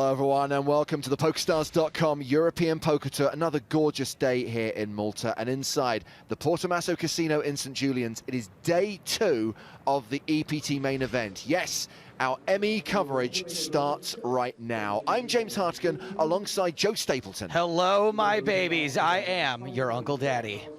Hello everyone and welcome to the PokerStars.com European Poker Tour. Another gorgeous day here in Malta and inside the Portomasso Casino in St Julian's. It is day 2 of the EPT main event. Yes, our ME coverage starts right now. I'm James Hartigan alongside Joe Stapleton. Hello my babies, I am your Uncle Daddy.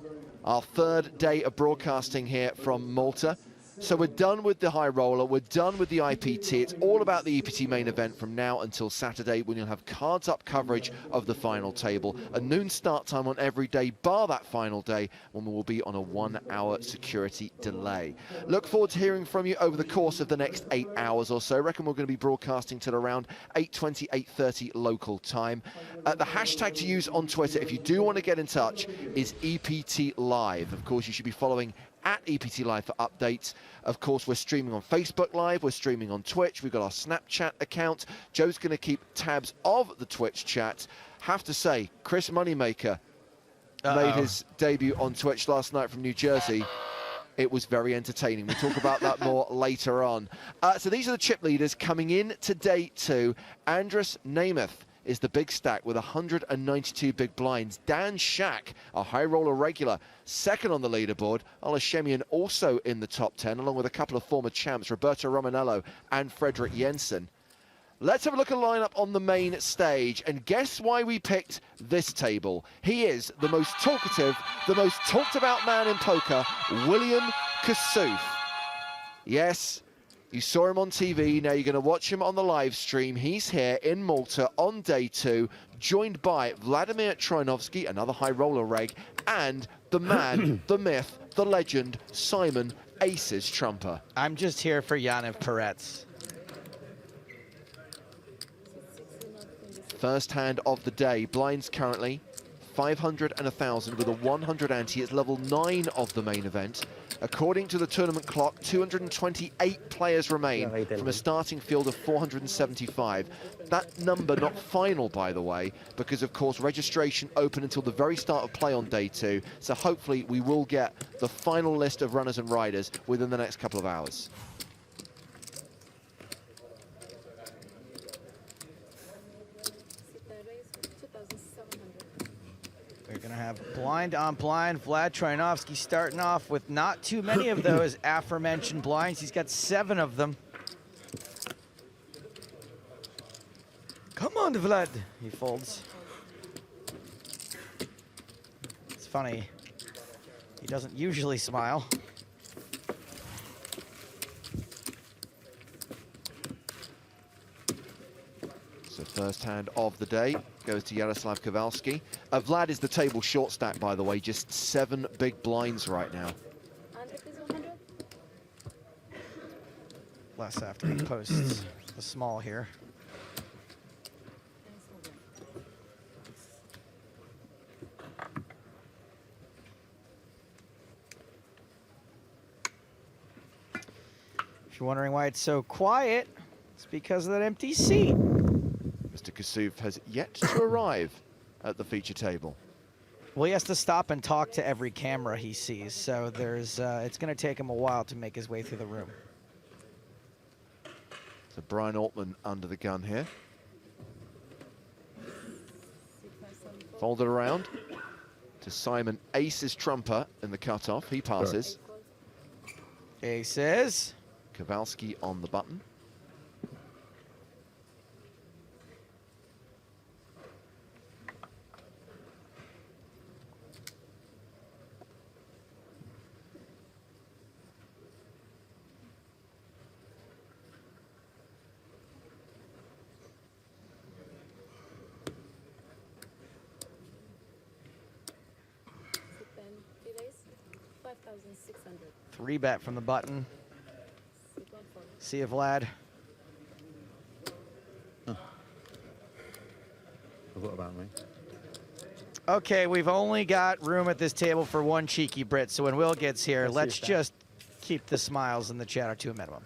Our third day of broadcasting here from Malta. So we're done with the high roller, we're done with the IPT. It's all about the EPT main event from now until Saturday, when you'll have cards up coverage of the final table. A noon start time on every day, bar that final day, when we will be on a 1-hour security delay. Look forward to hearing from you over the course of the next 8 hours or so. I reckon we're going to be broadcasting till around 8:20, 8:30 local time. The hashtag to use on Twitter, if you do want to get in touch, is EPT Live. Of course, you should be following at EPT Live for updates. Of course, we're streaming on Facebook Live, we're streaming on Twitch, we've got our Snapchat account. Joe's going to keep tabs of the Twitch chat. Have to say, Chris Moneymaker made his debut on Twitch last night from New Jersey. It was very entertaining. We'll talk about that more later on. So these are the chip leaders coming in to day 2. Andras Namath is the big stack with 192 big blinds. Dan Shack, a high roller regular, second on the leaderboard. Olashemian also in the top 10, along with a couple of former champs, Roberto Romanello and Frederick Jensen. Let's have a look at the lineup on the main stage, and guess why we picked this table. He is the most talkative, the most talked about man in poker, William Kassouf. Yes, you saw him on TV, now you're going to watch him on the live stream. He's here in Malta on day 2, joined by Vladimir Troinovsky, another high roller reg, and the man, the myth, the legend, Simon Aces Trumper. I'm just here for Yaniv Peretz. First hand of the day, blinds currently 500 and 1,000 with a 100 ante. It's level 9 of the main event. According to the tournament clock, 228 players remain from a starting field of 475. That number not final, by the way, because of course registration open until the very start of play on day 2. So hopefully we will get the final list of runners and riders within the next couple of hours. We're going to have blind on blind. Vlad Troinovsky starting off with not too many of those aforementioned blinds. He's got 7 of them. Come on, Vlad. He folds. It's funny. He doesn't usually smile. So first hand of the day goes to Yaroslav Kowalski. Vlad is the table short stack, by the way, just 7 big blinds right now. Less after he posts the small here. If you're wondering why it's so quiet, it's because of that empty seat. Mr. Kassouf has yet to arrive at the feature table. Well, he has to stop and talk to every camera he sees, so there's it's going to take him a while to make his way through the room. So Brian Altman under the gun here. Folded around to Simon Aces Trumper in the cutoff. He passes. Aces. Kowalski on the button. Three bet from the button. See you, Vlad. Forgot about me. Okay, we've only got room at this table for 1 cheeky Brit, so when Will gets here, let's just keep the smiles in the chatter to a minimum.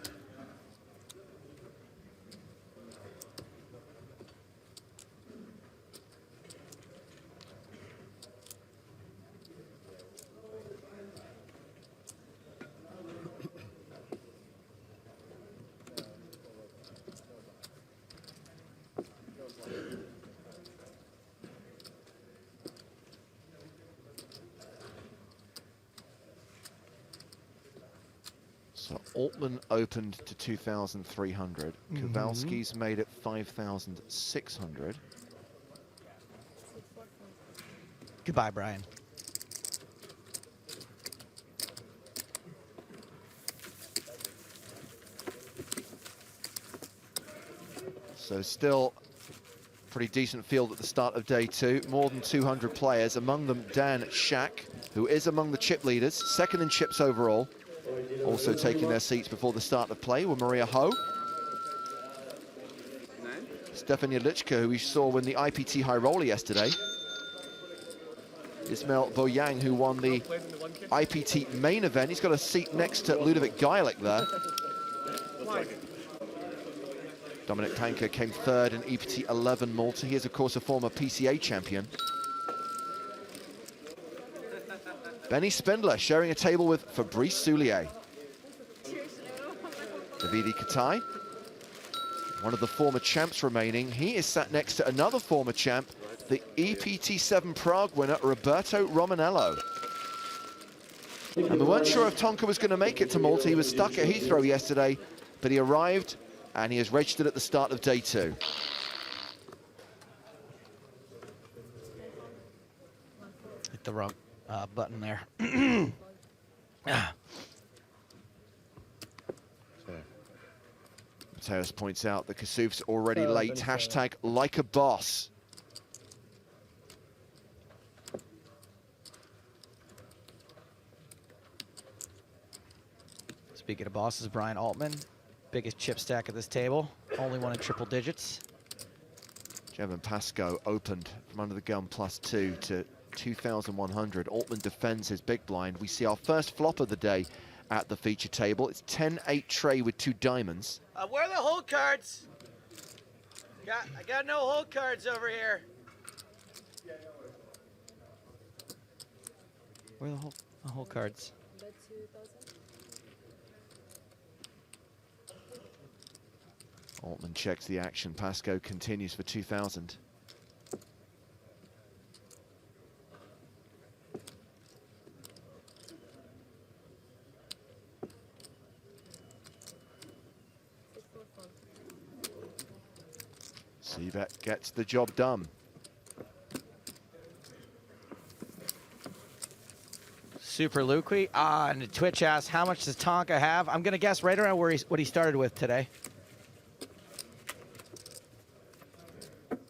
So Altman opened to 2,300. Kowalski's made it 5,600. Goodbye, Brian. So still pretty decent field at the start of day 2. More than 200 players, among them Dan Shack, who is among the chip leaders, second in chips overall. Also taking their seats before the start of play were Maria Ho, Stefan Yedlichka, who we saw win the IPT High Roller yesterday, Ismail Boyang, who won the IPT main event. He's got a seat next to Ludovic Gajlik there. Dominic Panker came third in EPT 11 Malta. He is, of course, a former PCA champion. Benny Spindler sharing a table with Fabrice Soulier. Davide Katai, one of the former champs remaining. He is sat next to another former champ, the EPT 7 Prague winner, Roberto Romanello. And we weren't sure if Tonka was going to make it to Malta. He was stuck at Heathrow yesterday, but he arrived and he is registered at the start of day 2. Hit the wrong button there. Mateus points out that Kasuf's already late. Hashtag like a boss. Speaking of bosses, Brian Altman, biggest chip stack at this table, only one in triple digits. Jevon Pascoe opened from under the gun +2 to 2,100. Altman defends his big blind. We see our first flop of the day at the feature table. It's 10-8 tray with 2 diamonds. Where are the hold cards? I got no hold cards over here. Where are the hold cards? Altman checks the action. Pascoe continues for 2,000. Seabet gets the job done. Super Luqui. And Twitch asks, how much does Tonka have? I'm going to guess right around where what he started with today.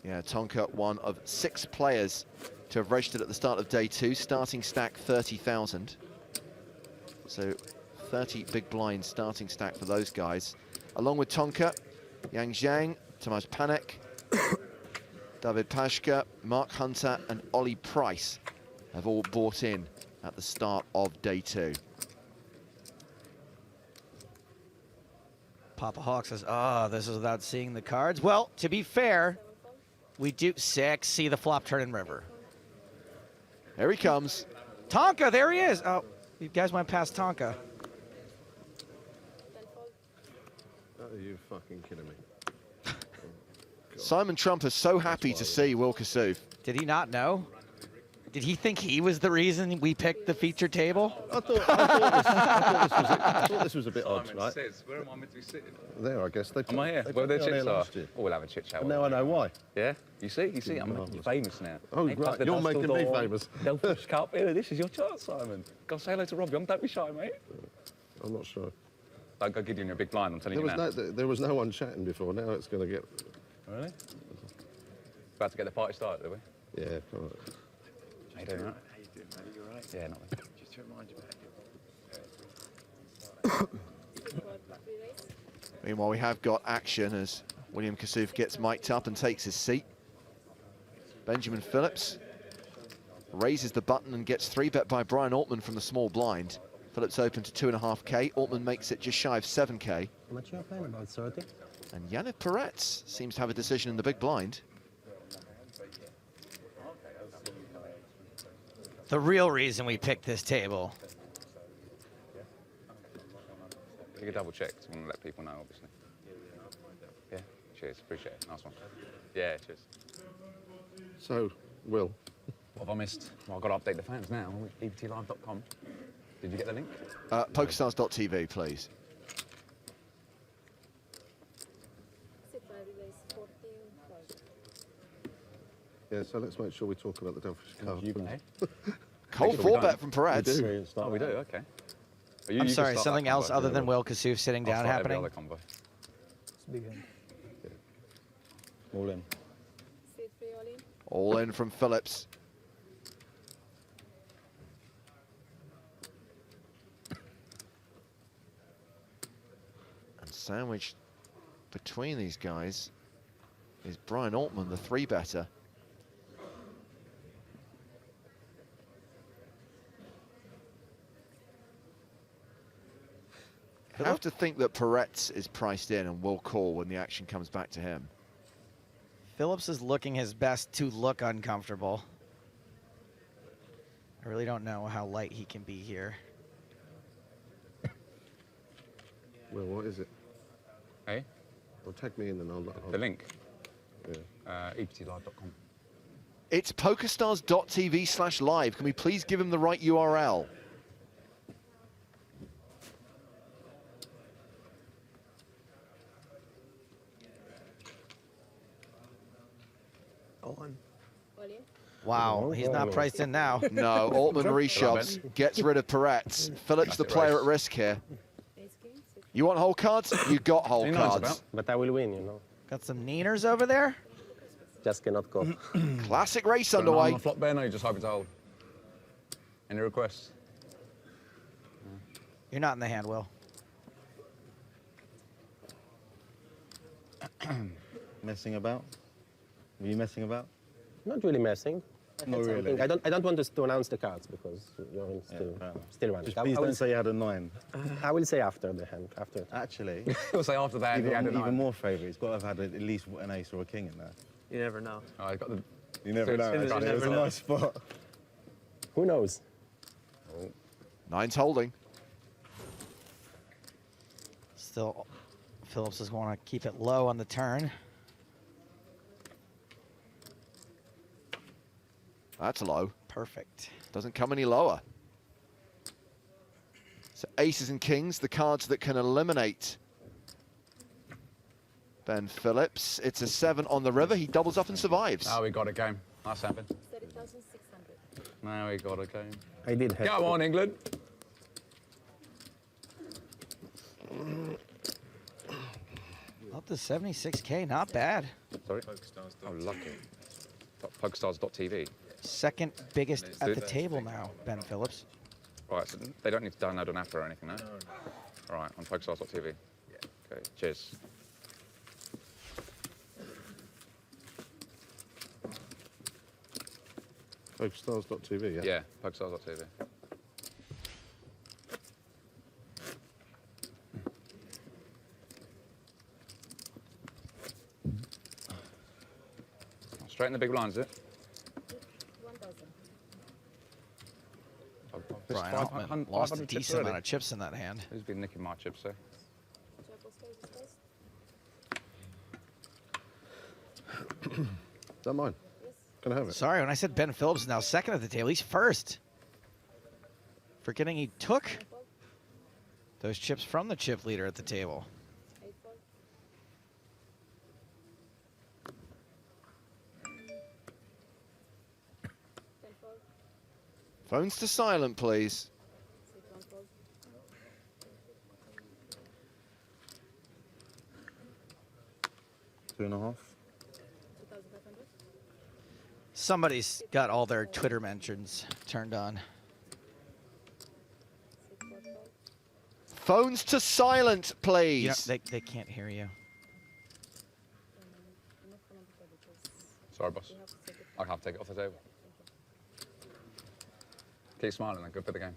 Yeah, Tonka, one of 6 players to have registered at the start of day 2. Starting stack 30,000. So 30 big blind starting stack for those guys. Along with Tonka, Yang Zhang, Tomasz Panek, David Pashka, Mark Hunter and Ollie Price have all bought in at the start of day 2. Papa Hawk says, oh, this is without seeing the cards. Well, to be fair, we do 6, see the flop turn in river. Here he comes. Tonka, there he is. Oh, you guys went past Tonka. Are you fucking kidding me? Simon Trump is so happy to see Will Kasuf. Did he not know? Did he think he was the reason we picked the feature table? I thought this was a bit odd, right? Says, where am I meant to be sitting? There, I guess. Am I here? They Where put their me on here chips are? last year. Oh, we'll have a chit chat. And now I know why. Yeah? You see, I'm Marvellous. famous now. Oh, Hey, right, Papa you're Dust making me Dawn, famous. Delfish Cup, yeah, this is your chance, Simon. Go say hello to Robbie. Don't be shy, mate. I'm not sure. Don't go Gideon, you're a big blind, I'm telling you now. There was no one chatting before. Now it's going to get... Really? About to get the party started, are we? Yeah, all right. How you doing, right? How you doing, buddy? You all right? Yeah, not bad. Just to remind you about Meanwhile, we have got action as William Kasuf gets mic'd up and takes his seat. Benjamin Phillips raises the button and gets 3-bet by Brian Altman from the small blind. Phillips open to 2.5k. Altman makes it just shy of 7k. How much are you playing, about 30? And Yannick Peretz seems to have a decision in the big blind. The real reason we picked this table. You can double check, so we want to let people know, obviously. Yeah, cheers, appreciate it, nice one. Yeah, cheers. So, Will, What have I missed? Well, I've got to update the fans now, eptlive.com. Did you get the link? PokerStars.tv, please. Yeah, so let's make sure we talk about the Devilfish card. You guys. Cold we 4-bet don't. from Peretz. Oh, we do. Okay. Oh, I'm you sorry, can start something that else combo. other than Will Kassouf sitting I'll down start every happening? other combo. It's big hand. All in. Sit 3 all in. All in from Phillips. And sandwiched between these guys is Brian Altman, the 3-better. I have to think that Peretz is priced in and will call when the action comes back to him. Phillips is looking his best to look uncomfortable. I really don't know how light he can be here. Well, what is it? Hey, Well, tag me in and I'll the link. Yeah. EPTlive.com. It's PokerStars.tv/live. Can we please give him the right URL? All in. Wow, he's not priced in now. No, Altman reshoves, gets rid of Peretz. Phillips the Classic player race. at risk here. Ace king. Sit. You want whole cards? You got whole He knows cards. about. But I will win, you know. Got some Nieners over there? Just cannot go. Classic race On underway. the flop, Ben, or you just hoping to hold? Any requests? You're not in the hand, Will. Messing about? Were you messing about? Not really messing. I Not had really. something- I don't want to announce the cards because you're still, fair enough. still running. Just please don't say you had a 9. I will say after the hand. After. Actually, We'll say after that, he had a even nine. more favourite. He's got to have had at least an ace or a king in there. You never know. Oh, I got the. You never know. You Actually. never It was a know. nice spot. Who knows? Nine's holding. Still, Phillips is going to keep it low on the turn. That's low. Perfect. Doesn't come any lower. So aces and kings, the cards that can eliminate Ben Phillips. It's a 7 on the river. He doubles up and survives. Now we got a game. Nice happen. 30,600. Now we got a game. I did have. Go on, England. Up to 76K, not bad. Sorry? Oh, lucky. PokerStars.tv. Second biggest Let's at do the that. table now, Ben Phillips. Right, so they don't need to download an app or anything, no? All right, on PokerStars.tv. Okay, cheers. PokerStars.tv, yeah? Yeah, PokerStars.tv. Straight in the big blinds, is it? 1,000. Brian Altman lost a decent amount of chips in that hand. Who's been nicking my chips, there? Check what's first. Is that mine? Yes. Can I have it? Sorry, when I said Ben Phillips is now second at the table, he's first. Forgetting he took those chips from the chip leader at the table. 8 fold. Phones to silent, please. 6 fold. Two and a half. 2,500. Somebody's got all their Twitter mentions turned on. 6 4 fold. Phones to silent, You know, please. they can't hear you. I'm not gonna be able because Sorry, boss. we have to take it. I can't take it off the table. Keep smiling, then. Good for the game.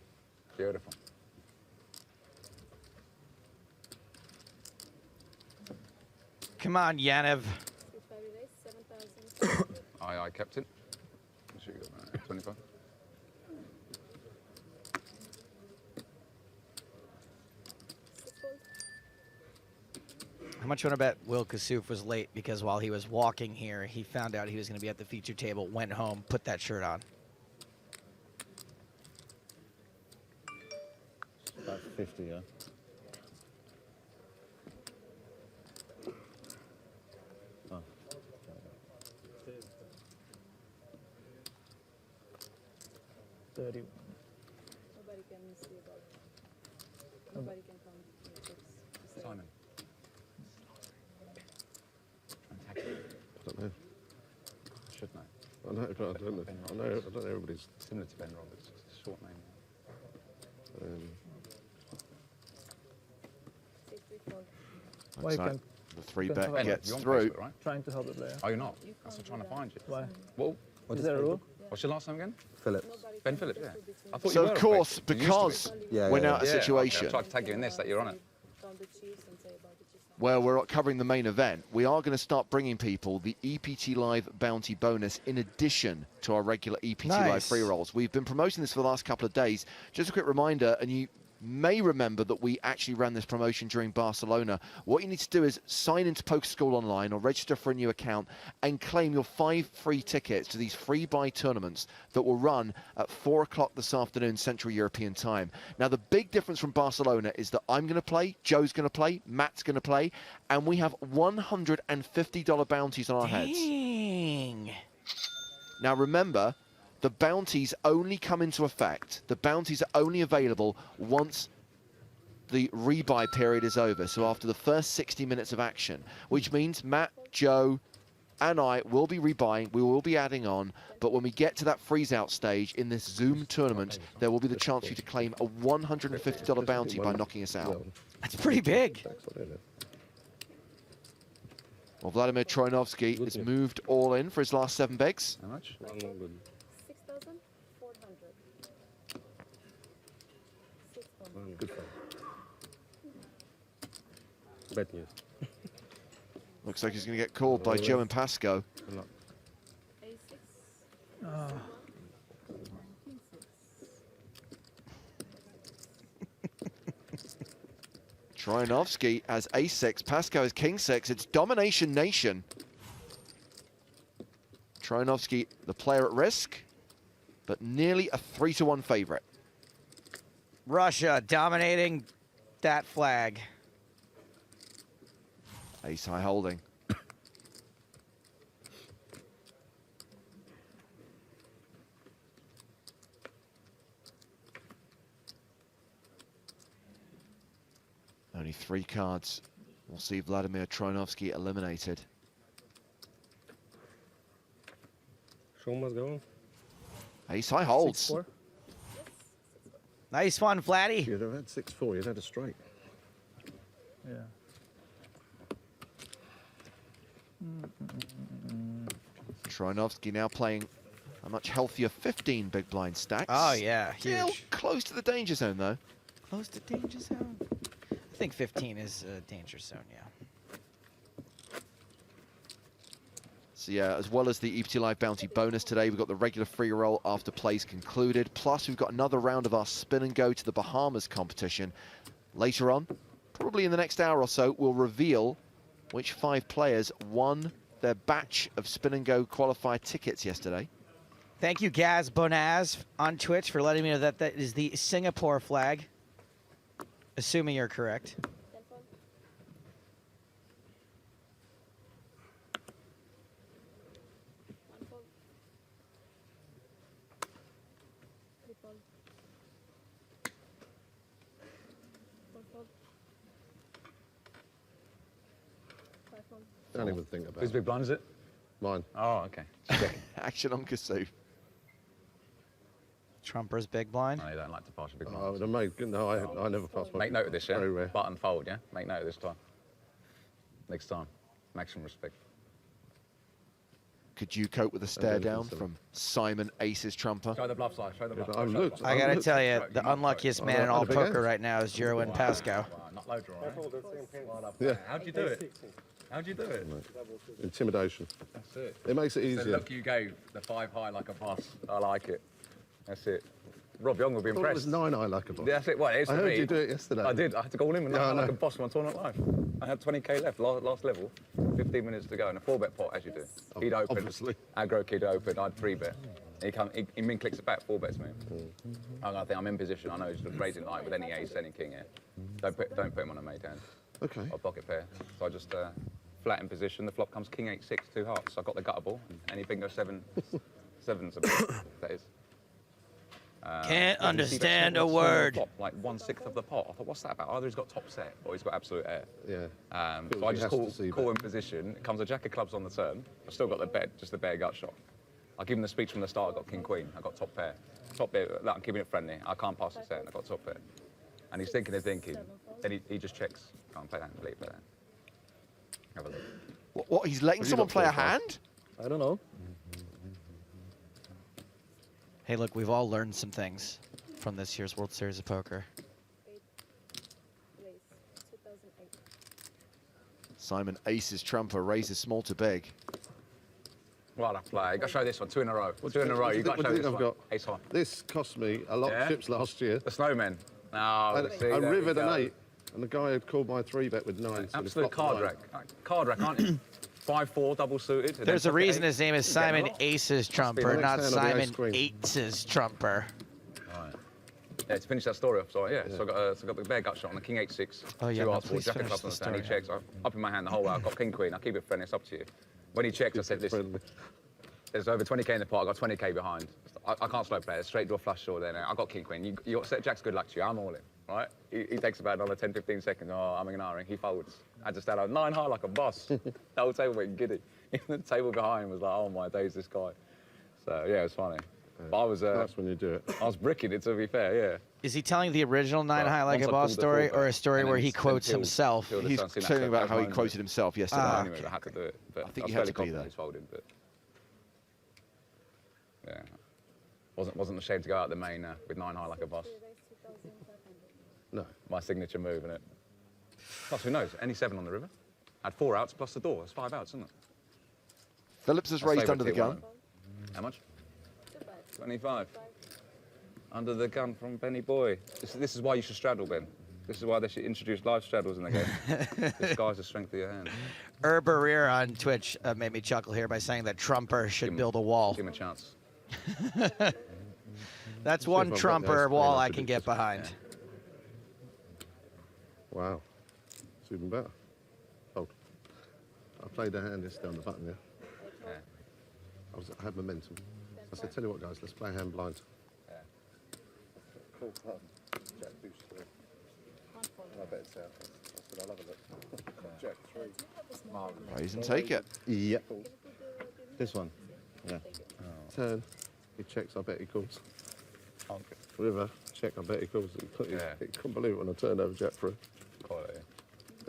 Beautiful. Come on, Yanev. 3 5 erase. 7,000. I kept it. I'm sure you got that. 25. How much you want to bet Will Kassouf was late because while he was walking here, he found out he was going to be at the feature table, went home, put that shirt on. About 50, yeah. Oh. Nobody can see about. Nobody can count your chips to say. Simon. I don't know. Should know. I know, but I don't know. I don't know everybody's. Similar to Ben Roberts, just a short name. 634. Why Looks you like can't? the 3 Ben, bet Ben, gets you're on through. Facebook, right? Trying to help the player. Oh, you're not? You That's can't what I'm trying to do find you. Why? Well, What Is is there a rule? what's your last name again? Phillips. Nobody Ben can Phillips, yeah. differentiate between I thought So you of were on course, Facebook. You used to be. because Yeah, we're yeah, now at a Yeah, okay, situation I tried to tag you in this, that you're on it. count the chips and say about the chips. where we're covering the main event, we are going to start bringing people the EPT Live bounty bonus in addition to our regular EPT Live Nice. free rolls. We've been promoting this for the last couple of days. Just a quick reminder, and you may remember that we actually ran this promotion during Barcelona. What you need to do is sign into Poker School Online or register for a new account and claim your 5 free tickets to these free buy tournaments that will run at 4 o'clock this afternoon Central European time. Now, the big difference from Barcelona is that I'm going to play, Joe's going to play, Matt's going to play, and we have $150 bounties on our heads. Dang. Now, remember, the bounties only come into effect. The bounties are only available once the rebuy period is over, so after the first 60 minutes of action, which means Matt, Joe, and I will be rebuying, we will be adding on, but when we get to that freeze-out stage in this Zoom tournament, there will be the chance for you to claim a $150 bounty by knocking us out. That's pretty big. Well, Vladimir Troinovsky has moved all in for his last 7 bigs. How much? 6,400. 6,000. Good fun. Bad news. Looks like he's going to get called by Joe and Pasco. Good luck. A6. Oh, Troinovsky has ace-6, Pasco has king-6. It's domination nation. Troinovsky, the player at risk, but nearly a 3-1 favorite. Russia dominating that flag. Ace high holding. Only 3 cards. We'll see Vladimir Troinovsky eliminated. Show must go on. Ace high holds. 6-4. Nice one, Vladdy. You'd have had 6-4, you'd had a straight. Yeah. Troinovsky now playing a much healthier 15 big blind stacks. Oh, yeah, Still huge. close to the danger zone, though. Close to danger zone. I think 15 is a danger zone, yeah. So yeah, as well as the EPT Live bounty bonus today, we've got the regular free roll after plays concluded. Plus, we've got another round of our spin and go to the Bahamas competition. Later on, probably in the next hour or so, we'll reveal which 5 players won their batch of spin and go qualifier tickets yesterday. Thank you, Gaz Bonaz on Twitch, for letting me know that that is the Singapore flag. Assuming you're correct. 10 fold. 1 fold. 3 fold. 4 fold. 5 fold. Don't even think about Whose it. big blind is it? Mine. Oh, okay. Action on Kasoo. Trumper's big blind. No, you don't like to pass your big I blind. would have made. No, I never passed my. Make note of this, yeah? Very rare. Button fold, yeah? Make note of this time. Next time. Maximum respect. Could you cope with a stare yeah, down so- from Simon Aces Trumper? Show the bluff side, show the Yeah, bluff. but show I've the looked. bluff. I gotta looked. tell you, You the might unluckiest vote. man in Oh, all the big poker end? right now is Jerwin Pascoe. Wow, not low draw, right? Yeah. How'd you do it? How'd you do it? Intimidation. That's it. It makes it The easier. look you gave, the 5 high like a boss. I like it. That's it. Rob Young will be I thought it impressed. was 9 I like a boss. Yeah, that's it. Well, it is I for heard me. you do it yesterday. I did. I had to go all in with Yeah, I nothing like know. a boss on tournament live. I had 20k left, last level, 15 minutes to go, and a 4-bet pot, as you do. He'd open, Obviously. aggro kid open, I'd 3-bet. He min clicks it back, 4-bets me. I think I'm in position. I know he's raising light with any ace, any king here. Don't put him on a made hand Okay. or pocket pair. So I just flat in position. The flop comes king 8-6, 2 hearts. So I got the gutter ball. Any bingo 7, 7's a bit, that is. Can't Like, you see that understand small a small word. flop, like 1/6 of the pot. I thought, what's that about? Either he's got top set or he's got absolute air. Yeah. So I he just has call to see in that. position. It comes a jack of clubs on the turn. I've still got the bet, just the bare gut shot. I give him the speech from the start. I got king queen. I got top pair. Top pair. Look, I'm keeping it friendly. I can't pass the set. I got top pair. And he's thinking and thinking. Then he just checks. Can't play that. Play that. Have a look. What, he's letting Have you someone got play a 4 or 5? hand? I don't know. Hey, look, we've all learned some things from this year's World Series of Poker. 8th place, 2008. Simon aces trumper, raises small to big. Right, I play. You got to show this one. 2 in a row. 2 in a row. You got to show this I've one. got? Ace high. This cost me a lot Yeah? of chips last year. The snowmen. No, I see, there we rivered an go. 8, and the guy had called my 3-bet with 9. So he Absolute flopped card the 9. rack. Card rack, aren't you? 5-4, double suited. and There's then a reason pocket his name is eight. You get Simon a lot. Aces the Trumper, next not hand on the Simon ice cream. Eights Trumper. Right. Yeah, to finish that story off, so yeah, so I got the bare gut shot on the king 8-6. Oh, yeah, 2 now arts board, please jack of finish clubs on the the stand. He story. checks. Up in my hand the whole way. I've got king queen. I keep it friendly. It's up to you. When he checked, I said, listen, Friendly. there's over 20k in the pot. I got 20k behind. I can't slow play. It's straight draw flush draw there now. I got king queen. You got set jack's good luck to you. I'm all in. Right? He takes about another 10, 15 seconds. Oh, I'm ignoring. He folds. I just stand out 9 high like a boss. The whole table went giddy. Even the table behind was like, oh my days, this guy. So yeah, it was funny. But I was That's when you do it. I was bricking it, to be fair, yeah. Is he telling the original Nine High Like once a I Boss pulled the story, full or a bet, story and where then he then quotes peeled- himself? peeled the He's sun, seen that telling set, about that how he moment. quoted himself yesterday. Anyway, I had to do it. But I think was you had fairly to be confident there. he's folding, but yeah. Wasn't ashamed to go out the main with 9 high like a boss. 2,500. No. My signature move, innit? Plus, who knows? Any 7 on the river. Had 4 outs plus the door. That's 5 outs, isn't it? Phillips has I'll raised save it under the till gun. one. How much? 2,500. 25. Under the gun from Benny Boy. This is why you should straddle, Ben. This is why they should introduce live straddles in the game. Disguise the strength of your hand. Urbareer on Twitch made me chuckle here by saying that Trumper should build a wall. Give him a chance. That's See one if I've got Trumper those wall clean, I I could can do get this. behind. Wow. It's even better. Fold. I played a hand this down the button, yeah. Yeah. I had momentum. I said, tell you what, guys, let's play a hand blind. Yeah. Cool. Jack deuce 3. And I bet it's out. I said, I'll have a look. Jack 3. Raise and take it. Yeah. This one. Yeah. Turn. He checks, I bet he calls. Okay. River, check, I bet he calls. Yeah. He couldn't believe it when I turned over Jack 3. Quality.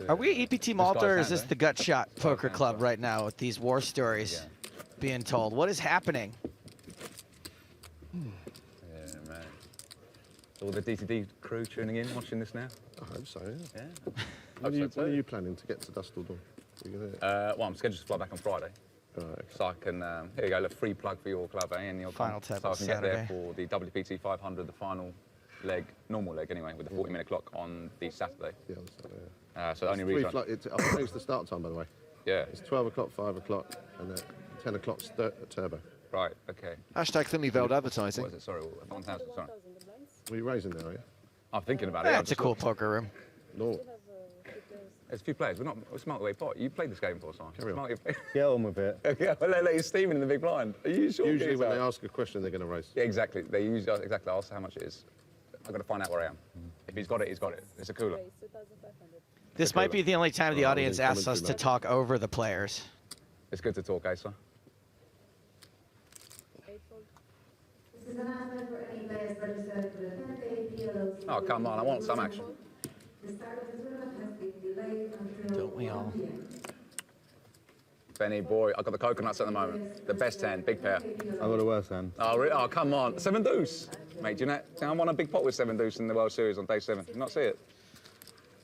Are we at EPT Malta, or is hands, this eh? the Gut Shot Poker hands, Club yeah. right now with these war stories being told? What is happening? Yeah, man. All the DTD crew tuning in, watching this now. I hope so, yeah. Yeah. When are you planning to get to Dustle Dawn? You gonna, Well, I'm scheduled to fly back on Friday. right, okay. So I can, here you go, a free plug for your club, and your Final club. table So I can get there Saturday. for the WPT 500, the final leg, normal leg anyway, with the 40-minute clock on the Saturday. Yeah, so, So the only Three reason, flight, I think it's the start time, by the way. yeah, It's 12 o'clock, 5 o'clock, and 10 o'clock turbo. right, okay. Hashtag thinly veiled advertising. What is it? Sorry, 1,000. Sorry. 1,000 the blinds. What are you raising now, are you? I'm thinking about it. Yeah, I'm it's a just cool looking. poker room. No. We have few players. There's a few players. It's multi-way pot. You played this game before, Simon. Carry on. Multi-way. Get on with it. Yeah, well, you're steaming in the big blind. Are you sure? Usually when they Geezer? ask a question, they're going to raise. Yeah, exactly. They usually exactly ask how much it is. I've got to find out where I am. If he's got it, he's got it. It's a cooler. Raise 2,500. This might be the only time the Oh, audience then asks us to commentary, talk over the players. It's good to talk, Asa. 8 fold. Oh, come on. I want some action. Don't we all? Benny boy, I've got the coconuts at the moment. The best hand, big pair. I've got a worse hand. Oh, come on. 7 deuce. Mate, do you know, I won a big pot with 7 deuce in the World Series on day 7. Did you not see it?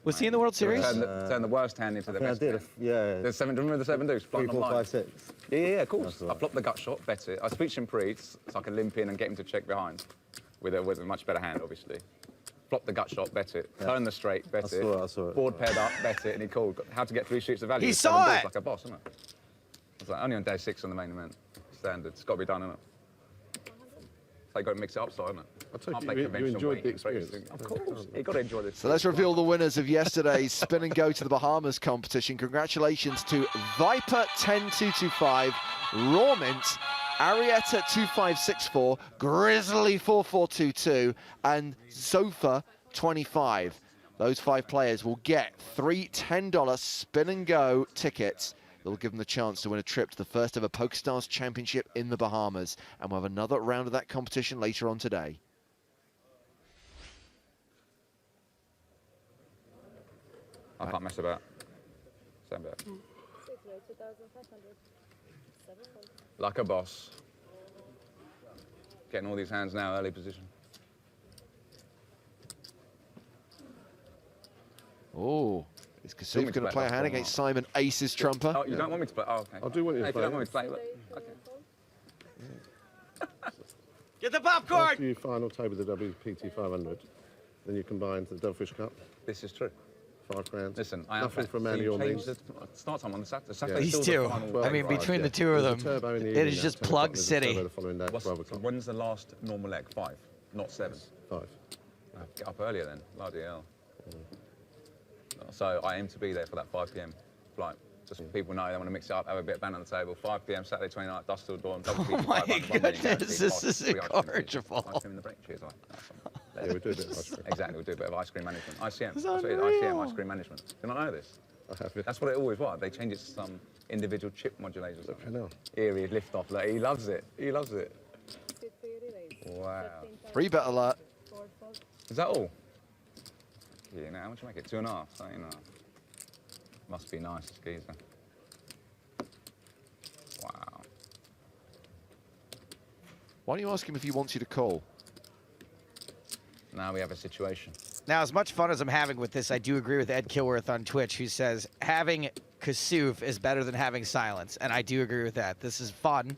Was he in the World Series? Turn the worst hand into the I think I best did. hand. Yeah. There's 7, do you remember the 7 deuce? 3, Flying 4, online. 5, 6. Yeah, of course. That's all I right. flopped the gut shot, bet it. I speech him pre, so I can limp in and get him to check behind with a much better hand, obviously. Flopped the gut shot, bet it. Turn the straight, bet it. I saw it. Board paired up, bet it, and he called. How to get 3 sheets of value. He with saw 7 deuce it! like a boss, isn't it? I was like, only on day 6 on the main event. Standard. It's got to be done, isn't it? So you got to mix it up, so, isn't it? I take Can't it play you conventional enjoyed weight the and break experience. things. Of course. You got to enjoy this. So let's reveal the winners of yesterday's Spin and Go to the Bahamas competition. Congratulations to Viper 10225, Raw Mint, Arietta 2564, Grizzly 4422, and Sofa 25. Those 5 players will get 3 $10 spin and go tickets. It'll give them the chance to win a trip to the first ever PokerStars Championship in the Bahamas. And we'll have another round of that competition later on today. I can't mess about. Stand back. 2,500. 7 points. Like a boss. Getting all these hands now, early position. Oh, is Want me Kasuf to going to play a play hand that against one? Simon Aces Trumper? Oh, you don't want me to play? Oh, okay. I do want you to If you play. don't want me to play, look. Okay. Get the popcorn! After you final table the WPT 500, then you combine to the Dovefish Cup, This is true. £5 grand. Listen, I am Nothing from so Manny you or me. changed the start time on the Saturday. Saturday's These still the two. final I mean, day, between right? the two of There's a them, turbo in the it evening is now, just 10 Plug o'clock, there's a City. turbo the following day, 12 o'clock. When's the last normal leg? 5, not 7. 5. Get up earlier then. Bloody hell. So I aim to be there for that 5 p.m. flight. Just so people know they want to mix it up, have a bit of banter on the table. 5 p.m. Saturday 29th, dust till dawn. Oh my goodness, this is incorrigible. Ice cream in the break. Cheers, mate. Yeah, we do a bit of ice cream. Exactly, we'll do a bit of ice cream management. ICM. It's That's what it is, unreal. ICM, ice cream management. Do you not know this? I have it. That's what it always was. They change it to some individual chip modulators. I know. Here he lift off. Like, he loves it. He loves it. 3 relays. Wow. 3 bet alert. 4 fold. Is that all? Yeah, now how much you make it? 2.5. So, you know. Must be nice, geezer. Wow. Why don't you ask him if he wants you to call? Now we have a situation. Now, as much fun as I'm having with this, I do agree with Ed Kilworth on Twitch, who says having Kasuf is better than having silence, and I do agree with that. This is fun.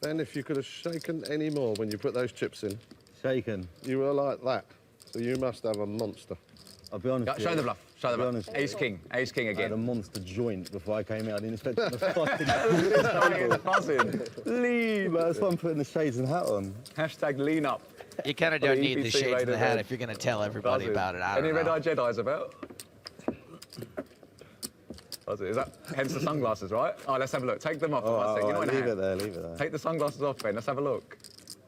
Ben, if you could have shaken any more when you put those chips in, Shaken. you were like that. So you must have a monster. I'll be honest. Show the bluff. Show the I'll be bluff. honest. Ace king. Ace king I had a again. monster joint before I came in. I didn't expect it to fucking Buzzing. Lean. But that's why I'm putting the shades and hat on. Hashtag lean up. You kind of For the don't need the EPT shades in rated the hat red. if you're going to tell everybody Buzzing. about it. I Any don't know. red-eyed Jedis about? Buzzing. Is that hence the sunglasses, right? Oh, let's have a look. Take them off. Oh, for 1 second. You know alright, in leave hand. it there, leave it there. Take the sunglasses off, Ben. Let's have a look.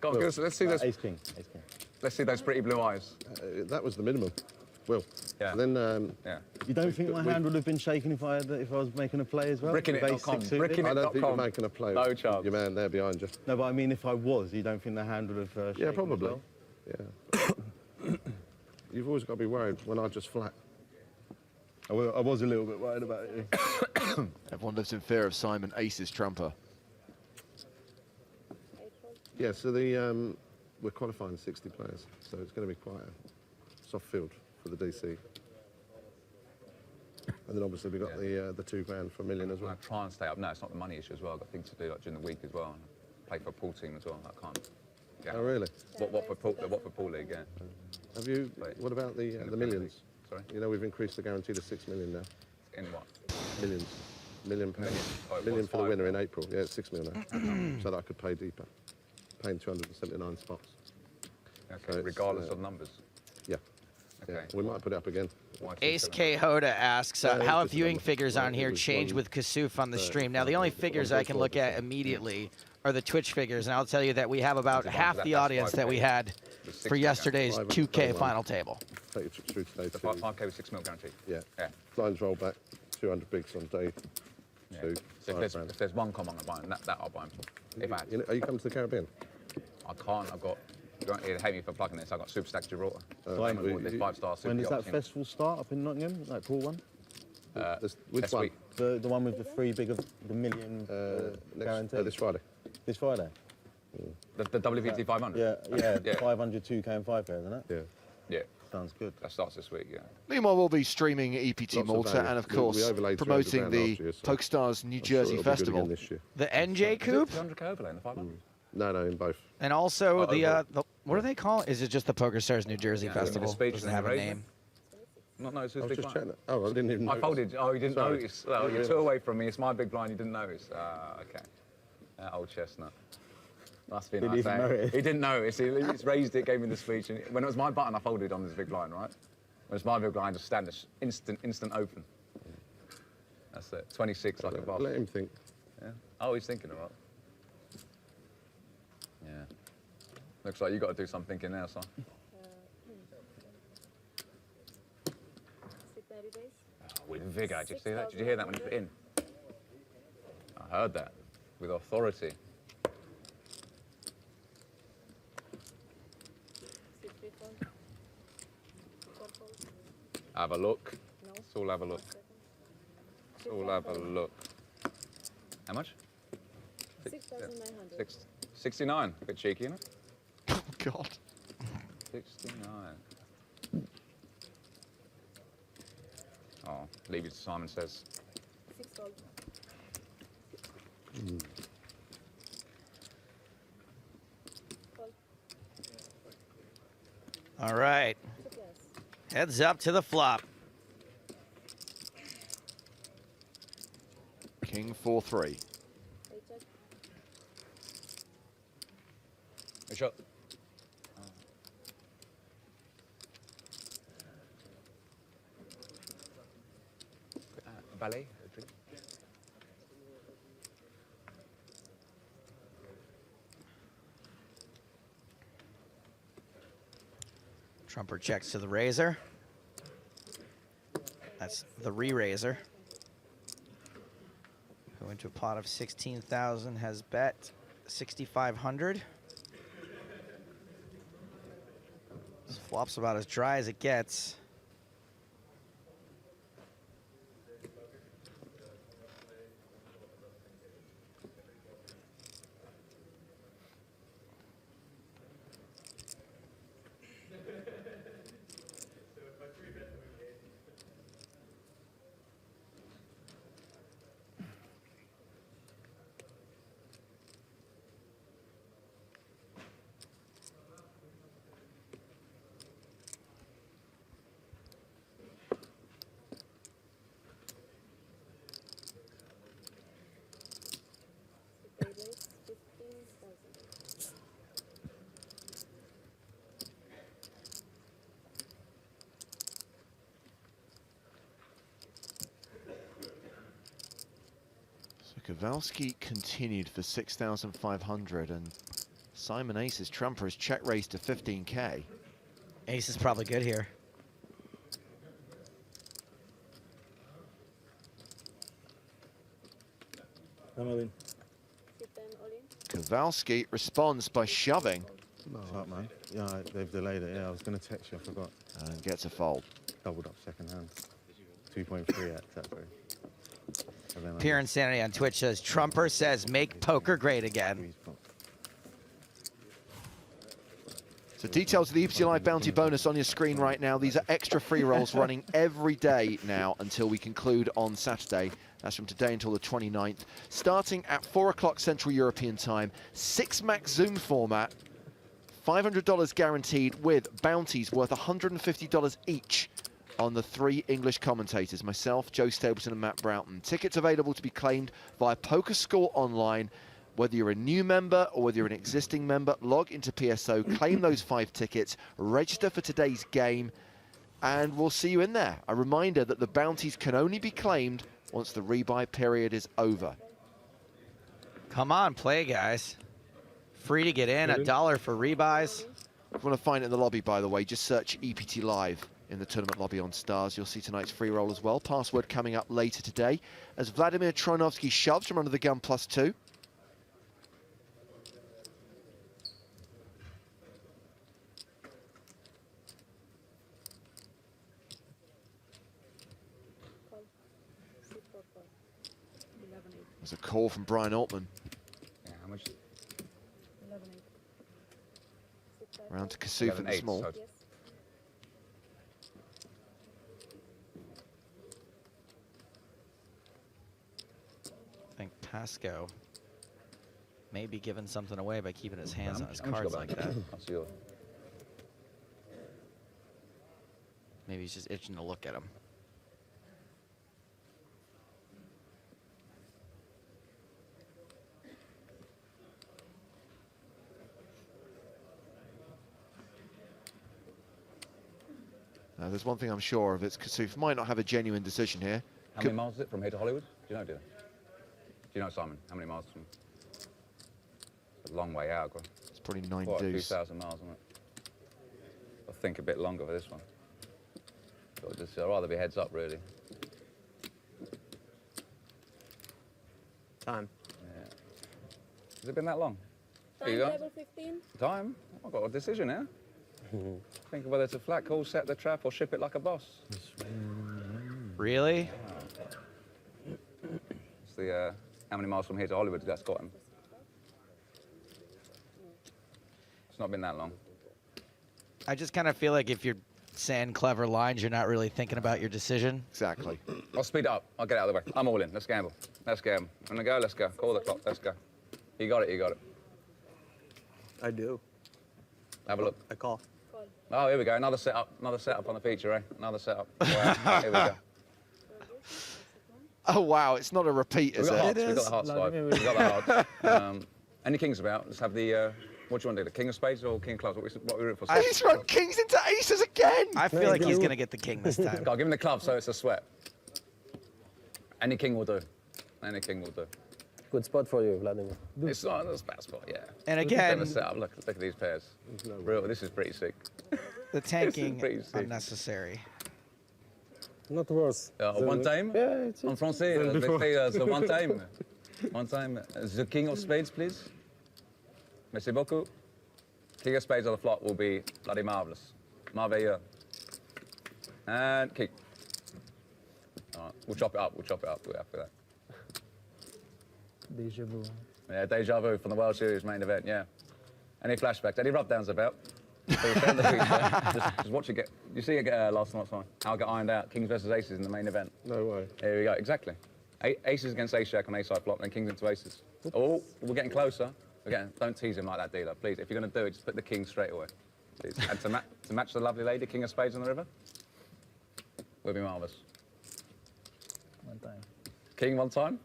Go on, give us, let's see those. Ace king, ace king. Let's see those pretty blue eyes. That was the minimum. Will. Yeah. Then Yeah. You don't think my hand would have been shaken if I was making a play as well? Brickinit.com. Basic suited? I don't think you're Brickinit.com. making a play. No chance. Your man there behind you. No, but I mean, if I was, you don't think the hand would have shaken Yeah, as probably. well? Yeah. You've always got to be worried when I just flat. I was a little bit worried about it. Everyone lives in fear of Simon Aces Trumper. 8 fold. Yeah, so the we're qualifying 60 players, so it's going to be quite a soft field for the DC. And then obviously we've got the $2 grand for $1 million as I well. try and stay up. No, it's not the money issue as well. I've got things to do like during the week as well. Play for a pool team as well. I can't. Yeah. Oh really? What for pool league? Yeah. Have you? Wait. What about the millions? Sorry. You know we've increased the guarantee to 6 million now. In what? Millions. Million pounds. Oh, it Million was for the 5 winner in now. April. Yeah, it's 6 million now. So that I could pay deeper. Paying 279 spots. Okay. So it's, Regardless of numbers. Yeah. Okay. Yeah. We might put it up again. Why Ace 279? K Hoda asks, Yeah, how have it's just viewing another- figures on it here was changed one- with Kasuf on the stream? Now, the only figures I can look at immediately are the Twitch figures, and I'll tell you that we have about That's half the audience that we had With for 6 yesterday's Five- 2K five- final table. Take your trips through today The too. 5K with 6 mil guarantee. Yeah. Yeah. Blinds roll back. 200 bigs on day Yeah. 2. So if there's one com I'm gonna buy, that I'll buy him for. If I had You know, are you coming to the Caribbean? I can't. I've got. You'd hate me for plugging this. I've got Super Stack Gibraltar. Fine, we- There's 5-star Super When does that yachts in. festival start up in Nottingham? That cool one? Which Next one? week. The one with the 3 big of the million guarantee? This Friday. This Friday? The WPT 500. Yeah, Yeah. 500, 2K and 5K, isn't it? Yeah. Yeah. Sounds good. That starts this week. Yeah. Meanwhile, we'll be streaming EPT Lots of Malta value. and, of We course, overlaid 300 promoting grand the last year, so PokerStars New I'm sure Jersey it'll be good again Festival. this year. The NJ Coupe, 200k overlay in the 500. No, in both. and also Oh, the what do they call it? Is it just the PokerStars New Jersey Yeah, Festival? the speech Doesn't and have a the name. Not notice who's I was big just blind. checking. Oh, I didn't even I notice. folded. Oh, you didn't Sorry. notice. Well, Didn't you're too realise. away from me. It's my big blind. You didn't notice. Okay. That old chestnut. Must be Didn't nice. even eh? notice. He didn't notice. He just raised it, gave me the speech. And when it was my button, I folded on this big line, right? When it's my big line, just stand instant open. That's it. 26 like a boss. Let him think. Yeah. Oh, he's thinking, all right. Yeah. Looks like you got to do some thinking now, son. Sit 30 days. With vigor. Did you see that? Did you hear that when you put in? I heard that. With authority. Sit 3 fold. 4 fold. Have a look. No. Let's all have a look. 1 second. Let's all have a look. How much? 6,900. 69. A bit cheeky, isn't it? Oh, God. 69. Oh, leave it to Simon says. 6 fold. Fold. All right. 2 plus. Heads up to the flop. King 4-3. 8 check. A shot. Ballet. A drink. Trumper checks to the razor. That's the re-raiser. Who into a pot of 16,000 has bet 6,500. This flop's about as dry as it gets. Sit 3 days. 15,000. So Kowalski continued for 6,500, and Simon Ace's trumper has check raised to 15K. Ace is probably good here. I'm all in. Sit 10 all in. Kowalski responds by shoving Sharp, man. Yeah, they've delayed it. Yeah, I was going to text you. I forgot. and gets a fold. Doubled up second hand. 2.3 exactly. And then I Pure Insanity on Twitch says, Trumper says, make poker great again. squeezed pop. So details of the EPT Live bounty bonus on your screen right now. These are extra free rolls running every day now until we conclude on Saturday. That's from today until the 29th. Starting at 4 o'clock Central European time. 6-max Zoom format. $500 guaranteed with bounties worth $150 each on the 3 English commentators, myself, Joe Stapleton and Matt Broughton. Tickets available to be claimed via PokerScore Online. Whether you're a new member or whether you're an existing member, log into PSO, claim those 5 tickets, register for today's game, and we'll see you in there. A reminder that the bounties can only be claimed once the rebuy period is over. Come on, play, guys. Free to get in, $1 for rebuys. If you want to find it in the lobby, by the way, just search EPT Live in the tournament lobby on Stars. You'll see tonight's free roll as well. Password coming up later today as Vladimir Troinovsky shoves from under the gun +2. Call. Sit 4 4. 11 8. There's a call from Brian Altman. Yeah, how much? 11 8. Sit 5 Round to 5. Kasuf at the 11-8, small. so Yes. I think Pasco may be giving something away by keeping his hands How on his much you cards got like back? that. That's yours. Maybe he's just itching to look at him. there's one thing I'm sure of. It's Kasuf might not have a genuine decision here. How many miles is it from here to Hollywood? Do you know, dear? Do you know, Simon? How many miles from? It's a long way out. It's probably 9 Quite a few deuce. thousand miles, isn't it? I think a bit longer for this one. But I'd rather be heads up, really. Time. Yeah. Has it been that long? There Time you go. level 15. Time? I've got a decision here. Think of whether it's a flat call, set the trap, or ship it like a boss. Really? It's the how many miles from here to Hollywood that's got him. It's not been that long. I just kind of feel like if you're saying clever lines, you're not really thinking about your decision. Exactly. I'll speed up. I'll get out of the way. I'm all in. Let's gamble. Let's gamble. I'm gonna go. Let's go. Call the clock. Let's go. You got it. You got it. I do. Have a look. I call. Oh, here we go. Another setup. Another setup on the feature, eh? Another setup. Wow. Here we go. Oh, wow. It's not a repeat, We've is got it? hearts. We've got the hearts Like, five. maybe- We've got the hearts. Any kings about? Let's have the. What do you want to do? The king of spades or king of clubs? What we root for? He's run kings into aces again. I feel like he's going to get the king this time. God, give him the club so it's a sweat. Any king will do. Any king will do. Good spot for you, Vladimir. It's not a bad spot, yeah. And Look at again, the setup. Look at these pairs. Real, this is pretty sick. the tanking pretty sick. unnecessary. Not worse. One time? Yeah, it's En français, so one time. One time. The king of spades, please. Merci beaucoup. King of spades on the flop will be bloody marvellous. Merveilleux. And king. All right, we'll chop it up. We'll chop it up. We're happy with that. Deja vu. Yeah, deja vu from the World Series main event, yeah. Any flashbacks? Any rub-downs about? Just watch it get... You see it get last night's one? How it got ironed out. Kings versus aces in the main event. No way. Here we go, exactly. Aces against ace-jack on ace-side flop, then kings into aces. Oh, we're getting closer. Don't tease him like that, dealer, please. If you're going to do it, just put the king straight away, please. And to match the lovely lady, king of spades on the river, will be marvellous. One time. King one time.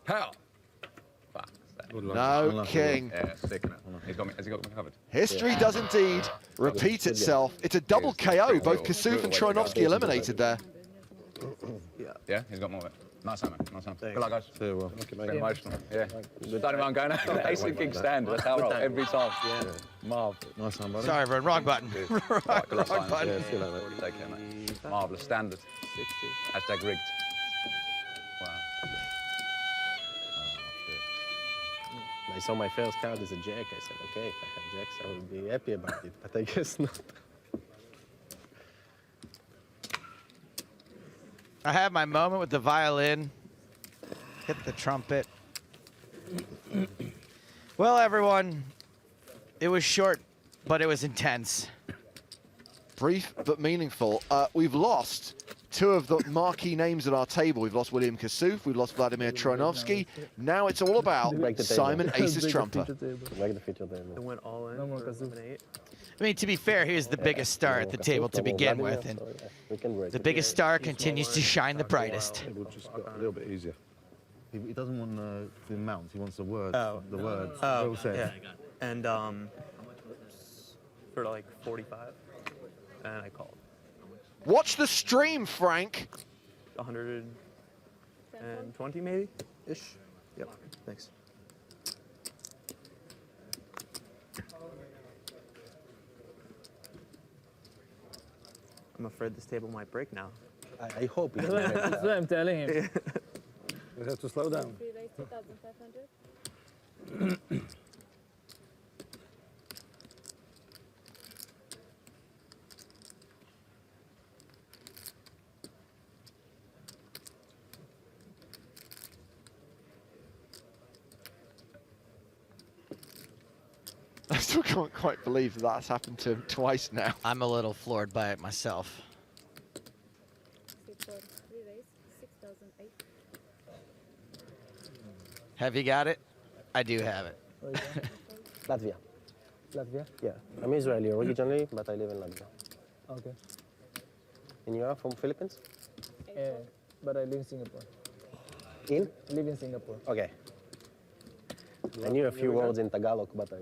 Pow! Fuck. No king. Yeah, sick, innit? Has he got me covered? History does indeed repeat itself. It's a double KO. Both Kasuf and Troinovsky eliminated there. Yeah, he's got more of it. Nice one, man. Nice one. Good luck, guys. So, well. Bit emotional. Yeah. Don't even going out. Ace and king stand. That's how I roll every time. Yeah. Marv. Nice one, buddy. Sorry, everyone. Wrong button. Right, good luck, Simon. button. Yeah, see you later, mate. Take care, mate. Marvellous. Standard. 60. #rigged. Wow. I saw my first card as a jack. I said, okay, if I have jacks, I will be happy about it. But I guess not. I have my moment with the violin. Hit the trumpet. Well, everyone, it was short, but it was intense. Brief but meaningful. We've lost two of the marquee names at our table. We've lost William Kasuf, we've lost Vladimir Troinovsky. Now it's all about Break the table. Simon Aces Trumper. Like the feature table. It went all in. No more for Kazoo. 7-8. I mean, to be fair, he was the biggest star at the table to begin with, and We can break the it. biggest star continues to shine the brightest. It will just got a little bit easier. He doesn't want the amounts. He wants the words. Oh. The words. Oh, Will said. yeah. And for like 45, and I called Watch the stream, Frank. 120 maybe ish. Yep. Thanks. I'm afraid this table might break now. I hope it That's what I'm telling him. We have to slow down. 3 raise 2,500. I still can't quite believe that's happened to him twice now. I'm a little floored by it myself. 6 or 3 raise 6,008. Have you got it? I do have it. Latvia. Latvia? Yeah. I'm Israeli originally, but I live in Latvia. Okay. And you are from Philippines? Yeah, but I live in Singapore. In? I live in Singapore. Okay. I knew a few words in Tagalog, but I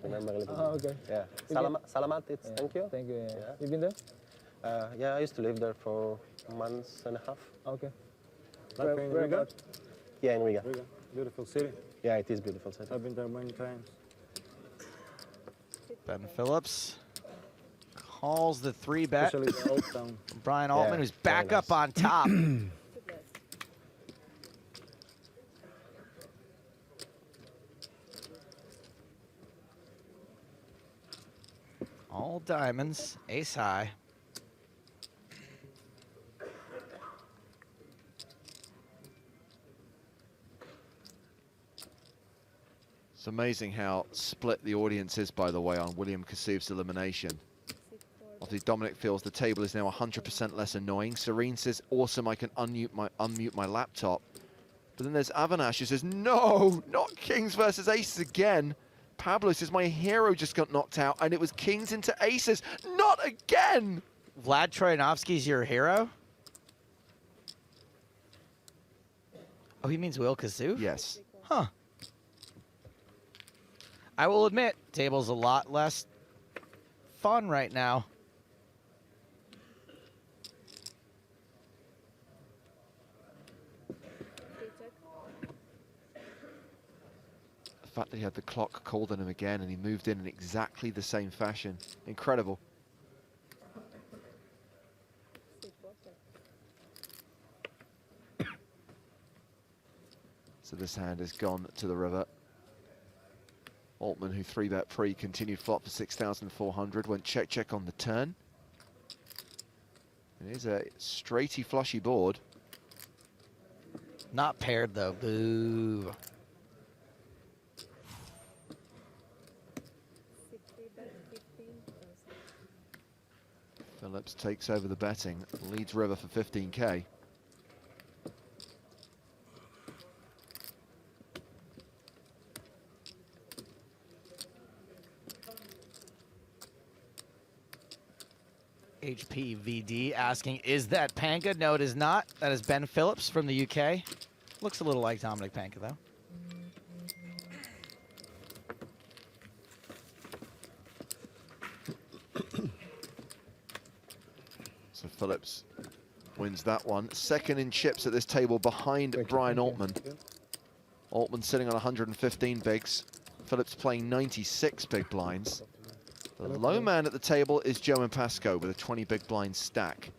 remember a little bit. Oh, okay. Yeah. Salamat, it's thank you. Thank you. Yeah. Yeah. You been there? Yeah, I used to live there for months and a half. Okay. Like in Riga? Yeah, in Riga. Riga. Beautiful city. Yeah, it is beautiful city. I've been there many times. Ben Phillips calls the 3-bet. Especially the old town. Brian Altman, Yeah, who's back very up nice. on top. Good luck. All diamonds, ace high. It's amazing how split the audience is, by the way, on William Kassouf's elimination. 6-4. Obviously, Dominic feels the table is now 100% less annoying. Serene says, awesome, I can unmute my laptop. But then there's Avanash who says, no, not kings versus aces again. Pablo says, my hero just got knocked out, and it was kings into aces. Not again! Vlad Troyanovsky's your hero? Oh, he means Will Kassouf? Yes. Huh. I will admit, table's a lot less fun right now. Free check. The fact that he had the clock called on him again and he moved in exactly the same fashion. Incredible. Stage 4 check. So this hand has gone to the river. Altman, who 3-bet pre, continued flop for 6,400, went check on the turn. It is a straighty flushy board. Not paired, though. Boo. 60 bet 15. Phillips takes over the betting, leads river for 15K. HPVD asking, is that Panka? No, it is not. That is Ben Phillips from the UK. Looks a little like Dominic Panka, though. So Phillips wins that one. Second in chips at this table behind Brian Altman. Altman sitting on 115 bigs. Phillips playing 96 big blinds. The low man at the table is Joe Impasco with a 20 big blind stack.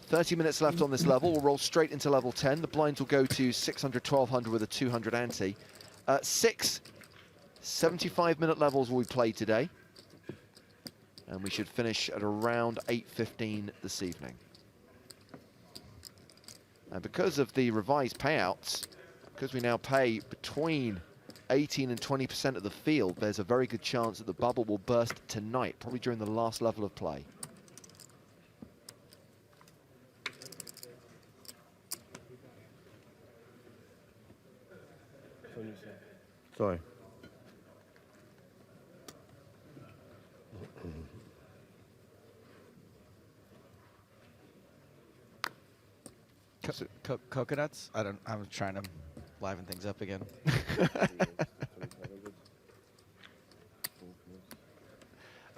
30 minutes left on this level. We'll roll straight into level 10. The blinds will go to 600, 1200 with a 200 ante. 6 75-minute levels will be played today. And we should finish at around 8:15 this evening. And because of the revised payouts, because we now pay between 18 and 20% of the field, there's a very good chance that the bubble will burst tonight, probably during the last level of play. Sorry. Coconuts? I'm trying to liven things up again.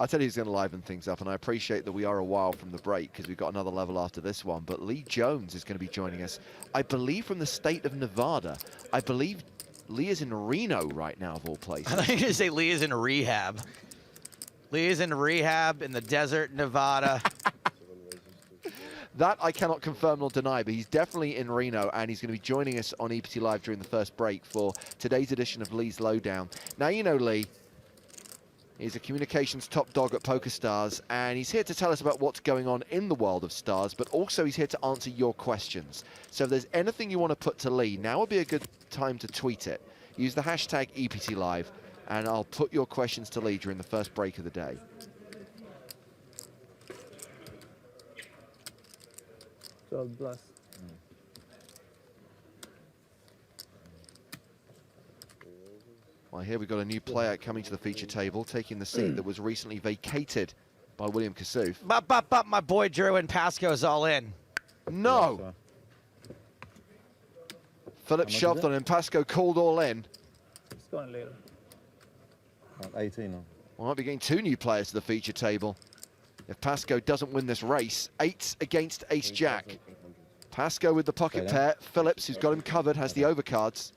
I tell you he's going to liven things up, and I appreciate that we are a while from the break because we've got another level after this one. But Lee Jones is going to be joining us, I believe, from the state of Nevada. I believe Lee is in Reno right now, of all places. I thought you were going to say Lee is in rehab. Lee is in rehab in the desert, Nevada. That I cannot confirm nor deny, but he's definitely in Reno, and he's going to be joining us on EPT Live during the first break for today's edition of Lee's Lowdown. Now, you know Lee. He's a communications top dog at PokerStars, and he's here to tell us about what's going on in the world of stars, but also he's here to answer your questions. So if there's anything you want to put to Lee, now would be a good time to tweet it. Use the hashtag EPT Live, and I'll put your questions to Lee during the first break of the day. +12. Well, here we've got a new player coming to the feature table, taking the seat that was recently vacated by William Kassouf. But my boy Drew and Pasco's all in. No! Phillips shoved on him, Pasco called all in. It's going later. 18 now. We might be getting 2 new players to the feature table. if Pasco doesn't win this race. 8 against ace-jack. Pasco with the pocket pair. Phillips, who's got him covered, has the overcards.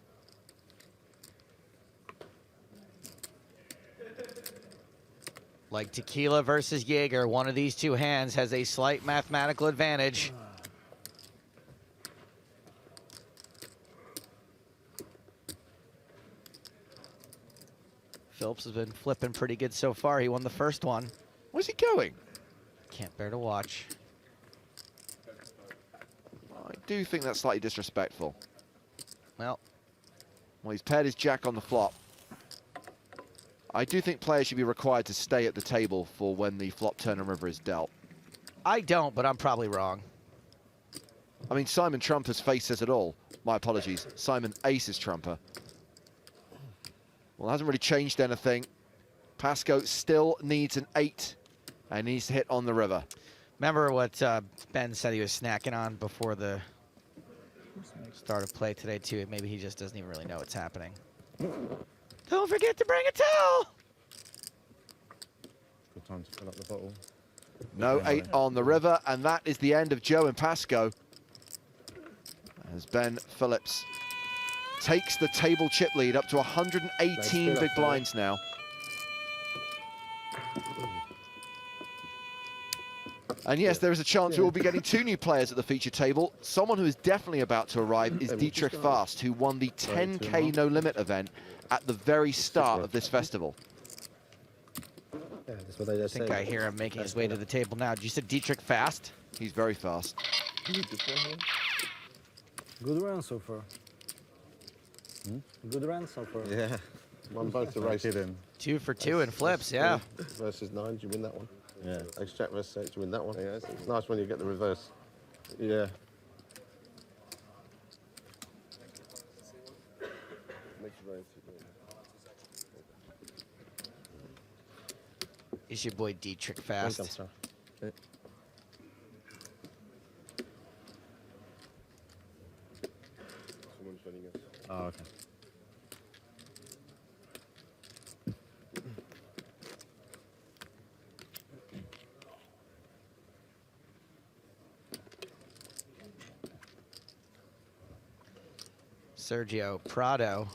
Like tequila versus Jaeger, one of these two hands has a slight mathematical advantage. Phillips has been flipping pretty good so far. He won the first one. Where's he going? Can't bear to watch. I do think that's slightly disrespectful. Well, he's paired his jack on the flop. I do think players should be required to stay at the table for when the flop, turn, and river is dealt. I don't, but I'm probably wrong. I mean, Simon Trumper's face says it all. My apologies. Simon Aces Trumper. Well, it hasn't really changed anything. Pasco still needs an 8 and needs to hit on the river. Remember what Ben said he was snacking on before the start of play today, too? Maybe he just doesn't even really know what's happening. Don't forget to bring a towel. Good time to fill up the bottle. No 8 on the river, and that is the end of Joe and Pasco. As Ben Phillips takes the table chip lead up to 118 big blinds now. And yes, there is a chance we will be getting 2 new players at the feature table. Someone who is definitely about to arrive is Dietrich Fast, who won the 10K No Limit event at the very start of this festival. Yeah, that's what I just said. I think I hear him making his way to the table now. Did you say Dietrich Fast? He's very fast. Good run so far. Good run so far. Yeah. Won both the races. 2 for 2 in flips, yeah. Versus 9, you win that one. Yeah. Ace-jack versus 8, you win that one. Yeah, it's nice when you get the reverse. Yeah. Is your boy Dietrich Fast? Welcome, sir. Someone's winning us. Oh, okay. Sergio Prado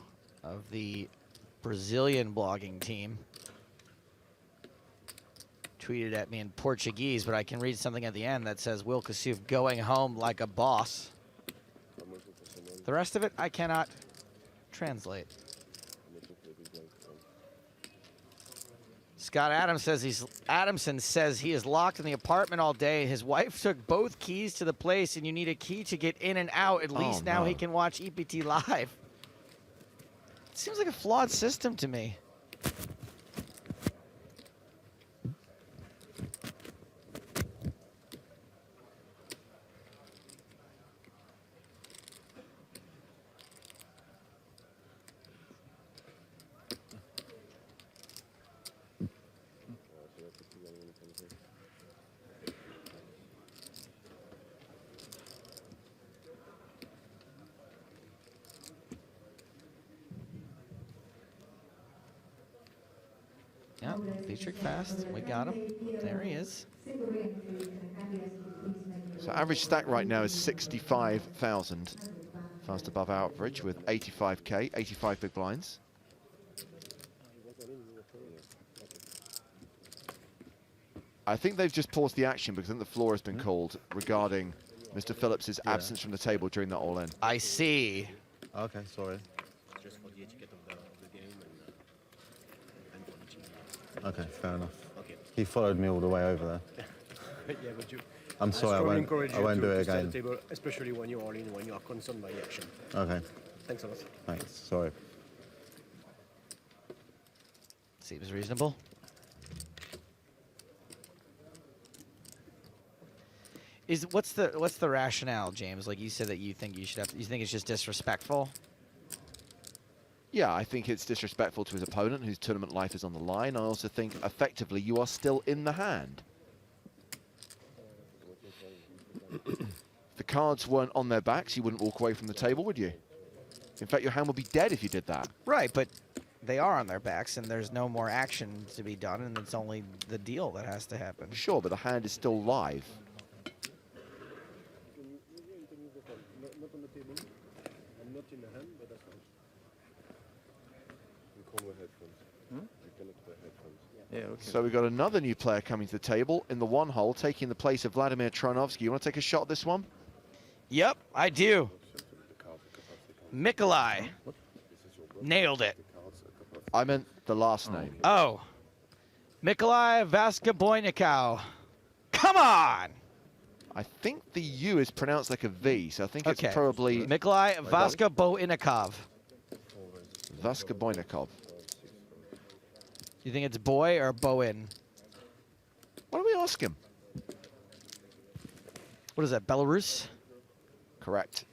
of the Brazilian blogging team tweeted at me in Portuguese, but I can read something at the end that says Will Kassouf going home like a boss. The rest of it I cannot translate. Scott Adamson says he is locked in the apartment all day. His wife took both keys to the place, and you need a key to get in and out. At least now he can watch EPT live. It seems like a flawed system to me. Yep, Dietrich Fast, we got him. There he is. So average stack right now is 65,000. Fast above average with 85K, 85 big blinds. I think they've just paused the action because I think the floor has been called regarding Mr. Phillips' absence from the table during that all-in. I see. Okay, sorry. Just for the etiquette of the game and for the team. Okay, fair enough. Okay. He followed me all the way over there. Yeah, but you. I'm sorry, I won't do it to stay again. at the table, especially when you're all in, when you are concerned by the action. Okay, Thanks a lot. thanks. Sorry. Seems reasonable. What's the rationale, James? Like you said that you think you should have. You think it's just disrespectful? Yeah, I think it's disrespectful to his opponent whose tournament life is on the line. I also think effectively you are still in the hand. If the cards weren't on their backs, you wouldn't walk away from the table, would you? In fact, your hand would be dead if you did that. Right, but they are on their backs, and there's no more action to be done, and it's only the deal that has to happen. Sure, but the hand is still live. Yeah, okay. So we've got another new player coming to the table in the one hole, taking the place of Vladimir Tronovsky. You want to take a shot at this one? Yep, I do. Mikolai. Nailed it. I meant the last name. Oh. Mikolai Vaskaboynikov. Come on! I think the U is pronounced like a V, so I think it's Okay. probably Mikolai Vaskaboynikov. Vaskaboynikov. You think it's boy or Bowen? Why don't we ask him? What is that, Belarus? Correct.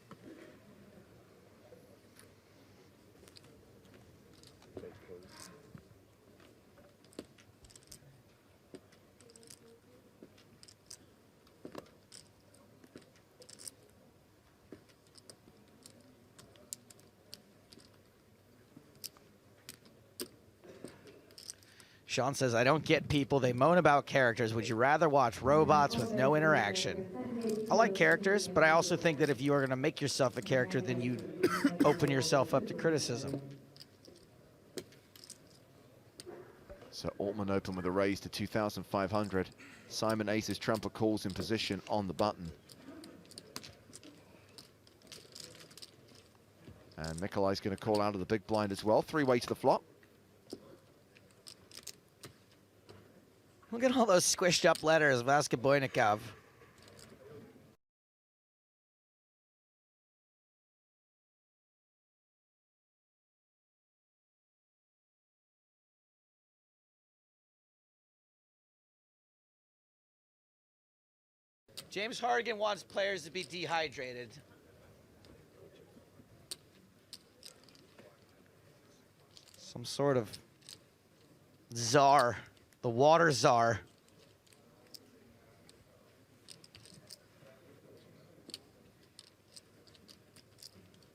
Sean says, I don't get people. They moan about characters. Would you rather watch robots with no interaction? I like characters, but I also think that if you are going to make yourself a character, then you open yourself up to criticism. So Altman open with a raise to 2,500. Simon aces trumper calls in position on the button. And Mikolai's going to call out of the big blind as well. Three-way to the flop. Look at all those squished up letters, Vaskaboynikov. James Hardigan wants players to be dehydrated. Some sort of czar. The water czar.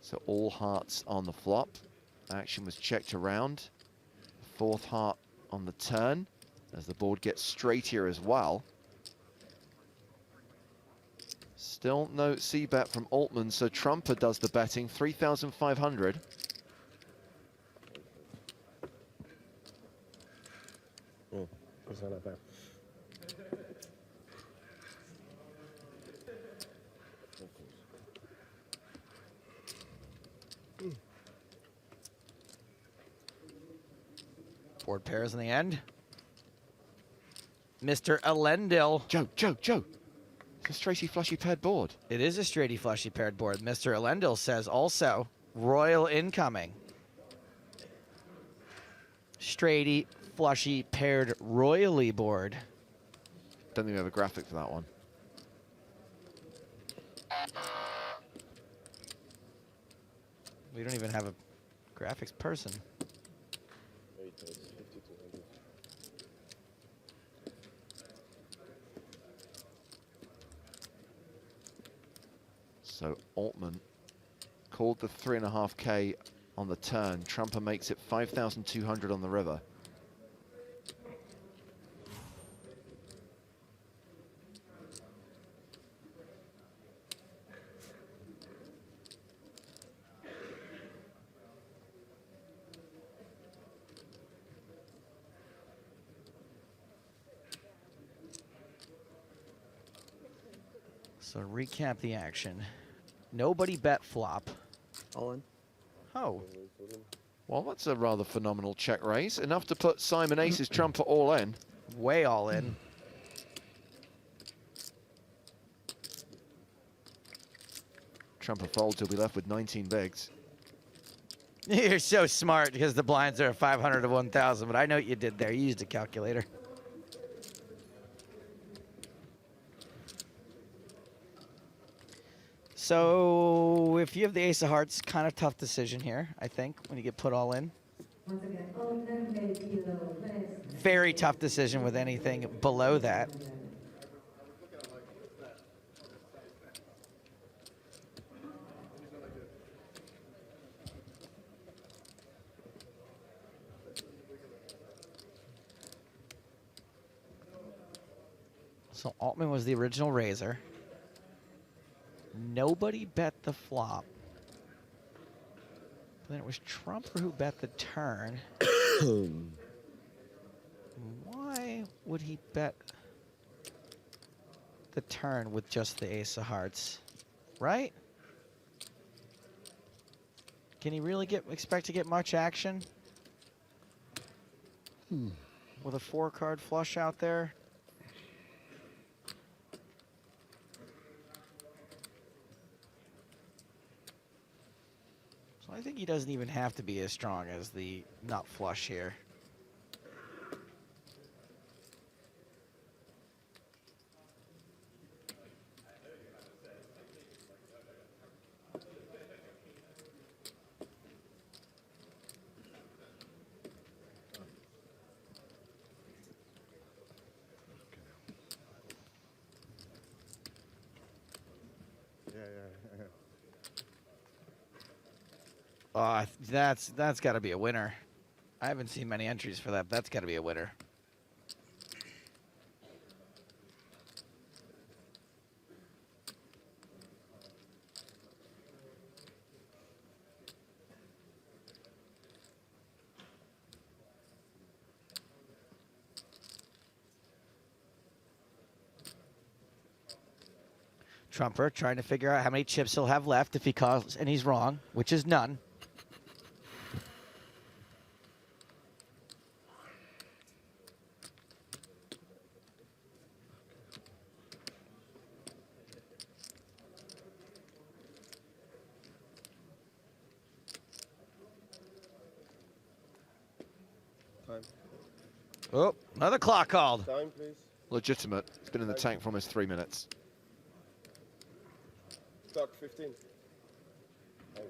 So all hearts on the flop. Action was checked around. Fourth heart on the turn as the board gets straight here as well. Still no C-bet from Altman, so Trumper does the betting, 3,500. It's not that bad. Board pairs in the end. Mr. Elendil. Joe. It's a straighty flushy paired board. It is a straighty flushy paired board. Mr. Elendil says also royal incoming. Straighty flushy paired royally board. Don't think we have a graphic for that one. We don't even have a graphics person. So Altman called the 3.5K on the turn. Trumper makes it 5,200 on the river. So recap the action. Nobody bet flop. All in. Oh, Well, that's a rather phenomenal check raise. Enough to put Simon Ace's trumper all in. way all in. Trumper folds, he'll be left with 19 bigs. You're so smart because the blinds are 500 to 1,000, but I know what you did there. You used a calculator. So if you have the ace of hearts, kind of tough decision here, I think, when you get put all in. Very tough decision with anything below that. So Altman was the original raiser. Nobody bet the flop. Then it was Trumper who bet the turn. Why would he bet the turn with just the ace of hearts? Right? Can he really expect to get much action? With a 4-card flush out there? So I think he doesn't even have to be as strong as the nut flush here. That's got to be a winner. I haven't seen many entries for that. That's got to be a winner. Trumper trying to figure out how many chips he'll have left if he calls and he's wrong, which is none. Time. Oh, another clock called. Time, please. Legitimate. It's been in the tank for almost 3 minutes. Stock 15. At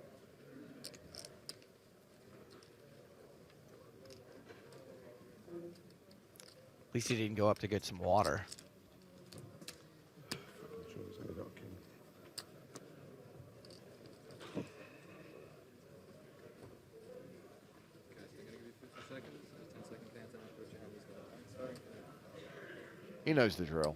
least he didn't go up to get some water. He knows the drill.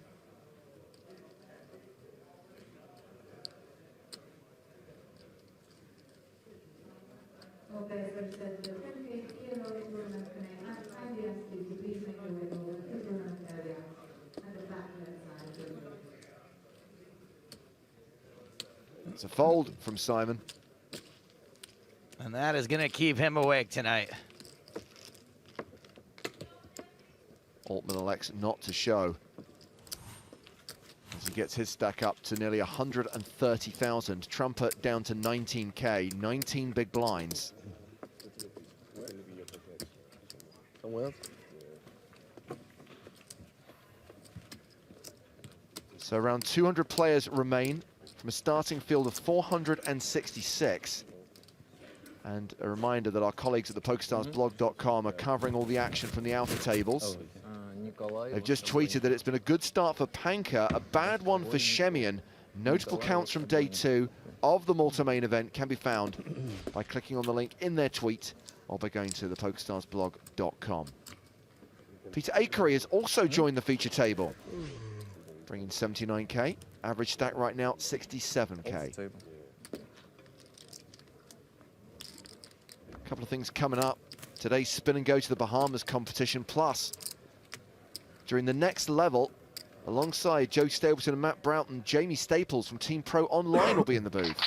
It's a fold from Simon. And that is going to keep him awake tonight. Altman elects not to show as he gets his stack up to nearly 130,000. Trumper down to 19K, 19 big blinds. Somewhere else? So around 200 players remain from a starting field of 466. And a reminder that our colleagues at the PokerStarsblog.com are covering all the action from the outer tables. They've just tweeted that it's been a good start for Panka, a bad one for Shemian. Notable counts from day 2 of the Malta main event can be found by clicking on the link in their tweet or by going to the PokerStarsblog.com. Peter Akery has also joined the feature table, bringing 79K. Average stack right now, 67K. A couple of things coming up. Today's Spin and Go to the Bahamas competition, plus during the next level, alongside Joe Stapleton and Matt Broughton, Jamie Staples from Team Pro Online will be in the booth.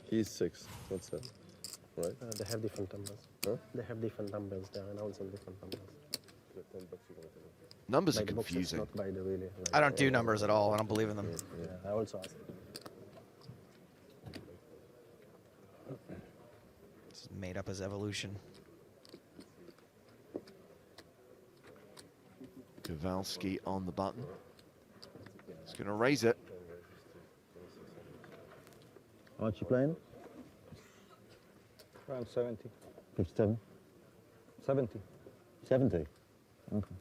He's 6. What's that? Right? They have different numbers. Huh? They have different numbers. They are announcing different numbers. Numbers By are the boxes, confusing. not by the really, like, I don't do numbers at all. I don't believe in them. Yeah, I also asked. It's made up as evolution. Kowalski on the button. He's going to raise it. How much you playing? Around 70. 57? 70. 70? Okay.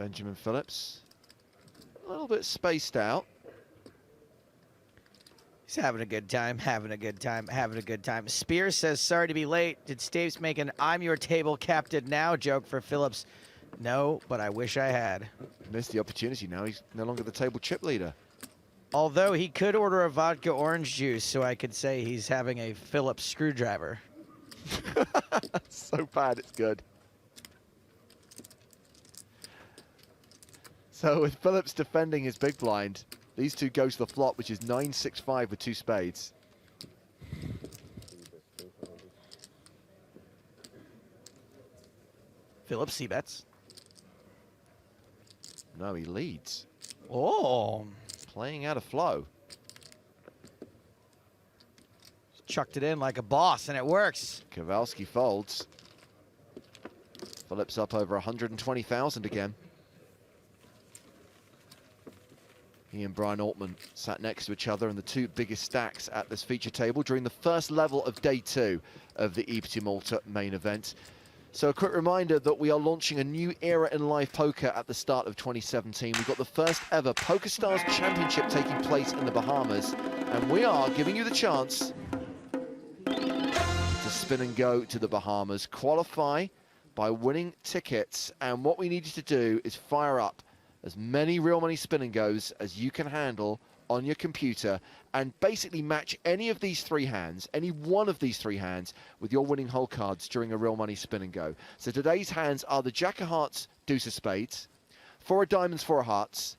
Benjamin Phillips, a little bit spaced out. He's having a good time, having a good time, having a good time. Spears says, sorry to be late. Did Staves make an I'm your table captain now joke for Phillips? No, but I wish I had. Missed the opportunity now. He's no longer the table chip leader. Although he could order a vodka orange juice, so I could say he's having a Phillips screwdriver. So bad, it's good. So with Phillips defending his big blind, these two go to the flop, which is 9-6-5 with 2 spades. Phillips c-bets. No, he leads. Oh. Playing out of flow. Chucked it in like a boss, and it works. Kowalski folds. Phillips up over 120,000 again. He and Brian Altman sat next to each other in the 2 biggest stacks at this feature table during the first level of day 2 of the EPT Malta main event. So a quick reminder that we are launching a new era in live poker at the start of 2017. We've got the first ever PokerStars Championship taking place in the Bahamas, and we are giving you the chance to spin and go to the Bahamas, qualify by winning tickets, and what we need you to do is fire up as many real money spin and goes as you can handle on your computer and basically match any of these 3 hands, any one of these 3 hands, with your winning hole cards during a real money spin and go. So today's hands are the Jack of Hearts, Deuce of Spades, 4 of Diamonds, 4 of Hearts,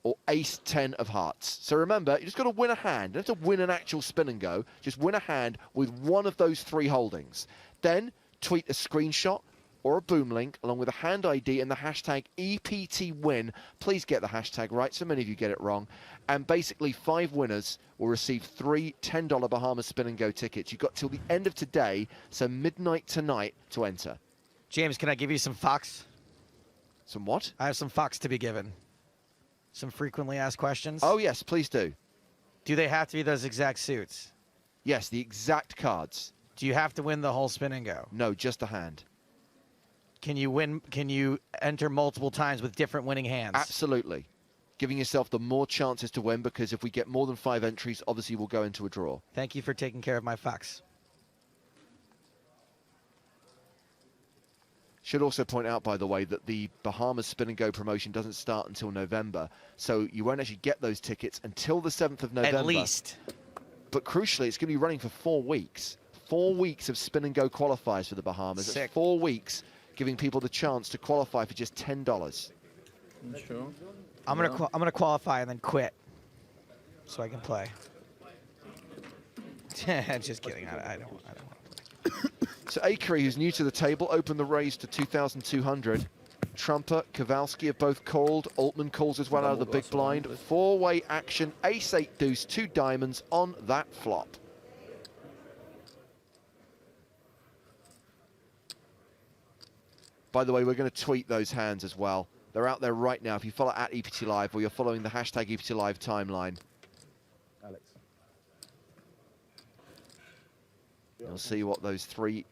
or Ace 10 of Hearts. So remember, you just got to win a hand. You don't have to win an actual spin and go. Just win a hand with one of those 3 holdings. Then tweet a screenshot or a boom link along with a hand ID and the hashtag EPTWin. Please get the hashtag right, so many of you get it wrong. And basically 5 winners will receive 3 $10 Bahamas spin and go tickets. You've got till the end of today, so midnight tonight, to enter. James, can I give you some Fox? Some what? I have some Fox to be given. Some frequently asked questions. Oh yes, please do. Do they have to be those exact suits? Yes, the exact cards. Do you have to win the whole spin and go? No, just a hand. Can you win? Can you enter multiple times with different winning hands? Absolutely. Giving yourself the more chances to win, because if we get more than 5 entries, obviously we'll go into a draw. Thank you for taking care of my Fox. Should also point out, by the way, that the Bahamas Spin and Go promotion doesn't start until November, so you won't actually get those tickets until the 7th of November. At least. But crucially, it's going to be running for 4 weeks. 4 weeks of Spin and Go qualifiers for the Bahamas. Sick. It's 4 weeks, giving people the chance to qualify for just $10. Sure. I'm gonna qualify and then quit, so I can play. Just kidding. I don't want to play. So Akery, who's new to the table, opened the raise to 2,200. Trumper, Kowalski have both called. Altman calls as well out of the big blind. 4-way action, ace-8 deuce, 2 diamonds on that flop. By the way, we're going to tweet those hands as well. They're out there right now. If you follow at EPT Live, or you're following the hashtag EPT Live timeline, Alex. you'll see what those 3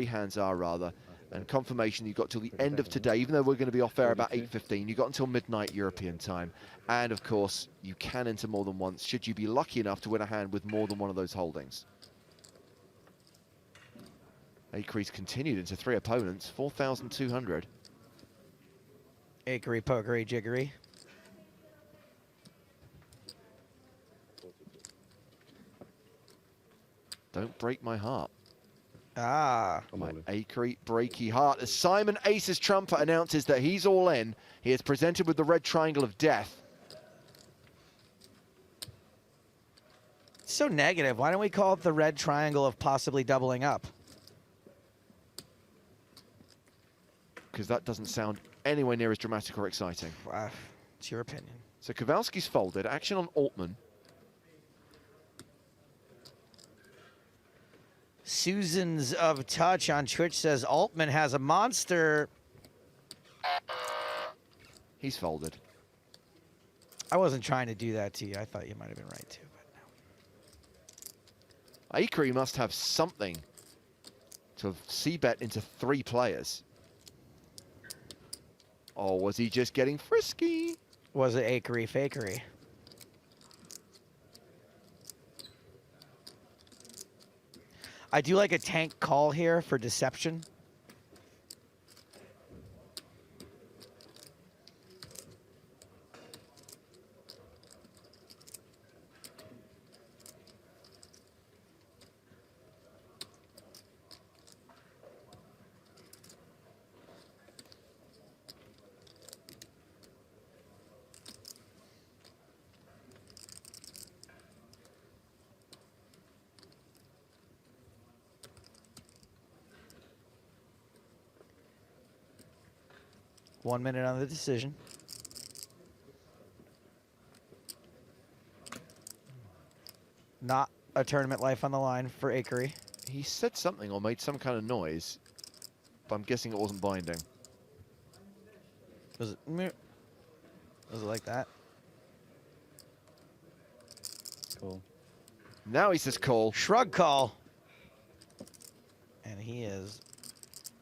hands are, rather. And confirmation you've got till the end of today, even though we're going to be off air about 8:15, you've got until midnight European time. And of course, you can enter more than once, should you be lucky enough to win a hand with more than one of those holdings. Akery's continued into 3 opponents, 4,200. Akery, pokery, jiggery. Don't break my heart. Ah. My Akery breaky heart. As Simon Aces Trumper announces that he's all in, he is presented with the red triangle of death. So negative. Why don't we call it the red triangle of possibly doubling up? Because that doesn't sound anywhere near as dramatic or exciting. It's your opinion. So Kowalski's folded. Action on Altman. Susan's of Touch on Twitch says Altman has a monster. He's folded. I wasn't trying to do that to you. I thought you might have been right too, but no. Akery must have something to have c-bet into 3 players. Or was he just getting frisky? Was it akery fakery? I do like a tank call here for deception. One minute on the decision. Not a tournament life on the line for Akery. He said something or made some kind of noise, but I'm guessing it wasn't binding. Was it? Meh? Was it like that? Cool. Now he says call. Shrug call. And he is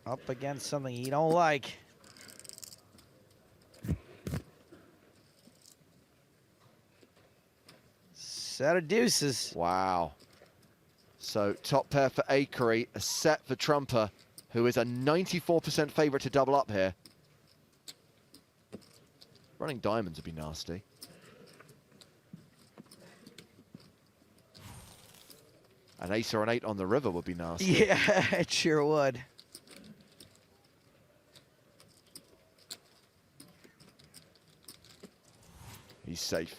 up against something he don't like. Set of deuces. Wow. So top pair for Akery, a set for Trumper, who is a 94% favourite to double up here. Running diamonds would be nasty. An ace or an 8 on the river would be nasty. Yeah, it sure would. He's safe.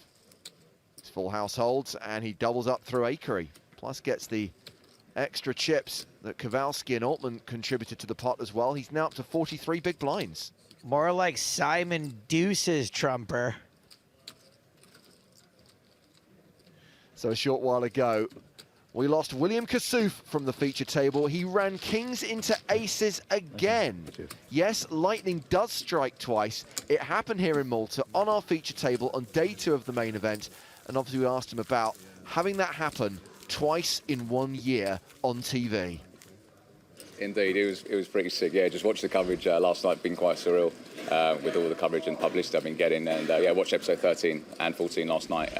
His full house holds, and he doubles up through Akery. Plus gets the extra chips that Kowalski and Altman contributed to the pot as well. He's now up to 43 big blinds. More like Simon Deuce's Trumper. So a short while ago, we lost William Kassouf from the feature table. He ran kings into aces again. Yes, lightning does strike twice. It happened here in Malta on our feature table on day 2 of the main event. And obviously we asked him about having that happen twice in 1 year on TV. Indeed, it was pretty sick. Yeah, just watched the coverage last night, been quite surreal with all the coverage and publicity I've been getting. And yeah, watched episode 13 and 14 last night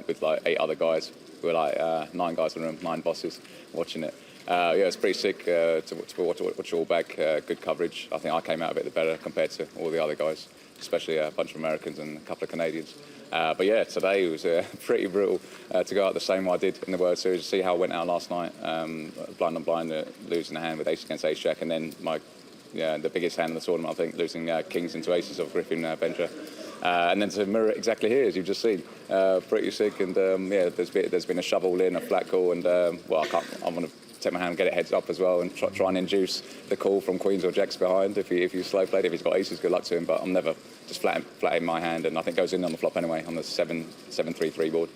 with like 8 other guys. We were like 9 guys in the room, 9 bosses watching it. Yeah, it's pretty sick to watch it all back. Good coverage. I think I came out a bit better compared to all the other guys, especially a bunch of Americans and a couple of Canadians. But yeah, today it was pretty brutal to go out the same way I did in the World Series, see how I went out last night, blind on blind, losing a hand with ace against ace jack, and then the biggest hand in the tournament, I think, losing kings into aces of Griffin Bencher. And then to mirror it exactly here, as you've just seen, pretty sick. And yeah, there's been a shovel in, a flat call, and well, I want to take my hand and get it heads up as well, and try and induce the call from queens or jacks behind. If you slow played, if he's got aces, good luck to him. But I'm never just flat in my hand, and I think goes in on the flop anyway on the 7-3-3 board.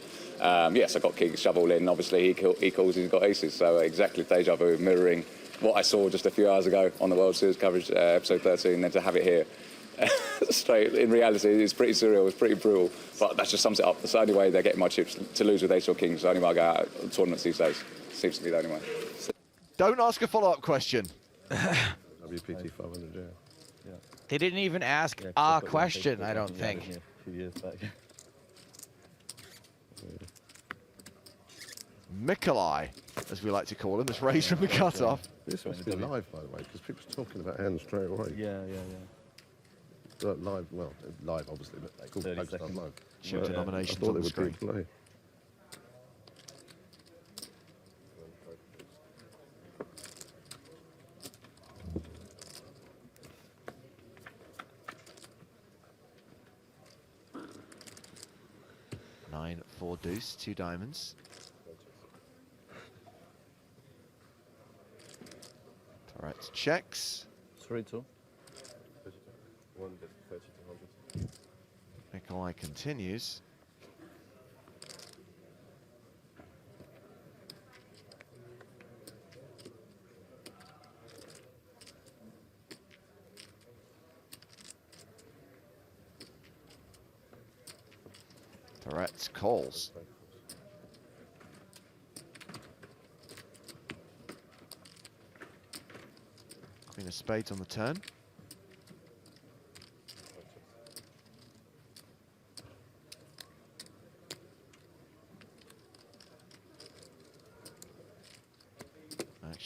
Yes, I got king shovel in. Obviously, he calls. He's got aces. So exactly deja vu, mirroring what I saw just a few hours ago on the World Series coverage, episode 13, and then to have it here. Straight in reality, it's pretty surreal, it's pretty brutal, but that just sums it up. That's the only way they're getting my chips, to lose with ace or kings. The only way I go out at tournaments these days seems to be the only way. Don't ask a follow-up question. WPT 500, yeah. They didn't even ask Yeah, 'cause a I've got question, one I don't yeah, think. yeah, a few years back. Mikolai, as we like to call him, is raised from the cutoff. This must be live, by the way, because people's talking about hands straight away. Yeah. Live, well, live obviously, but they call 30 PokerStars seconds. live. Show I denominations thought on they the would screen. play. Nine, 4 deuce, 2 diamonds. Alright, checks. 3-2. Mikolai continues. Tourette's calls. Queen of spades on the turn.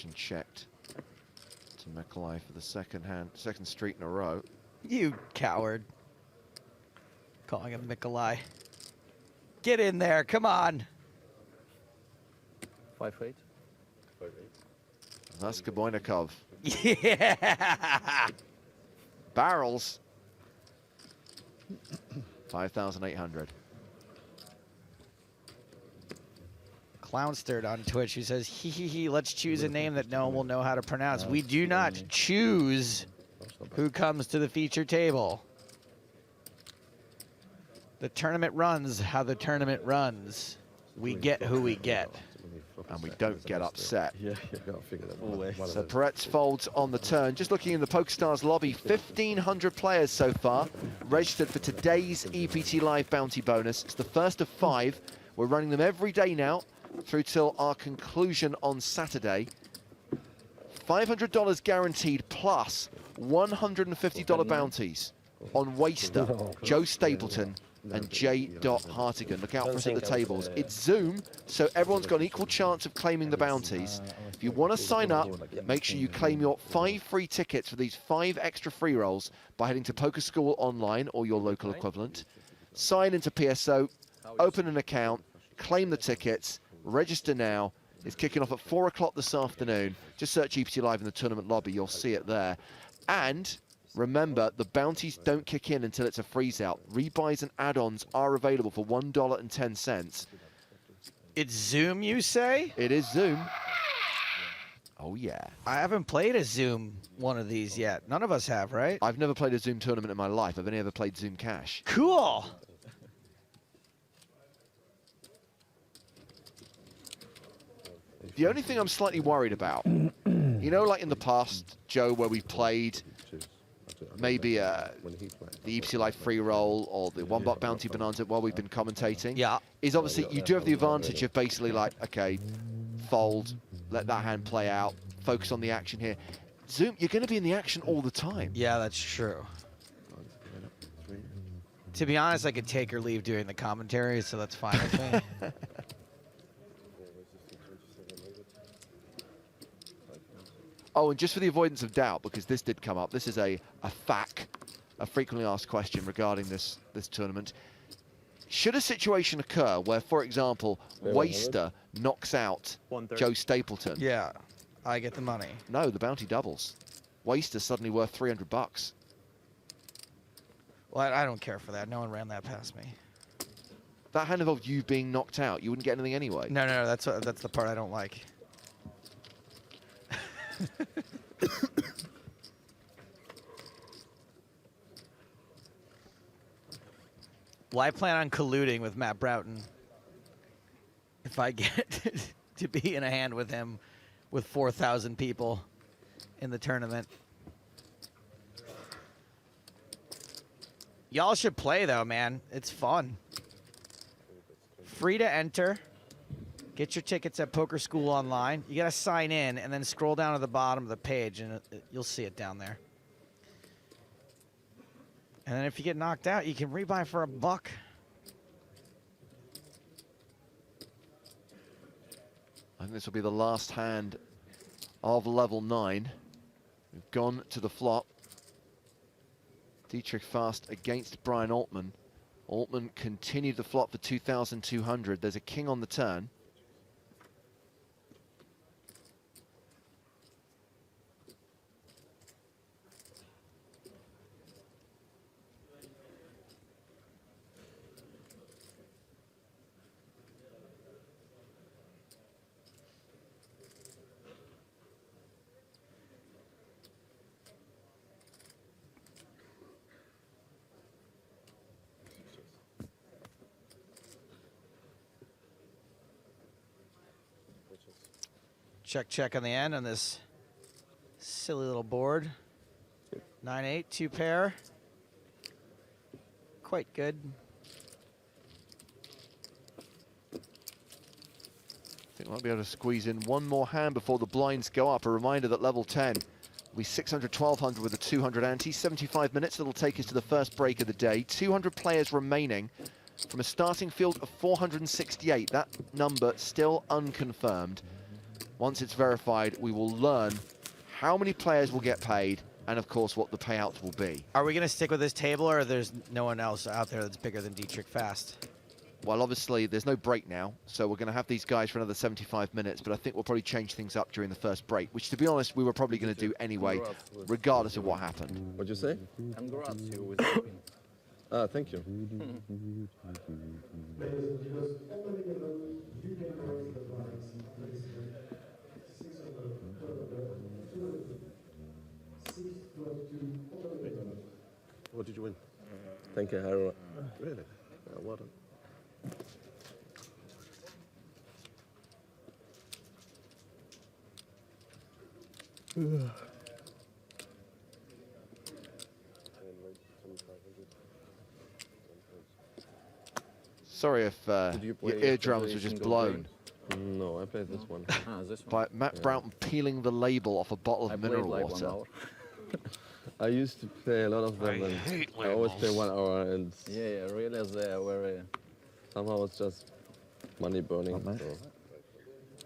position checked to Mikolai for the second street in a row. You coward. Calling him Mikolai. Get in there, come on. 5-8. That's Gaboynikov. Yeah. Barrels. 5,800. Clownsterd on Twitch who says, hee, let's choose a name that no one will know how to pronounce. We do not choose who comes to the feature table. The tournament runs how the tournament runs. We get who we get. And we don't get upset. Yeah, you gotta figure that always. So Peretz folds on the turn. Just looking in the PokerStars lobby, 1,500 players so far registered for today's EPT Live bounty bonus. It's the first of 5. We're running them every day now through till our conclusion on Saturday. $500 guaranteed plus $150 bounties on Waster, Joe Stapleton, and J. Hartigan. Look out for us at the tables. It's Zoom, so everyone's got an equal chance of claiming the bounties. If you want to sign up, make sure you claim your 5 free tickets for these 5 extra free rolls by heading to Poker School Online or your local equivalent. Sign into PSO, open an account, claim the tickets, register now. It's kicking off at 4 o'clock this afternoon. Just search EPT Live in the tournament lobby, you'll see it there. And remember, the bounties don't kick in until it's a freeze out. Rebuys and add-ons are available for $1.10. It's Zoom, you say? It is Zoom. Oh, yeah. I haven't played a Zoom one of these yet. None of us have, right? I've never played a Zoom tournament in my life. I've only ever played Zoom Cash. Cool. The only thing I'm slightly worried about, you know, like in the past, Joe, where we've played maybe the EPT Live free roll or the one-bot bounty bonanza while we've been commentating, yeah, is obviously you do have the advantage of basically like, okay, fold, let that hand play out, focus on the action here. Zoom, you're going to be in the action all the time. Yeah, that's true. To be honest, I could take or leave doing the commentary, so that's fine with me. Oh, and just for the avoidance of doubt, because this did come up, this is a FAQ, a frequently asked question regarding this tournament. Should a situation occur where, for example, Waster knocks out Joe Stapleton? Yeah, I get the money. No, the bounty doubles. Waster's suddenly worth 300 bucks. Well, I don't care for that. No one ran that past me. That hand involved you being knocked out. You wouldn't get anything anyway. No, that's the part I don't like. Well, I plan on colluding with Matt Broughton if I get to be in a hand with him with 4,000 people in the tournament. Y'all should play, though, man. It's fun. Free to enter. Get your tickets at Poker School Online. You got to sign in and then scroll down to the bottom of the page, and you'll see it down there. And then if you get knocked out, you can rebuy for $1. I think this will be the last hand of level 9. We've gone to the flop. Dietrich Fast against Brian Altman. Altman continued the flop for 2,200. There's a king on the turn. Check on the end on this silly little board. 9-8, 2 pair. Quite good. I think we'll be able to squeeze in one more hand before the blinds go up. A reminder that level 10 will be 600, 1,200 with a 200 ante. 75 minutes, that'll take us to the first break of the day. 200 players remaining from a starting field of 468. That number still unconfirmed. Once it's verified, we will learn how many players will get paid and, of course, what the payouts will be. Are we going to stick with this table, or there's no one else out there that's bigger than Dietrich Fast? Well, obviously, there's no break now, so we're going to have these guys for another 75 minutes, but I think we'll probably change things up during the first break, which, to be honest, we were probably going to do anyway, regardless of what happened. What'd you say? Congrats, you with the win. Ah, thank you. What did you win? Thank you, Harold. Really? Well done. Sorry if Did you play your eardrums every were just single blown game? No, I played this one. This one. by Matt Broughton peeling the label off a bottle of mineral water. I used to play a lot of them, and I always play 1 hour, and Yeah, really, they are very. somehow it's just money burning. So.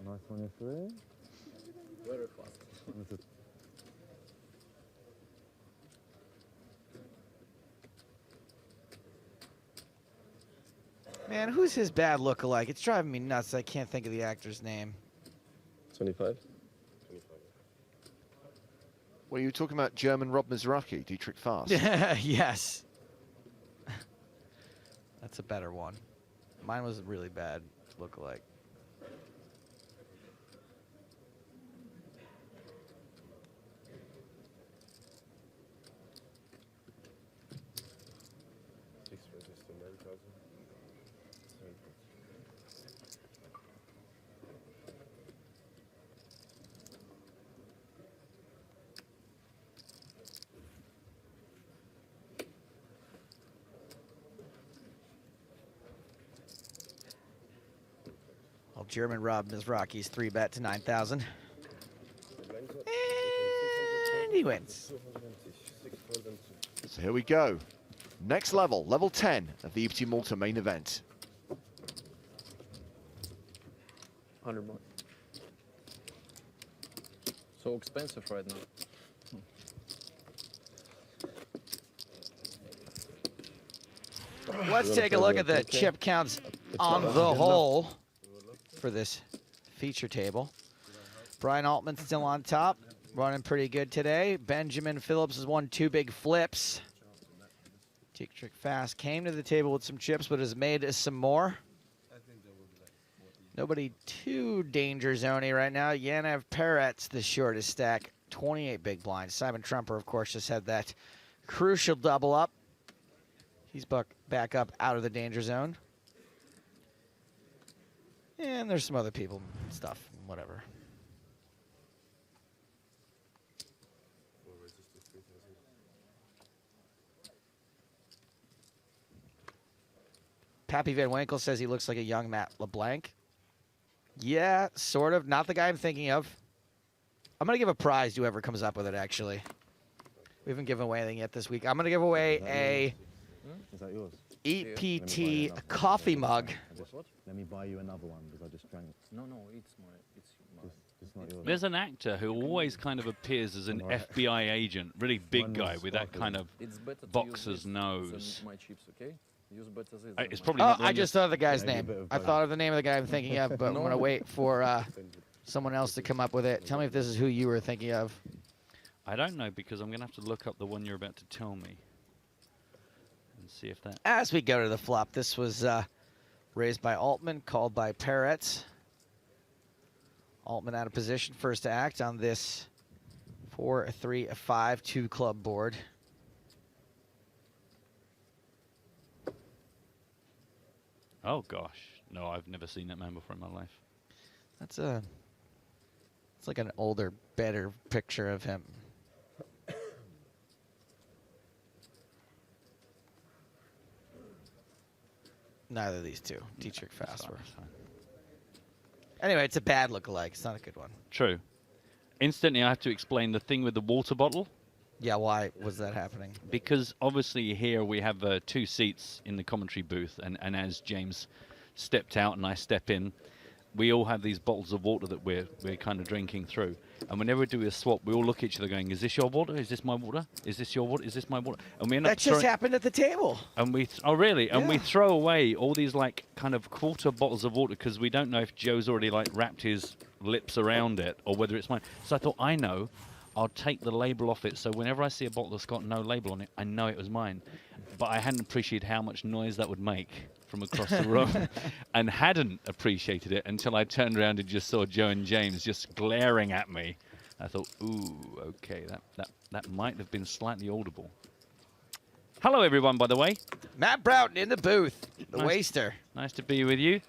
Nice on your three. Very fast. Man, who's his bad lookalike? It's driving me nuts. I can't think of the actor's name. 25? Were you talking about German Rob Mizraki, Dietrich Fast? Yes. That's a better one. Mine was really bad lookalike. German Rob Mizraki's 3-bet to 9,000. And he wins. So here we go. Next level, level 10 of the EPT Malta main event. 100 more. So expensive right now. Let's take a look at the chip counts on the whole for this feature table. Brian Altman's still on top, running pretty good today. Benjamin Phillips has won 2 big flips. Dietrich Fast came to the table with some chips, but has made some more. Nobody too danger zony right now. Yaniv Peretz, the shortest stack, 28 big blinds. Simon Trumper, of course, just had that crucial double up. He's back up out of the danger zone. And there's some other people, stuff, whatever. Pappy Van Winkle says he looks like a young Matt LeBlanc. Yeah, sort of. Not the guy I'm thinking of. I'm going to give a prize to whoever comes up with it, actually. We haven't given away anything yet this week. I'm going to give away a Is that yours? EPT coffee mug. Let me buy you another one because I just drank. No, it's my. It's not yours. There's an actor who always kind of appears as an FBI agent, really big guy with that kind of boxer's nose. My chips, okay? Use better this. It's probably Oh, not the I one just thought of the guy's name. I thought of the name of the guy I'm thinking of, but I'm going to wait for someone else to come up with it. Tell me if this is who you were thinking of. I don't know, because I'm going to have to look up the one you're about to tell me and see if that... As we go to the flop, this was raised by Altman, called by Peretz. Altman out of position, first to act on this 4, a 3, a 5, 2 club board. Oh, gosh. No, I've never seen that man before in my life. It's like an older, better picture of him. Neither of these two. Dietrich Fast were. Anyway, it's a bad lookalike. It's not a good one. True. Instantly, I have to explain the thing with the water bottle. Yeah, why was that happening? Because obviously here we have 2 seats in the commentary booth, and as James stepped out and I step in, we all have these bottles of water that we're kind of drinking through. And whenever we do a swap, we all look at each other going, is this your water? Is this my water? Is this your water? Is this my water? And we end up That just happened at the table. And we, oh really? And we Yeah. throw away all these like kind of quarter bottles of water because we don't know if Joe's already like wrapped his lips around it or whether it's mine. So I thought, I know, I'll take the label off it. So whenever I see a bottle that's got no label on it, I know it was mine. But I hadn't appreciated how much noise that would make from across the room and hadn't appreciated it until I turned around and just saw Joe and James just glaring at me. I thought, ooh, okay, that might have been slightly audible. Hello, everyone, by the way. Matt Broughton in the booth, the Nice. waster. Nice to be with you.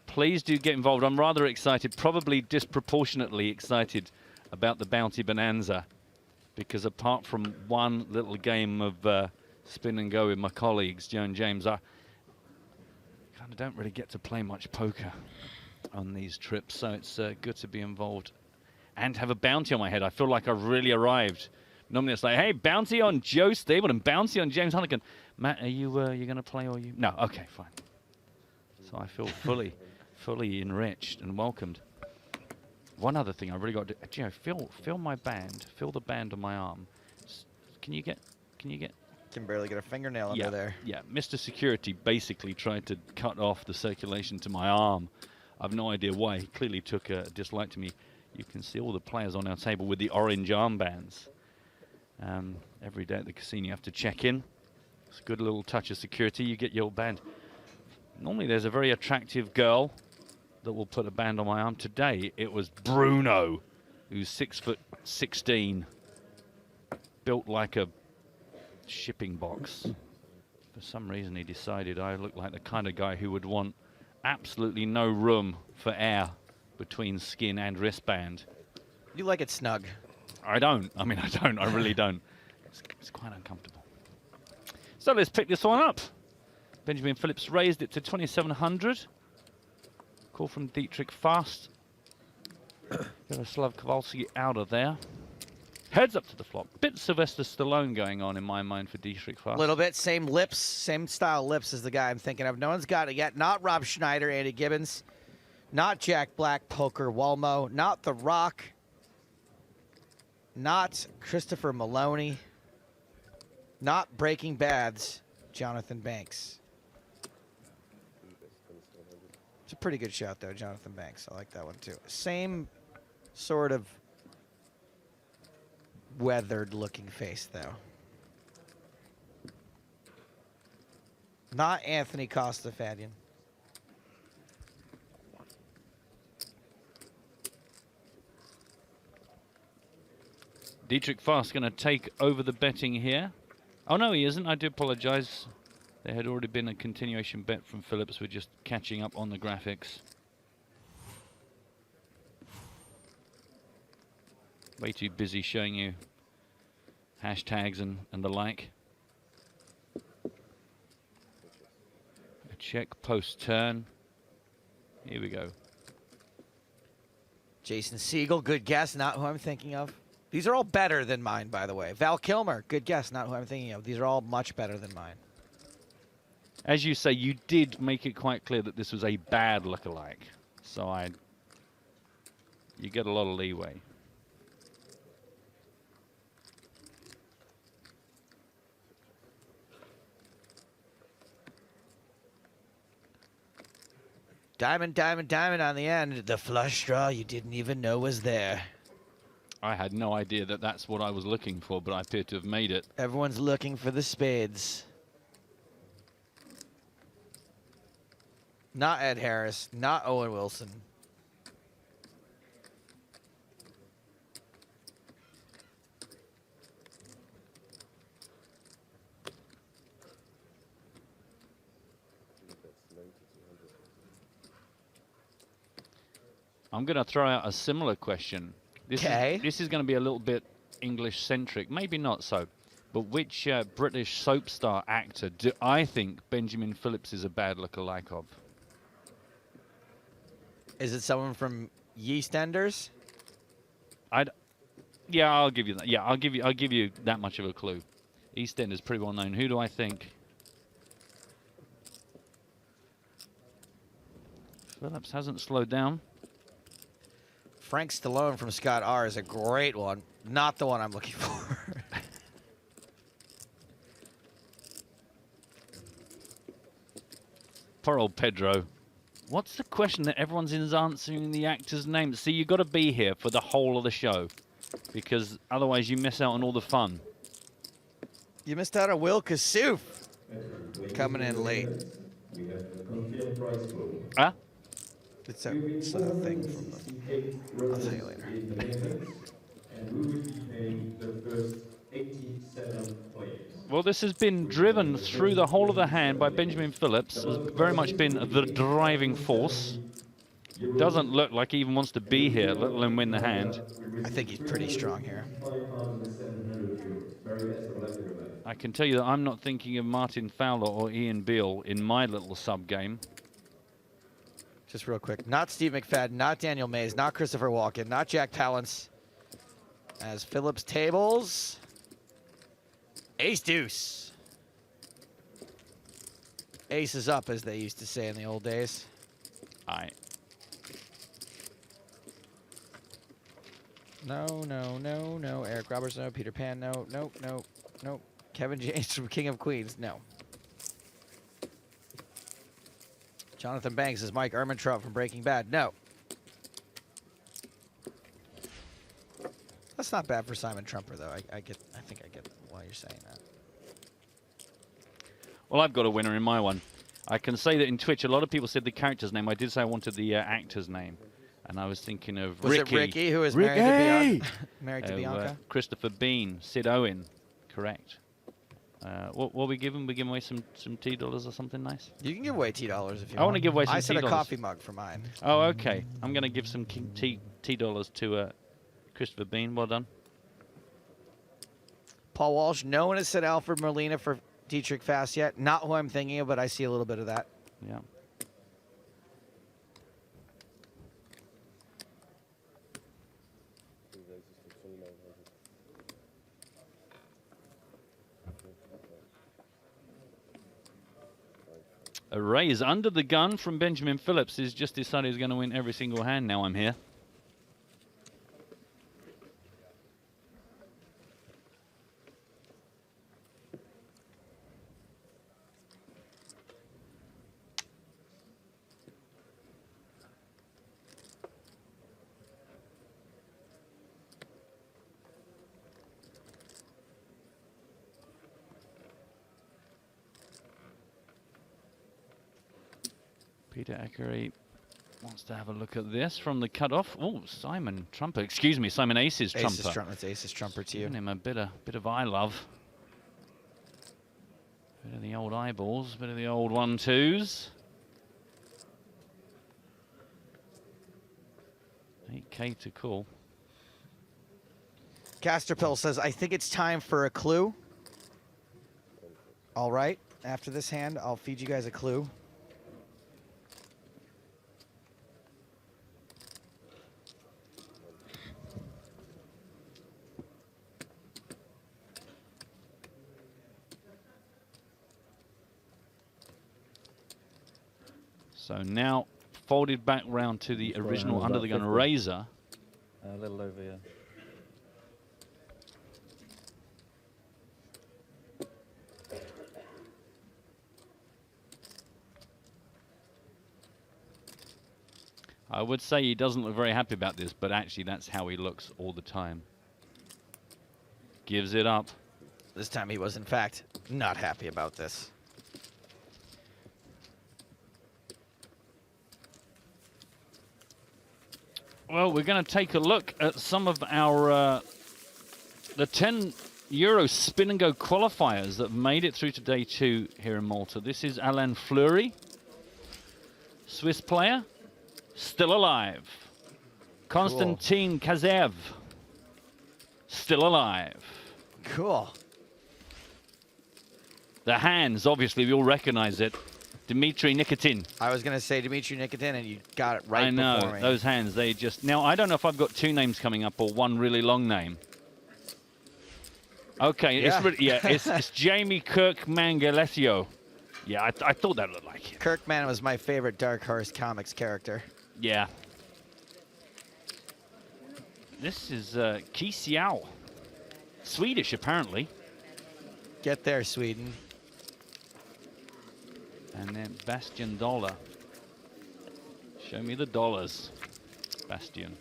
Please do get involved. I'm rather excited, probably disproportionately excited about the Bounty Bonanza, because apart from one little game of spin and go with my colleagues, Joe and James, I kind of don't really get to play much poker on these trips, so it's good to be involved and have a bounty on my head. I feel like I've really arrived. Normally it's like, hey, bounty on Joe Stapleton, bounty on James Hunnigan. Matt, are you going to play or you? No, okay, fine. So I feel fully enriched and welcomed. One other thing I really got to do, Joe, feel my band, feel the band on my arm. Can you get? Can barely get a fingernail under there. Yeah, Mr. Security basically tried to cut off the circulation to my arm. I've no idea why. He clearly took a dislike to me. You can see all the players on our table with the orange armbands. Every day at the casino you have to check in. It's a good little touch of security. You get your band. Normally there's a very attractive girl that will put a band on my arm. Today it was Bruno, who's 6'16", built like a shipping box. For some reason he decided I looked like the kind of guy who would want absolutely no room for air between skin and wristband. You like it snug. I don't. I mean, I don't. I really don't. It's quite uncomfortable. So let's pick this one up. Benjamin Phillips raised it to 2,700. Call from Dietrich Fast. Jaroslav Kowalski out of there. Heads up to the flop. Bit Sylvester Stallone going on in my mind for Dietrich Fast. A little bit. Same lips, same style lips as the guy I'm thinking of. No one's got it yet. Not Rob Schneider, Andy Gibbons. Not Jack Black, Poker Walmo. Not The Rock. Not Christopher Maloney. Not Breaking Bad's Jonathan Banks. It's a pretty good shot, though, Jonathan Banks. I like that one, too. Same sort of weathered-looking face, though. Not Anthony Costafadian. Dietrich Fast going to take over the betting here. Oh, no, he isn't. I do apologize. There had already been a continuation bet from Phillips. We're just catching up on the graphics. Way too busy showing you hashtags and the like. A check post-turn. Here we go. Jason Siegel, good guess, not who I'm thinking of. These are all better than mine, by the way. Val Kilmer, good guess, not who I'm thinking of. These are all much better than mine. As you say, you did make it quite clear that this was a bad lookalike. So you get a lot of leeway. Diamond, diamond, diamond on the end. The flush draw you didn't even know was there. I had no idea that that's what I was looking for, but I appear to have made it. Everyone's looking for the spades. Not Ed Harris, not Owen Wilson. I'm going to throw out a similar question. This is going to be a little bit English-centric. Maybe not so. But which British soap star actor do I think Benjamin Phillips is a bad lookalike of? Is it someone from EastEnders? Yeah, I'll give you that. Yeah, I'll give you that much of a clue. EastEnders pretty well known. Who do I think? Phillips hasn't slowed down. Frank Stallone from Scott R is a great one. Not the one I'm looking for. Poor old Pedro. What's the question that everyone's answering the actor's name? See, you've got to be here for the whole of the show, because otherwise you miss out on all the fun. You missed out on Will Kassouf coming in late. Huh? It's a thing from the... I'll tell you later. Well, this has been driven through the whole of the hand by Benjamin Phillips. Has very much been the driving force. Doesn't look like he even wants to be here, let alone win the hand. I think he's pretty strong here. I can tell you that I'm not thinking of Martin Fowler or Ian Beale in my little sub-game. Just real quick. Not Steve McFadden, not Daniel Mays, not Christopher Walken, not Jack Palance. As Phillips tables... Ace deuce. Ace is up, as they used to say in the old days. Aye. No, no, no, no. Eric Roberts, no. Peter Pan, no. Nope, nope, nope. Kevin James from King of Queens, no. Jonathan Banks is Mike Ehrmantraut from Breaking Bad, no. That's not bad for Simon Trumper, though. I think I get why you're saying that. Well, I've got a winner in my one. I can say that in Twitch, a lot of people said the character's name. I did say I wanted the actor's name. And I was thinking of Was Ricky. it Ricky, who is married to Bianca? Married to Bianca? Christopher Bean, Sid Owen, correct. What we give him? We give away some $T or something nice? You can give away $T if you want. I want to give away some T. I said a coffee mug for mine. Oh, okay. I'm going to give some T to Christopher Bean. Well done. Paul Walsh, no one has said Alfred Molina for Dietrich Fast yet. Not who I'm thinking of, but I see a little bit of that. Yeah. A raise under the gun from Benjamin Phillips. He's just decided he's going to win every single hand. Now I'm here. Peter Ackery wants to have a look at this from the cutoff. Oh, Simon Trumper. Excuse me, Simon Ace's Trumper. It's Ace's Trumper to you. Giving him a bit of eye love. Bit of the old eyeballs, bit of the old 1-2s. 8K to call. Casterpill says, I think it's time for a clue. All right. After this hand, I'll feed you guys a clue. So now folded back round to the original under the gun razor. A little over here. I would say he doesn't look very happy about this, but actually that's how he looks all the time. Gives it up. This time he was, in fact, not happy about this. Well, we're going to take a look at some of our the €10 spin and go qualifiers that made it through to day 2 here in Malta. This is Alain Fleury, Swiss player, still alive. Konstantin Kazev, still alive. Cool. The hands, obviously, we all recognize it. Dmitry Nikitin. I was going to say Dmitry Nikitin, and you got it right before me. I know, those hands, they just... Now, I don't know if I've got 2 names coming up or one really long name. Okay, Yeah. it's Jamie Kirk Mangalesio. Yeah, I thought that looked like him. Kirkman was my favorite Dark Horse Comics character. Yeah. This is Ki Xiao. Swedish, apparently. Get there, Sweden. And then Bastian Dollar. Show me the dollars, Bastian.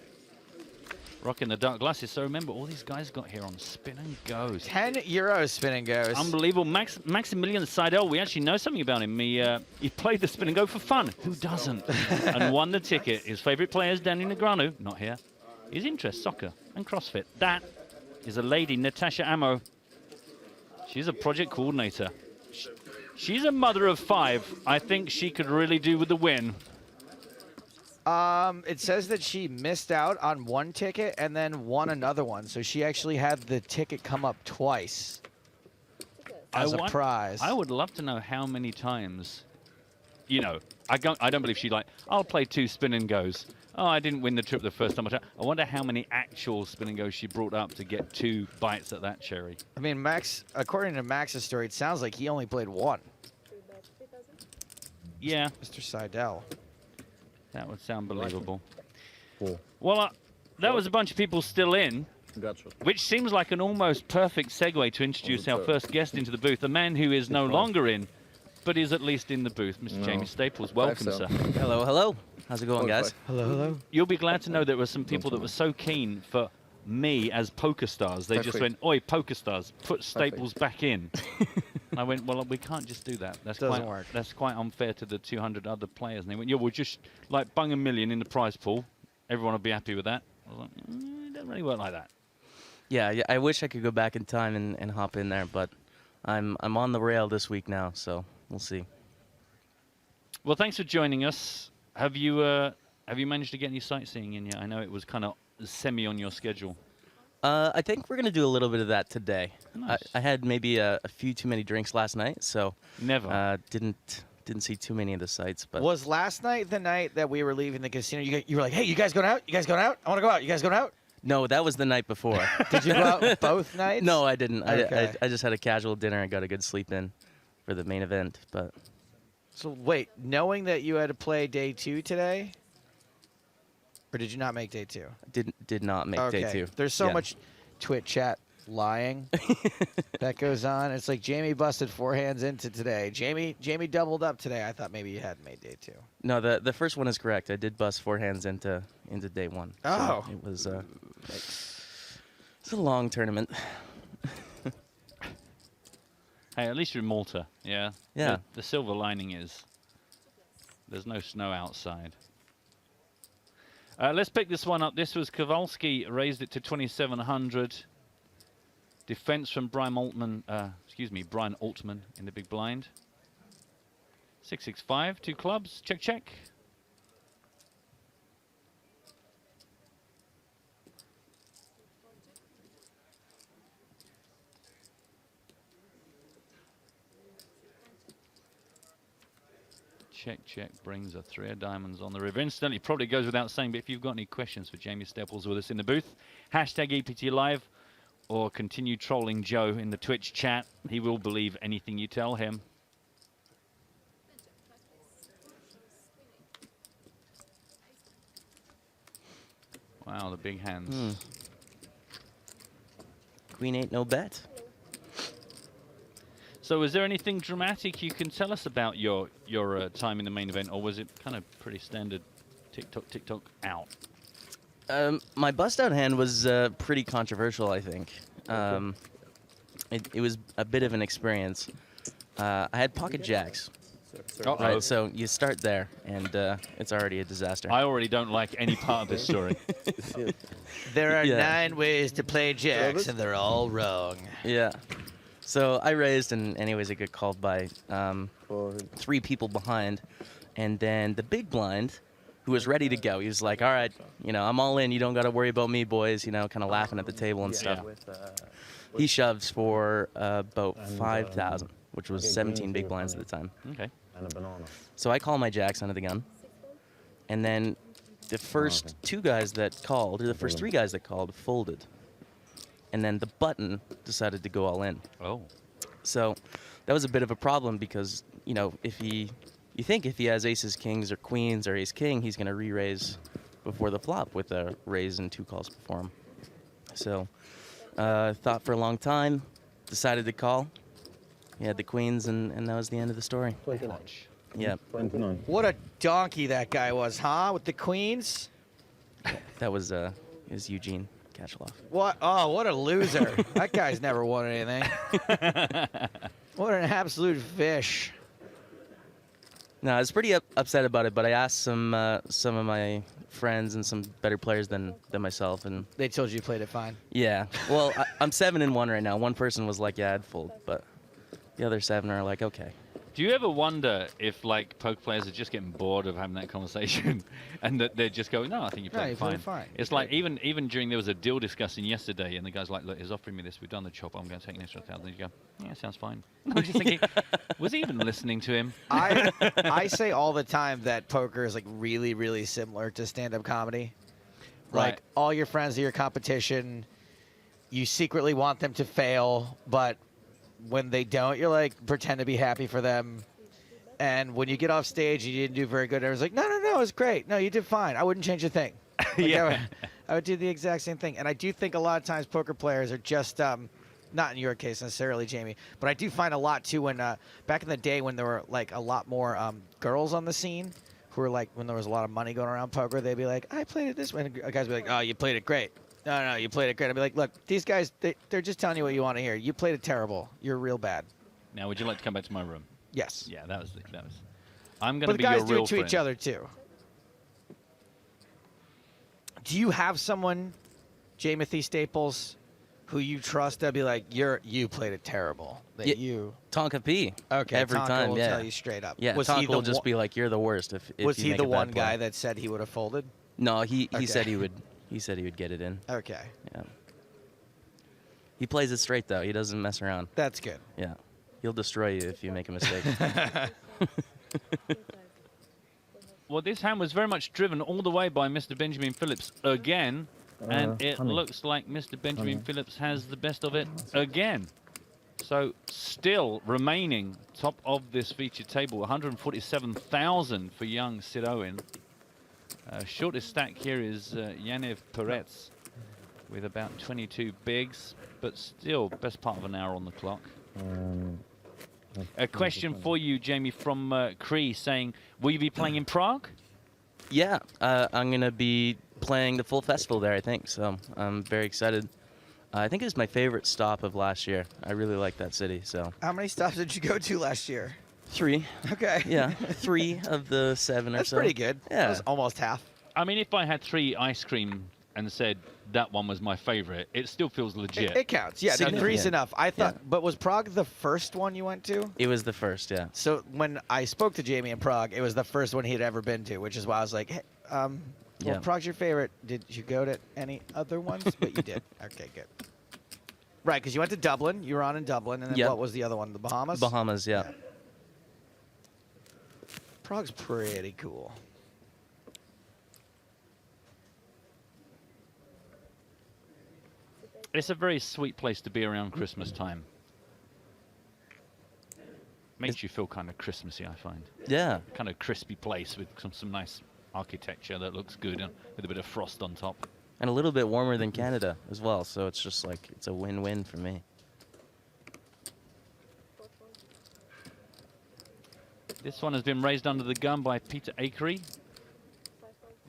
Rocking the dark glasses. So remember, all these guys got here on spin and goes. 10 euros spin and goes. Unbelievable. Maximilian Seidel, we actually know something about him. He played the spin and go for fun. Who doesn't? And won the ticket. His favorite players, Danny Negreanu, not here. His interest, soccer and CrossFit. That is a lady, Natasha Amo. She's a project coordinator. She's a mother of 5. I think she could really do with the win. It says that she missed out on one ticket and then won another one. So she actually had the ticket come up twice as a prize. I would love to know how many times, you know, I don't believe she I'll play 2 spin and goes. Oh, I didn't win the trip the first time I tried. I wonder how many actual spin and goes she brought up to get 2 bites at that cherry. I mean, Max, according to Max's story, it sounds like he only played 1. Yeah. Mr. Seidel. That would sound believable. 4. Well, that was a bunch of people still in, Gotcha. which seems like an almost perfect segue to introduce our first guest into the booth, a man who is no longer in, but is at least in the booth, Mr. Jamie Staples. Welcome, sir. Hello, hello. How's it going, guys? Hello, hello. You'll be glad to know there were some people that were so keen for me as PokerStars. They just went, oi, PokerStars, put Staples back in. I went, well, we can't just do that. Doesn't work. That's quite unfair to the 200 other players. And they went, yeah, we'll just like bung $1 million in the prize pool. Everyone will be happy with that. I was like, it doesn't really work like that. Yeah, I wish I could go back in time and hop in there, but I'm on the rail this week now, so we'll see. Well, thanks for joining us. Have you managed to get any sightseeing in yet? I know it was kind of semi on your schedule. I think we're gonna do a little bit of that today. Nice. I had maybe a few too many drinks last night, so Never. didn't see too many of the sites. But Was last night the night that we were leaving the casino? You were like, hey, you guys going out? You guys going out? I want to go out. You guys going out? no, that was the night before. Did you go out both nights? No, I didn't. Okay. I just had a casual dinner and got a good sleep in for the main event. But So wait, knowing that you had to play day 2 today, or did you not make day 2? did not make Okay. day 2. There's so Yeah. much Twitch chat lying that goes on. It's like Jamie busted 4 hands into today. Jamie doubled up today. I thought maybe you hadn't made day 2. No, the first one is correct. I did bust 4 hands into day 1. So Oh. it was it's a long tournament. Hey, at least you're in Malta, yeah? Yeah. The silver lining is there's no snow outside. Let's pick this one up. This was Kowalski, raised it to 2,700. Defense from Brian Altman in the big blind. 665, 2 clubs, check, check. Check, check, brings a 3 of diamonds on the river. Incidentally, probably goes without saying, but if you've got any questions for Jamie Staples with us in the booth, hashtag EPT Live, or continue trolling Joe in the Twitch chat. He will believe anything you tell him. Wow, the big hands. Queen ain't no bet. So is there anything dramatic you can tell us about your time in the main event, or was it kind of pretty standard tick-tock, out? My bust-out hand was pretty controversial, I think. It was a bit of an experience. I had pocket jacks. Right, so you start there, and it's already a disaster. I already don't like any part of this story. There are Yeah. 9 ways to play jacks, and they're all wrong. Yeah. So I raised, and anyways, I got called by 3 people behind. And then the big blind, who was ready to go, he was like, all right, you know, I'm all in. You don't got to worry about me, boys, you know, kind of laughing at the table and stuff. He shoves for about 5,000, which was 17 big blinds at the time. Okay. And a banana. So I call my jacks under the gun. And then the first 2 guys that called, or the first 3 guys that called, folded. And then the button decided to go all in. Oh. So that was a bit of a problem because, you know, you think if he has aces, kings, or queens, or ace-king, he's going to re-raise before the flop with a raise and 2 calls before him. So thought for a long time, decided to call. He had the queens, and that was the end of the story. 29. Yeah, 29. What a donkey that guy was, huh? With the queens. that was Eugene Kachelov. What? Oh, what a loser. That guy's never won anything. What an absolute fish. No, I was pretty upset about it, but I asked some of my friends and some better players than myself, and They told you you played it fine. yeah. Well, I'm 7-1 right now. One person was like, "Yeah, I'd fold," but the other 7 are like, "Okay." Do you ever wonder if, like, poker players are just getting bored of having that conversation and that they're just going, no, I think you played you fine. played fine. It's like, even during, there was a deal discussing yesterday, and the guy's like, look, he's offering me this. We've done the chop. I'm going to take an extra 1,000. You go, yeah, sounds fine. I'm just thinking, was he even listening to him? I say all the time that poker is like really, really similar to stand-up comedy. Like Right. all your friends are your competition. You secretly want them to fail, but when they don't, you're like pretend to be happy for them. And when you get off stage and you didn't do very good, everyone's like, no, it's great. No, you did fine. I wouldn't change a thing. Like, Yeah. I would do the exact same thing. And I do think a lot of times poker players are just, not in your case necessarily, Jamie, but I do find a lot too when, back in the day when there were like a lot more girls on the scene who were like, when there was a lot of money going around poker, they'd be like, I played it this way. And guys would be like, oh, you played it great. No, you played it great. I'd be like, look, these guys, they're just telling you what you want to hear. You played it terrible. You're real bad. Now, would you like to come back to my room? Yes. Yeah, that was. I'm going But to the be guys your do real it to friend. each other too. Do you have someone, Jamothy Staples, who you trust that'd be like, you played it terrible? That Yeah. you Tonka P. okay? Every Tonka time, will yeah. tell you straight up. Yeah, was he Tonka the will just one- be like, "You're the worst." If was you he make the a bad one play. guy that said he would have folded? No, he Okay. said he would. He said he would get it in. Okay, Yeah. He plays it straight though. He doesn't mess around. that's good. Yeah. He'll destroy you if you make a mistake. Well, this hand was very much driven all the way by Mr. Benjamin Phillips again, and it honey. looks like Mr. Benjamin Honey. Phillips has the best of it again. So still remaining top of this featured table, 147,000 for young Sid Owen. Shortest stack here is Yaniv Peretz with about 22 bigs, but still best part of an hour on the clock. A question for you, Jamie, from Cree saying, will you be playing in Prague? Yeah, I'm gonna be playing the full festival there, I think. So I'm very excited. I think it was my favorite stop of last year. I really like that city. So How many stops did you go to last year? 3, Okay. yeah, 3 of the 7 or That's so. pretty good. That Yeah. was almost half. I mean, if I had 3 ice cream and said that one was my favorite, it still feels legit. It counts. Yeah, no, Significant. 3's enough. I thought, Yeah. but was Prague the first one you went to? It was the first, yeah. So when I spoke to Jamie in Prague, it was the first one he had ever been to, which is why I was like, hey, well, Yeah. Prague's your favorite. Did you go to any other ones? But you did. Okay, good. Right, because you went to Dublin. You were on in Dublin. And then Yep. what was the other one? The Bahamas? Bahamas, yeah. Prague's pretty cool. It's a very sweet place to be around Christmas time. Makes you feel kind of Christmassy, I find. Yeah. Kind of crispy place with some nice architecture that looks good and with a bit of frost on top. And a little bit warmer than Canada as well. So it's just like, it's a win-win for me. This one has been raised under the gun by Peter Akery.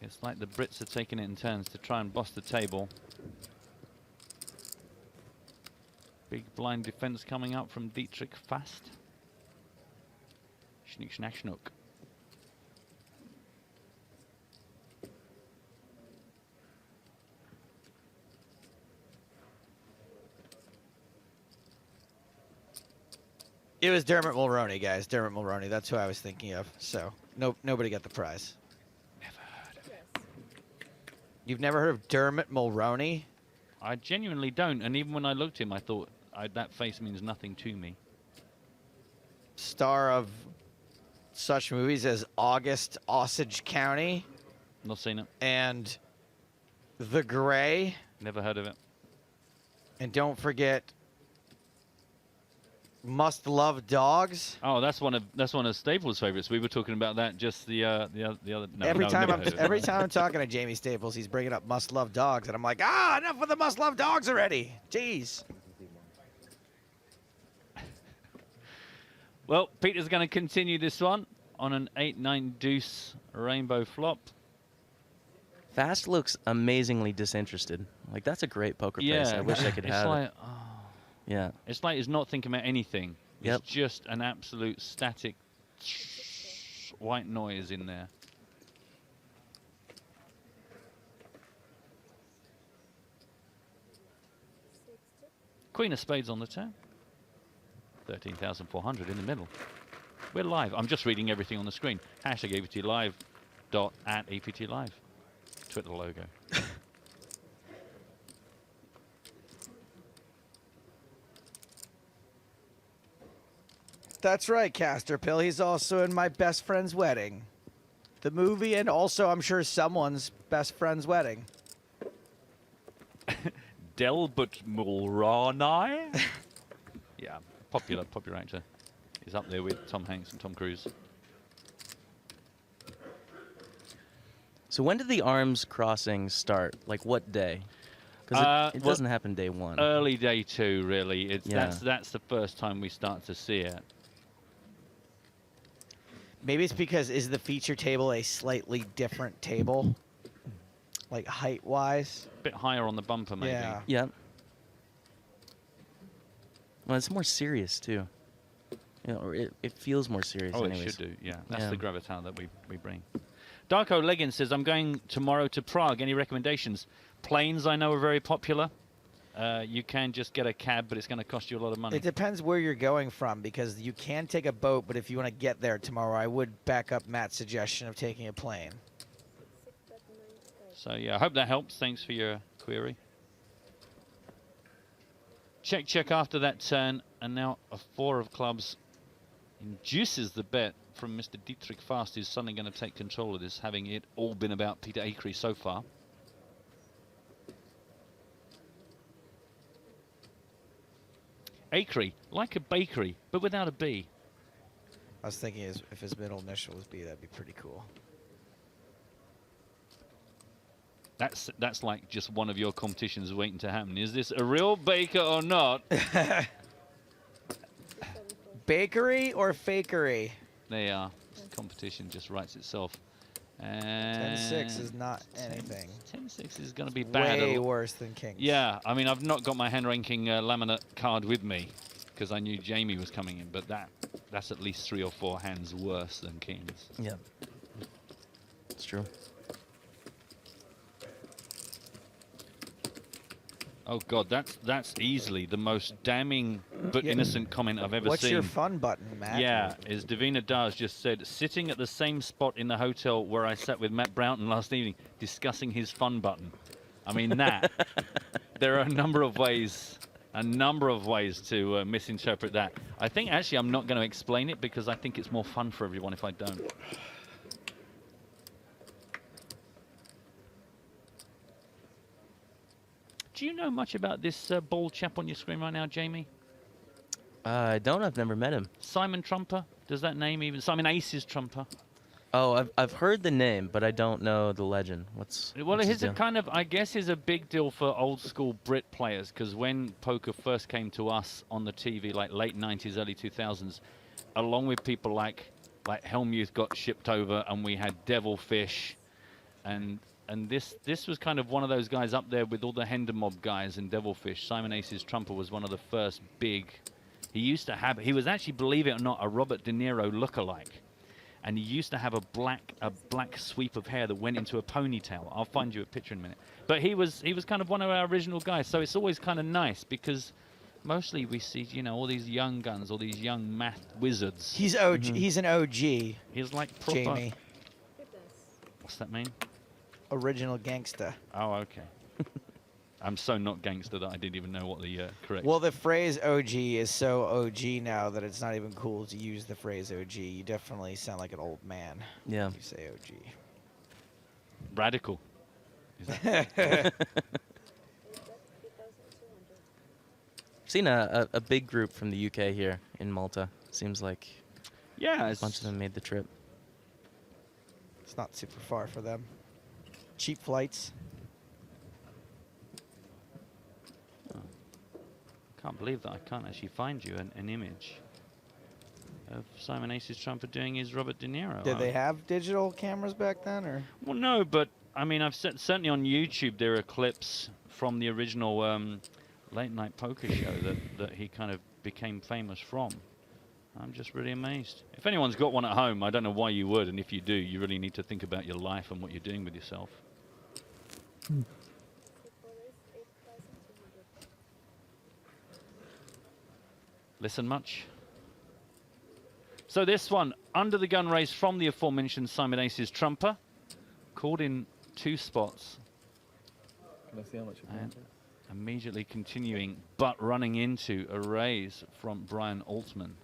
It's like the Brits are taking it in turns to try and boss the table. Big blind defense coming up from Dietrich Fast. Schnick, schnack, schnuck. It was Dermot Mulroney, guys. Dermot Mulroney. That's who I was thinking of. So nobody got the prize. Never heard of it. You've never heard of Dermot Mulroney? I genuinely don't, and even when I looked at him, I thought that face means nothing to me. Star of such movies as August Osage County Not seen it. and The Gray. Never heard of it. And don't forget Must love dogs. Oh, that's one of Staples' favorites. We were talking about that just the other. No, every no, time never heard of it. every time I'm talking to Jamie Staples, he's bringing up must love dogs, and I'm like, enough with the must love dogs already. Jeez. Well, Peter's going to continue this one on an 8-9 deuce rainbow flop. Fast looks amazingly disinterested. Like, that's a great poker face. I wish I could have it. Yeah. It's like he's not thinking about anything. Yep. It's just an absolute static white noise in there. Queen of spades on the turn. 13,400 in the middle. We're live. I'm just reading everything on the screen. Hashtag EPT Live @ EPT Live. Twitter logo. That's right, Caster Pill. He's also in my best friend's wedding. The movie, and also, I'm sure, someone's best friend's wedding. Delbert Mulroney. Yeah, popular actor. He's up there with Tom Hanks and Tom Cruise. So when did the arms crossing start? Like, what day? Because it doesn't happen day one. Early day two, really. It's Yeah. that's the first time we start to see it. Maybe it's because is the feature table a slightly different table? Like height-wise? A bit higher on the bumper, maybe. Yeah. Yeah. Well, it's more serious, too. You know, or it feels more serious Oh, anyways. it should do, yeah. That's the gravitas that we bring. Darko Leggins says, I'm going tomorrow to Prague. Any recommendations? Planes, I know, are very popular. You can just get a cab, but it's going to cost you a lot of money. It depends where you're going from, because you can take a boat, but if you want to get there tomorrow, I would back up Matt's suggestion of taking a plane. So, yeah, I hope that helps. Thanks for your query. Check after that turn, and now a 4 of clubs induces the bet from Mr. Dietrich Fast, who's suddenly going to take control of this, having it all been about Peter Acree so far. Acree, like a bakery, but without a B. I was thinking if his middle initial was B, that'd be pretty cool. That's like just one of your competitions waiting to happen. Is this a real baker or not? Bakery or fakery? They are. This competition just writes itself. And 10-6 is not anything. 10-6 is going to be bad. Way worse than kings. Yeah, I mean, I've not got my hand ranking laminate card with me because I knew Jamie was coming in, but that's at least 3 or 4 hands worse than kings. Yeah. It's true. Oh God, that's easily the most damning but innocent comment I've ever seen. What's your fun button, Matt? Yeah, as Davina Dars just said, sitting at the same spot in the hotel where I sat with Matt Broughton last evening, discussing his fun button. I mean, that. There are a number of ways to misinterpret that. I think actually I'm not going to explain it because I think it's more fun for everyone if I don't. Do you know much about this bald chap on your screen right now, Jamie? I don't. I've never met him. Simon Trumper? Does that name even... Simon Aces Trumper? Oh, I've heard the name, but I don't know the legend. Well, what's his he's a deal? kind of... I guess he's a big deal for old-school Brit players, because when poker first came to us on the TV, like late 90s, early 2000s, along with people like Helmuth got shipped over, and we had Devilfish, and this was kind of one of those guys up there with all the Hender Mob guys and Devilfish. Simon Aces Trumper was one of the first big... He was actually, believe it or not, a Robert De Niro lookalike. And he used to have a black sweep of hair that went into a ponytail. I'll find you a picture in a minute. But he was kind of one of our original guys. So it's always kind of nice because mostly we see, you know, all these young guns, all these young math wizards. He's OG. He's an OG. He's like proper... Jamie. What's that mean? Original gangster. Oh, okay. I'm so not gangster that I didn't even know what the correct... Well, the phrase OG is so OG now that it's not even cool to use the phrase OG. You definitely sound like an old man. Yeah. When you say OG. Radical. Is that... Seen a big group from the UK here in Malta. Seems like Yeah, a bunch of them made the trip. It's not super far for them. Cheap flights. Can't believe that I can't actually find you an image of Simon Ace's Trumper doing his Robert De Niro. Did they have digital cameras back then, or? Well, no, but I mean, certainly on YouTube there are clips from the original late night poker show that he kind of became famous from. I'm just really amazed. If anyone's got one at home, I don't know why you would, and if you do, you really need to think about your life and what you're doing with yourself. Listen much? So this one, under the gun race from the aforementioned Simon Ace's Trumper, called in 2 spots. Can I see how much you're And immediately continuing, but running into a raise from Brian Altman.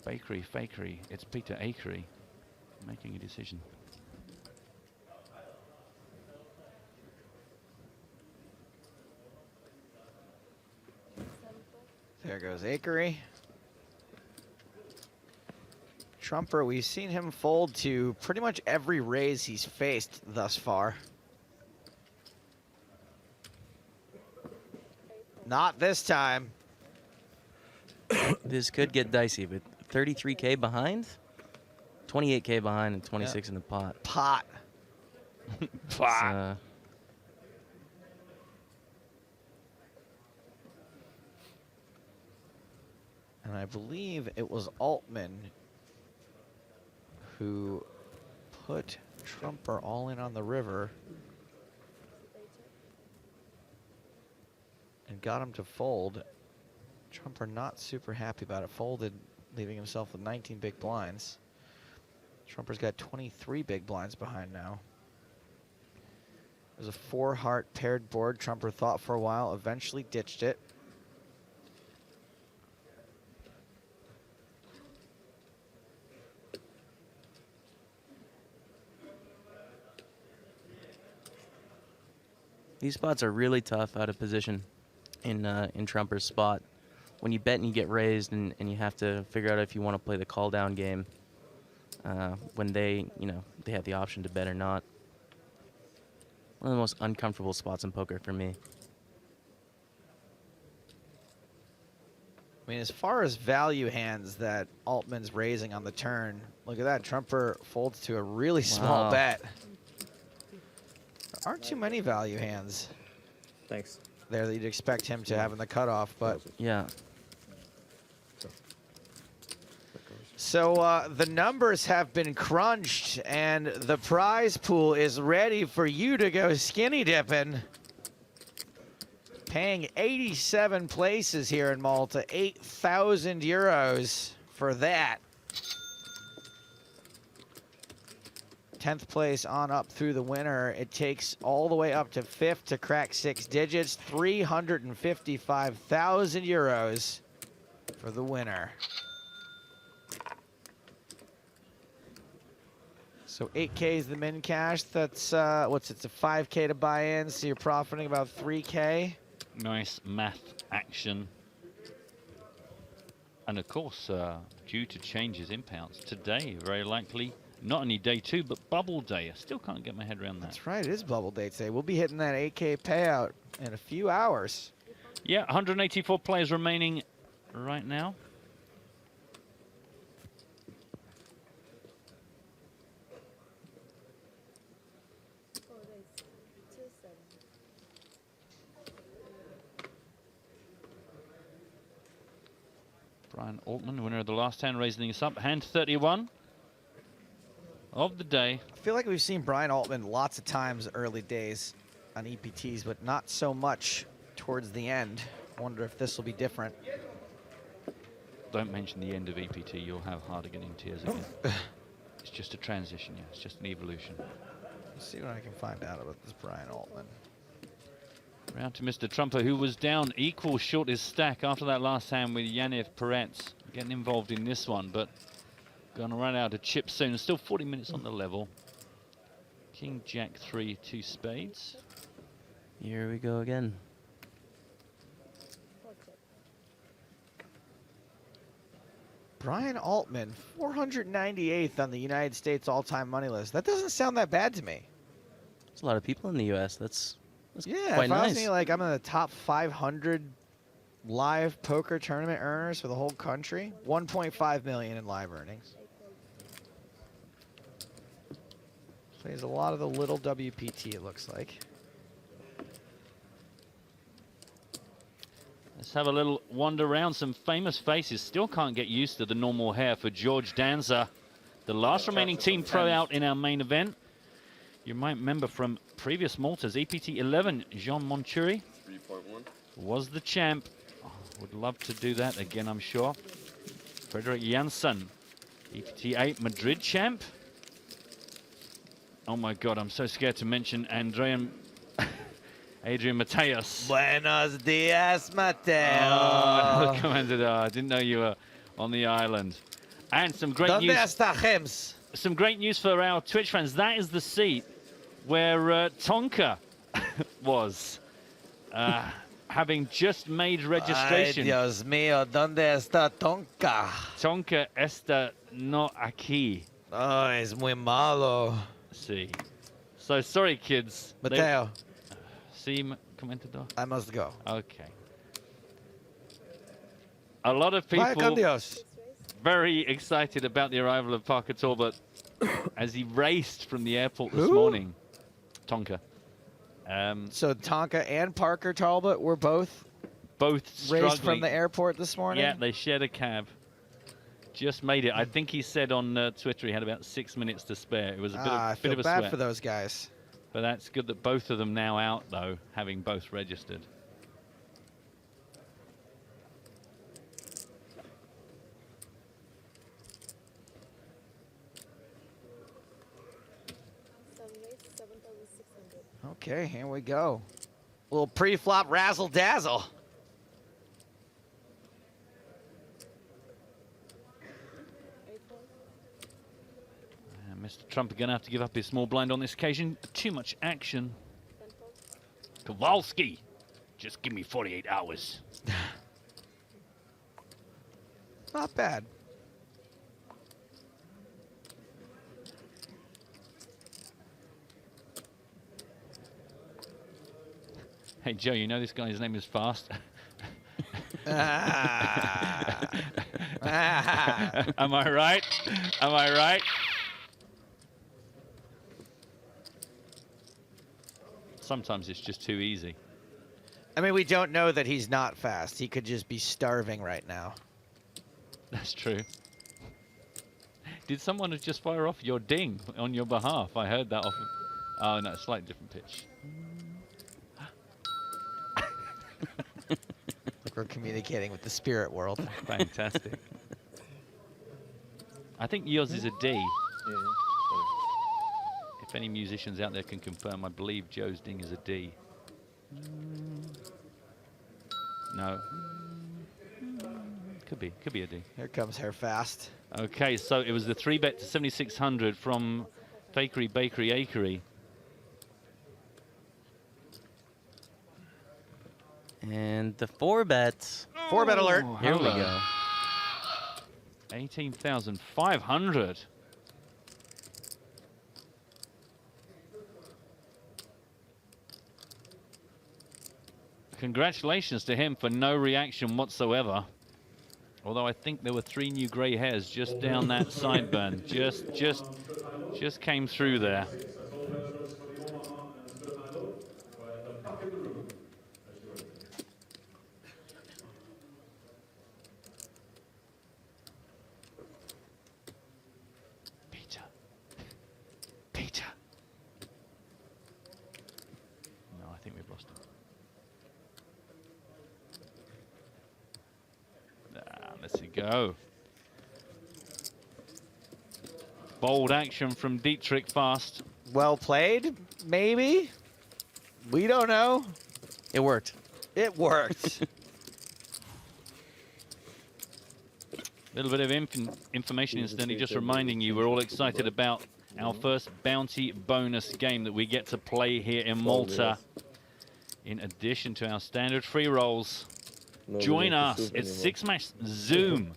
Bakery, fakery, it's Peter Akery making a decision. There goes Akery. Trumper, we've seen him fold to pretty much every raise he's faced thus far. Not this time. This could get dicey, but 33K behind, 28K behind, and 26 in the pot. Pot. Pot. And I believe it was Altman who put Trumper all in on the river and got him to fold. Trumper not super happy about it. Folded, leaving himself with 19 big blinds. Trumper's got 23 big blinds behind now. It was a 4-heart paired board. Trumper thought for a while, eventually ditched it. These spots are really tough out of position in Trumper's spot. When you bet and you get raised and you have to figure out if you want to play the call down game when they have the option to bet or not. One of the most uncomfortable spots in poker for me. I mean, as far as value hands that Altman's raising on the turn, look at that. Trumper folds to a really small bet. There aren't too many value hands. Thanks. There that you'd expect him to have in the cutoff, but yeah. So the numbers have been crunched, and the prize pool is ready for you to go skinny dipping. Paying 87 places here in Malta, 8,000 euros for that. 10th place on up through the winner. It takes all the way up to 5th to crack 6 digits, 355,000 euros for the winner. So 8K is the min cash. That's it's a 5K to buy in, so you're profiting about 3K. Nice math action. And of course, due to changes in pounds today, very likely not only day 2 but bubble day. I still can't get my head around that. That's right, it is bubble day today. We'll be hitting that 8K payout in a few hours. Yeah, 184 players remaining right now. Brian Altman, winner of the last hand, raising us up. Hand 31 of the day. I feel like we've seen Brian Altman lots of times early days on EPTs, but not so much towards the end. I wonder if this will be different. Don't mention the end of EPT, you'll have harder getting tears again. It's just a transition, yeah. It's just an evolution. Let's see what I can find out about this Brian Altman. Round to Mr. Trumper, who was down equal short his stack after that last hand with Yaniv Peretz. Getting involved in this one, but gonna run out of chips soon. Still 40 minutes on the level. King, Jack 3, 2 spades. Here we go again. Brian Altman, 498th on the United States all-time money list. That doesn't sound that bad to me. There's a lot of people in the U.S. That's Yeah, quite if I was nice. thinking, like, I'm in the top 500 live poker tournament earners for the whole country. 1.5 million in live earnings. Plays a lot of the little WPT, it looks like. Let's have a little wander around. Some famous faces. Still can't get used to the normal hair for George Danza, the last remaining team pro out in our main event. You might remember from previous Maltas, EPT 11, Jean Monturi 3.1 was the champ. Oh, would love to do that again, I'm sure. Frederick Janssen, EPT 8, Madrid champ. Oh my God, I'm so scared to mention Adrian Mateos. Buenos dias, Mateo. Oh, Commander, I didn't know you were on the island. And some great ¿Dónde news. está James? Some great news for our Twitch fans. That is the seat where Tonka was, having just made registration. Ay, Dios mío, ¿dónde está Tonka? Tonka está no aquí. Oh, es muy malo. See. So sorry, kids. Mateo. See, Comentador? I must go. Okay. A lot of Vaya con people Dios. very excited about the arrival of Parker Talbot as he raced from the airport this Who? morning. Tonka. So Tonka and Parker Talbot were both Struggling. raced from the airport this morning? Yeah, they shared a cab. Just made it. I think he said on Twitter he had about 6 minutes to spare. It was a I bit feel of a bad sweat. for those guys. But that's good that both of them now out, though, having both registered. Okay, here we go. A little pre-flop razzle-dazzle. Mr. Trump are going to have to give up his small blind on this occasion. Too much action. Kowalski, just give me 48 hours. Not bad. Hey, Joe, you know this guy's name is Fast? Am I right? Am I right? Sometimes it's just too easy. I mean, we don't know that he's not fast. He could just be starving right now. That's true. Did someone just fire off your ding on your behalf? I heard that off. Oh, no, slightly different pitch. Like we're communicating with the spirit world. Fantastic. I think yours is a D. Yeah. If any musicians out there can confirm, I believe Joe's ding is a D. No. Could be a D. Here comes her fast. Okay, so it was the 3-bet to 7,600 from Fakery Bakery Akery. And the 4-bet. 4-bet alert. Oh, Here we hello. go. 18,500. Congratulations to him for no reaction whatsoever. Although I think there were 3 new grey hairs just down that sideburn. Just came through there. Peter. No, I think we've lost him. Let's go. Bold action from Dietrich Fast. Well played, maybe? We don't know. It worked. It worked. Little bit of information incidentally, just reminding you we're all excited about our first bounty bonus game that we get to play here in Malta. in addition to our standard free rolls. Nobody Join wants to us. soup It's anymore. six-match Zoom.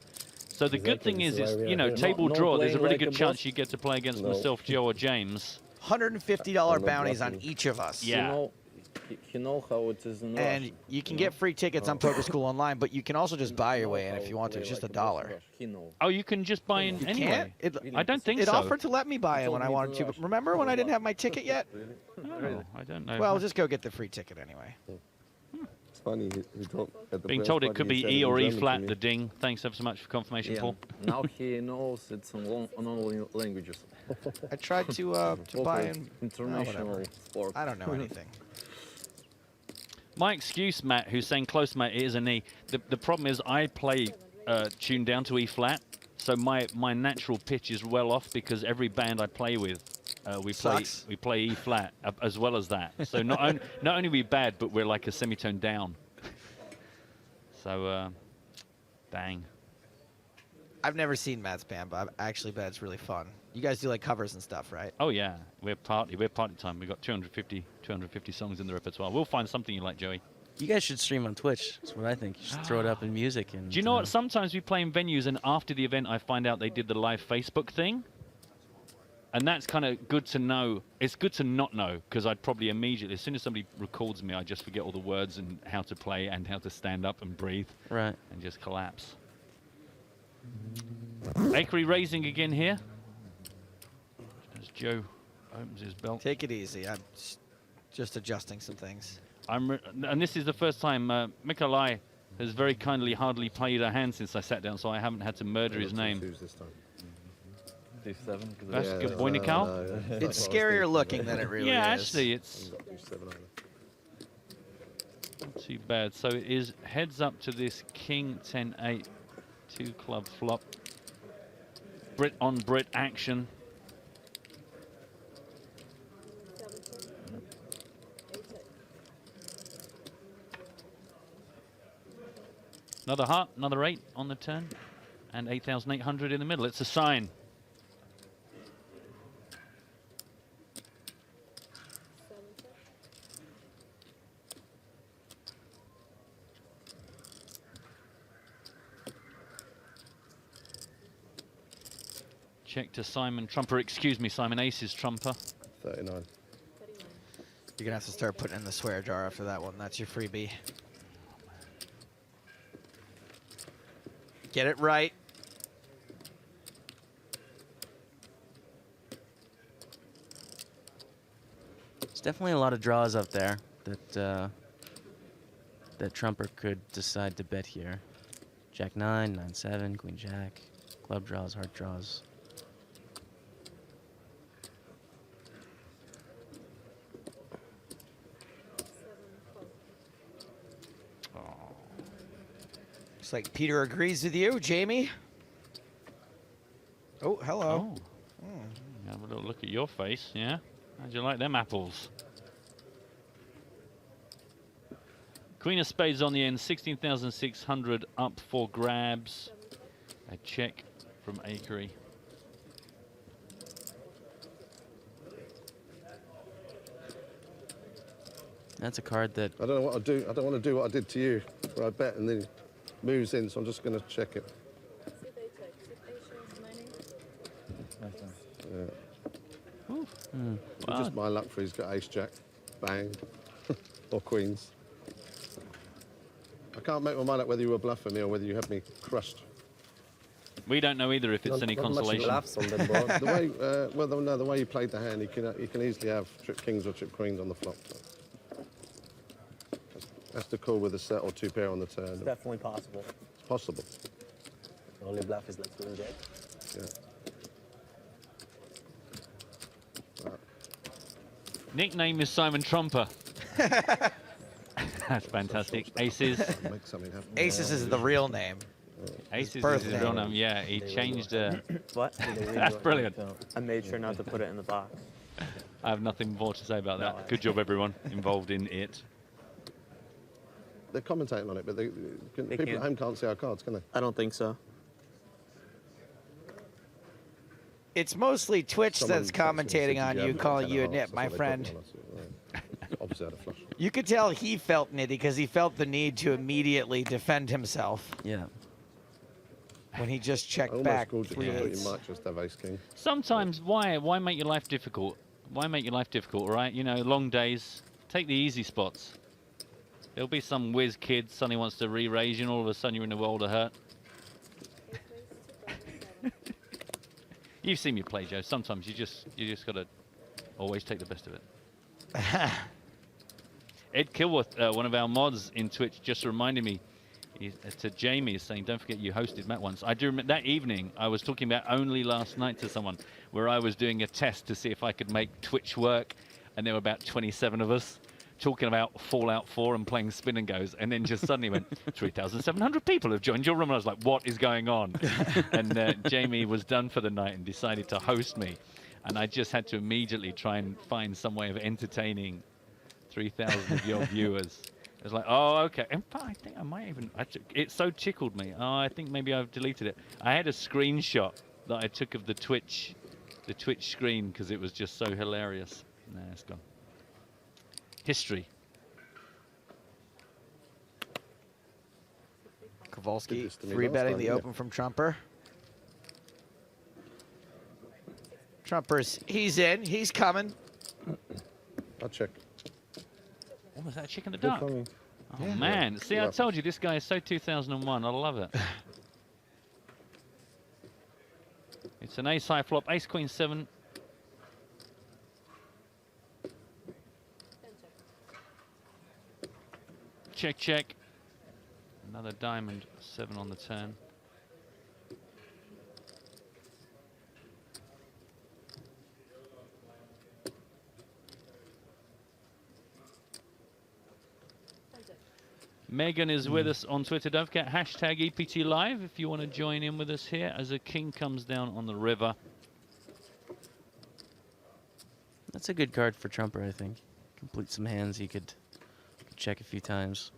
So the good Exactly, thing this is, is why we you are know, here. table No draw, there's a playing really like good a chance boss. you get to play against No. myself, Joe, or James. $150 no bounties on bluffing. each of us. Yeah. You know how it is in And Russia. you can know? get free tickets on Poker School Online, but you can also just buy your know way in how if you want to. play It's just like $1. boss in Russia. He know. Oh, you can just buy in You anyway. can't? It, I don't think it so. offered to let me buy in told when I me wanted to to. rush. But remember when I didn't have my ticket yet? Oh, I don't know. Well, just go get the free ticket anyway. It's funny. He told, at the Being press told it party, could he be said E in or E German to flat, me. the ding. Thanks ever so much for confirmation, Yeah, Paul. now he knows it's on all languages. I tried to buy in. International whatever. sport. I don't know anything. My excuse, Matt, who's saying close, Matt, it is an E. The problem is I play tuned down to E flat, so my natural pitch is well off because every band I play with, we Sucks. play E flat as well as that. So not only are we bad, but we're like a semitone down. So, bang. I've never seen Matt's band, but I actually bet it's really fun. You guys do like covers and stuff, right? Oh yeah, we're party time. We've got 250 songs in the repertoire. We'll find something you like, Joey. You guys should stream on Twitch. That's what I think. You should throw it up in music. And Do you know what? Sometimes we play in venues, and after the event, I find out they did the live Facebook thing. And that's kind of good to know. It's good to not know, because I'd probably immediately, as soon as somebody records me, I just forget all the words and how to play and how to stand up and breathe. Right. And just collapse. Akery raising again here. As Joe opens his belt. Take it easy. I'm just adjusting some things. And this is the first time Mikolai has very kindly hardly played a hand since I sat down, so I haven't had to murder his name. This time. D7. That's Yeah, good boy, Nicole. It's scarier looking than it really Yeah, is. actually, it's not too bad. So it is heads up to this King 10-8, 2 club flop. Brit on Brit action. Another heart, another 8 on the turn, and 8,800 in the middle. It's a sign. Check to Simon Trumper. Excuse me, Simon Aces Trumper. 39. You're gonna have to start putting in the swear jar after that one. That's your freebie. Get it right. There's definitely a lot of draws up there that that Trumper could decide to bet here. Jack 9, 9-7, Queen Jack, club draws, heart draws. Looks like Peter agrees with you, Jamie. Oh, hello. Oh. Have a little look at your face, yeah? How'd you like them apples? Queen of Spades on the end, 16,600 up for grabs. A check from Akery. That's a card that I don't know what I'll do. I don't want to do what I did to you, where I bet and then moves in, so I'm just going to check it. Yeah. It's just my luck for he's got ace jack, bang, or queens. I can't make my mind up whether you were bluffing me or whether you had me crushed. We don't know either if it's any consolation. The way, well, no, the way you played the hand, you can easily have trip kings or trip queens on the flop. That's the call with a set or 2 pair on the turn. It's definitely possible. It's possible. The only bluff is like Queen Jack. Yeah. Nickname is Simon Trumper. That's fantastic. Aces. Make something happen. Aces is the real name. Aces is birth his name. real name. Yeah, he changed. What? That's brilliant. I made sure not to put it in the box. I have nothing more to say about that. Good job, everyone involved in it. They're commentating on it, but people can't. at home can't see our cards, can they? I don't think so. It's mostly Twitch Someone that's texted me and said, commentating "Did on have you, them calling at you a 10.5?" nip, That's my what they put friend. on us. Obviously had a flush. You could tell he felt nitty because he felt the need to immediately defend himself Yeah. when he just I checked almost back called you, 3 but you eights. might just have ace king. Sometimes, why make your life difficult? Why make your life difficult, right? You know, long days. Take the easy spots. There'll be some whiz kid suddenly wants to re-raise you, and all of a sudden you're in the world of hurt. You've seen me play, Joe. Sometimes you just gotta always take the best of it. Ed Kilworth, one of our mods in Twitch, just reminded me to Jamie, is saying, don't forget you hosted Matt once. I do remember that evening, I was talking about only last night to someone, where I was doing a test to see if I could make Twitch work, and there were about 27 of us talking about Fallout 4 and playing spin and goes, and then just suddenly went, 3,700 people have joined your room, and I was like, what is going on? And Jamie was done for the night and decided to host me, and I just had to immediately try and find some way of entertaining 3,000 of your viewers. It was like, oh, okay. In fact, I think I might even, it so tickled me. Oh, I think maybe I've deleted it. I had a screenshot that I took of the Twitch screen because it was just so hilarious. Nah, it's gone. History. Kowalski to me free last betting time, the yeah. open from Trumper. Trumper's, he's in, he's coming. I'll check. What was that, a chick in the Good dark? for me. Oh, man. See, I told you, this guy is so 2001. I love it. It's an ace-high flop. Ace-queen 7. Check, check. Another diamond 7 on the turn. Megan is with us on Twitter. Don't forget hashtag EPT Live if you want to join in with us here as a king comes down on the river. That's a good card for Trumper, I think. Complete some hands he could check a few times.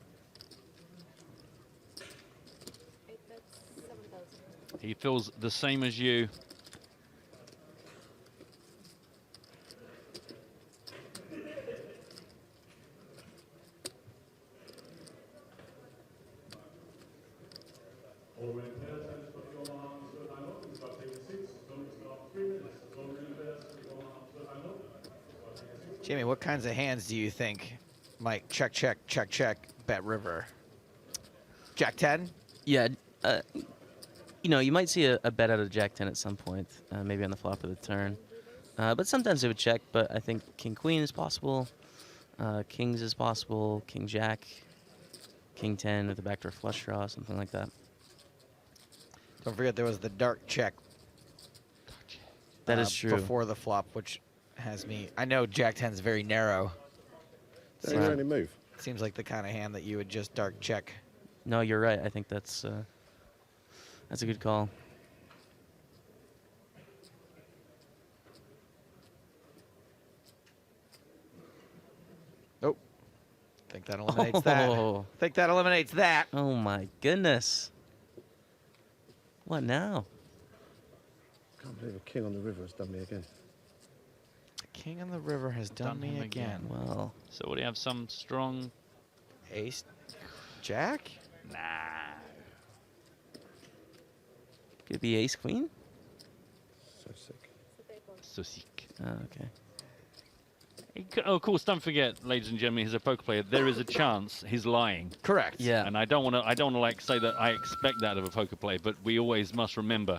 He feels the same as you. Jamie, what kinds of hands do you think might check, bet river? Jack 10? Yeah, you know, you might see a bet out of Jack 10 at some point, maybe on the flop of the turn. But sometimes it would check, but I think King Queen is possible, Kings is possible, King Jack, King 10 with a backdoor flush draw, something like that. Don't forget there was the dark check. That is true. Before the flop, which has me. I know Jack 10 is very narrow. That's your only move. Seems like the kind of hand that you would just dark check. No, you're right. I think that's a good call. Nope. Think that eliminates that. Think that eliminates that. Oh my goodness. What now? Can't believe a king on the river has done me again. King on the river has done me him again. Well, So what do you have? Some strong... Ace, Jack? Nah. could it be Ace Queen? So sick. So sick. Oh, okay. Of course, don't forget, ladies and gentlemen, he's a poker player. There is a chance he's lying. Correct. Yeah. And I don't want to like say that I expect that of a poker player, but we always must remember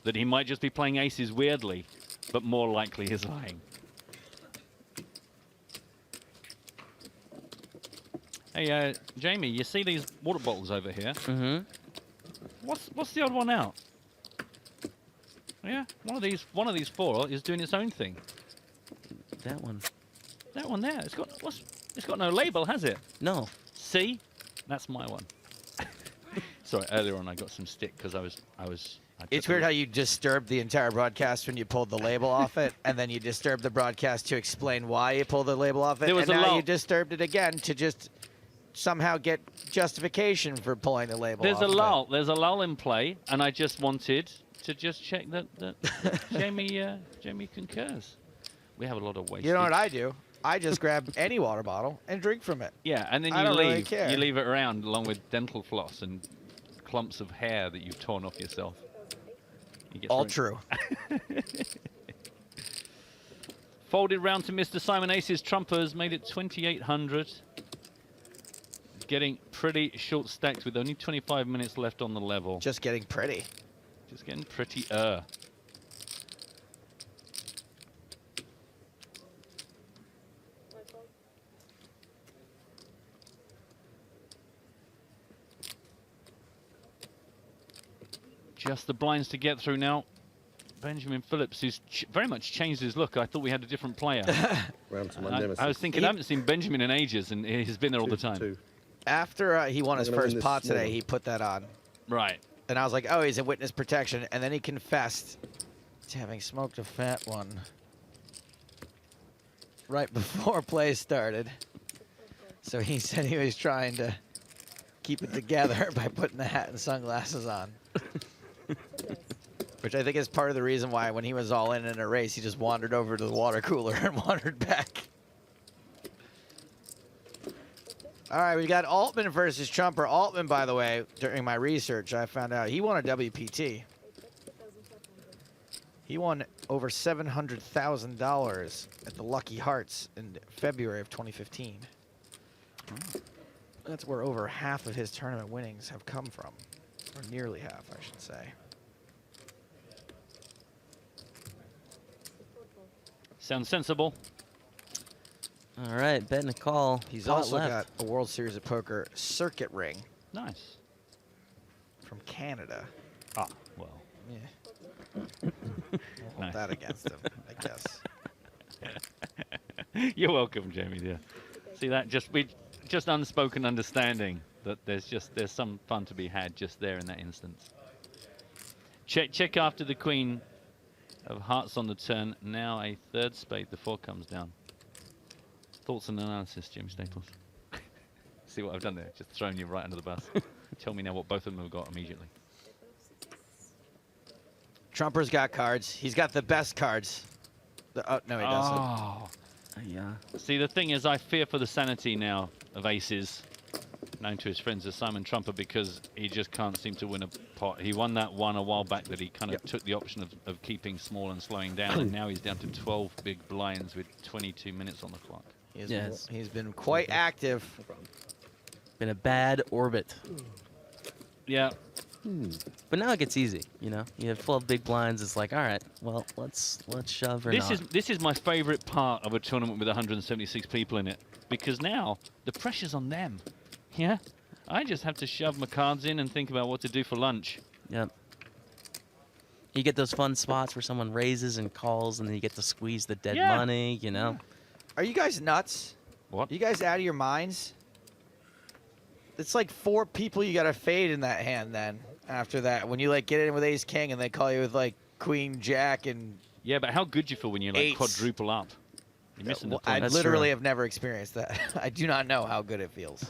that he might just be playing aces weirdly, but more likely he's lying. Hey, Jamie, you see these water bottles over here? Mm-hmm. What's the odd one out? Yeah, one of these four is doing its own thing. That one. That one there, it's got no label, has it? No. See, that's my one. Sorry, earlier on I got some stick because I It's weird how you disturbed the entire broadcast when you pulled the label off it, and then you disturbed the broadcast to explain why you pulled the label off it, There was and a now lull. you disturbed it again to just somehow get justification for pulling the label There's off a of it. lull. There's a lull in play, and I just wanted to just check that Jamie concurs. We have a lot of wasted. You know what I do? I just grab any water bottle and drink from it. Yeah, and then I you don't really leave. care. You leave it around along with dental floss and clumps of hair that you've torn off yourself. You get All something- true. Folded round to Mr. Simon Aces. Trumpers made it 2,800. Getting pretty short stacked with only 25 minutes left on the level. Just getting pretty. Just getting pretty. Just the blinds to get through now. Benjamin Phillips, who's very much changed his look. I thought we had a different player. Round to my nemesis. I was thinking, I haven't seen Benjamin in ages, and he's been there all the time. After he won I'm his gonna win first this pot today, small. he put that on. Right. And I was like, oh, he's in witness protection. And then he confessed to having smoked a fat one right before play started. So he said he was trying to keep it together by putting the hat and sunglasses on. Which I think is part of the reason why when he was all in a race, he just wandered over to the water cooler and wandered back. All right, we got Altman versus Trumper. Altman, by the way, during my research, I found out he won a WPT. He won over $700,000 at the Lucky Hearts in February of 2015. That's where over half of his tournament winnings have come from, or nearly half, I should say. Sounds sensible. All right, betting a call. He's Pot also left. got a World Series of Poker circuit ring Nice. from Canada. Ah, well. Yeah. We'll hold Nice. that against him, I guess. You're welcome, Jamie, dear. See that? Just unspoken understanding that there's some fun to be had just there in that instance. Check after the Queen of Hearts on the turn. Now a third spade. The 4 comes down. Thoughts and analysis, Jimmy Staples. See what I've done there? Just thrown you right under the bus. Tell me now what both of them have got immediately. Trumper's got cards. He's got the best cards. Oh, no, he doesn't. Oh. Yeah. See, the thing is, I fear for the sanity now of Aces, known to his friends as Simon Trumper, because he just can't seem to win a pot. He won that one a while back that he kind of took the option of keeping small and slowing down, and now he's down to 12 big blinds with 22 minutes on the clock. He's been quite active. Been a bad orbit. Yeah. But now it gets easy, you know. You have 12 big blinds. It's like, all right, well, let's shove or not. This is my favorite part of a tournament with 176 people in it, because now the pressure's on them. Yeah, I just have to shove my cards in and think about what to do for lunch. Yep. You get those fun spots where someone raises and calls, and then you get to squeeze the dead money, you know. Are you guys nuts? What? Are you guys out of your minds? It's like 4 people you got to fade in that hand then after that. When you like get in with ace king and they call you with like queen jack and Yeah, but how good do you feel when you like eights. quadruple up? You're missing the Well, I point. literally have never experienced that. I do not know how good it feels.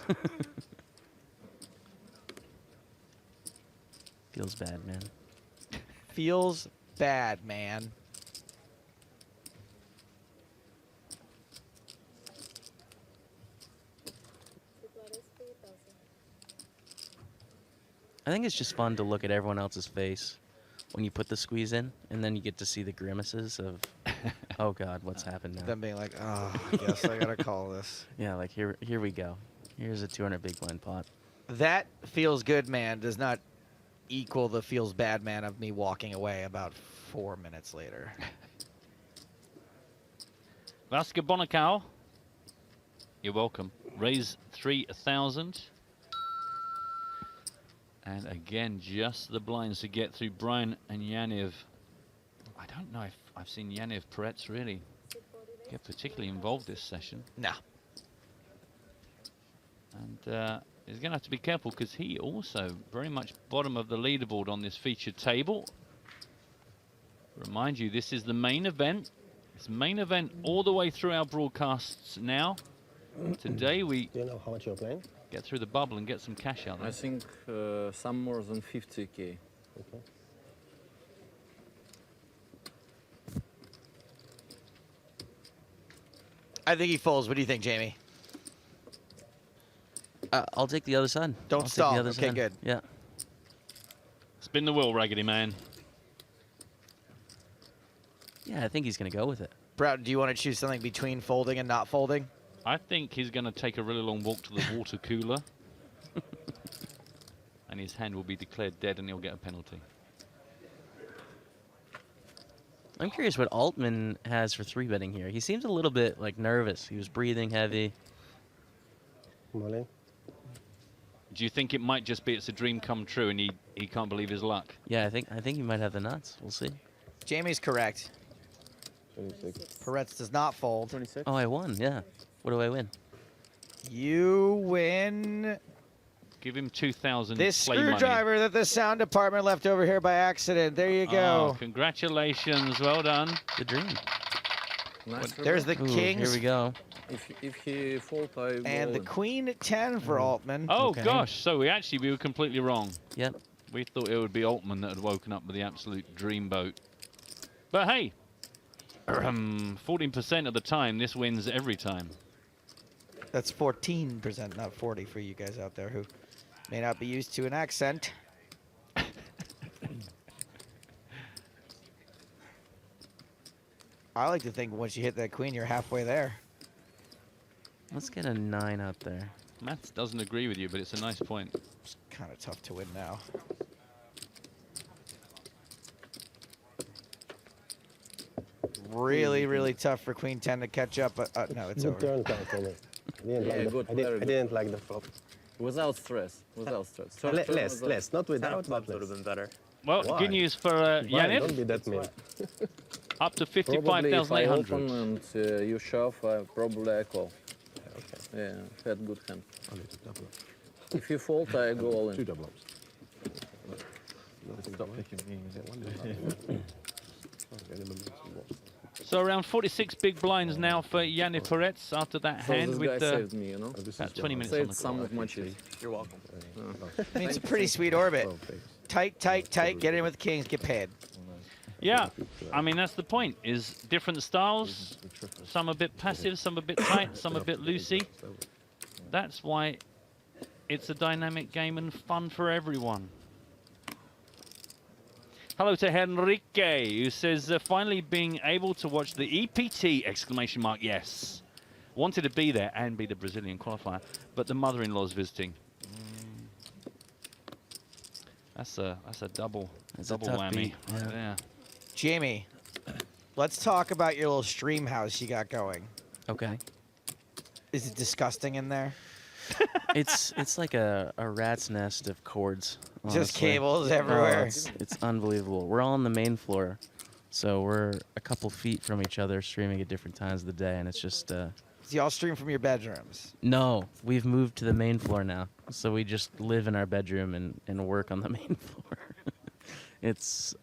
Feels bad, man. Feels bad, man. I think it's just fun to look at everyone else's face when you put the squeeze in, and then you get to see the grimaces of, oh God, what's happened now? Them being like, oh, I guess I gotta call this. Yeah, like here we go. Here's a 200 big blind pot. That feels good, man, does not equal the feels bad, man, of me walking away about 4 minutes later. Vasca Bonacao, you're welcome. Raise 3,000. And again, just the blinds to get through Brian and Yaniv. I don't know if I've seen Yaniv Peretz really get particularly involved this session. No. And he's going to have to be careful because he also very much bottom of the leaderboard on this featured table. Remind you, this is the main event. It's main event all the way through our broadcasts now. Today we Do you know how much you're playing? get through the bubble and get some cash out there. I think some more than 50k. Okay. I think he folds. What do you think, Jamie? I'll take the other side. Don't I'll take stall. the other Okay, side. good. Yeah. Spin the wheel, Raggedy Man. Yeah, I think he's going to go with it. Broughton, do you want to choose something between folding and not folding? I think he's going to take a really long walk to the water cooler. And his hand will be declared dead and he'll get a penalty. I'm curious what Altman has for 3-betting here. He seems a little bit like nervous. He was breathing heavy. Molly. Do you think it might just be it's a dream come true and he can't believe his luck? Yeah, I think he might have the nuts. We'll see. Jamie's correct. 26. Peretz does not fold. 26. Oh, I won. Yeah. What do I win? You win Give him 2,000 this play money. screwdriver that the sound department left over here by accident. There you Oh, go. congratulations. Well done. The dream. Nice There's the Ooh, kings. Here we go. If he fold, I go And the in. queen 10 for Altman. Oh, Okay. gosh. So we were completely wrong. Yep. We thought it would be Altman that had woken up with the absolute dreamboat. But hey, 14% of the time, this wins every time. That's 14%, not 40 for you guys out there who may not be used to an accent. I like to think once you hit that queen, you're halfway there. Let's get a 9 out there. Maths doesn't agree with you, but it's a nice point. It's kind of tough to win now. Really, really tough for queen 10 to catch up. No, it's Good over. turn, count for me. I didn't like the flop. Without stress. Without stress. Less, not without. Would have been better. Well, Why? good news for Why? Don't Yanniv. be that mean. Up to Probably if I 55,800. open and you shove, probably I call. Okay. Yeah, had good hand. Only two double ups. If you fold, I go all Two in. double ups. Stop picking me. So around 46 big blinds now for Yanniv Peretz after that So hand this with guy saved me, you know? about 20 minutes on Saved the some clock. of my cheese. You're welcome. I mean, it's a pretty sweet orbit. Tight, tight, tight. Get in with the kings, get paid. Yeah, I mean, that's the point, is different styles, some a bit passive, some a bit tight, some a bit loosey. That's why it's a dynamic game and fun for everyone. Hello to Henrique, who says, finally being able to watch the EPT, exclamation mark, yes. Wanted to be there and be the Brazilian qualifier, but the mother-in-law's visiting. That's a double That's a double tough whammy. beat, Right yeah. there. Jamie, let's talk about your little stream house you got going. Okay. Is it disgusting in there? It's like a rat's nest of cords. Just honestly. cables Oh, everywhere. it's unbelievable. We're all on the main floor, so we're a couple feet from each other, streaming at different times of the day, and it's just. Do y'all stream from your bedrooms? No, we've moved to the main floor now, so we just live in our bedroom and work on the main floor.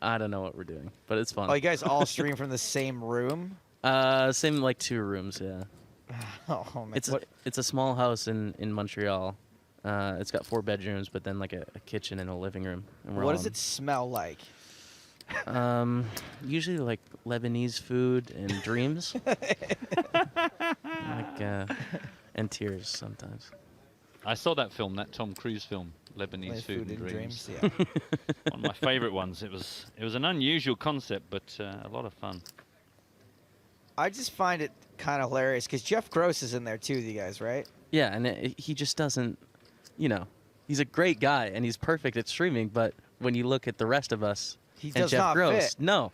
I don't know what we're doing, but it's fun. Oh, you guys all stream from the same room? Same like 2 rooms, yeah. Oh, man. It's a small house in Montreal. It's got 4 bedrooms, but then like a kitchen and a living room. And What does it smell like? Usually like Lebanese food and dreams. And tears sometimes. I saw that film, that Tom Cruise film, Lebanese Nice Food and Dreams. Yeah. One of my favorite ones. It was an unusual concept, but a lot of fun. I just find it kind of hilarious because Jeff Gross is in there too, you guys, right? Yeah, and he just doesn't, he's a great guy and he's perfect at streaming, but when you look at the rest of us He and does Jeff not Gross, fit. no.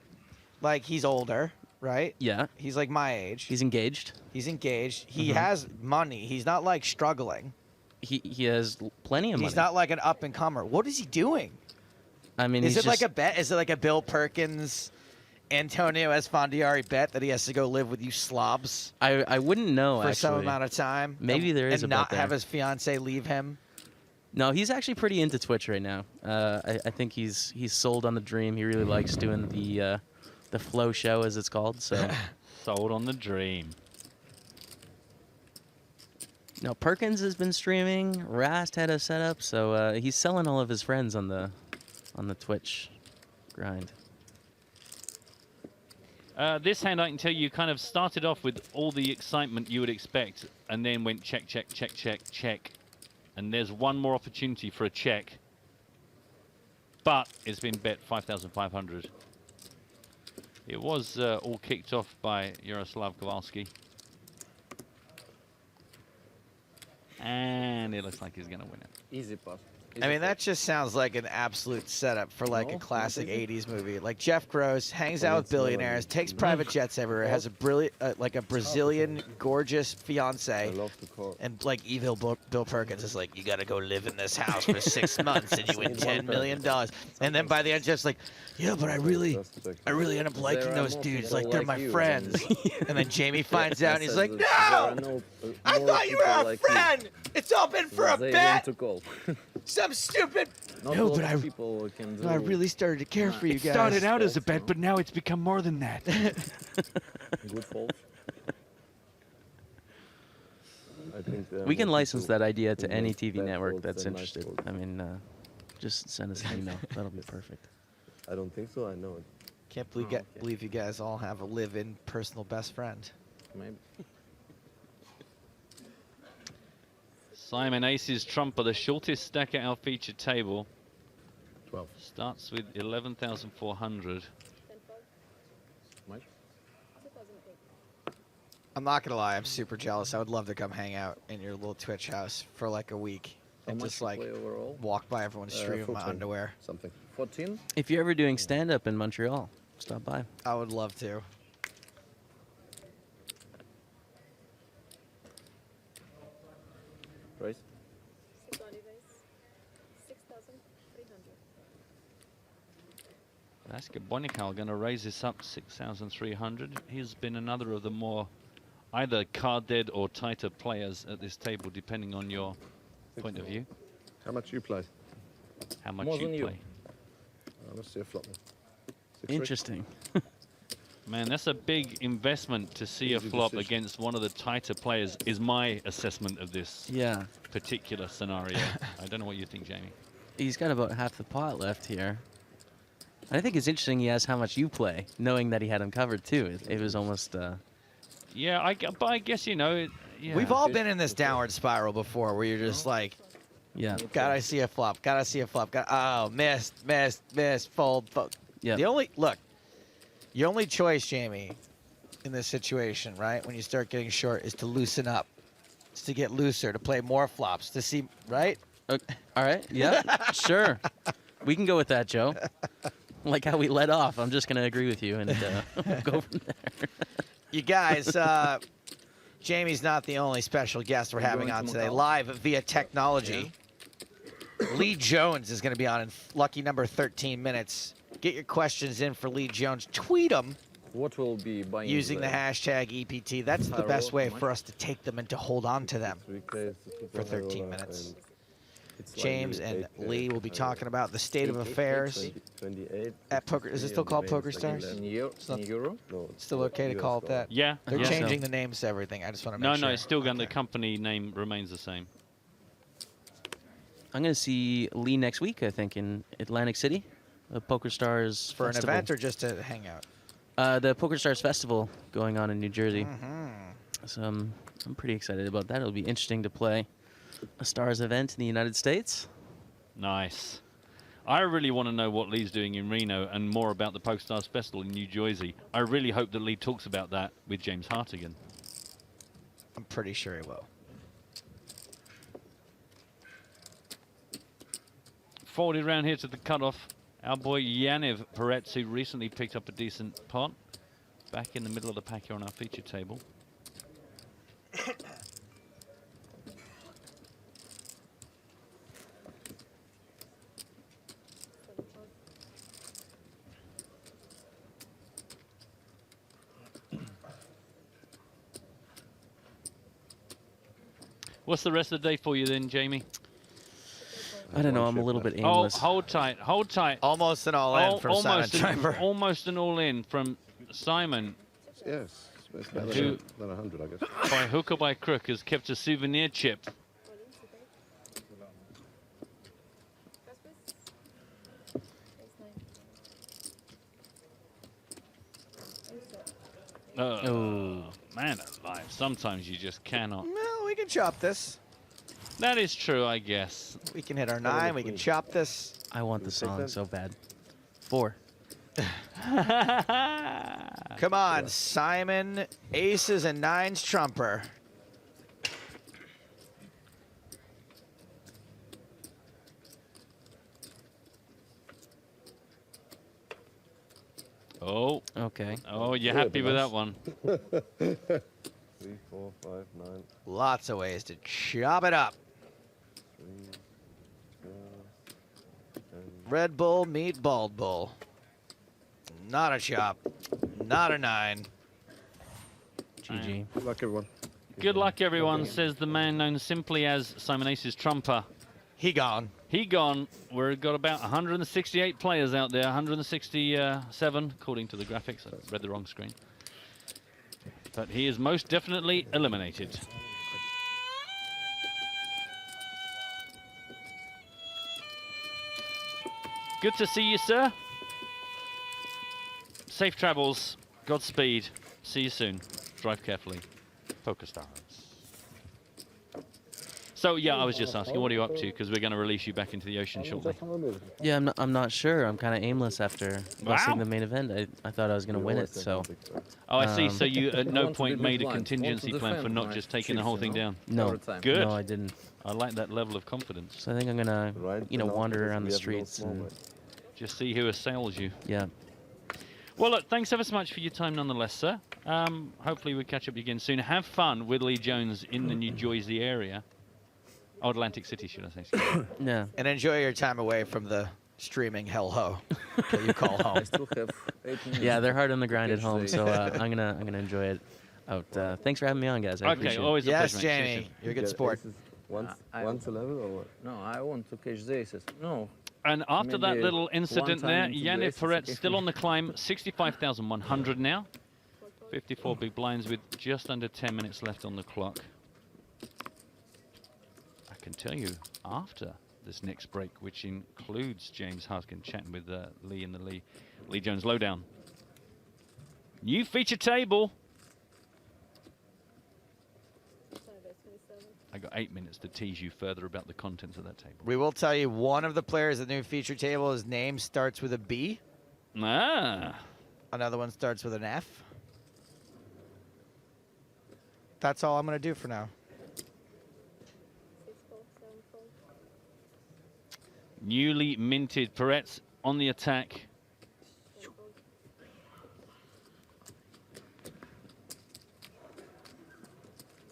Like, he's older, right? Yeah. He's like my age. He's engaged. He's engaged. He has money. He's not like struggling. He has plenty of money. He's not like an up and comer. What is he doing? I mean, Is he's it like just- a bet? Is it like a Bill Perkins, Antonio Esfandiari bet that he has to go live with you slobs I wouldn't know for actually. some amount of time? Maybe there is and a bet not have there. his fiance leave him. No, he's actually pretty into Twitch right now. I think he's sold on the dream. He really likes doing the flow show, as it's called. So Sold on the dream. no, Perkins has been streaming. Rast had a setup, so he's selling all of his friends on the Twitch grind. This hand, I can tell you, kind of started off with all the excitement you would expect, and then went check, check, check, check, check. And there's one more opportunity for a check. But it's been bet 5,500. It was all kicked off by Yaroslav Kowalski. And it looks like he's going to win it. Easy pass. I mean, that just sounds like an absolute setup for like a classic 80s movie. Like Jeff Gross hangs out with billionaires, takes private jets everywhere, has a brilliant, like a Brazilian gorgeous fiance, and like evil Bill Perkins is like, you got to go live in this house for 6 months and you win $10 million. And then by the end, Jeff's like, yeah, but I really end up liking those dudes. Like they're my friends. And then Jamie finds out and he's like, no, I thought you were our friend. It's all been for a bet. Some stupid. No, but I really started to care for you guys. It started out as a bet, but now it's become more than that. Good fault. We can license that idea to any TV network that's interested. I mean, just send us an email. That'll be perfect. I don't think so. I know it. Can't believe you guys all have a live-in personal best friend. Maybe. Simon Aces Trumper, the shortest stack at our featured table. 12. Starts with 11,400. I'm not gonna lie, I'm super jealous. I would love to come hang out in your little Twitch house for like a week and just like walk by everyone's stream in my 14, underwear. Something. 14? If you're ever doing stand-up in Montreal, stop by. I would love to. Price? 6,300. Aska Bonikal going to raise this up 6,300. He's been another of the more either card dead or tighter players at this table, depending on your point of view. How much you play? How much More you than you. play. Let's see a flop. Interesting. Man, that's a big investment to see a Easy flop decision. against one of the tighter players, is my assessment of this Yeah. particular scenario. I don't know what you think, Jamie. He's got about half the pot left here. I think it's interesting he asked how much you play, knowing that he had him covered too. It was almost... Yeah, but I guess, you know... Yeah. We've all been in this downward spiral before where you're just like, yeah. gotta see a flop, gotta see a flop. Oh, missed, fold. Yeah. Your only choice, Jamie, in this situation, right, when you start getting short, is to loosen up. It's to get looser, to play more flops, to see, right? All right. Yeah. Sure. We can go with that, Joe. Like how we led off. I'm just going to agree with you and we'll go from there. You guys, Jamie's not the only special guest we're having on today, live via technology. Lee Jones is going to be on in lucky number 13 minutes. Get your questions in for Lee Jones. Tweet them. What will be buying using the hashtag EPT. That's the best way for us to take them and to hold on to them for 13 minutes. James and Lee will be talking about the state of affairs at Poker. Is it still called PokerStars? In Euro? No, Still okay to call it that? Yeah. They're yeah. changing the names to everything. I just want to make No, sure. no, it's still going. The company name remains the same. I'm going to see Lee next week, I think, in Atlantic City. The PokerStars For Festival. an event or just to hang out? The PokerStars Festival going on in New Jersey. Mm-hmm. So I'm pretty excited about that. It'll be interesting to play a Stars event in the United States. Nice. I really want to know what Lee's doing in Reno and more about the PokerStars Festival in New Jersey. I really hope that Lee talks about that with James Hartigan. I'm pretty sure he will. Forwarded round here to the cutoff. Our boy Yaniv Peretz, who recently picked up a decent pot. Back in the middle of the pack here on our feature table. What's the rest of the day for you then, Jamie? I don't know. I'm a little bit aimless. Oh, hold tight, hold tight. Almost an all-in from Simon Driver. Almost an all-in from Simon. Yes, it's better Who- than 100, I guess. By hook or by crook has kept a souvenir chip. Oh, man alive. Sometimes you just cannot. No, we can chop this. That is true, I guess. We can hit our 9. We can chop this. I want the song so bad. 4. Come on, Simon. Aces and 9s trumper. Oh. Okay. Oh, you're happy with that one. 3, 4, 5, 9. Lots of ways to chop it up. 3, 4, 10. Red Bull meet Bald Bull. Not a chop. Not a 9. GG. Good luck, everyone. Good luck, everyone, says the man known simply as Simon Ace's Trumper. He gone. He gone. We've got about 168 players out there, 167 according to the graphics. I read the wrong screen. But he is most definitely eliminated. Good to see you, sir. Safe travels. Godspeed. See you soon. Drive carefully. PokerStars. So yeah, I was just asking, what are you up to? Because we're going to release you back into the ocean shortly. Yeah, I'm not sure. I'm kind of aimless after losing the main event. I thought I was going to win it, so. Oh, I see. So you at no want to point be made a blind, contingency want to plan for defend not my just taking the chips, whole you thing know? down. No. Every time. Good. No, I didn't. I like that level of confidence. So I think I'm going to, Right, you know, and wander afterwards around the we have no streets small and, bet. Just see who assails you. yeah. Well, look, thanks ever so much for your time nonetheless, sir. Hopefully we'll catch up again soon. Have fun with Lee Jones in the New Jersey area. Oh, Atlantic City, should I say. Yeah. And enjoy your time away from the streaming hell-ho that you call home. I still have 8 minutes. Yeah, they're hard on the grind at Catch home, the- so I'm gonna enjoy it out. Thanks for having me on, guys. I Okay, appreciate it. always a Yes, pleasure, mate. See you Jamie. soon. You're a good Get sport. aces Once, I- once 11 or what? No, I want to catch the aces. No. And after that Maybe little one incident time there, into the Yannick aces Perret again. still on the climb, 65,100 now. 54 big blinds with just under 10 minutes left on the clock. I can tell you, after this next break, which includes James Huskin chatting with Lee in the Lee Jones Lowdown. New feature table. I got 8 minutes to tease you further about the contents of that table. We will tell you one of the players at the new feature table, his name starts with a B. Ah. Another one starts with an F. That's all I'm going to do for now. Newly minted Peretz on the attack.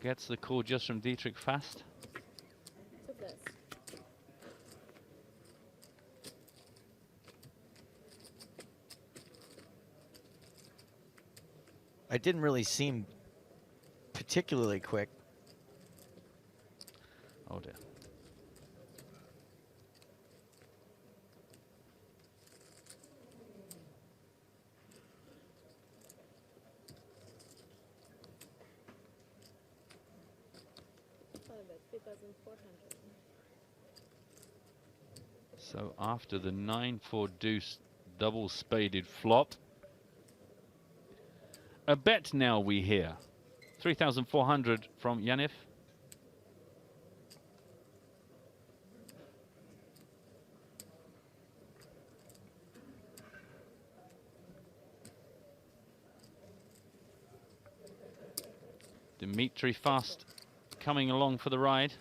Gets the call just from Dietrich fast. It didn't really seem particularly quick. Oh dear. So after the 9-4 deuce double spaded flop, a bet now we hear. 3,400 from Yanif. Dimitri fast coming along for the ride.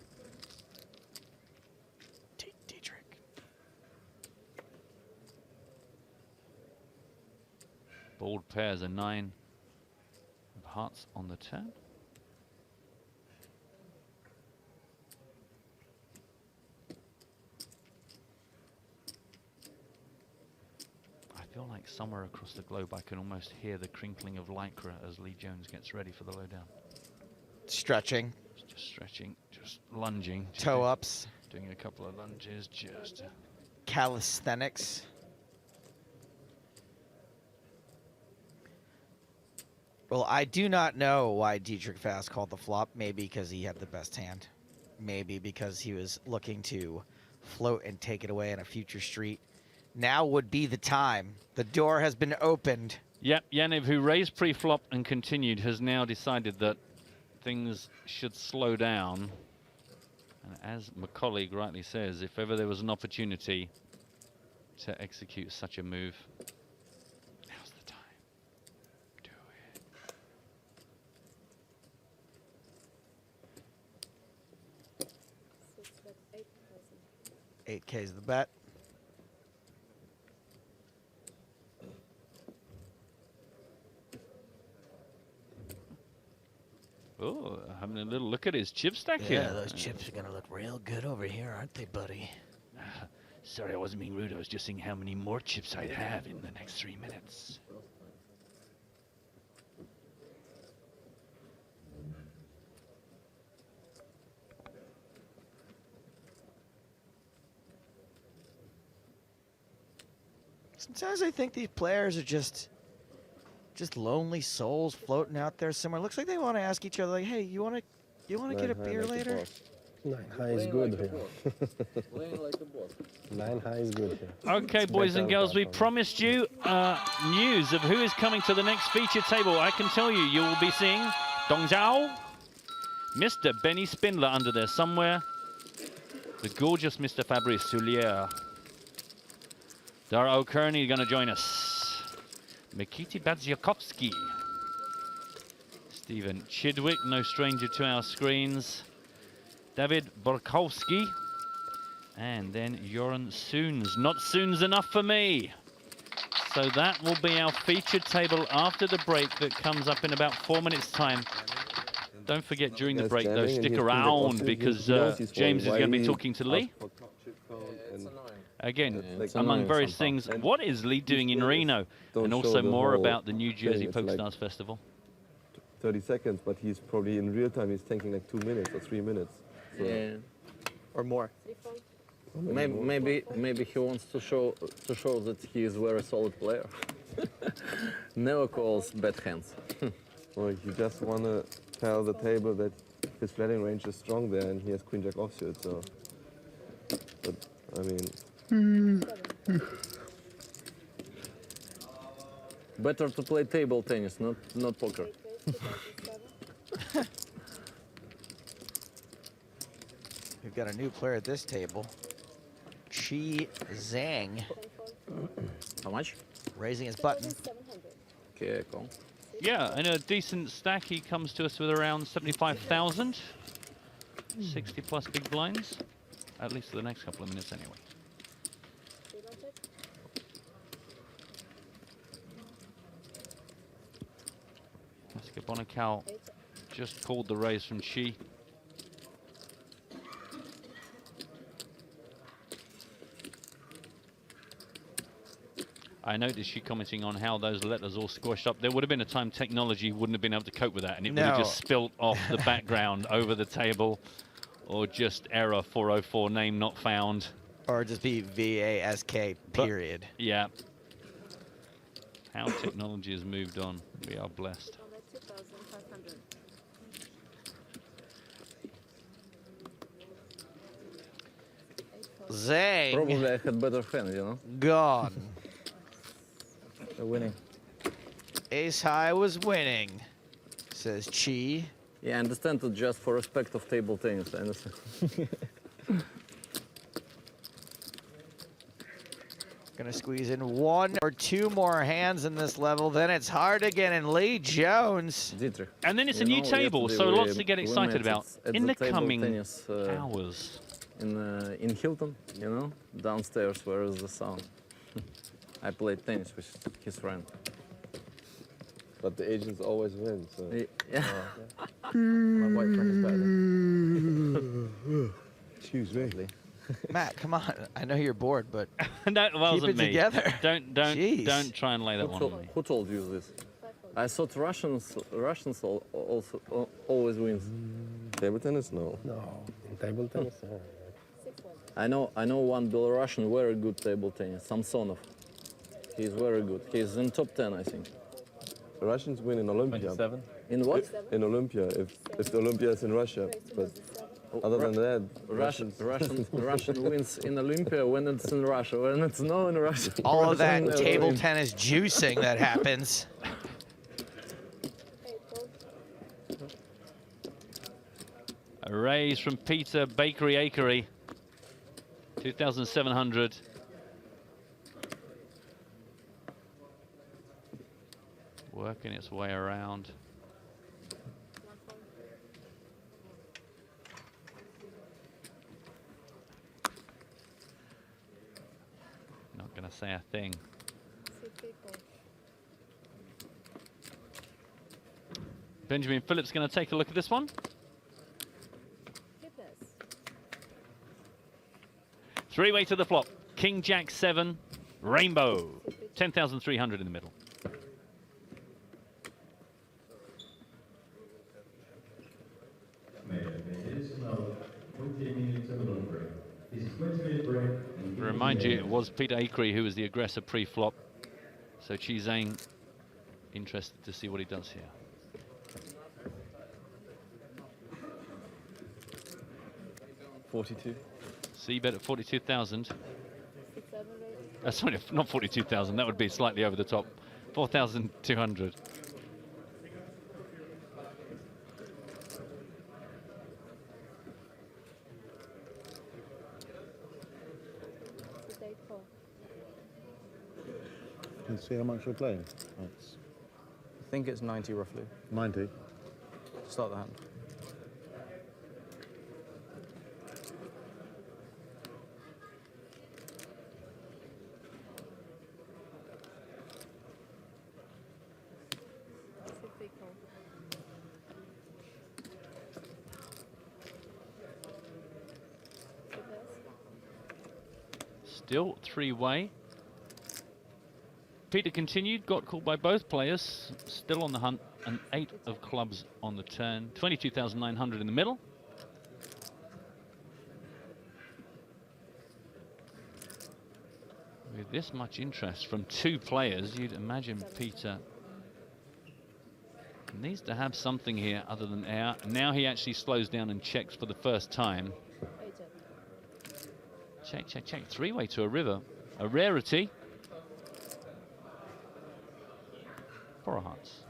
Dietrich. Bold pairs, a 9 of hearts on the turn. I feel like somewhere across the globe I can almost hear the crinkling of lycra as Lee Jones gets ready for the lowdown. Stretching. Just stretching, just lunging. just Toe ups. Doing a couple of lunges, just... Calisthenics. Well, I do not know why Dietrich Fast called the flop. Maybe because he had the best hand. Maybe because he was looking to float and take it away in a future street. Now would be the time. The door has been opened Yep, Yaniv, who raised pre-flop and continued, has now decided that things should slow down. And as my colleague rightly says, if ever there was an opportunity to execute such a move, now's the time. Do it. So it's like 8,000. 8K is the bet. Oh, having a little look at his chip stack here. Yeah, those chips are gonna look real good over here, aren't they, buddy? Sorry, I wasn't being rude. I was just seeing how many more chips I'd have in the next 3 minutes. Sometimes I think these players are just lonely souls floating out there somewhere. Looks like they want to ask each other, like, "Hey, you want to get a beer later?" 9 high is good here. 9 high is good here. Okay, boys and girls, we promised you news of who is coming to the next feature table. I can tell you, you will be seeing Dong Zhao, Mr. Benny Spindler under there somewhere, the gorgeous Mr. Fabrice Soulier. Dara O'Kearney going to join us. Mikiti Badziakovsky. Stephen Chidwick, no stranger to our screens. David Borkowski. And then Joran Soons. Not Soons enough for me. So that will be our featured table after the break that comes up in about 4 minutes' time. Don't forget during the break, though, stick around because James is going to be talking to Lee. Again, among various things, what is Lee doing in Reno? And also more about the New Jersey PokerStars Festival. 30 seconds, but he's probably in real time, he's thinking like 2 minutes or 3 minutes. So. Yeah. Or more. Maybe he wants to show that he is a very solid player. Never calls bad hands. Or you just want to tell the table that his flatting range is strong there and he has queen jack offsuit. So, but I mean. Better to play table tennis, not poker. We've got a new player at this table. Chi Zhang. How much? Raising his button. Okay, cool. Yeah, in a decent stack, he comes to us with around 75,000. 60 plus big blinds. At least for the next couple of minutes anyway. Oscar Bonacal just called the raise from Chi. I noticed she commenting on how those letters all squashed up. There would have been a time technology wouldn't have been able to cope with that, and it would have just spilt off the background over the table, or just error 404 name not found. Or just be VASK, period. Yeah. How technology has moved on. We are blessed. Zhang. Probably I had better hand, you know? Gone. They're winning. Ace high was winning, says Chi. Yeah, I understand it just for respect of table tennis, I understand. Gonna squeeze in 1 or 2 more hands in this level, then it's hard again, and Lee Jones. Dietrich. And then it's a new table, so lots to get excited about in the coming hours. In Hilton, you know, downstairs where is the sound. I played tennis with his friend. But the agents always win, so. Yeah. My white friend is better than. Excuse me. Matt, come on. I know you're bored, but that wasn't keep it me. together. Don't try and lay that one on me. Who told you this? I thought Russians also always wins. Table tennis, no. No, in table tennis. I know one Belarusian very good table tennis, Samsonov. He's very good. He's in top 10, I think. The Russians win in Olympia. 27. In what? In Olympia, if the Olympia is in Russia, but Other than that, Russian wins in Olympia when it's in Russia. When it's not in Russia. All of that Russian table win. tennis juicing that happens. A raise from Peter Bakery-Akery. 2,700. Working its way around. Not going to say a thing. Benjamin Phillips going to take a look at this one. Three-way to the flop. King, Jack, 7, Rainbow. 10,300 in the middle. Remind you, it was Peter Akery who was the aggressor pre-flop. So Chi Zhang interested to see what he does here. $42. C-bet at 42,000. Sorry, not 42,000. That would be slightly over the top. 4,200. Can you see how much you're playing? I think it's 90 roughly. 90. Start the hand. Still three-way. Peter continued, got called by both players, still on the hunt, an 8 of clubs on the turn, 22,900 in the middle. With this much interest from two players, you'd imagine Peter needs to have something here other than air. Now he actually slows down and checks for the first time. Check, check, check. Three-way to a river. A rarity. Four of hearts.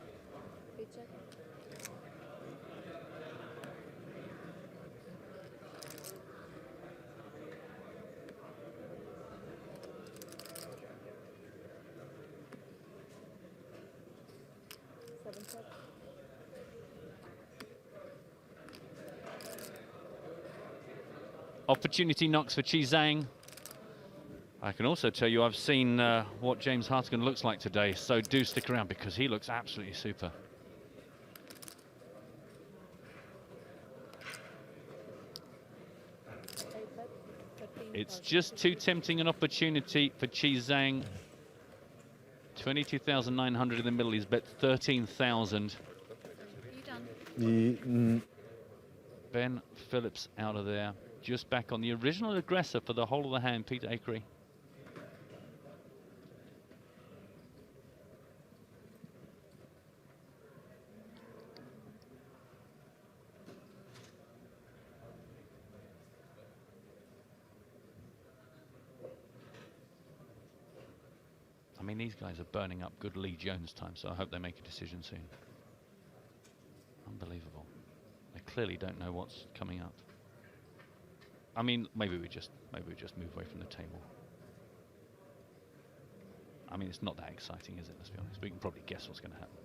Opportunity knocks for Chi Zhang. I can also tell you I've seen what James Hartigan looks like today, so do stick around because he looks absolutely super. It's just too tempting an opportunity for Chi Zhang. 22,900 in the middle, he's bet 13,000. Ben Phillips out of there. Just back on the original aggressor for the whole of the hand, Peter Akery. I mean, these guys are burning up good Lee Jones time, so I hope they make a decision soon. Unbelievable. They clearly don't know what's coming up. I mean, maybe we just move away from the table. I mean, it's not that exciting, is it? Let's be honest. We can probably guess what's going to happen.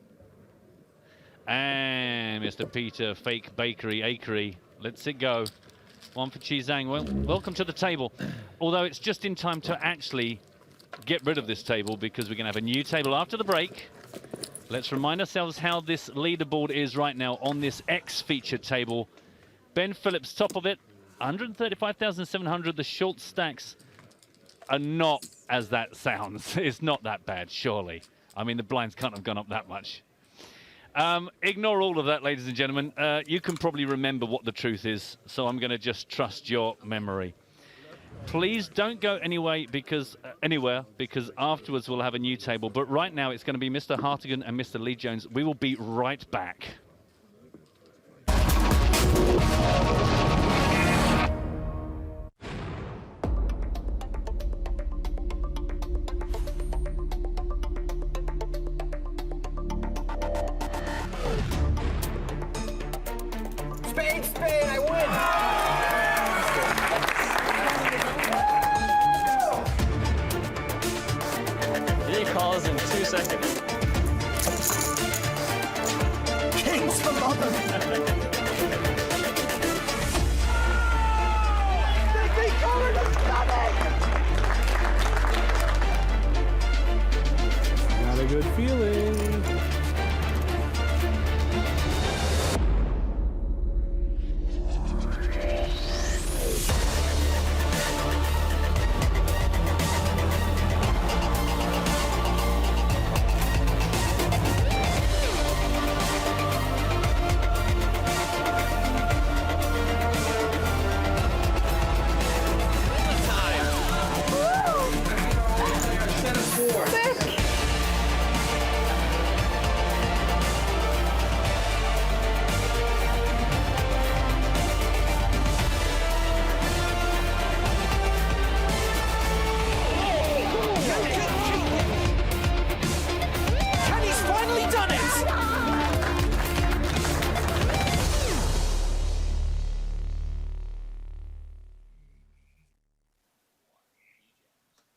And Mr. Peter Fake Bakery Akery lets it go. One for Chi Zhang. Well, welcome to the table. Although it's just in time to actually get rid of this table because we're going to have a new table after the break. Let's remind ourselves how this leaderboard is right now on this X feature table. Ben Phillips top of it. 135,700. The short stacks are not as that sounds. It's not that bad, surely. I mean, the blinds can't have gone up that much. Ignore all of that, ladies and gentlemen. You can probably remember what the truth is, so I'm going to just trust your memory. Please don't go anywhere because afterwards we'll have a new table. But right now it's going to be Mr. Hartigan and Mr. Lee Jones. We will be right back. and I win. He calls in 2 seconds. Kings for mother. Got a good feeling. Kenny's finally done it!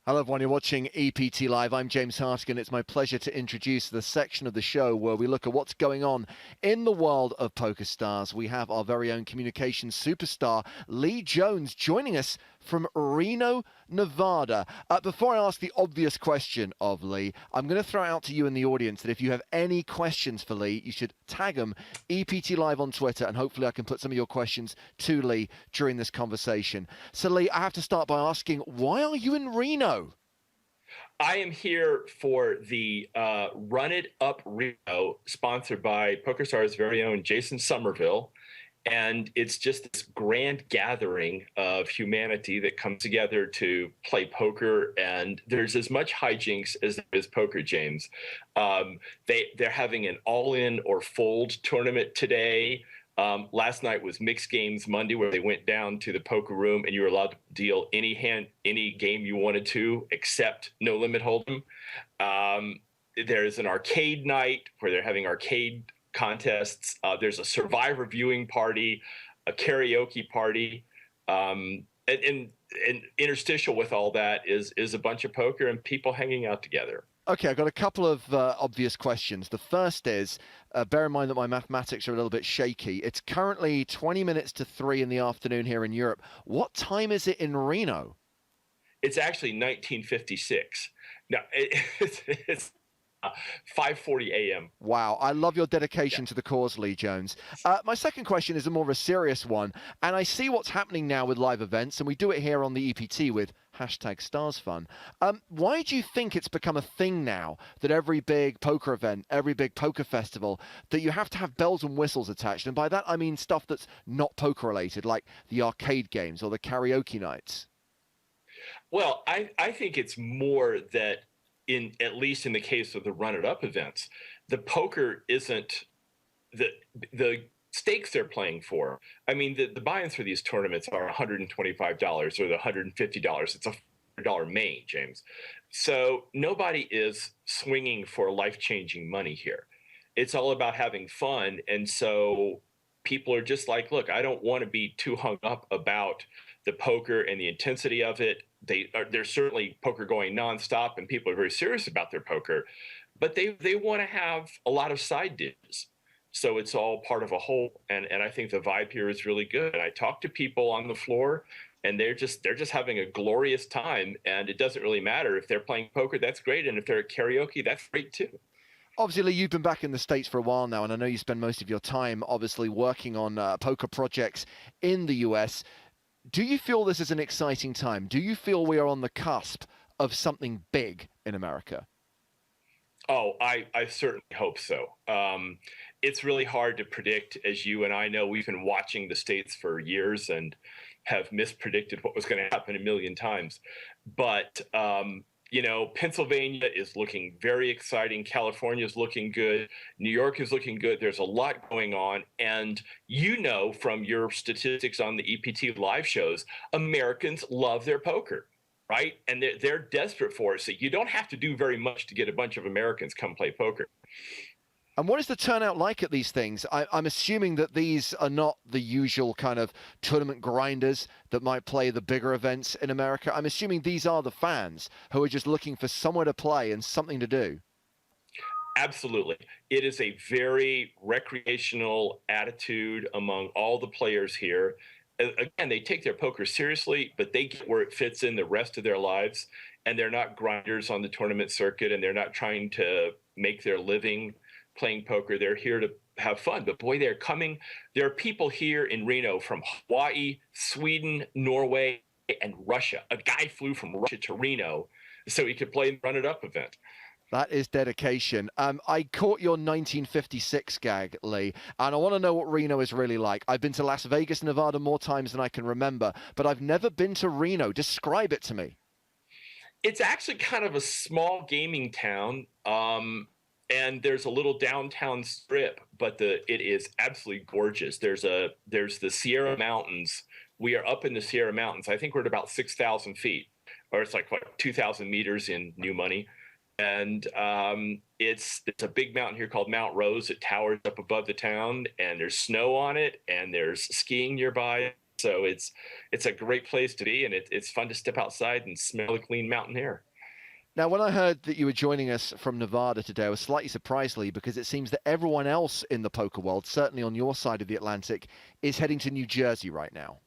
Hello everyone, you're watching EPT Live. I'm James Hartigan. It's my pleasure to introduce the section of the show where we look at what's going on in the world of PokerStars. We have our very own communications superstar, Lee Jones, joining us from Reno, Nevada. Before I ask the obvious question of Lee, I'm going to throw out to you in the audience that if you have any questions for Lee, you should tag him EPT Live on Twitter, and hopefully I can put some of your questions to Lee during this conversation. So Lee, I have to start by asking, why are you in Reno? I am here for the Run It Up Reno, sponsored by PokerStars' very own Jason Somerville. And it's just this grand gathering of humanity that comes together to play poker. And there's as much hijinks as there is poker, James. They're having an all-in or fold tournament today. Last night was mixed games Monday, where they went down to the poker room and you were allowed to deal any hand, any game you wanted to, except no limit hold'em. There's an arcade night where they're having arcade contests. There's a survivor viewing party, a karaoke party, and interstitial with all that is a bunch of poker and people hanging out together. Okay, I've got a couple of obvious questions. The first is, bear in mind that my mathematics are a little bit shaky. It's currently 20 minutes to 3 in the afternoon here in Europe. What time is it in Reno? It's actually 1956. No, it's 5:40 a.m. Wow, I love your dedication to the cause, Lee Jones. My second question is a more of a serious one, and I see what's happening now with live events, and we do it here on the EPT with #StarsFun. Why do you think it's become a thing now that every big poker event, every big poker festival, that you have to have bells and whistles attached? And by that, I mean stuff that's not poker related, like the arcade games or the karaoke nights. Well, I think it's more that at least in the case of the Run It Up events, the poker isn't the stakes they're playing for. I mean, the buy-ins for these tournaments are $125 or the $150. It's a $100 main, James. So nobody is swinging for life-changing money here. It's all about having fun. And so people are just like, look, I don't want to be too hung up about the poker and the intensity of it. There's certainly poker going nonstop, and people are very serious about their poker, but they want to have a lot of side dishes. So it's all part of a whole, and I think the vibe here is really good. And I talk to people on the floor, and they're just having a glorious time. And it doesn't really matter if they're playing poker, that's great, and if they're at karaoke, that's great too. Obviously, you've been back in the States for a while now, and I know you spend most of your time obviously working on poker projects in the US. Do you feel this is an exciting time? Do you feel we are on the cusp of something big in America? Oh, I certainly hope so. It's really hard to predict. As you and I know, we've been watching the States for years and have mispredicted what was going to happen a million times. But, you know, Pennsylvania is looking very exciting. California is looking good. New York is looking good. There's a lot going on. And you know from your statistics on the EPT live shows, Americans love their poker, right? And they're desperate for it. So you don't have to do very much to get a bunch of Americans come play poker. And what is the turnout like at these things? I'm assuming that these are not the usual kind of tournament grinders that might play the bigger events in America. I'm assuming these are the fans who are just looking for somewhere to play and something to do. Absolutely. It is a very recreational attitude among all the players here. Again, they take their poker seriously, but they get where it fits in the rest of their lives. And they're not grinders on the tournament circuit, and they're not trying to make their living playing poker. They're here to have fun. But boy, they're coming. There are people here in Reno from Hawaii, Sweden, Norway, and Russia. A guy flew from Russia to Reno so he could play the Run It Up event. That is dedication. I caught your 1956 gag, Lee, and I want to know what Reno is really like. I've been to Las Vegas, Nevada more times than I can remember, but I've never been to Reno. Describe it to me. It's actually kind of a small gaming town, and there's a little downtown strip, but it is absolutely gorgeous. There's the Sierra Mountains. We are up in the Sierra Mountains. I think we're at about 6,000 feet, or it's like what, 2,000 meters in new money. And it's a big mountain here called Mount Rose. It towers up above the town, and there's snow on it, and there's skiing nearby. So it's a great place to be, and it's fun to step outside and smell the clean mountain air. Now, when I heard that you were joining us from Nevada today, I was slightly surprised, Lee, because it seems that everyone else in the poker world, certainly on your side of the Atlantic, is heading to New Jersey right now.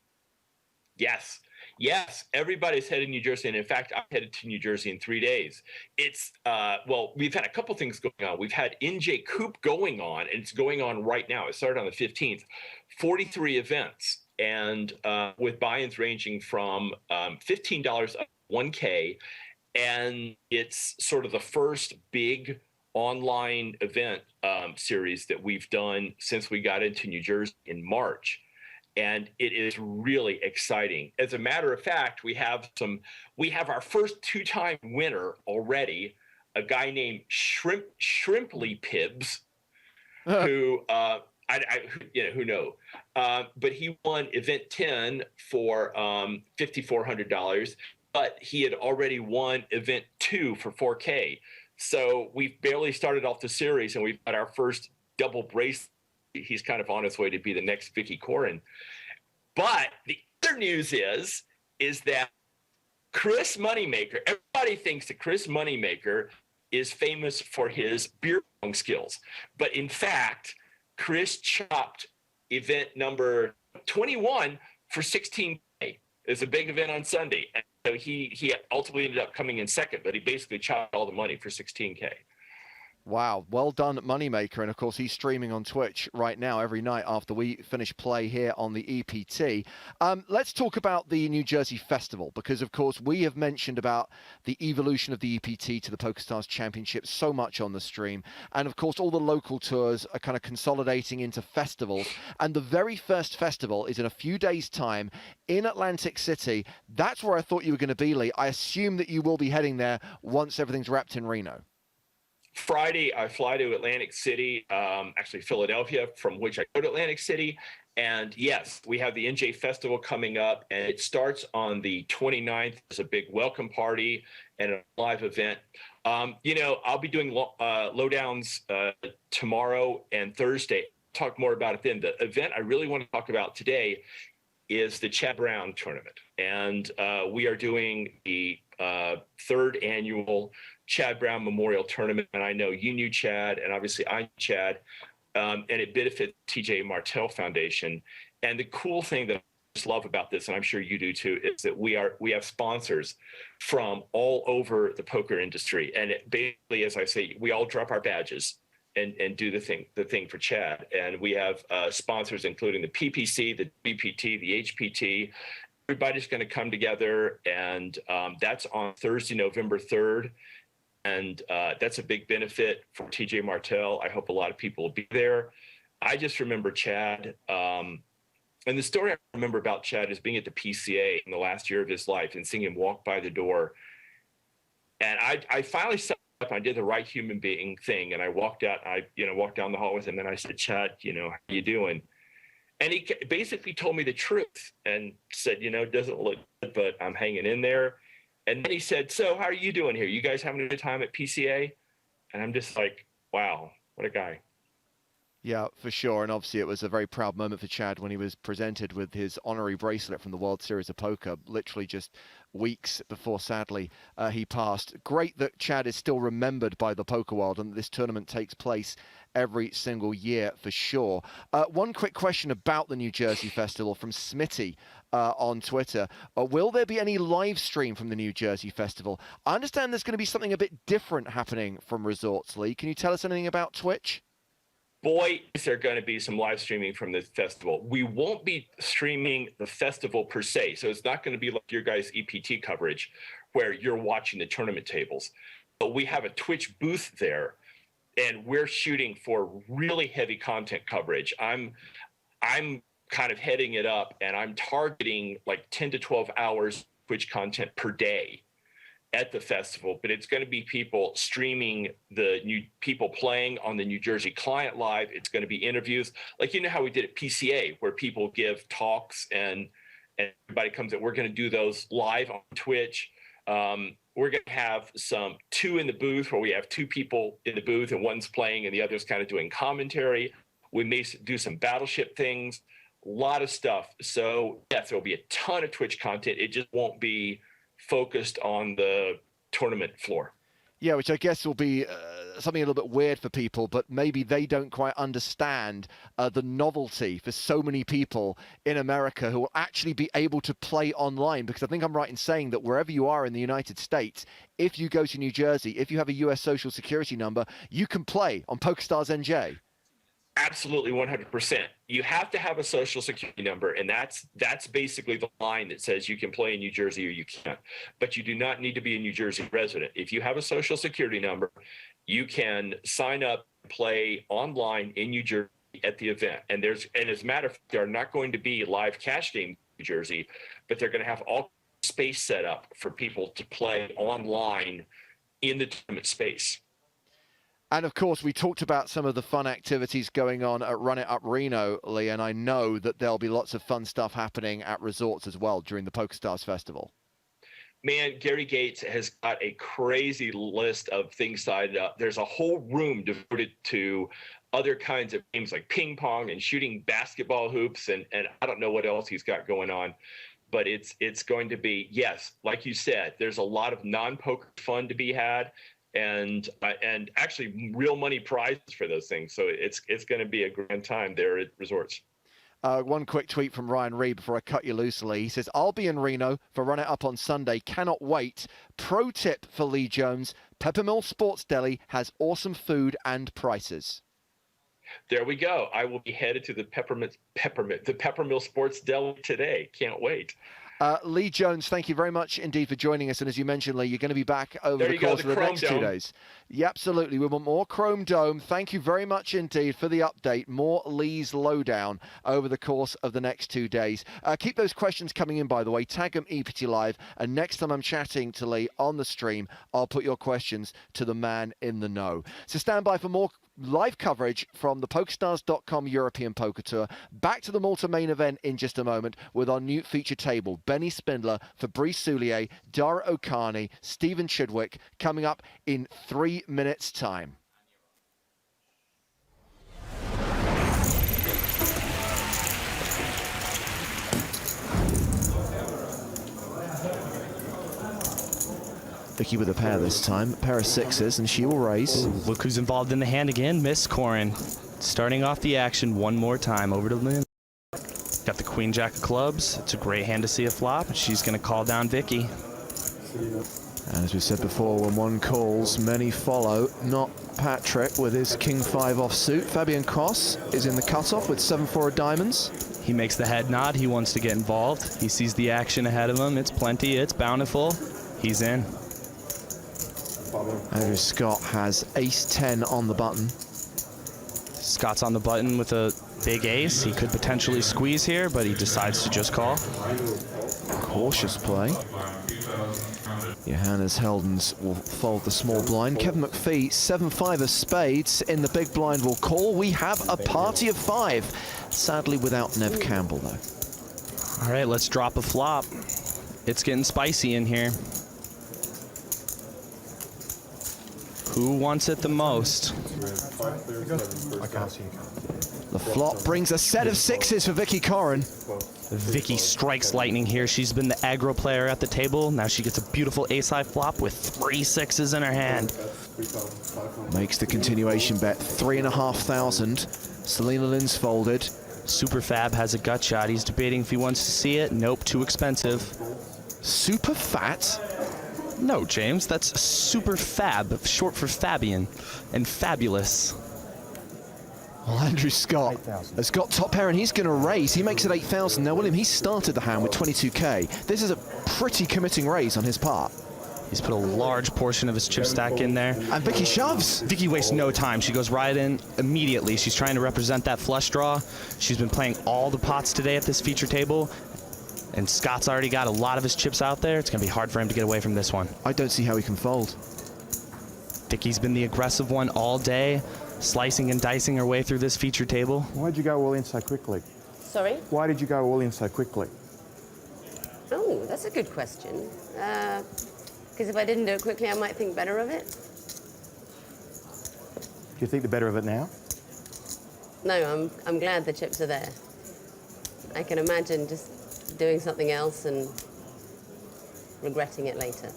Yes, everybody's headed to New Jersey. And in fact, I'm headed to New Jersey in 3 days. It's, well, we've had a couple things going on. We've had NJ Coop going on, and it's going on right now. It started on the 15th, 43 events, and with buy-ins ranging from $15 up to $1K. And it's sort of the first big online event series that we've done since we got into New Jersey in March. And it is really exciting. As a matter of fact, we have our first two-time winner already, a guy named Shrimply Pibbs, who who know, but he won event 10 for $5,400, but he had already won event 2 for $4K. So we've barely started off the series, and we've got our first double brace. He's kind of on his way to be the next Vicky Corin. But the other news is that Chris Moneymaker, everybody thinks that Chris Moneymaker is famous for his beer pong skills. But in fact, Chris chopped event number 21 for $16K. It's a big event on Sunday. And so he ultimately ended up coming in second, but he basically chopped all the money for $16K. Wow, well done, Moneymaker. And of course, he's streaming on Twitch right now every night after we finish play here on the EPT. Let's talk about the New Jersey Festival, because of course, we have mentioned about the evolution of the EPT to the PokerStars Championship so much on the stream. And of course, all the local tours are kind of consolidating into festivals. And the very first festival is in a few days' time in Atlantic City. That's where I thought you were going to be, Lee. I assume that you will be heading there once everything's wrapped in Reno. Friday, I fly to Atlantic City, actually Philadelphia, from which I go to Atlantic City. And yes, we have the NJ Festival coming up, and it starts on the 29th. There's a big welcome party and a live event. I'll be doing lowdowns tomorrow and Thursday. Talk more about it then. The event I really want to talk about today is the Chad Brown tournament. And we are doing the third annual Chad Brown Memorial Tournament. And I know you knew Chad, and obviously I knew Chad, and it benefits TJ Martell Foundation. And the cool thing that I just love about this, and I'm sure you do too, is that we have sponsors from all over the poker industry. And it basically, as I say, we all drop our badges and do the thing for Chad. And we have sponsors including the PPC, the BPT, the HPT. Everybody's going to come together, and that's on Thursday, November 3rd. And that's a big benefit for TJ Martell. I hope a lot of people will be there. I just remember Chad. And the story I remember about Chad is being at the PCA in the last year of his life and seeing him walk by the door. And I finally sat up, I did the right human being thing. And I walked out, walked down the hall with him, and I said, Chad, how you doing? And he basically told me the truth and said, it doesn't look good, but I'm hanging in there. And then he said, so how are you doing here? You guys having a good time at PCA? And I'm just like, wow, what a guy. Yeah, for sure. And obviously it was a very proud moment for Chad when he was presented with his honorary bracelet from the World Series of Poker, literally just weeks before, sadly, he passed. Great that Chad is still remembered by the poker world and this tournament takes place every single year for sure. One quick question about the New Jersey Festival from Smitty on Twitter. Will there be any live stream from the New Jersey Festival? I understand there's going to be something a bit different happening from Resorts League. Can you tell us anything about Twitch? Boy, is there going to be some live streaming from the festival. We won't be streaming the festival per se, so it's not going to be like your guys' EPT coverage where you're watching the tournament tables. But we have a Twitch booth there, and we're shooting for really heavy content coverage. I'm kind of heading it up, and I'm targeting like 10 to 12 hours Twitch content per day at the festival, but it's going to be people streaming the new people playing on the New Jersey client live. It's going to be interviews, like, you know how we did at PCA where people give talks and everybody comes in. We're going to do those live on Twitch. We're going to have two in the booth where we have two people in the booth and one's playing and the other's kind of doing commentary. We may do some battleship things, a lot of stuff. So yes, there'll be a ton of Twitch content. It just won't be focused on the tournament floor. Yeah, which I guess will be something a little bit weird for people, but maybe they don't quite understand the novelty for so many people in America who will actually be able to play online. Because I think I'm right in saying that wherever you are in the United States, if you go to New Jersey, if you have a US Social Security number, you can play on PokerStars NJ. Absolutely, 100%. You have to have a social security number, and that's basically the line that says you can play in New Jersey or you can't. But you do not need to be a New Jersey resident. If you have a social security number, you can sign up, play online in New Jersey at the event. And as a matter of fact, there are not going to be live cash games in New Jersey, but they're going to have all space set up for people to play online in the tournament space. And of course, we talked about some of the fun activities going on at Run It Up Reno, Lee, and I know that there'll be lots of fun stuff happening at resorts as well during the PokerStars Festival. Man, Gary Gates has got a crazy list of things signed up. There's a whole room devoted to other kinds of games like ping pong and shooting basketball hoops, and I don't know what else he's got going on. But it's going to be, yes, like you said, there's a lot of non-poker fun to be had. And actually real money prizes for those things. So it's going to be a grand time there at resorts. One quick tweet from Ryan Reed before I cut you loosely. He says, I'll be in Reno for Run It Up on Sunday. Cannot wait. Pro tip for Lee Jones. Peppermill Sports Deli has awesome food and prices. There we go. I will be headed to the Peppermill Sports Deli today. Can't wait. Lee Jones, thank you very much indeed for joining us. And as you mentioned, Lee, you're going to be back over the course of the next 2 days. Yeah, absolutely. We want more Chrome Dome. Thank you very much indeed for the update. More Lee's Lowdown over the course of the next 2 days. Keep those questions coming in, by the way. Tag them EPT Live. And next time I'm chatting to Lee on the stream, I'll put your questions to the man in the know. So stand by for more live coverage from the PokerStars.com European Poker Tour. Back to the Malta main event in just a moment with our new feature table. Benny Spindler, Fabrice Soulier, Dara Okani, Stephen Chidwick coming up in 3 minutes' time. Vicky with a pair this time, pair of sixes, and she will raise. Look who's involved in the hand again, Miss Corin. Starting off the action one more time over to Lynn. Got the Queen Jack of clubs. It's a great hand to see a flop. She's going to call down Vicky. And as we said before, when one calls, many follow. Not Patrick with his King 5 offsuit. Fabian Koss is in the cutoff with 7-4 of diamonds. He makes the head nod. He wants to get involved. He sees the action ahead of him. It's plenty. It's bountiful. He's in. Andrew Scott has ace-10 on the button. Scott's on the button with a big ace. He could potentially squeeze here, but he decides to just call. Cautious play. Johannes Heldens will fold the small blind. Kevin McPhee, 7-5 of spades in the big blind will call. We have a party of 5. Sadly without Nev Campbell, though. All right, let's drop a flop. It's getting spicy in here. Who wants it the most? I can't see you. The flop brings a set of sixes for Vicky Corrin. Vicky strikes lightning here. She's been the aggro player at the table. Now she gets a beautiful ace-high flop with 3 sixes in her hand. Makes the continuation bet 3,500. Selena Lynn's folded. Super Fab has a gut shot. He's debating if he wants to see it. Nope, too expensive. Super fat? No, James, that's Super Fab, short for Fabian, and fabulous. Well, Andrew Scott has got top pair and he's going to raise. He makes it 8,000. Now, William, he started the hand with 22k. This is a pretty committing raise on his part. He's put a large portion of his chip stack in there. And Vicky shoves. Vicky wastes no time. She goes right in immediately. She's trying to represent that flush draw. She's been playing all the pots today at this feature table. And Scott's already got a lot of his chips out there. It's going to be hard for him to get away from this one. I don't see how he can fold. Vicky's been the aggressive one all day, slicing and dicing her way through this feature table. Why'd you go all in so quickly? Sorry? Why did you go all in so quickly? Oh, that's a good question. Because if I didn't do it quickly, I might think better of it. Do you think the better of it now? No, I'm glad the chips are there. I can imagine just doing something else and regretting it later.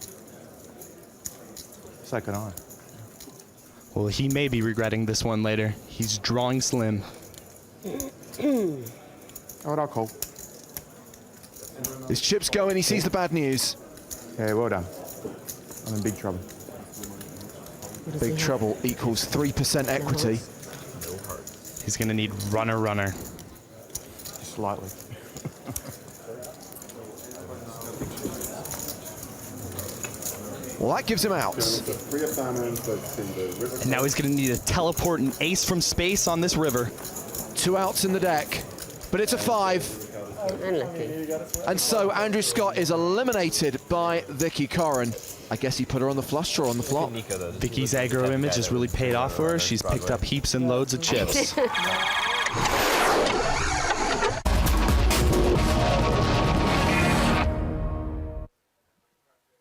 So can I. Well, he may be regretting this one later. He's drawing slim. All right, I'll call. His chips go and he sees the bad news. Yeah, well done. I'm in big trouble. Big trouble equals 3% equity. He's going to need runner. Just slightly. Well, that gives him out. And now he's going to need to teleport an ace from space on this river. 2 outs in the deck, but it's a 5. Unlucky. And so Andrew Scott is eliminated by Vicky Corrin. I guess he put her on the flush draw on the flop. Vicky's aggro image has really paid off for her. She's picked up heaps and loads of chips.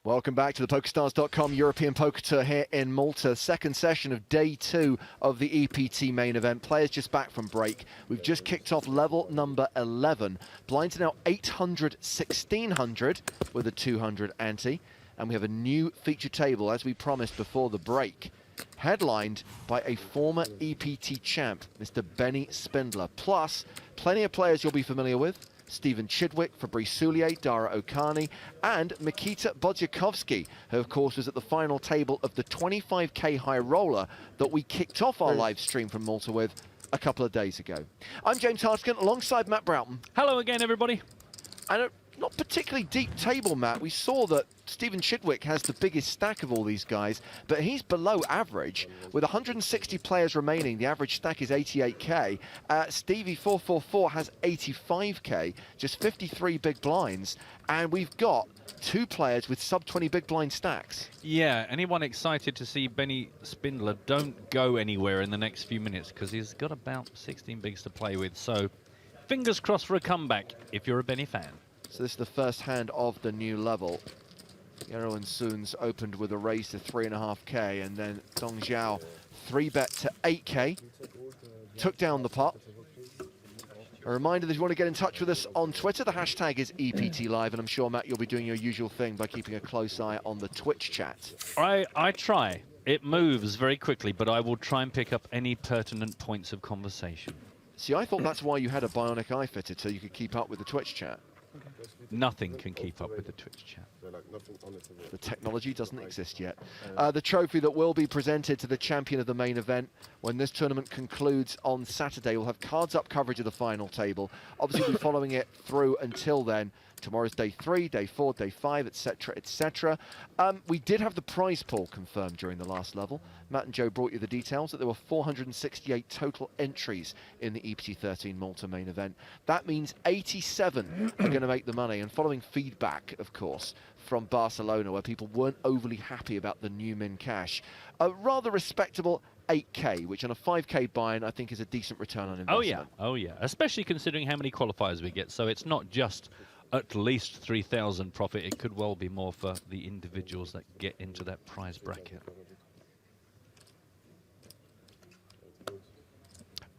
Welcome back to the PokerStars.com European Poker Tour here in Malta. Second session of day 2 of the EPT main event. Players just back from break. We've just kicked off level number 11. Blinds are now 800, 1600 with a 200 ante. And we have a new feature table, as we promised before the break, headlined by a former EPT champ, Mr. Benny Spindler. Plus, plenty of players you'll be familiar with. Stephen Chidwick, Fabrice Soulier, Dara Okani, and Mikita Bodzikowski, who of course was at the final table of the 25k high roller that we kicked off our live stream from Malta with a couple of days ago. I'm James Hartigan, alongside Matt Broughton. Hello again, everybody. And a not particularly deep table, Matt. We saw that Stephen Chidwick has the biggest stack of all these guys, but he's below average. With 160 players remaining, the average stack is 88k. Stevie 444 has 85k, just 53 big blinds, and we've got 2 players with sub-20 big blind stacks. Yeah, anyone excited to see Benny Spindler, don't go anywhere in the next few minutes, because he's got about 16 bigs to play with, so fingers crossed for a comeback if you're a Benny fan. So this is the first hand of the new level. Yero and Soons opened with a raise to 3.5k, and then Dong Zhao 3-bet to 8k. Took down the pot. A reminder that if you want to get in touch with us on Twitter, the hashtag is EPT Live, and I'm sure, Matt, you'll be doing your usual thing by keeping a close eye on the Twitch chat. I try. It moves very quickly, but I will try and pick up any pertinent points of conversation. See, I thought that's why you had a bionic eye fitted, so you could keep up with the Twitch chat. Nothing can keep up with the Twitch chat. The technology doesn't exist yet. The trophy that will be presented to the champion of the main event when this tournament concludes on Saturday. We'll have cards up coverage of the final table. Obviously, we'll be following it through until then. Tomorrow's day 3, day 4, day 5, etc., etc. We did have the prize pool confirmed during the last level. Matt and Joe brought you the details that there were 468 total entries in the EPT 13 Malta main event. That means 87 are going to make the money. And following feedback, of course, from Barcelona, where people weren't overly happy about the new min cash, a rather respectable 8k, which on a 5k buy-in I think is a decent return on investment. Oh yeah, especially considering how many qualifiers we get. So it's not just at least 3,000 profit. It could well be more for the individuals that get into that prize bracket.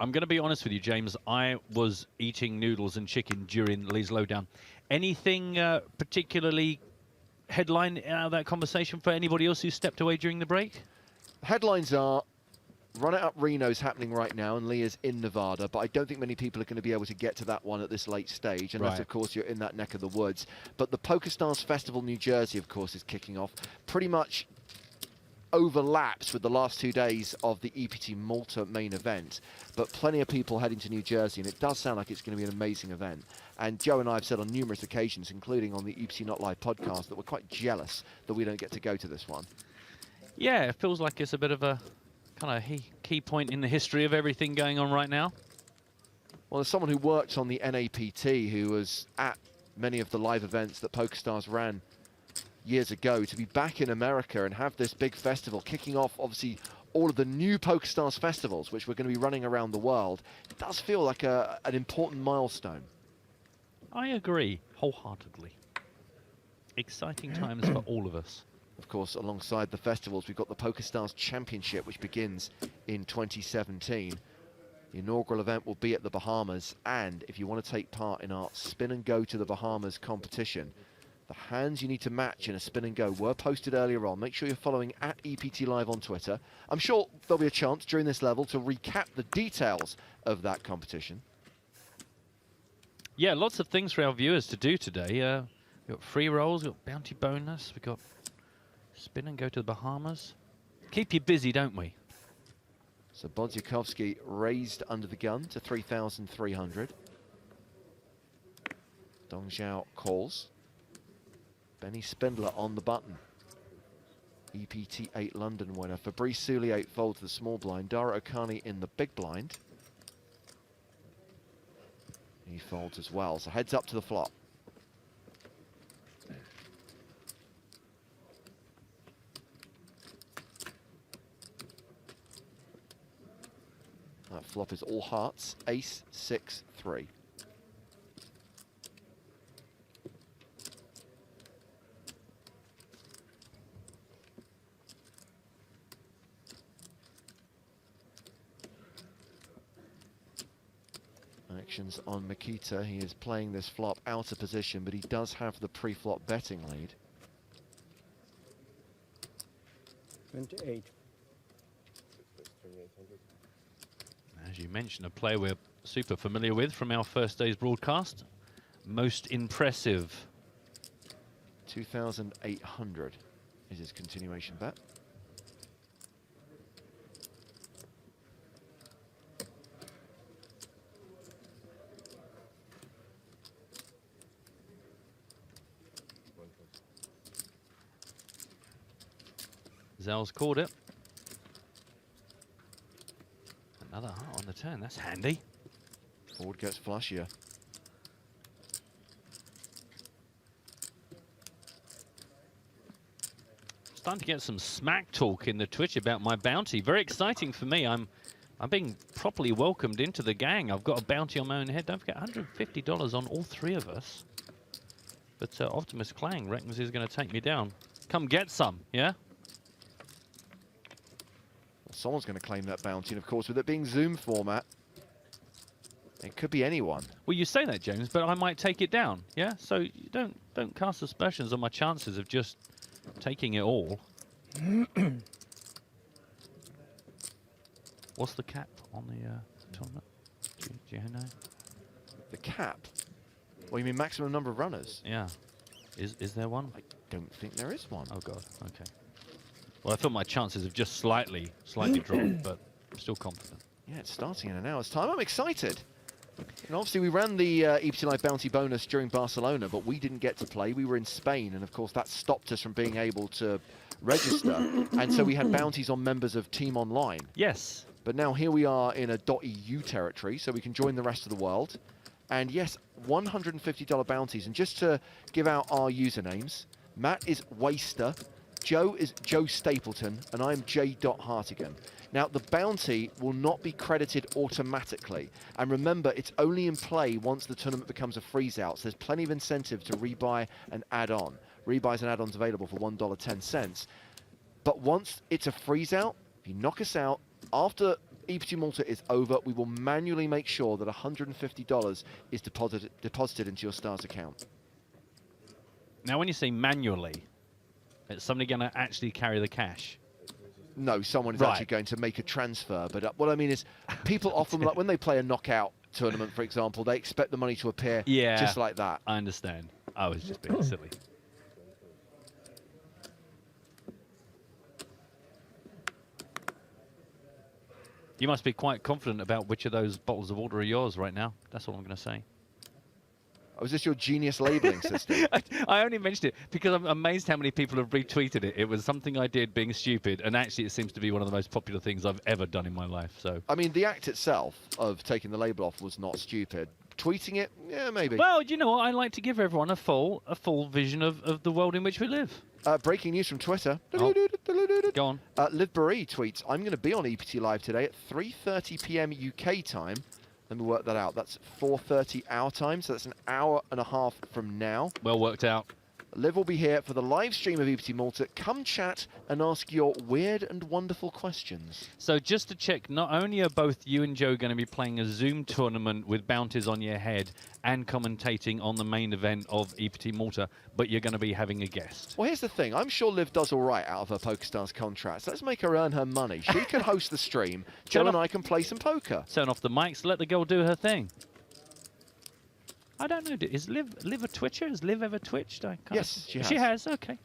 I'm going to be honest with you, James. I was eating noodles and chicken during Lee's lowdown. Anything particularly headline out of that conversation for anybody else who stepped away during the break? Headlines are Run It Up Reno's happening right now, and Lee is in Nevada, but I don't think many people are going to be able to get to that one at this late stage, unless, of course, you're in that neck of the woods. But the PokerStars Festival New Jersey, of course, is kicking off. Pretty much overlaps with the last 2 days of the EPT Malta main event, but plenty of people heading to New Jersey, and it does sound like it's going to be an amazing event. And Joe and I have said on numerous occasions, including on the EPT Not Live podcast, that we're quite jealous that we don't get to go to this one. Yeah, it feels like it's a bit of a kind of key point in the history of everything going on right now. Well, as someone who worked on the NAPT, who was at many of the live events that PokerStars ran years ago, to be back in America and have this big festival kicking off, obviously, all of the new PokerStars festivals, which we're going to be running around the world, it does feel like an important milestone. I agree wholeheartedly. Exciting times for all of us. Of course, alongside the festivals, we've got the PokerStars Championship, which begins in 2017. The inaugural event will be at the Bahamas, and if you want to take part in our Spin and Go to the Bahamas competition, the hands you need to match in a Spin and Go were posted earlier on. Make sure you're following at EPT Live on Twitter. I'm sure there'll be a chance during this level to recap the details of that competition. Yeah, lots of things for our viewers to do today. We've got free rolls, we've got bounty bonus, we've got Spin and Go to the Bahamas. Keep you busy, don't we? So Bodziakowski raised under the gun to 3,300. Dong Zhao calls. Benny Spindler on the button. EPT 8 London winner. Fabrice Soulier folds the small blind. Dara Okani in the big blind. He folds as well, so heads up to the flop. That flop is all hearts, ace, 6, 3. Actions on Makita. He is playing this flop out of position, but he does have the pre-flop betting lead. 28. As you mentioned, a player we're super familiar with from our first day's broadcast. Most impressive. 2,800 is his continuation bet. Zell's called it. Another heart on the turn, that's handy. Forward gets flushier. Starting to get some smack talk in the Twitch about my bounty. Very exciting for me. I'm being properly welcomed into the gang. I've got a bounty on my own head. Don't forget, $150 on all three of us. But Optimus Clang reckons he's going to take me down. Come get some, yeah? Someone's going to claim that bounty, and of course, with it being Zoom format, it could be anyone. Well, you say that, James, but I might take it down, yeah? So you don't cast aspersions on my chances of just taking it all. What's the cap on the tournament? Do you know? The cap? Well, you mean maximum number of runners? Yeah. Is there one? I don't think there is one. Oh, God. Okay. Well, I thought my chances have just slightly dropped, but I'm still confident. Yeah, it's starting in an hour's time. I'm excited. And obviously, we ran the EPT Live bounty bonus during Barcelona, but we didn't get to play. We were in Spain, and of course, that stopped us from being able to register. And so we had bounties on members of Team Online. Yes. But now here we are in a .eu territory, so we can join the rest of the world. And yes, $150 bounties. And just to give out our usernames, Matt is Waster, Joe is Joe Stapleton, and I'm J.Hartigan. Now, the bounty will not be credited automatically. And remember, it's only in play once the tournament becomes a freeze-out. So there's plenty of incentive to rebuy and add on. Rebuys and add-ons available for $1.10. But once it's a freeze-out, if you knock us out, after EPT Malta is over, we will manually make sure that $150 is deposited into your Stars account. Now, when you say manually, is somebody going to actually carry the cash? No, someone is Right. actually going to make a transfer. But what I mean is, people often, like when they play a knockout tournament, for example, they expect the money to appear just like that. I understand. I was just being silly. You must be quite confident about which of those bottles of water are yours right now. That's all I'm going to say. Oh, is this your genius labeling system? I only mentioned it because I'm amazed how many people have retweeted it. It was something I did being stupid, and actually it seems to be one of the most popular things I've ever done in my life. So, I mean, the act itself of taking the label off was not stupid. Tweeting it, yeah, maybe. well, you know what? I like to give everyone a full vision of the world in which we live. Breaking news from Twitter. Go on. Liv Barry tweets, I'm going to be on EPT Live today at 3:30 p.m. UK time. Let me work that out. That's 4:30 our time, so that's an hour and a half from now. Well worked out. Liv will be here for the live stream of EPT Malta. Come chat and ask your weird and wonderful questions. So just to check, not only are both you and Joe going to be playing a Zoom tournament with bounties on your head and commentating on the main event of EPT Malta, but you're going to be having a guest. Well, here's the thing. I'm sure Liv does all right out of her PokerStars contracts. Let's make her earn her money. She can host the stream. Joe and I can play some poker. Turn off the mics. Let the girl do her thing. I don't know. Is Liv a Twitcher? Has Liv ever twitched? Yes, she has. She has. Okay.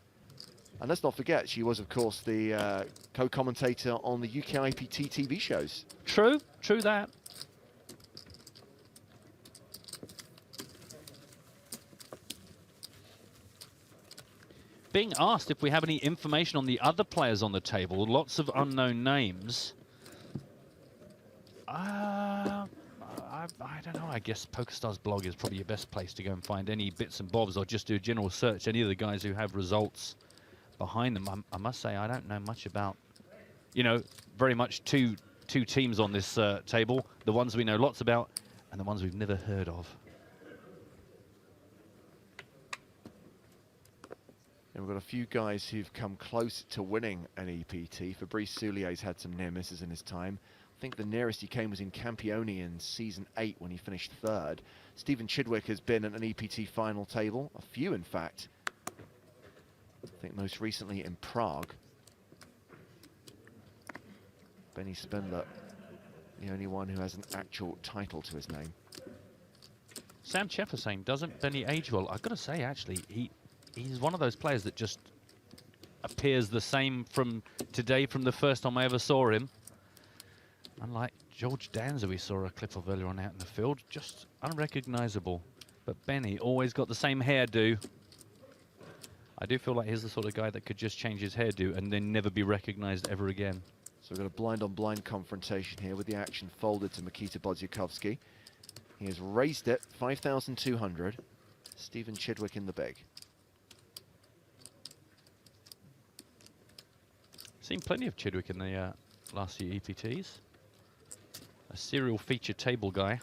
And let's not forget, she was, of course, the co-commentator on the UK IPT TV shows. True that. Being asked if we have any information on the other players on the table, lots of unknown names. I don't know. I guess PokerStars blog is probably your best place to go and find any bits and bobs, or just do a general search. Any of the guys who have results behind them. I must say I don't know much about, very much two teams on this table. The ones we know lots about and the ones we've never heard of. And we've got a few guys who've come close to winning an EPT. Fabrice Soulier's had some near misses in his time. I think the nearest he came was in Campione in Season 8 when he finished 3rd. Stephen Chidwick has been at an EPT final table, a few in fact. I think most recently in Prague. Benny Spindler, the only one who has an actual title to his name. Sam Cheffer saying, doesn't Benny age well? I've got to say, actually, he's one of those players that just appears the same from today, from the first time I ever saw him. Unlike George Danza, we saw a clip of earlier on out in the field, just unrecognizable. But Benny always got the same hairdo. I do feel like he's the sort of guy that could just change his hairdo and then never be recognized ever again. So we've got a blind-on-blind confrontation here with the action folded to Mikita Bodziakowski. He has raised it 5,200. Stephen Chidwick in the big. Seen plenty of Chidwick in the last few EPTs. A serial feature table guy.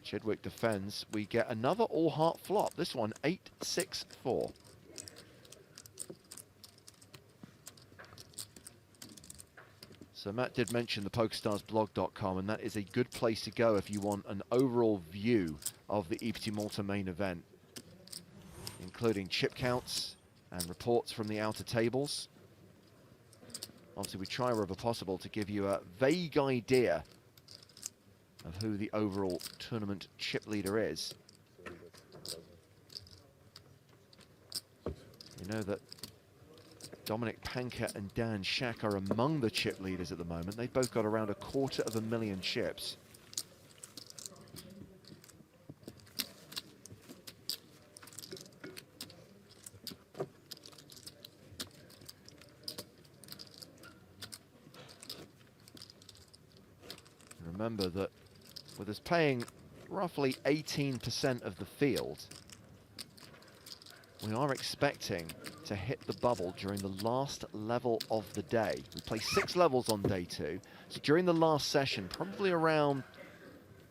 Chidwick defends. We get another all-heart flop. This one, 8-6-4. So Matt did mention the PokerStarsblog.com, and that is a good place to go if you want an overall view of the EPT Malta main event, including chip counts and reports from the outer tables. Obviously, we try wherever possible to give you a vague idea of who the overall tournament chip leader is. You know that Dominic Panker and Dan Shack are among the chip leaders at the moment. They've both got around 250,000 chips. Remember that with us paying roughly 18% of the field, we are expecting to hit the bubble during the last level of the day. We play 6 levels on day 2. So during the last session, probably around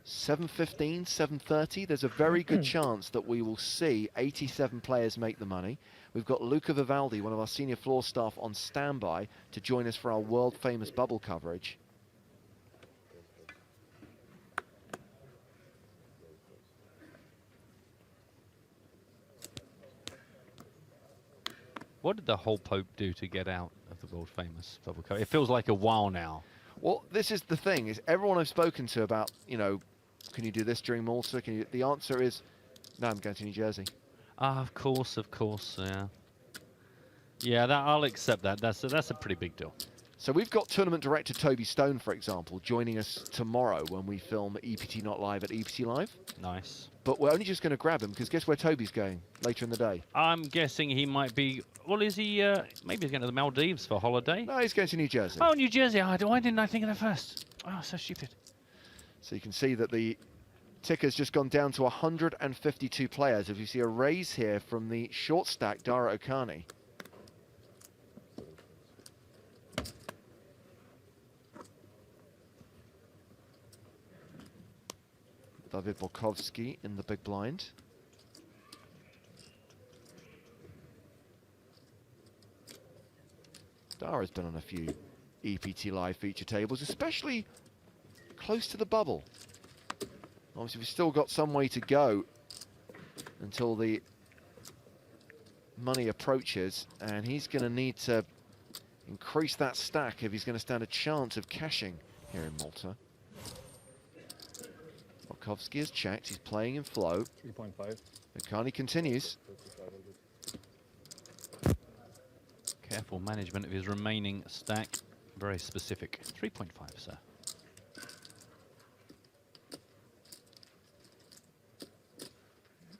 7:15, 7:30. There's a very good chance that we will see 87 players make the money. We've got Luca Vivaldi, one of our senior floor staff, on standby to join us for our world-famous bubble coverage. What did the whole Pope do to get out of the world-famous bubble coverage? It feels like a while now. Well, this is the thing, is everyone I've spoken to about, you know, can you do this during Malta? Can you? The answer is, no, I'm going to New Jersey. Ah, of course, yeah. Yeah, that, I'll accept that. That's a pretty big deal. So we've got tournament director Toby Stone, for example, joining us tomorrow when we film EPT Not Live at EPT Live. Nice. But we're only just going to grab him, because guess where Toby's going later in the day? I'm guessing he might be... Well, is he... maybe he's going to the Maldives for holiday? No, he's going to New Jersey. Oh, New Jersey. Oh, why didn't I think of that first? Oh, so stupid. So you can see that the ticker's just gone down to 152 players. If you see a raise here from the short stack, Dara Okani. David Borkowski in the big blind. Dara's been on a few EPT Live feature tables, especially close to the bubble. Obviously, we've still got some way to go until the money approaches, and he's going to need to increase that stack if he's going to stand a chance of cashing here in Malta. Borkowski has checked, he's playing in flow. 3.5. Okani continues. Careful management of his remaining stack. Very specific. 3.5, sir.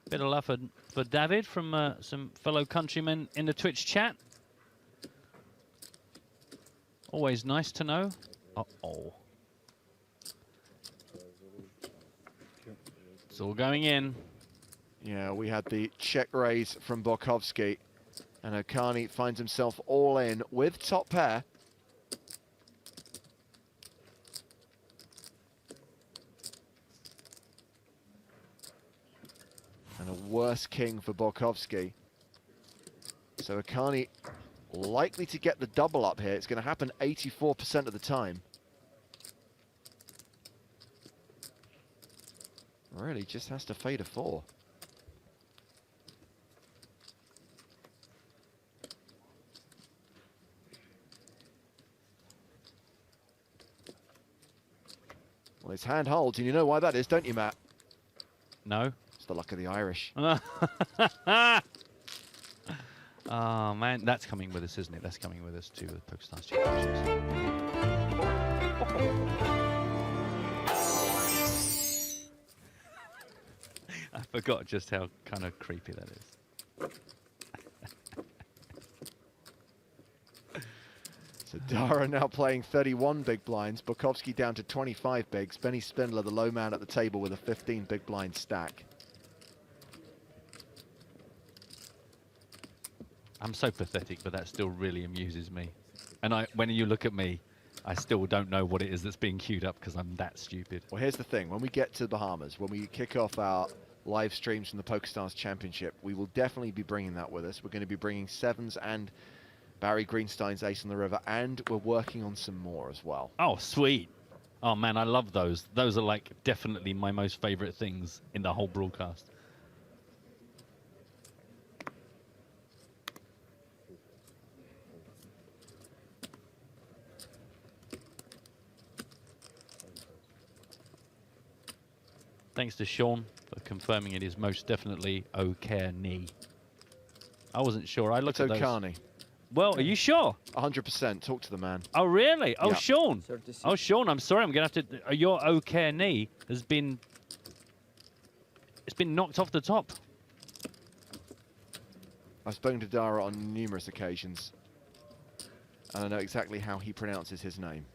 Bit of love for David from some fellow countrymen in the Twitch chat. Always nice to know. Uh-oh. It's all going in. Yeah, we had the check raise from Borkowski, and Okani finds himself all in with top pair. And a worse king for Borkowski. So Okani likely to get the double up here. It's going to happen 84% of the time. Really just has to fade a 4. Well, his hand holds, and you know why that is, don't you, Matt? No. It's the luck of the Irish. Oh, man, that's coming with us, isn't it? That's coming with us to the PokerStars Championships. I forgot just how kind of creepy that is. So Dara now playing 31 big blinds. Borkowski down to 25 bigs. Benny Spindler, the low man at the table, with a 15 big blind stack. I'm so pathetic, but that still really amuses me. And when you look at me, I still don't know what it is that's being queued up because I'm that stupid. Well, here's the thing. When we get to the Bahamas, when we kick off our live streams from the PokerStars Championship, we will definitely be bringing that with us. We're going to be bringing Sevens and Barry Greenstein's Ace on the River, and we're working on some more as well. Oh, sweet. Oh, man, I love those. Those are, like, definitely my most favorite things in the whole broadcast. Thanks to Sean for confirming it is most definitely Okani. I wasn't sure. I looked at those. Okani. Well, are you sure? 100%. Talk to the man. Oh, really? Oh, Yeah. Sean. Oh, Sean, I'm sorry. I'm going to have to... Your Okani has been... It's been knocked off the top. I've spoken to Dara on numerous occasions, and I know exactly how he pronounces his name.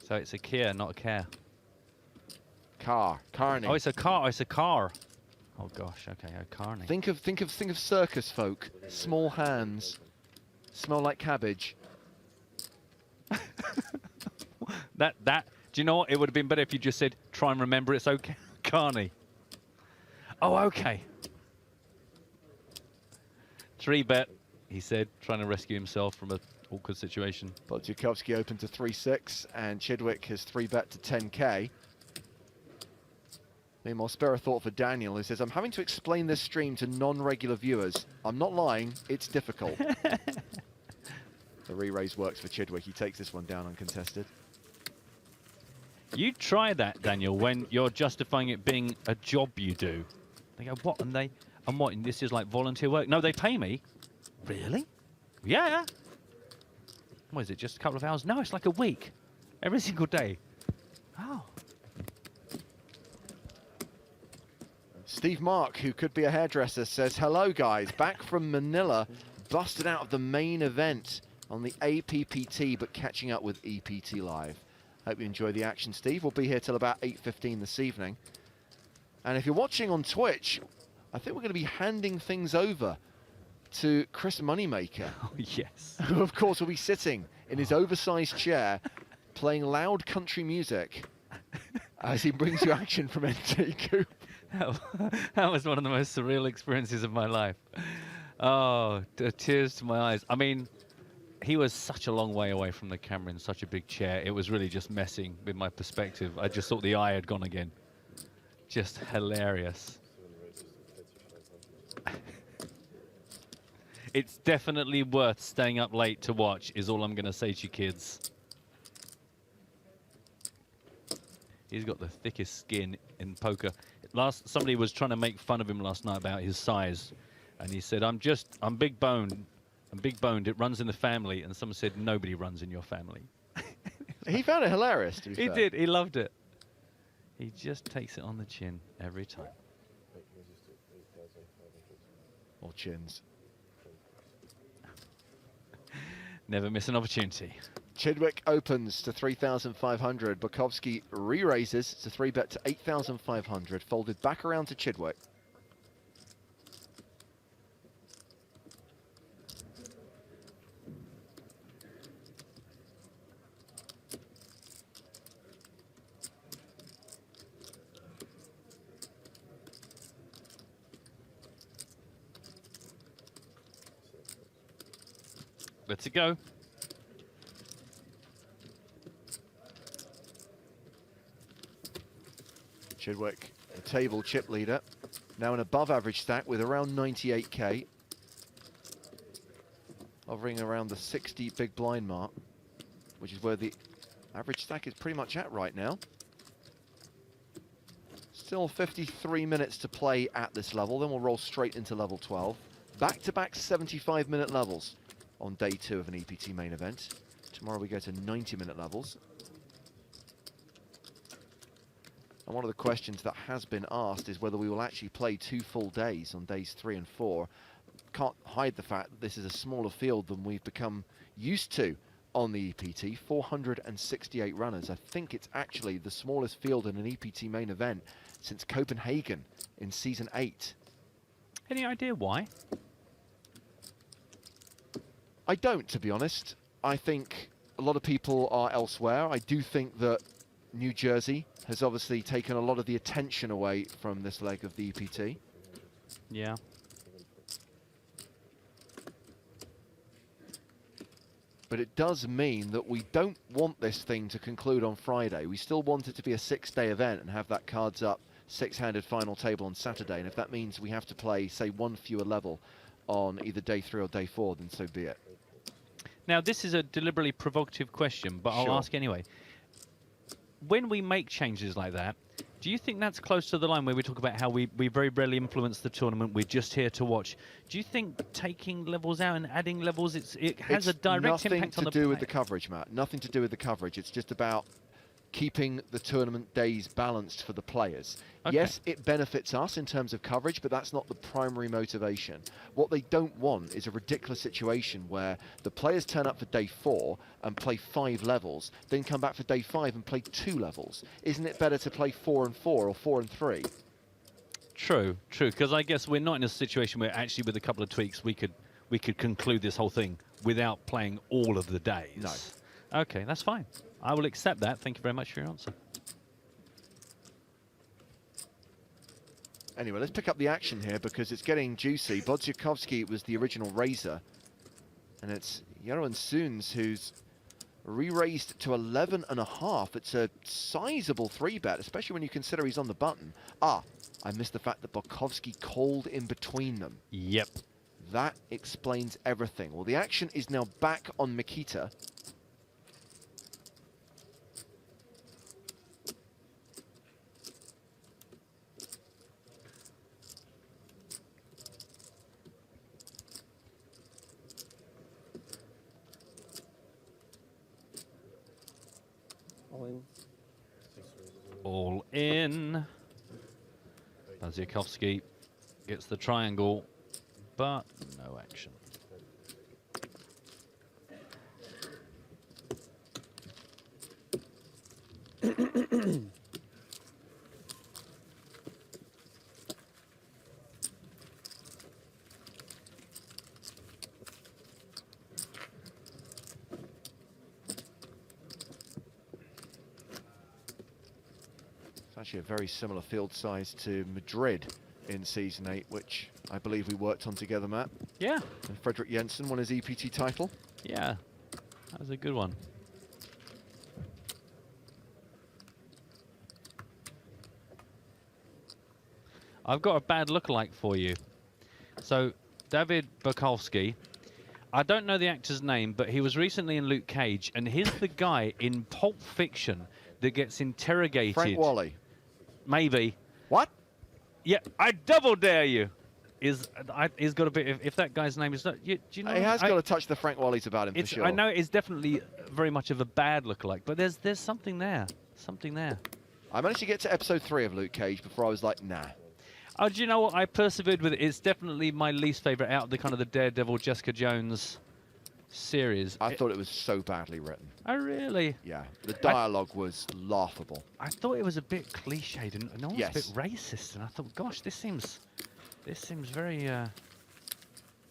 So it's a Kia, not a care. Carney. Oh, it's a car. It's a car. Oh gosh. Okay, Carney. Think of circus folk. Small hands, smell like cabbage. That. Do Do you know what? It would have been better if you just said, try and remember it's okay, Carney. Oh, okay. 3-bet, he said, trying to rescue himself from an awkward situation. But Jakowski opened to 3-6, and Chidwick has 3-bet to 10K. Meanwhile, spare a thought for Daniel, who says, I'm having to explain this stream to non-regular viewers. I'm not lying, it's difficult. The re-raise works for Chidwick. He takes this one down uncontested. You try that, Daniel, when you're justifying it being a job you do. They go, what? And what? And this is like volunteer work? No, they pay me. Really? Yeah. What is it, just a couple of hours? No, it's like a week. Every single day. Oh. Steve Mark, who could be a hairdresser, says, hello, guys. Back from Manila, busted out of the main event on the APPT, but catching up with EPT Live. Hope you enjoy the action, Steve. We'll be here till about 8:15 this evening. And if you're watching on Twitch, I think we're going to be handing things over to Chris Moneymaker. Oh, yes. Who, of course, will be sitting in his oversized chair, playing loud country music as he brings you action from NT Coop. That was one of the most surreal experiences of my life. Oh, tears to my eyes. I mean, he was such a long way away from the camera in such a big chair. It was really just messing with my perspective. I just thought the eye had gone again. Just hilarious. It's definitely worth staying up late to watch, is all I'm going to say to you kids. He's got the thickest skin in poker. Somebody was trying to make fun of him last night about his size. And he said, I'm big boned. I'm big boned. It runs in the family. And someone said, nobody runs in your family. He found it hilarious, to be fair. He did. He loved it. He just takes it on the chin every time. Or chins. Never miss an opportunity. Chidwick opens to 3,500. Bukowski re-raises to 3-bet to 8,500. Folded back around to Chidwick. Let's it go. Chidwick, a table chip leader. Now an above average stack with around 98K. Hovering around the 60 big blind mark, which is where the average stack is pretty much at right now. Still 53 minutes to play at this level, then we'll roll straight into level 12. Back-to-back 75-minute levels on day 2 of an EPT main event. Tomorrow we go to 90-minute levels. And one of the questions that has been asked is whether we will actually play 2 full days on days 3 and 4. Can't hide the fact that this is a smaller field than we've become used to on the EPT. 468 runners. I think it's actually the smallest field in an EPT main event since Copenhagen in season 8. Any idea why? I don't, to be honest. I think a lot of people are elsewhere. I do think that New Jersey has obviously taken a lot of the attention away from this leg of the EPT. Yeah. But it does mean that we don't want this thing to conclude on Friday. We still want it to be a 6-day event and have that cards up 6-handed final table on Saturday. And if that means we have to play, say, 1 fewer level on either day 3 or day 4, then so be it. Now, this is a deliberately provocative question, but I'll ask anyway. When we make changes like that, do you think that's close to the line where we talk about how we very rarely influence the tournament, we're just here to watch? Do you think taking levels out and adding levels, it has a direct impact on the Nothing to do with the coverage, Matt. Nothing to do with the coverage. It's just about keeping the tournament days balanced for the players. Okay. Yes, it benefits us in terms of coverage, but that's not the primary motivation. What they don't want is a ridiculous situation where the players turn up for day 4 and play 5 levels, then come back for day 5 and play 2 levels. Isn't it better to play 4 and 4 or 4 and 3? True, because I guess we're not in a situation where actually with a couple of tweaks we could conclude this whole thing without playing all of the days. No. Okay, that's fine. I will accept that. Thank you very much for your answer. Anyway, let's pick up the action here because it's getting juicy. Bodziakowski was the original raiser. And it's Jeroen Soons who's re-raised to 11.5. It's a sizable 3-bet, especially when you consider he's on the button. Ah, I missed the fact that Bokovski called in between them. Yep. That explains everything. Well, the action is now back on Mikita. All in. All in. Bodziakowski gets the triangle, but no action. Actually a very similar field size to Madrid in Season 8, which I believe we worked on together, Matt. Yeah. And Frederick Jensen won his EPT title. Yeah, that was a good one. I've got a bad lookalike for you. So, David Bukowski, I don't know the actor's name, but he was recently in Luke Cage, and he's the guy in Pulp Fiction that gets interrogated. Frank Wally. Maybe. What? Yeah, I double dare you. He's got a bit. If that guy's name is not, do you know? He has got a touch the Frank Wallies about him for sure. I know it's definitely very much of a bad lookalike, but there's something there. Something there. I managed to get to episode 3 of Luke Cage before I was like, nah. Oh, do you know what? I persevered with it. It's definitely my least favorite out of the kind of the Daredevil, Jessica Jones series. I thought it was so badly written. Oh, really? Yeah, the dialogue was laughable. I thought it was a bit cliched and almost Yes. a bit racist, and I thought, gosh, this seems very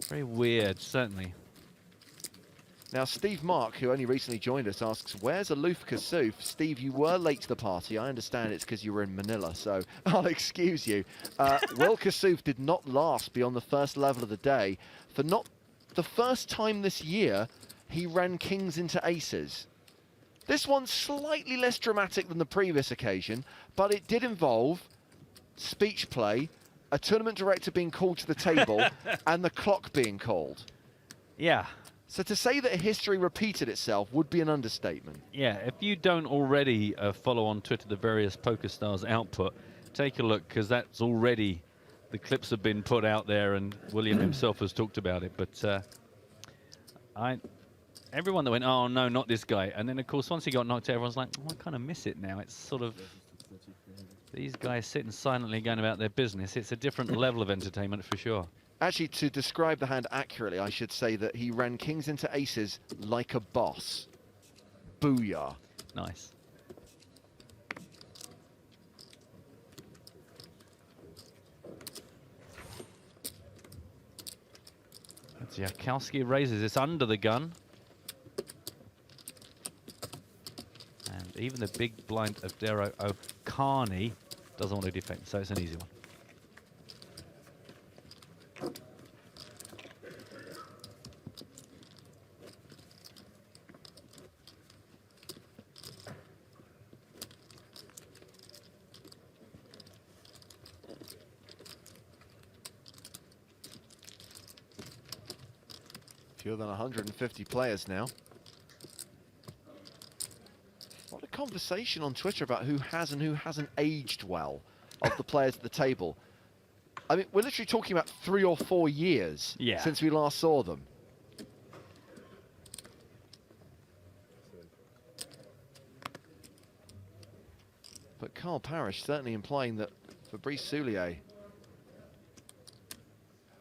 very weird, certainly. Now, Steve Mark, who only recently joined us, asks, where's Aloof Kasoof? Steve, you were late to the party. I understand it's because you were in Manila, so I'll excuse you. Will Kasoof did not last beyond the first level of the day. For not the first time this year, he ran kings into aces. This one's slightly less dramatic than the previous occasion, but it did involve speech play, a tournament director being called to the table, and the clock being called. Yeah. So to say that history repeated itself would be an understatement. Yeah, if you don't already follow on Twitter the various PokerStars output, take a look, because that's already, the clips have been put out there, and William himself has talked about it. But everyone that went, oh no, not this guy. And then of course, once he got knocked out, everyone's like, oh, I kind of miss it now. It's sort of, these guys sitting silently going about their business. It's a different level of entertainment for sure. Actually, to describe the hand accurately, I should say that he ran kings into aces like a boss. Booyah. Nice. Dziakowski raises. It's under the gun. And even the big blind of Dero O'Carney doesn't want to defend, so it's an easy one. Fewer than 150 players now. A lot of conversation on Twitter about who has and who hasn't aged well of the players at the table. I mean, we're literally talking about 3 or 4 years since we last saw them. But Carl Parrish certainly implying that Fabrice Soulier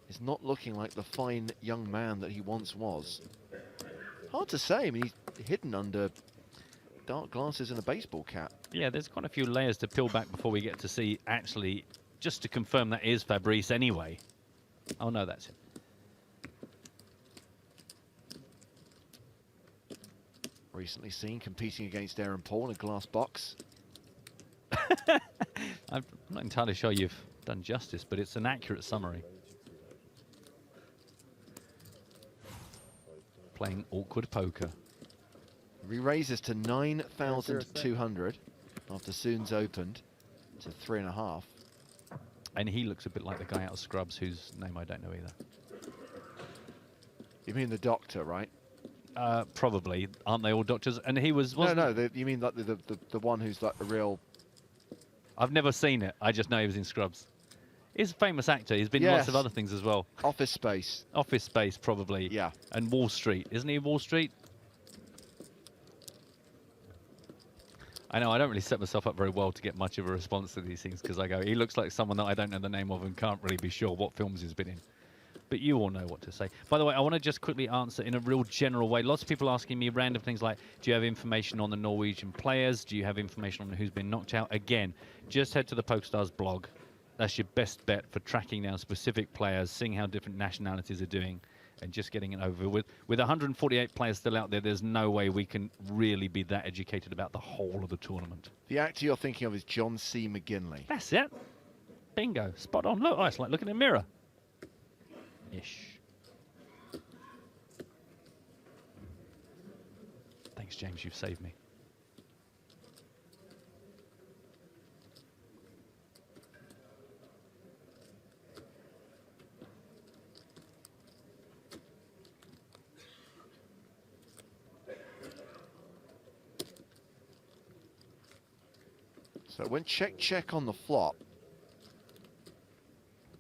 is not looking like the fine young man that he once was. Hard to say. I mean, he's hidden under dark glasses and a baseball cap. Yeah, there's quite a few layers to peel back before we get to see, actually, just to confirm that is Fabrice anyway. Oh, no, that's it. Recently seen competing against Aaron Paul in a glass box. I'm not entirely sure you've done justice, but it's an accurate summary. Playing awkward poker. Re-raises to 9,200 after Soon's opened to 3.5. And he looks a bit like the guy out of Scrubs whose name I don't know either. You mean the doctor, right? Probably. Aren't they all doctors? And he was... No, you mean like the one who's like a real... I've never seen it. I just know he was in Scrubs. He's a famous actor. He's been in lots of other things as well. Office Space. Office Space, probably. Yeah. And Wall Street. Isn't he in Wall Street? I know, I don't really set myself up very well to get much of a response to these things because I go, he looks like someone that I don't know the name of and can't really be sure what films he's been in. But you all know what to say. By the way, I want to just quickly answer in a real general way. Lots of people asking me random things like, do you have information on the Norwegian players? Do you have information on who's been knocked out? Again, just head to the PokerStars blog. That's your best bet for tracking down specific players, seeing how different nationalities are doing, and just getting it over with. With 148 players still out there, there's no way we can really be that educated about the whole of the tournament. The actor you're thinking of is John C. McGinley. That's it. Bingo. Spot on. Look, oh, it's like looking in a mirror. Ish. Thanks, James. You've saved me. So when check on the flop,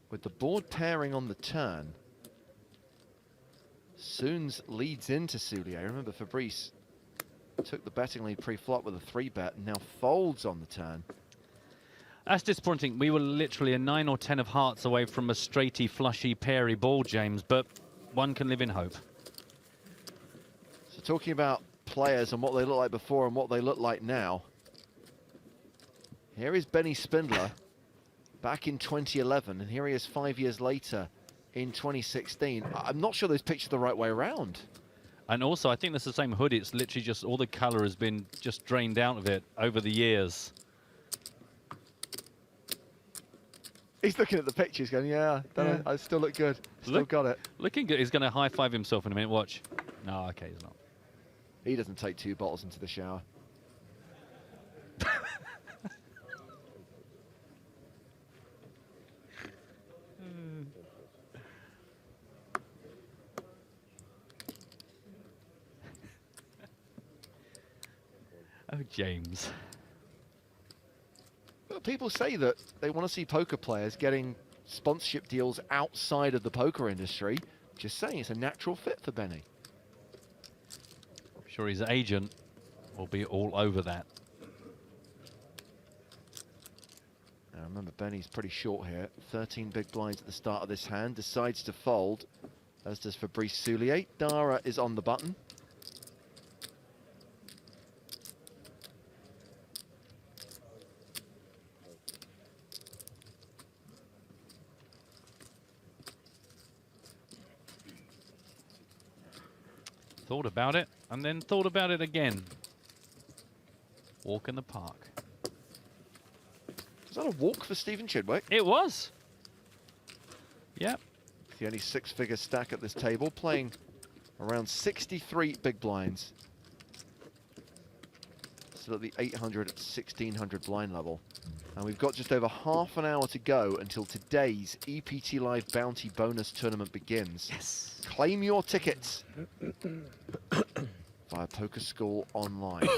with the board pairing on the turn, Soons leads into Soulier. Remember, Fabrice took the betting lead pre-flop with a 3-bet and now folds on the turn. That's disappointing. We were literally a 9 or 10 of hearts away from a straighty, flushy, pairy ball, James, but one can live in hope. So talking about players and what they look like before and what they look like now, here is Benny Spindler back in 2011, and here he is 5 years later in 2016. I'm not sure those pictures are the right way around. And also, I think that's the same hood. It's literally just all the color has been just drained out of it over the years. He's looking at the pictures going, yeah, I still look good. Still got it. Looking good. He's going to high-five himself in a minute. Watch. No, okay, he's not. He doesn't take 2 bottles into the shower. Oh, James. Well, people say that they want to see poker players getting sponsorship deals outside of the poker industry. Just saying, it's a natural fit for Benny. I'm sure his agent will be all over that. Now, remember, Benny's pretty short here. 13 big blinds at the start of this hand. Decides to fold, as does Fabrice Soulier. Dara is on the button. Thought about it, and then thought about it again. Walk in the park. Is that a walk for Stephen Chidwick? It was. Yep. The only 6-figure stack at this table, playing around 63 big blinds. Still at the 800, 1600 blind level. And we've got just over half an hour to go until today's EPT Live Bounty Bonus Tournament begins. Yes. Claim your tickets via Poker School Online.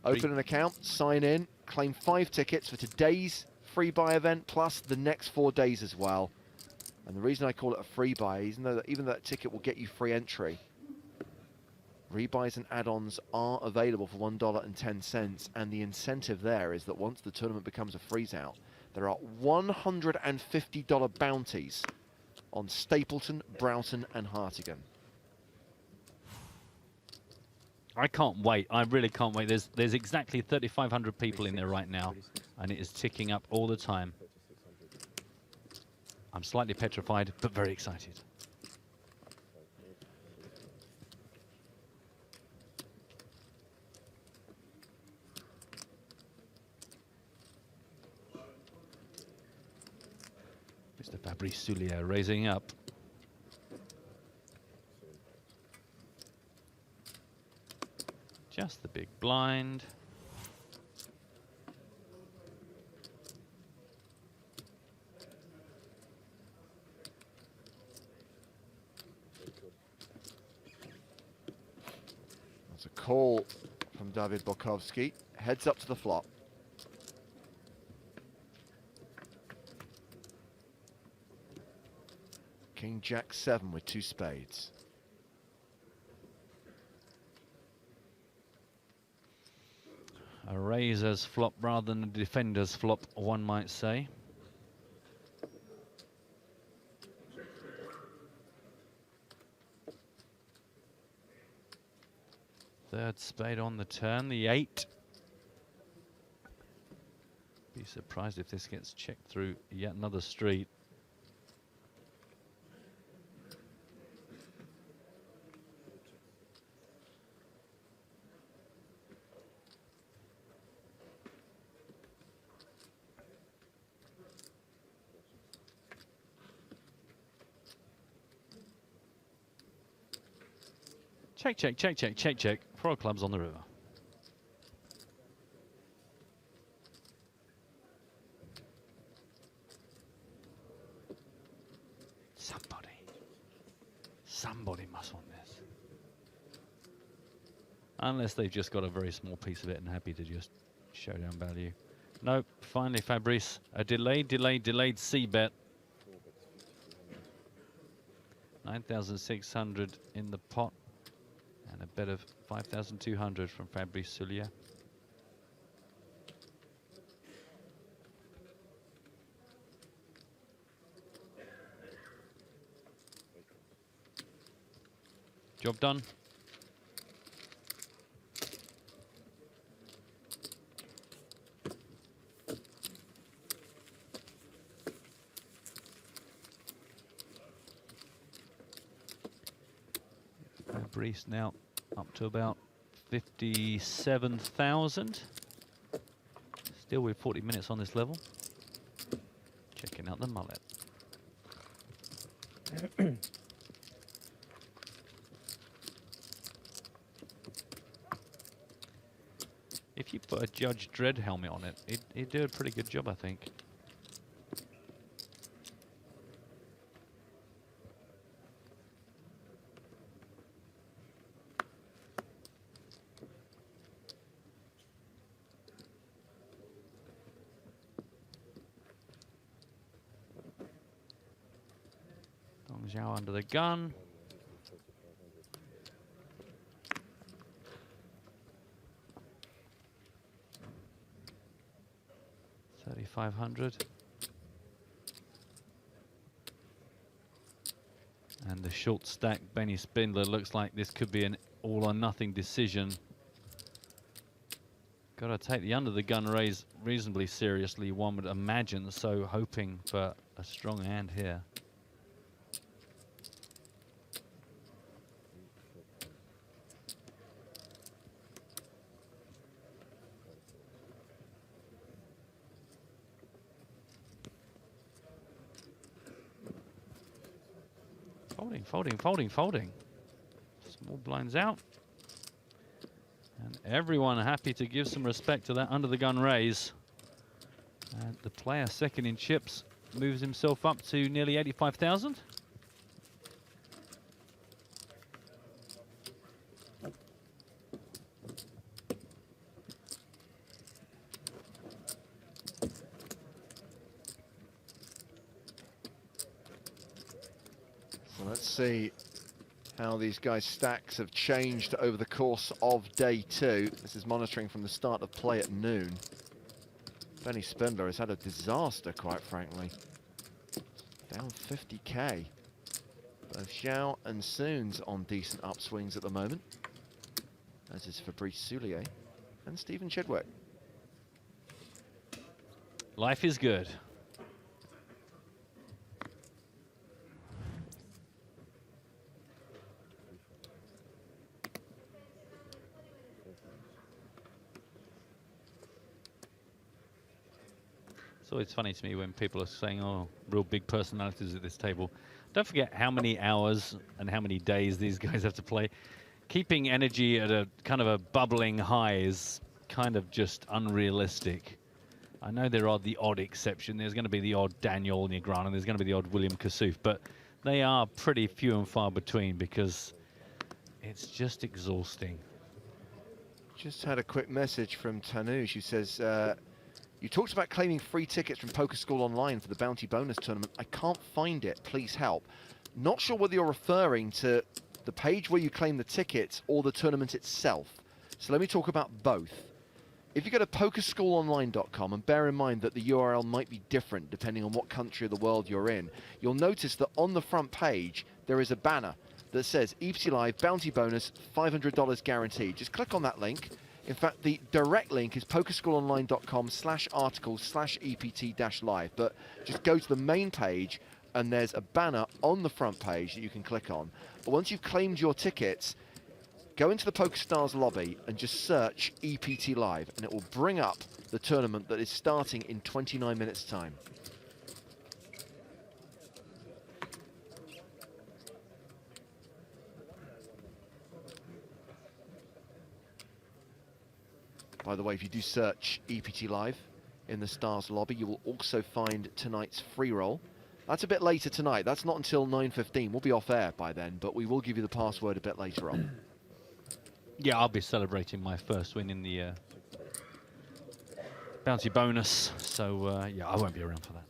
Open an account, sign in, claim 5 tickets for today's free buy event, plus the next 4 days as well. And the reason I call it a free buy, even though that ticket will get you free entry, rebuys and add-ons are available for $1.10, and the incentive there is that once the tournament becomes a freeze-out, there are $150 bounties on Stapleton, Broughton, and Hartigan. I can't wait. I really can't wait. There's exactly 3,500 people in there right now, and it is ticking up all the time. I'm slightly petrified, but very excited. Mr. Fabrice Soulier raising up. Just the big blind. That's a call from David Bokovski. Heads up to the flop. King Jack 7 with 2 spades. A raiser's flop rather than a defender's flop, one might say. Third spade on the turn, the 8. Be surprised if this gets checked through yet another street. Check, check, check, check, check, check. 4 clubs on the river. Somebody must want this. Unless they've just got a very small piece of it and happy to just show down value. Nope, finally Fabrice, a delayed C-bet. 9,600 in the pot. And a bet of 5,200 from Fabrice Soulier. Job done. Fabrice now up to about 57,000. Still with 40 minutes on this level. Checking out the mullet. If you put a Judge Dredd helmet on it, it'd do a pretty good job, I think. Dong Zhao under the gun. $3,500. And the short stack Benny Spindler looks like this could be an all or nothing decision. Got to take the under the gun raise reasonably seriously, one would imagine, so hoping for a strong hand here. Folding, folding, folding, folding. Small blinds out. And everyone happy to give some respect to that under the gun raise. And the player second in chips moves himself up to nearly 85,000. So let's see how these guys' stacks have changed over the course of day 2. This is monitoring from the start of play at noon. Benny Spindler has had a disaster, quite frankly. Down 50k. Both Zhao and Soon's on decent upswings at the moment, as is Fabrice Soulier and Stephen Chidwick. Life is good. It's always funny to me when people are saying, oh, real big personalities at this table. Don't forget how many hours and how many days these guys have to play. Keeping energy at a kind of a bubbling high is kind of just unrealistic. I know there are the odd exception. There's going to be the odd Daniel Negreanu, there's going to be the odd William Kassouf, but they are pretty few and far between because it's just exhausting. Just had a quick message from Tanuj who says, you talked about claiming free tickets from Poker School Online for the Bounty Bonus tournament. I can't find it. Please help. Not sure whether you're referring to the page where you claim the tickets or the tournament itself. So let me talk about both. If you go to PokerSchoolOnline.com, and bear in mind that the URL might be different depending on what country of the world you're in, you'll notice that on the front page there is a banner that says EPT Live Bounty Bonus $500 guaranteed. Just click on that link. In fact, the direct link is PokerSchoolOnline.com/articles/EPT-live. But just go to the main page and there's a banner on the front page that you can click on. But once you've claimed your tickets, go into the PokerStars lobby and just search EPT Live and it will bring up the tournament that is starting in 29 minutes time. By the way, if you do search EPT Live in the Stars lobby, you will also find tonight's free roll. That's a bit later tonight. That's not until 9:15. We'll be off air by then, but we will give you the password a bit later on. Yeah, I'll be celebrating my first win in the bounty bonus, so yeah, I won't be around for that.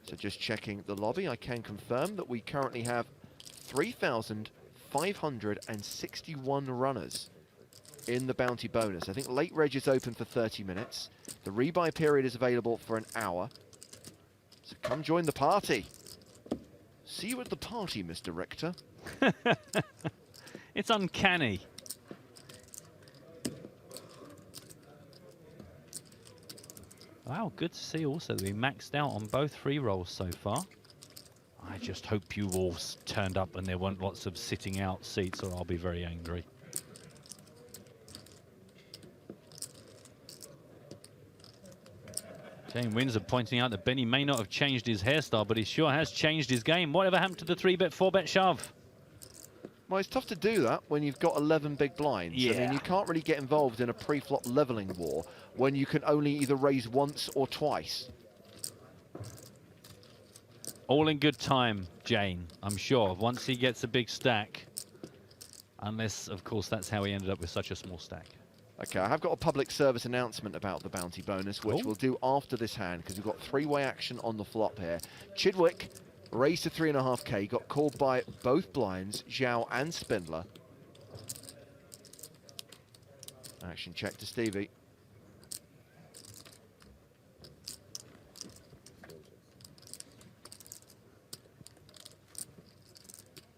So just checking the lobby, I can confirm that we currently have 3,561 runners in the bounty bonus. I think late reg is open for 30 minutes. The rebuy period is available for an hour. So come join the party. See you at the party, Mr. Richter. It's uncanny. Wow, good to see also that we maxed out on both free rolls so far. I just hope you all turned up and there weren't lots of sitting out seats or I'll be very angry. Jane Windsor pointing out that Benny may not have changed his hairstyle, but he sure has changed his game. Whatever happened to the 3-bet, 4-bet shove? Well, it's tough to do that when you've got 11 big blinds. Yeah. I mean, you can't really get involved in a pre-flop leveling war when you can only either raise once or twice. All in good time, Jane, I'm sure, once he gets a big stack. Unless, of course, that's how he ended up with such a small stack. Okay, I have got a public service announcement about the bounty bonus, which we'll do after this hand, because we've got three-way action on the flop here. Chidwick raised to 3.5k, got called by both blinds, Zhao and Spindler. Action check to Stevie.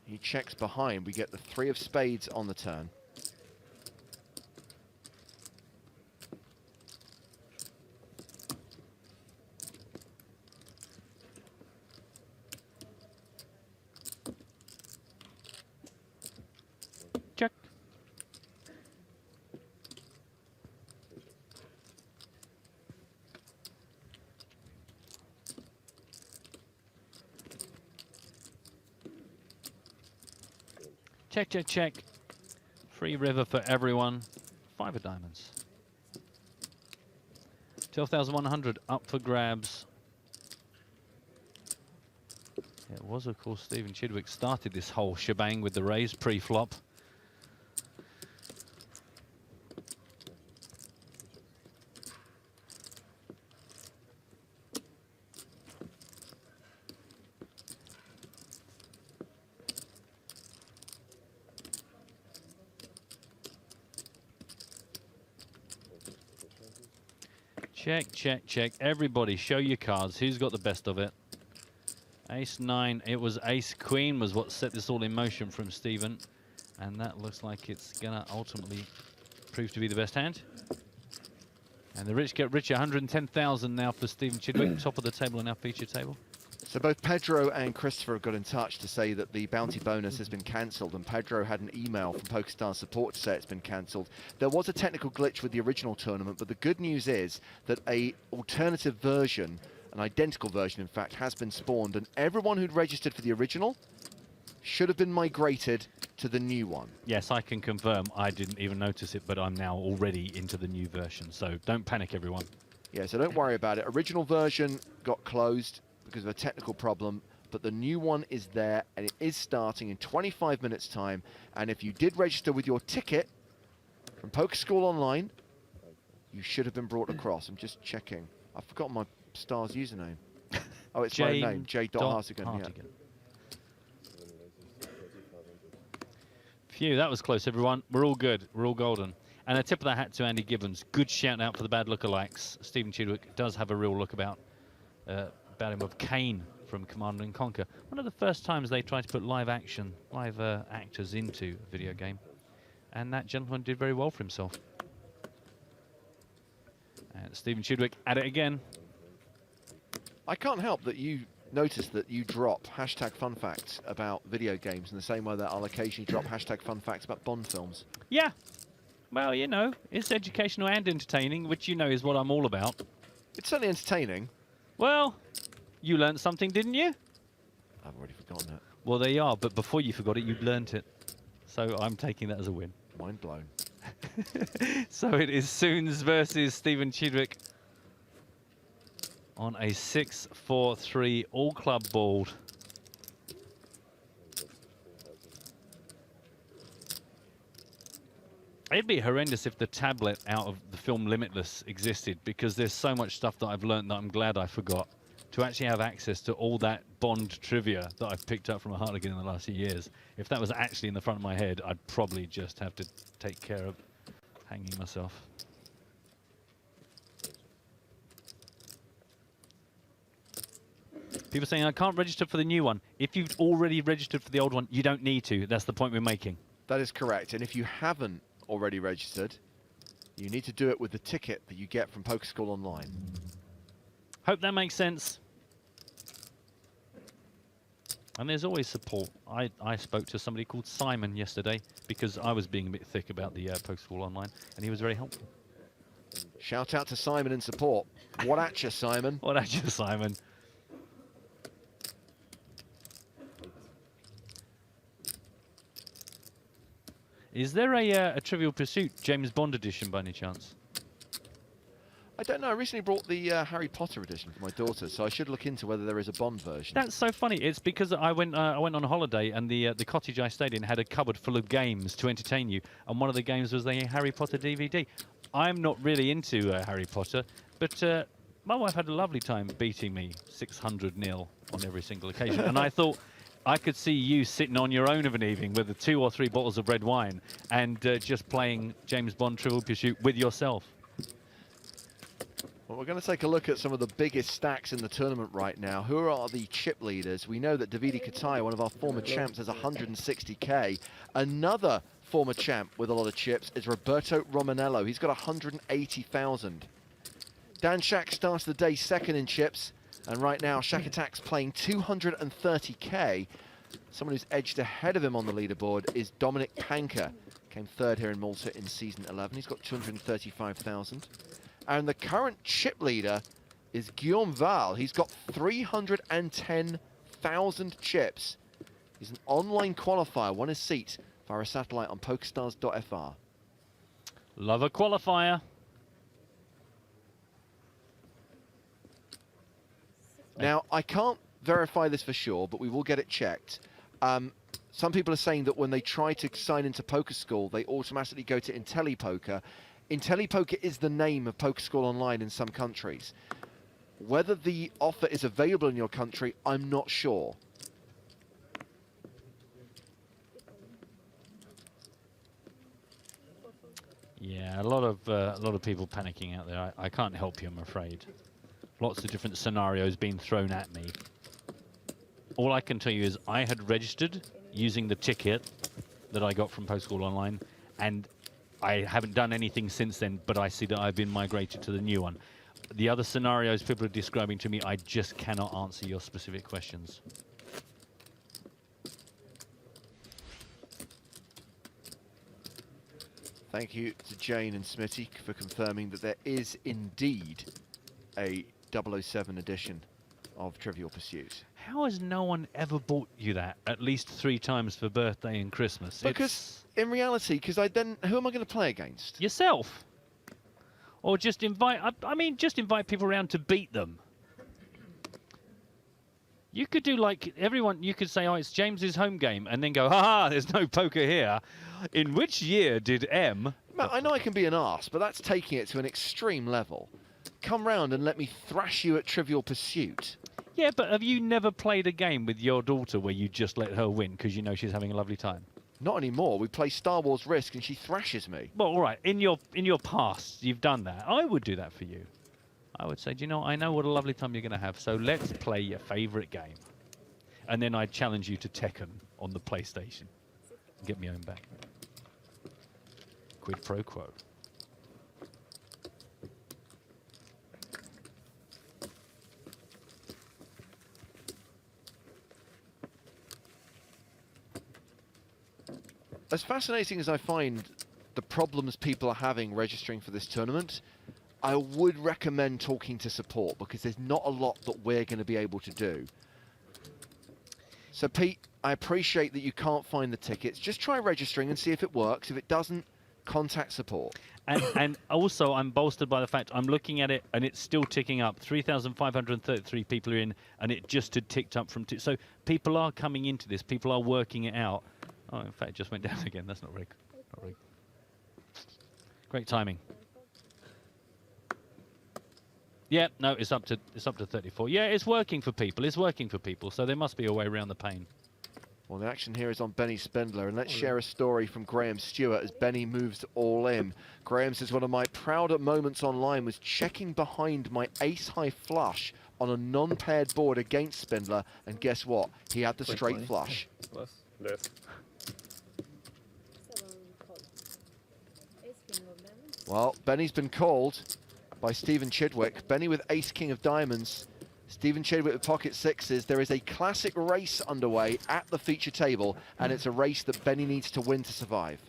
He checks behind. We get the 3 of spades on the turn. Check. Check, check, check. Free river for everyone. 5 of diamonds. 12,100 up for grabs. It was, of course, Stephen Chidwick started this whole shebang with the raise pre-flop. Check, check, check. Everybody, show your cards. Who's got the best of it? Ace-9. It was Ace-Queen was what set this all in motion from Stephen. And that looks like it's going to ultimately prove to be the best hand. And the rich get richer. 110,000 now for Stephen Chidwick, top of the table on our feature table. So both Pedro and Christopher have got in touch to say that the bounty bonus has been cancelled, and Pedro had an email from PokerStars support to say it's been cancelled. There was a technical glitch with the original tournament, but the good news is that a alternative version an identical version, in fact, has been spawned, and everyone who'd registered for the original should have been migrated to the new one. Yes, I can confirm. I didn't even notice it, but I'm now already into the new version, so don't panic, everyone. Yeah, so don't worry about it. Original version got closed because of a technical problem, but the new one is there, and it is starting in 25 minutes' time. And if you did register with your ticket from Poker School Online, you should have been brought across. I'm just checking. I've forgotten my Stars username. Oh, it's my name, J.Hartigan. Yeah. Phew, that was close, everyone. We're all good. We're all golden. And a tip of the hat to Andy Gibbons. Good shout out for the bad lookalikes. Stephen Chidwick does have a real look about him of Kane from Command and Conquer. One of the first times they tried to put live actors into a video game. And that gentleman did very well for himself. And Stephen Chidwick at it again. I can't help that you notice that you drop hashtag fun facts about video games in the same way that I'll occasionally drop hashtag fun facts about Bond films. Yeah. Well, you know, it's educational and entertaining, which you know is what I'm all about. It's certainly entertaining. Well, you learned something, didn't you? I've already forgotten it. Well, there you are, but before you forgot it, you'd learnt it. So I'm taking that as a win. Mind blown. So it is Soons versus Stephen Chidwick on a 6-4-3 all-club board. It'd be horrendous if the tablet out of the film Limitless existed, because there's so much stuff that I've learned that I'm glad I forgot. To actually have access to all that Bond trivia that I've picked up from a Hartigan in the last few years, if that was actually in the front of my head, I'd probably just have to take care of hanging myself. People saying I can't register for the new one. If you've already registered for the old one, you don't need to. That's the point we're making. That is correct. And if you haven't already registered, you need to do it with the ticket that you get from Poker School Online. Hope that makes sense. And there's always support. I spoke to somebody called Simon yesterday because I was being a bit thick about the Poker School Online, and he was very helpful. Shout out to Simon in support. What at you, Simon? What at you, Simon? Is there a Trivial Pursuit James Bond edition by any chance? I don't know. I recently brought the Harry Potter edition for my daughter, so I should look into whether there is a Bond version. That's so funny. It's because I went on holiday, and the cottage I stayed in had a cupboard full of games to entertain you, and one of the games was the Harry Potter DVD. I'm not really into Harry Potter, but my wife had a lovely time beating me 600-0 on every single occasion, and I thought I could see you sitting on your own of an evening with 2 or 3 bottles of red wine and just playing James Bond Trivial Pursuit with yourself. Well, we're going to take a look at some of the biggest stacks in the tournament right now. Who are the chip leaders? We know that Davide Kataya, one of our former champs, has 160k. Another former champ with a lot of chips is Roberto Romanello. He's got 180,000. Dan Shack starts the day second in chips, and right now Shack Attack's playing 230k. Someone who's edged ahead of him on the leaderboard is Dominic Panker. Came third here in Malta in season 11. He's got 235,000. And the current chip leader is Guillaume Val. He's got 310,000 chips. He's an online qualifier, won his seat via a satellite on PokerStars.fr. Love a qualifier. Now, I can't verify this for sure, but we will get it checked. Some people are saying that when they try to sign into Poker School, they automatically go to IntelliPoker. IntelliPoker is the name of Poker School Online in some countries. Whether the offer is available in your country, I'm not sure. Yeah, a lot of people panicking out there. I can't help you, I'm afraid. Lots of different scenarios being thrown at me. All I can tell you is I had registered using the ticket that I got from Poker School Online, and I haven't done anything since then, but I see that I've been migrated to the new one. The other scenarios people are describing to me, I just cannot answer your specific questions. Thank you to Jane and Smitty for confirming that there is indeed a 007 edition of Trivial Pursuit. How has no one ever bought you that at least 3 times for birthday and Christmas? Because in reality, who am I going to play against? Yourself. Or just invite, I mean, just invite people around to beat them. You could do like everyone, you could say, oh, it's James's home game, and then go, ha, there's no poker here. In which year did M... Matt, I know I can be an arse, but that's taking it to an extreme level. Come round and let me thrash you at Trivial Pursuit. Yeah, but have you never played a game with your daughter where you just let her win because you know she's having a lovely time? Not anymore. We play Star Wars Risk and she thrashes me. Well, all right. In your past, you've done that. I would do that for you. I would say, do you know, I know what a lovely time you're going to have, so let's play your favourite game. And then I'd challenge you to Tekken on the PlayStation. Get me own back. Quid pro quo. As fascinating as I find the problems people are having registering for this tournament, I would recommend talking to support because there's not a lot that we're going to be able to do. So Pete, I appreciate that you can't find the tickets. Just try registering and see if it works. If it doesn't, contact support. And also, I'm bolstered by the fact I'm looking at it and it's still ticking up. 3,533 people are in, and it just had ticked up from... So people are coming into this. People are working it out. Oh, in fact, it just went down again. That's not rigged. Not rigged. Great timing. Yeah, no, it's up to 34. Yeah, it's working for people. It's working for people. So there must be a way around the pain. Well, the action here is on Benny Spindler, and let's share a story from Graham Stewart as Benny moves all in. Graham says, one of my prouder moments online was checking behind my ace-high flush on a non-paired board against Spindler, and guess what? He had the straight flush. Well, Benny's been called by Stephen Chidwick. Benny with ace-king of diamonds. Stephen Chidwick with pocket sixes. There is a classic race underway at the feature table, and it's a race that Benny needs to win to survive.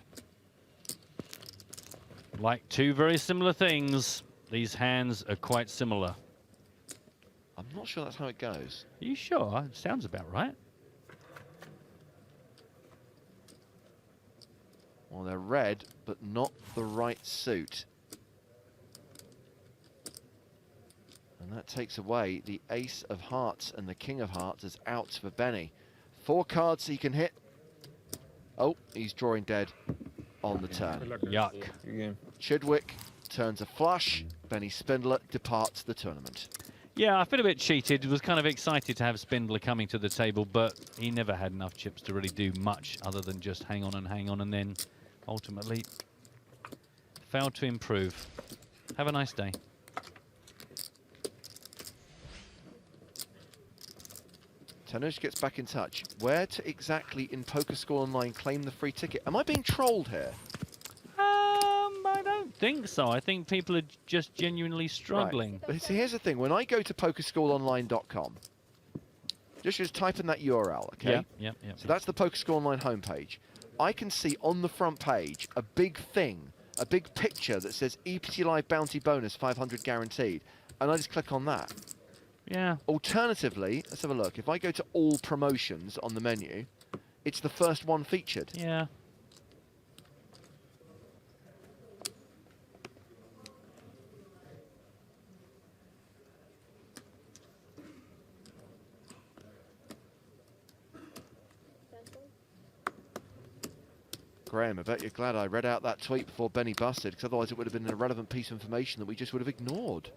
Like 2 very similar things, these hands are quite similar. I'm not sure that's how it goes. Are you sure? It sounds about right. Well, they're red, but not the right suit. And that takes away the ace of hearts, and the king of hearts is out for Benny. 4 cards he can hit. Oh, he's drawing dead on the turn. Yuck. Chidwick turns a flush. Benny Spindler departs the tournament. Yeah, I feel a bit cheated. Was kind of excited to have Spindler coming to the table, but he never had enough chips to really do much other than just hang on, and then ultimately failed to improve. Have a nice day. Tanush gets back in touch. Where to exactly in PokerScore Online claim the free ticket? Am I being trolled here? I don't think so. I think people are just genuinely struggling. Right. But see, here's the thing. When I go to PokerSchoolOnline.com, just type in that URL, okay? Yeah. So that's the PokerSchool Online homepage. I can see on the front page a big thing, a big picture that says EPT Live Bounty Bonus 500 guaranteed. And I just click on that. Yeah. Alternatively, let's have a look. If I go to all promotions on the menu, it's the first one featured. Yeah. Graham, I bet you're glad I read out that tweet before Benny busted, because otherwise it would have been an irrelevant piece of information that we just would have ignored.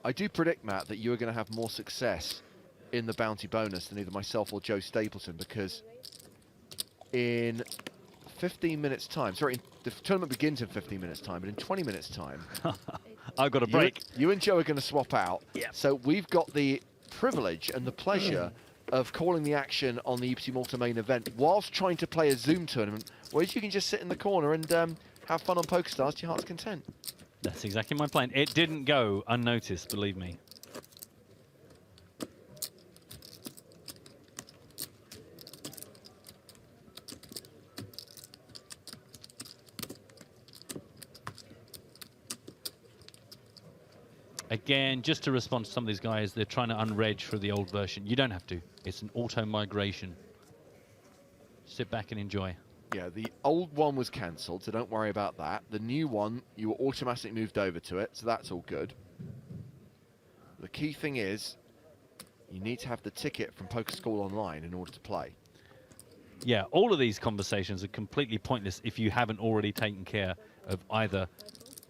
I do predict, Matt, that you are going to have more success in the bounty bonus than either myself or Joe Stapleton, because in 15 minutes' time, sorry, the tournament begins in 15 minutes' time, but in 20 minutes' time, I've got a break. You and Joe are going to swap out. Yeah. So we've got the privilege and the pleasure of calling the action on the EPT Malta main event whilst trying to play a Zoom tournament, whereas you can just sit in the corner and have fun on PokerStars to your heart's content. That's exactly my plan. It didn't go unnoticed, believe me. Again, just to respond to some of these guys, they're trying to unreg for the old version. You don't have to. It's an auto migration. Sit back and enjoy. Yeah, the old one was cancelled, so don't worry about that. The new one, you were automatically moved over to it, so that's all good. The key thing is, you need to have the ticket from Poker School Online in order to play. Yeah, all of these conversations are completely pointless if you haven't already taken care of either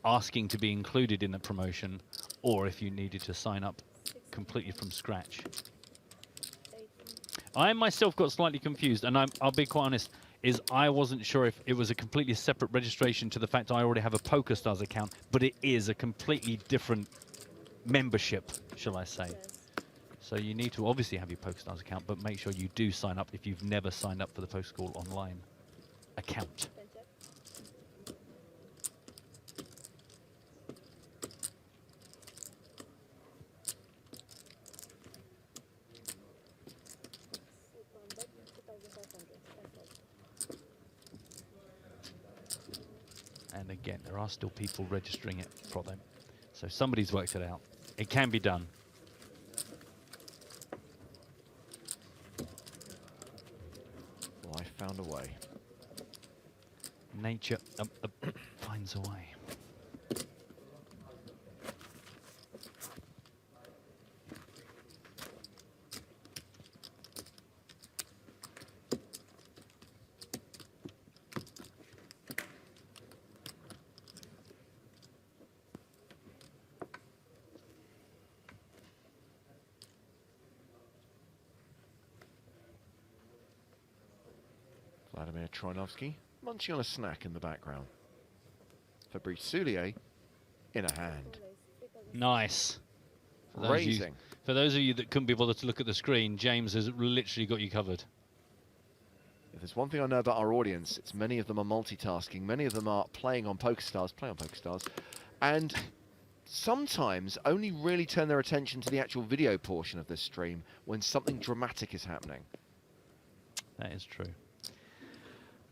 asking to be included in the promotion or if you needed to sign up completely from scratch. I myself got slightly confused, and I'll be quite honest, is I wasn't sure if it was a completely separate registration to the fact I already have a PokerStars account, but it is a completely different membership, shall I say. So you need to obviously have your PokerStars account, but make sure you do sign up if you've never signed up for the Poker School Online account. And again, there are still people registering it for them. So somebody's worked it out. It can be done. Life found a way. Nature finds a way. Vladimir Troinovsky munching on a snack in the background. Fabrice Soulier in a hand. Nice. Raising. For those of you that couldn't be bothered to look at the screen, James has literally got you covered. If there's one thing I know about our audience, it's many of them are multitasking. Many of them are playing on PokerStars, and sometimes only really turn their attention to the actual video portion of this stream when something dramatic is happening. That is true.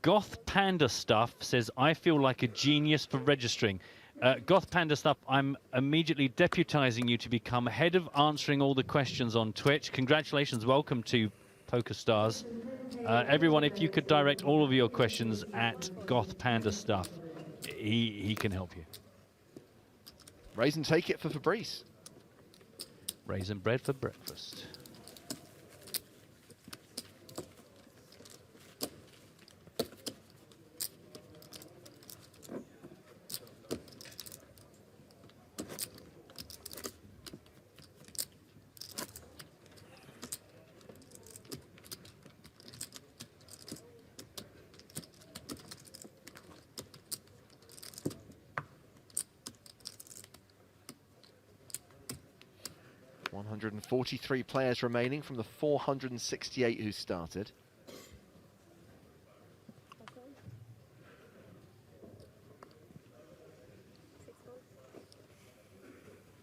Goth Panda Stuff says, I feel like a genius for registering. Goth Panda Stuff, I'm immediately deputizing you to become head of answering all the questions on Twitch. Congratulations, welcome to PokerStars. Everyone, if you could direct all of your questions at Goth Panda Stuff, he can help you. Raise and take it for Fabrice. Raisin bread for breakfast. .143 players remaining from the 468 who started.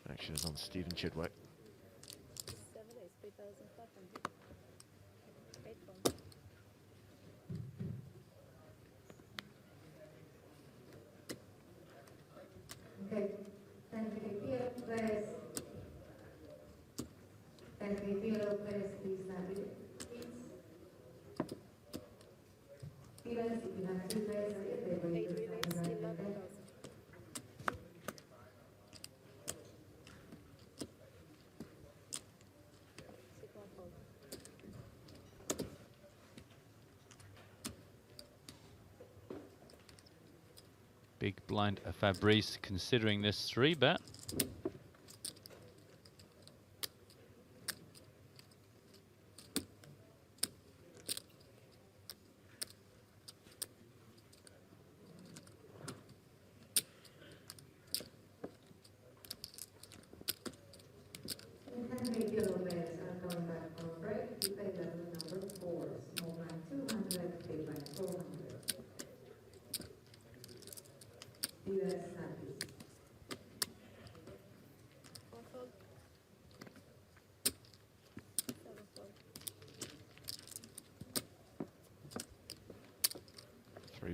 Action is on Stephen Chidwick. Okay, thank you. Please. Thank you. Please stand with it, please. Phillips, if you have 2 players, they're going to stand right there. Big blind Fabrice considering this 3-bet.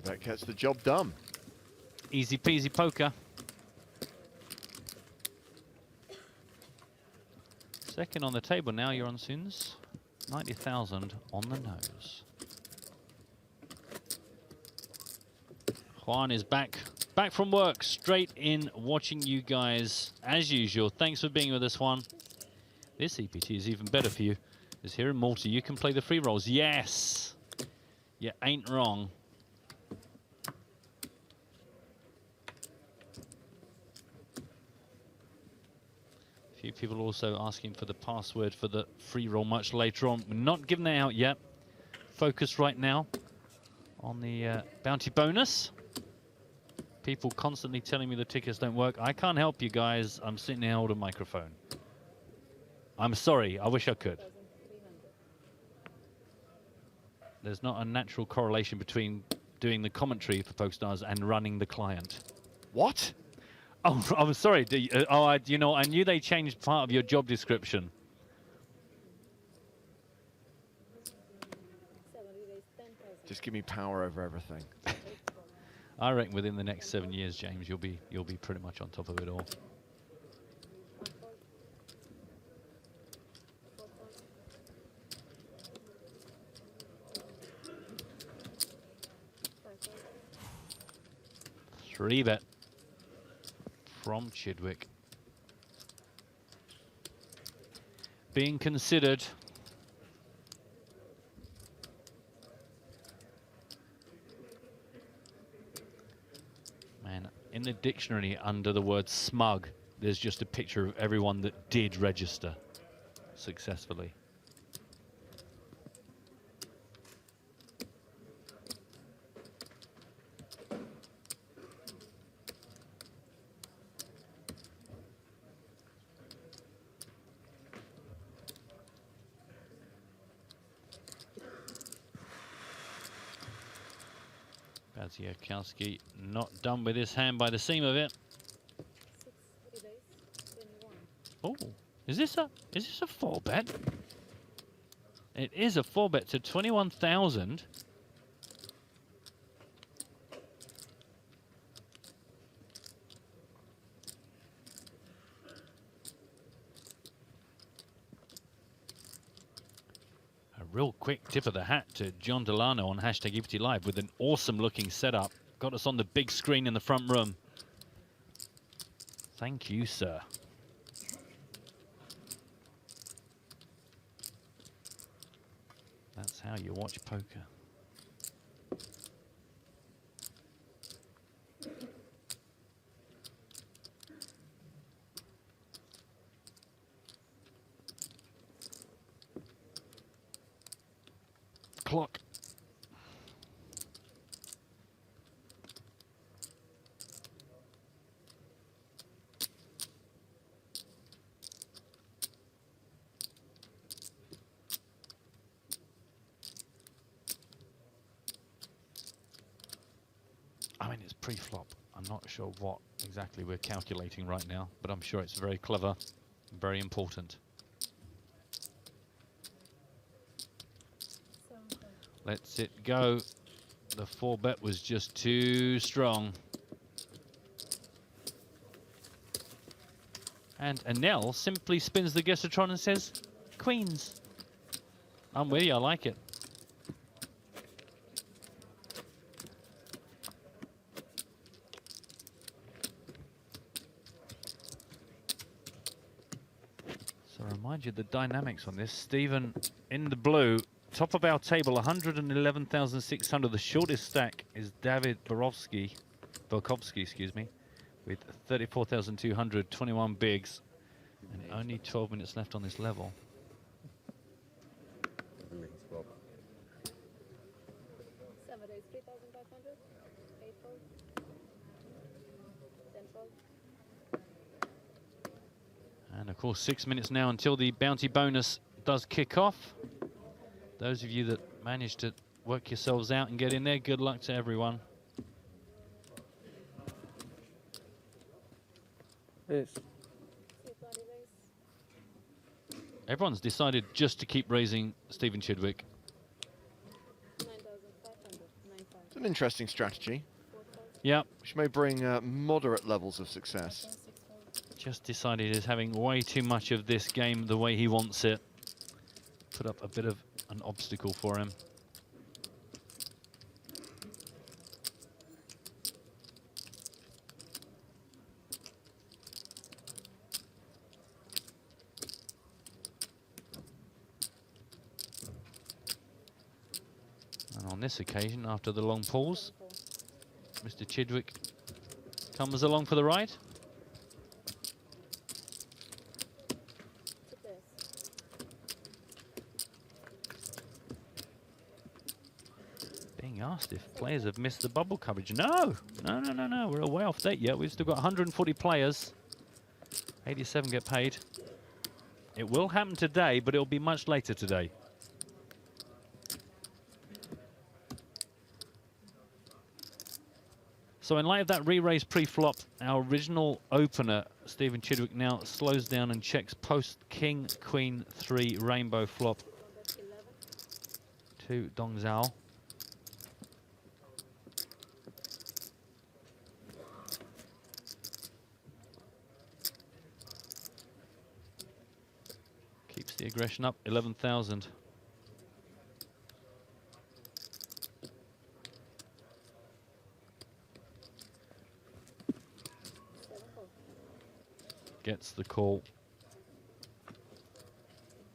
That gets the job done. Easy peasy poker. Second on the table now, you're on Soons. 90,000 on the nose. Juan is back from work, straight in watching you guys as usual. Thanks for being with us, Juan. This EPT is even better for you. Is here in Malta, you can play the free rolls. Yes, you ain't wrong. A few people also asking for the password for the free roll much later on. We're not giving that out yet. Focus right now on the bounty bonus. People constantly telling me the tickets don't work. I can't help you guys. I'm sitting here holding a microphone. I'm sorry. I wish I could. There's not a natural correlation between doing the commentary for PokerStars and running the client. What? Oh, I'm sorry. You know, I knew they changed part of your job description. Just give me power over everything. I reckon within the next 7 years, James, you'll be pretty much on top of it all. Three bet from Chidwick. Being considered. Man, in the dictionary under the word smug, there's just a picture of everyone that did register successfully. Badziakowski not done with his hand by the seam of it. Oh, is this a 4-bet? It is a 4-bet to 21,000. Real quick tip of the hat to John Delano on hashtag EPT Live with an awesome looking setup. Got us on the big screen in the front room. Thank you, sir. That's how you watch poker. Clock. I mean, it's pre-flop. I'm not sure what exactly we're calculating right now, but I'm sure it's very clever, very important. Let's it go. The 4-bet was just too strong. And Anel simply spins the Guessatron and says, Queens. I'm with you, I like it. So remind you the dynamics on this. Stephen in the blue. Top of our table, 111,600. The shortest stack is David Borowski, excuse me, with 34,200, 21 bigs, and only 12 minutes left on this level. And of course, 6 minutes now until the bounty bonus does kick off. Those of you that managed to work yourselves out and get in there, good luck to everyone. Yes. Everyone's decided just to keep raising Stephen Chidwick. It's an interesting strategy. Yeah. Which may bring moderate levels of success. Just decided he's having way too much of this game the way he wants it. Put up a bit of an obstacle for him. And on this occasion, after the long pause, Mr. Chidwick comes along for the ride. Being asked if players have missed the bubble coverage. No, no. We're way off date yet. We've still got 140 players. 87 get paid. It will happen today, but it'll be much later today. So in light of that re-raise pre-flop, our original opener, Stephen Chidwick, now slows down and checks post King, Queen, 3 rainbow flop to Dong Zhao. Keeps the aggression up, 11,000. Gets the call.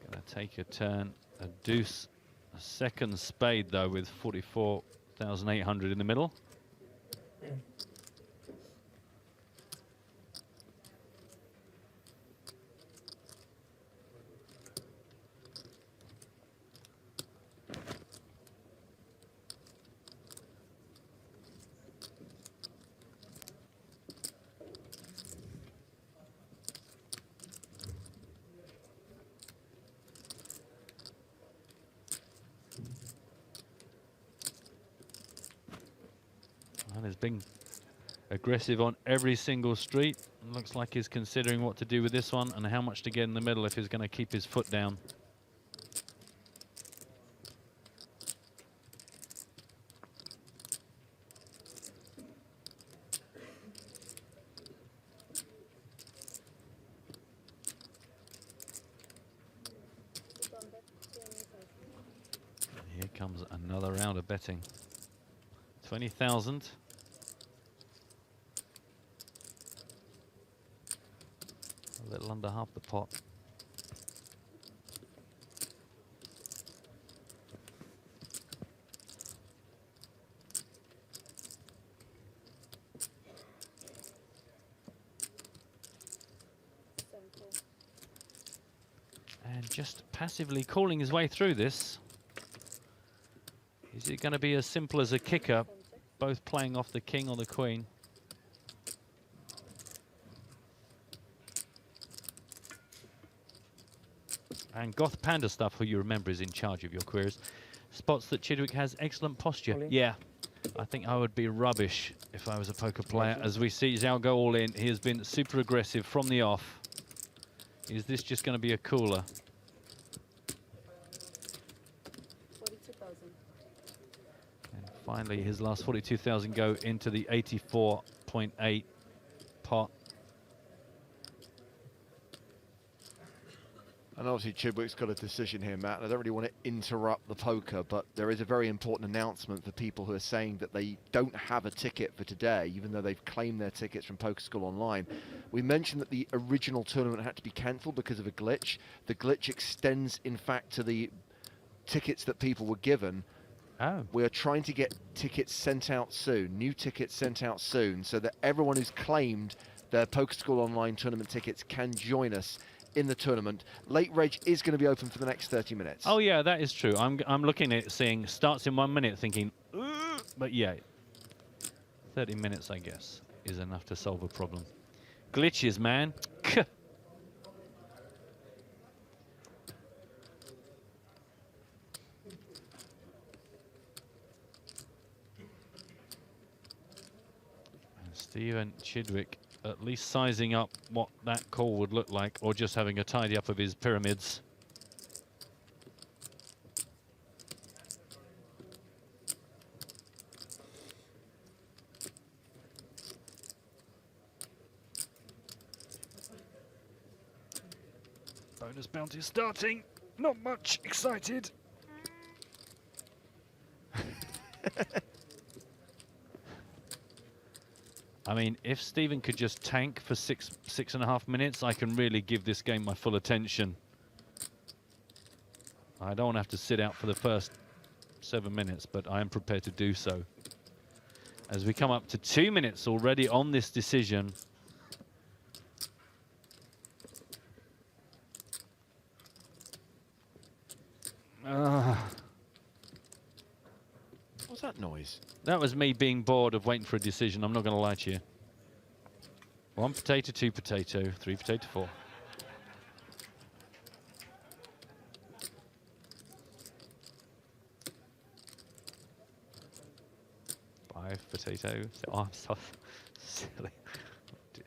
Gonna take a turn. A deuce. A second spade though with 44,800 in the middle. And has been aggressive on every single street. Looks like he's considering what to do with this one and how much to get in the middle if he's going to keep his foot down. Here comes another round of betting. 20,000. A little under half the pot. And just passively calling his way through this. Is it going to be as simple as a kicker, both playing off the king or the queen? And Goth Panda Stuff, who you remember is in charge of your queries, spots that Chidwick has excellent posture. Yeah, I think I would be rubbish if I was a poker player. As we see Zhao go all in, he has been super aggressive from the off. Is this just going to be a cooler? 42,000. And finally, his last 42,000 go into the 84.8 pot. And obviously Chidwick's got a decision here, Matt, and I don't really want to interrupt the poker, but there is a very important announcement for people who are saying that they don't have a ticket for today, even though they've claimed their tickets from Poker School Online. We mentioned that the original tournament had to be cancelled because of a glitch. The glitch extends, in fact, to the tickets that people were given. Oh. We are trying to get tickets sent out soon, new tickets sent out soon, so that everyone who's claimed their Poker School Online tournament tickets can join us in the tournament. Late Reg is going to be open for the next 30 minutes. Oh yeah, that is true. I'm looking at it seeing starts in 1 minute thinking, but yeah, 30 minutes I guess is enough to solve a problem. Glitches, man. And Stephen Chidwick at least sizing up what that call would look like, or just having a tidy up of his pyramids. Bonus bounty starting. Not much excited. I mean, if Stephen could just tank for 6.5 minutes, I can really give this game my full attention. I don't want to have to sit out for the first 7 minutes, but I am prepared to do so. As we come up to 2 minutes already on this decision. What's that noise? That was me being bored of waiting for a decision. I'm not going to lie to you. 1 potato, 2 potato, 3 potato, 4. Potato. Oh, I'm so silly. Oh, dear.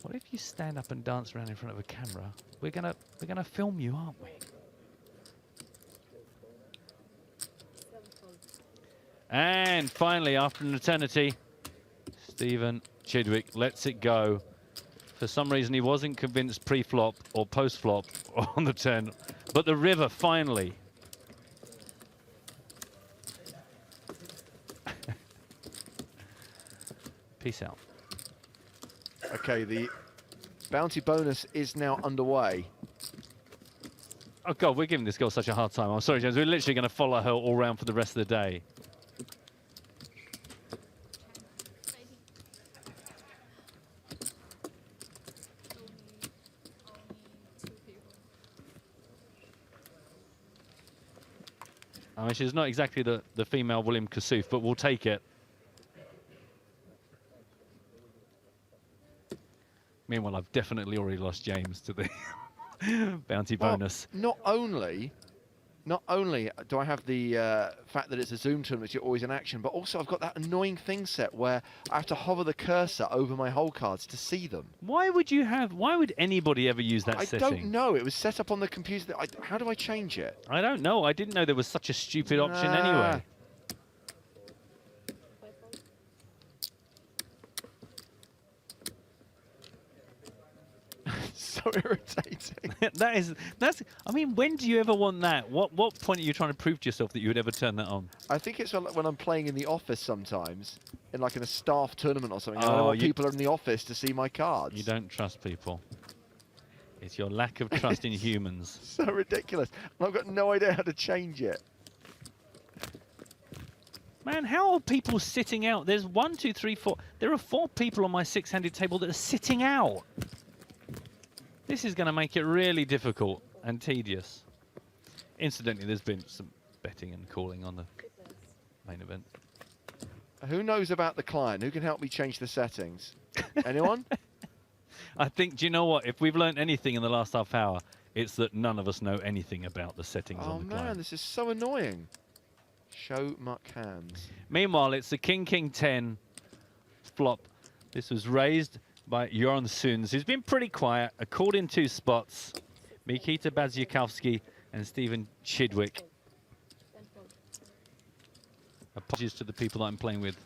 What if you stand up and dance around in front of a camera? We're gonna film you, aren't we? And finally, after an eternity, Stephen Chidwick lets it go. For some reason, he wasn't convinced pre-flop or post-flop on the turn, but the river finally. Peace out. Okay, the bounty bonus is now underway. Oh, God, we're giving this girl such a hard time. I'm sorry, James. We're literally going to follow her all around for the rest of the day. I mean, she's not exactly the female William Kassouf, but we'll take it. Meanwhile, I've definitely already lost James to the bounty bonus. Not only do I have the fact that it's a Zoom tournament, which is always in action, but also I've got that annoying thing set where I have to hover the cursor over my hole cards to see them. Why would anybody ever use that setting? I don't know. It was set up on the computer. How do I change it? I don't know. I didn't know there was such a stupid option anyway. So irritating. that's. I mean, when do you ever want that? What point are you trying to prove to yourself that you would ever turn that on? I think it's when I'm playing in the office sometimes, in like in a staff tournament or something. I don't want people in the office to see my cards. You don't trust people. It's your lack of trust in humans. So ridiculous. And I've got no idea how to change it. Man, how are people sitting out? There's 1, 2, 3, 4. There are 4 people on my 6-handed table that are sitting out. This is going to make it really difficult and tedious. Incidentally, there's been some betting and calling on the main event. Who knows about the client? Who can help me change the settings? Anyone? I think, do you know what? If we've learned anything in the last half hour, it's that none of us know anything about the settings on the client. Oh man, this is so annoying. Show muck hands. Meanwhile, it's the King-King-10 flop. This was raised by Joran Suns, who's been pretty quiet, a called in 2 spots. Mikita Badziakowski and Stephen Chidwick. Apologies to the people that I'm playing with.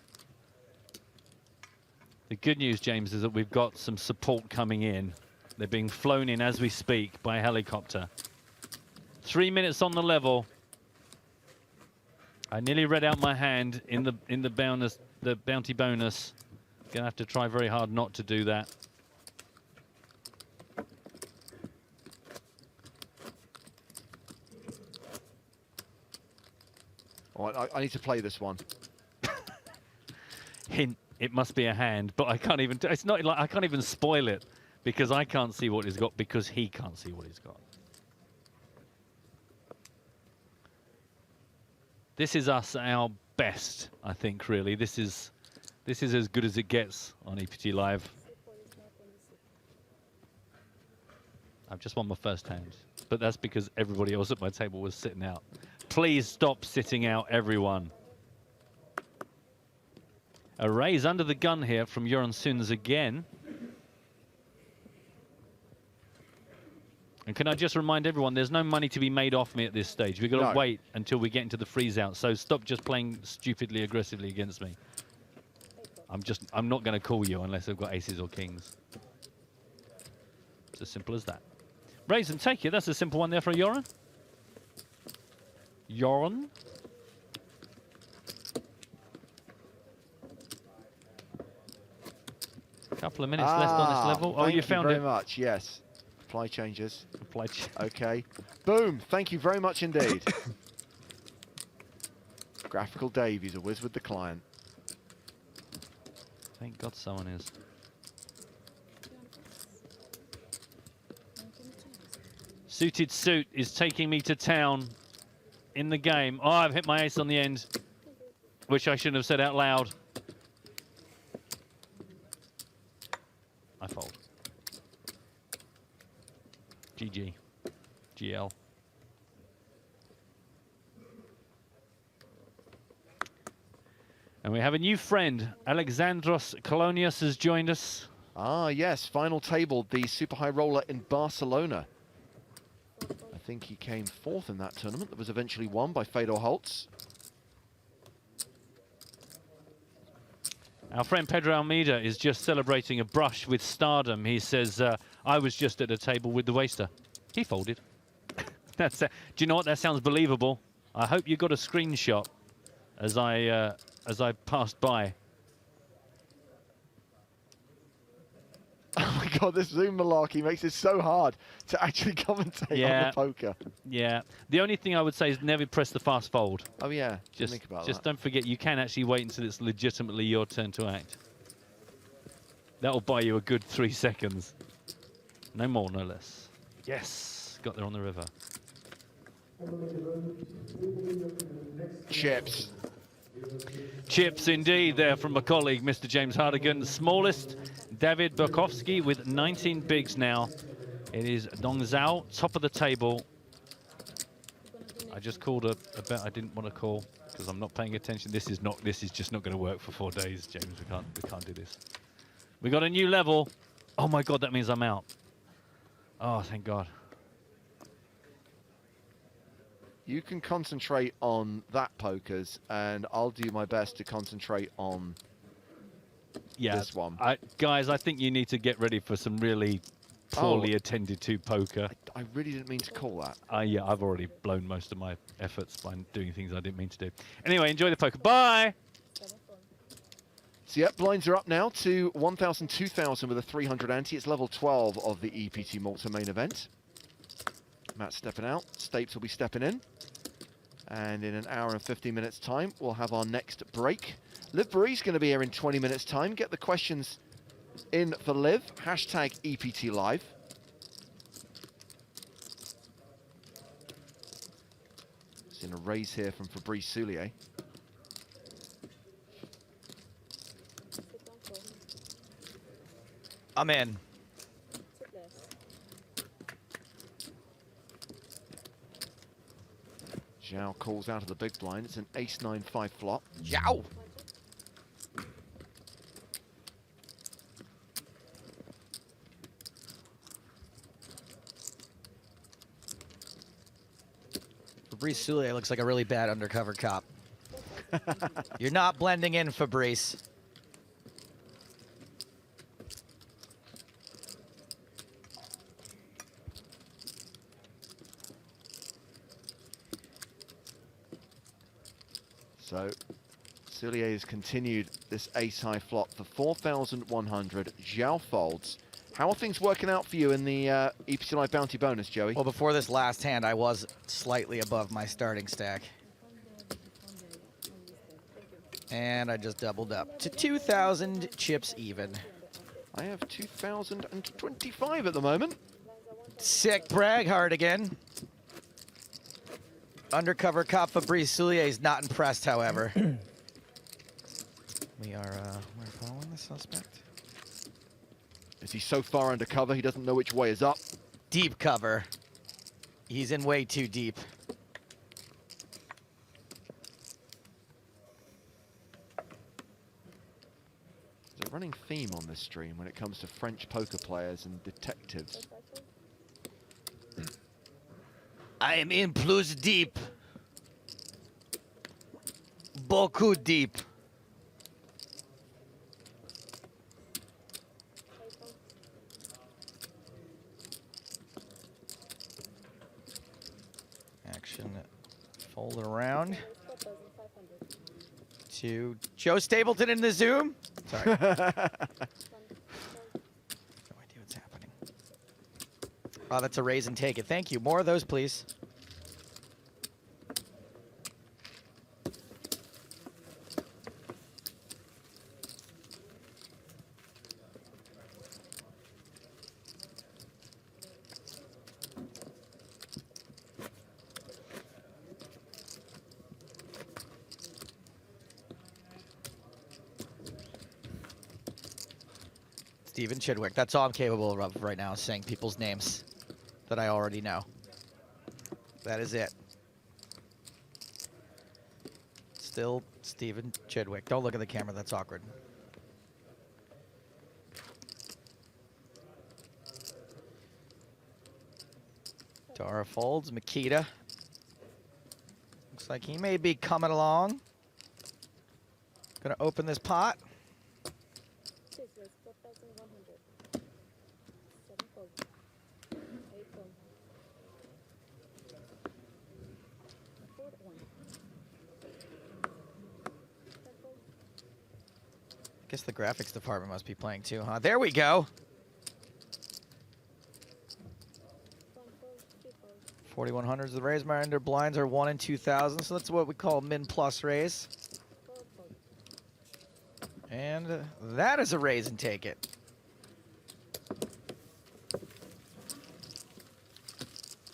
The good news, James, is that we've got some support coming in. They're being flown in as we speak by helicopter. 3 minutes on the level. I nearly read out my hand in the bounty bonus. Gonna have to try very hard not to do that. All right, I need to play this one. Hint: it must be a hand, but I can't even. It's not like I can't even spoil it because I can't see what he's got because he can't see what he's got. This is us at our best, I think. Really, this is as good as it gets on EPT Live. I've just won my first hand, but that's because everybody else at my table was sitting out. Please stop sitting out, everyone. A raise under the gun here from Joran Suns again. And can I just remind everyone, there's no money to be made off me at this stage. We've got to wait until we get into the freeze out. So stop just playing stupidly aggressively against me. I'm not going to call you unless I've got aces or kings. as simple as that. Raise and take it. That's a simple one there for Joran. Joran. Couple of minutes left on this level. Oh, you found very it. much, yes. Apply changes. Apply okay. Boom. Thank you very much indeed. Graphical Dave, he's a whiz with the client. Thank God someone is. Suited Suit is taking me to town in the game. Oh, I've hit my ace on the end, which I shouldn't have said out loud. I fold. GG. GL. And we have a new friend. Alexandros Kolonias has joined us. Ah, yes. Final table, the super high roller in Barcelona. I think he came fourth in that tournament that was eventually won by Fedor Holtz. Our friend Pedro Almeida is just celebrating a brush with stardom. He says, I was just at a table with the waster. He folded. That's do you know what? That sounds believable. I hope you got a screenshot as I passed by. Oh my God, this Zoom malarkey makes it so hard to actually commentate on the poker. Yeah. The only thing I would say is never press the fast fold. Oh yeah, Just think about that. don't forget you can actually wait until it's legitimately your turn to act. That'll buy you a good 3 seconds. No more, no less. Yes, got there on the river. Chips. Chips indeed there from my colleague, Mr. James Hardigan. The smallest, David Burkowski with 19 bigs now. It is Dong Zhao, top of the table. I just called a bet I didn't want to call because I'm not paying attention. This is just not going to work for 4 days, James. We can't do this. We got a new level. Oh my God, that means I'm out. Oh, thank God. You can concentrate on that pokers, and I'll do my best to concentrate on this one. Guys, I think you need to get ready for some really poorly attended to poker. I really didn't mean to call that. Yeah, I've already blown most of my efforts by doing things I didn't mean to do. Anyway, enjoy the poker. Bye! So yeah, blinds are up now to 1,000, 2,000 with a 300 ante. It's level 12 of the EPT Malta main event. Matt's stepping out. Stapes will be stepping in. And in an hour and 15 minutes time, we'll have our next break. Liv Barry's going to be here in 20 minutes time. Get the questions in for Liv. Hashtag EPT Live. Seeing a raise here from Fabrice Soulier. I'm in. Zhao calls out of the big blind. It's an ace-9-5 flop. Zhao! Fabrice Soulier looks like a really bad undercover cop. You're not blending in, Fabrice. So Soulier has continued this ace-high flop for 4,100. Zhao folds. How are things working out for you in the EPT Live Bounty bonus, Joey? Well, before this last hand, I was slightly above my starting stack. And I just doubled up to 2,000 chips even. I have 2,025 at the moment. Sick brag hard again. Undercover cop Fabrice Soulier is not impressed, however. We're following the suspect. Is he so far undercover he doesn't know which way is up? Deep cover. He's in way too deep. There's a running theme on this stream when it comes to French poker players and detectives. I am in plus deep. Beaucoup deep. Hold it around. To Joe Stapleton in the Zoom. Sorry. No idea what's happening. Oh, that's a raise and take it. Thank you. More of those, please. Stephen Chidwick. That's all I'm capable of right now, is saying people's names that I already know. That is it. Still Stephen Chidwick. Don't look at the camera. That's awkward. Dara folds. Makita. Looks like he may be coming along. Gonna open this pot. Guess the graphics department must be playing too, huh? There we go. 4100s the raise. My under blinds are 1 in 2,000, so that's what we call min plus raise. And that is a raise and take it.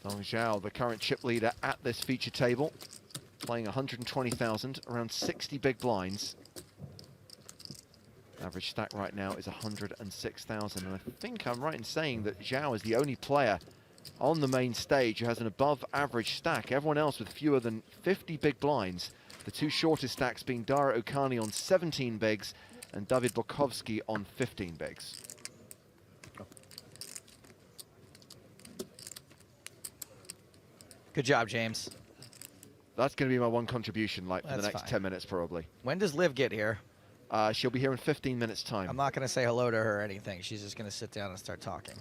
Dong Zhao, the current chip leader at this feature table, playing 120,000, around 60 big blinds. Average stack right now is 106,000, and I think I'm right in saying that Zhao is the only player on the main stage who has an above average stack. Everyone else with fewer than 50 big blinds. The two shortest stacks being Dara Okani on 17 bigs and David Bokovsky on 15 bigs. Good job, James. That's going to be my one contribution, like, for That's the next fine. 10 minutes, probably. When does Liv get here? She'll be here in 15 minutes' time. I'm not going to say hello to her or anything. She's just going to sit down and start talking.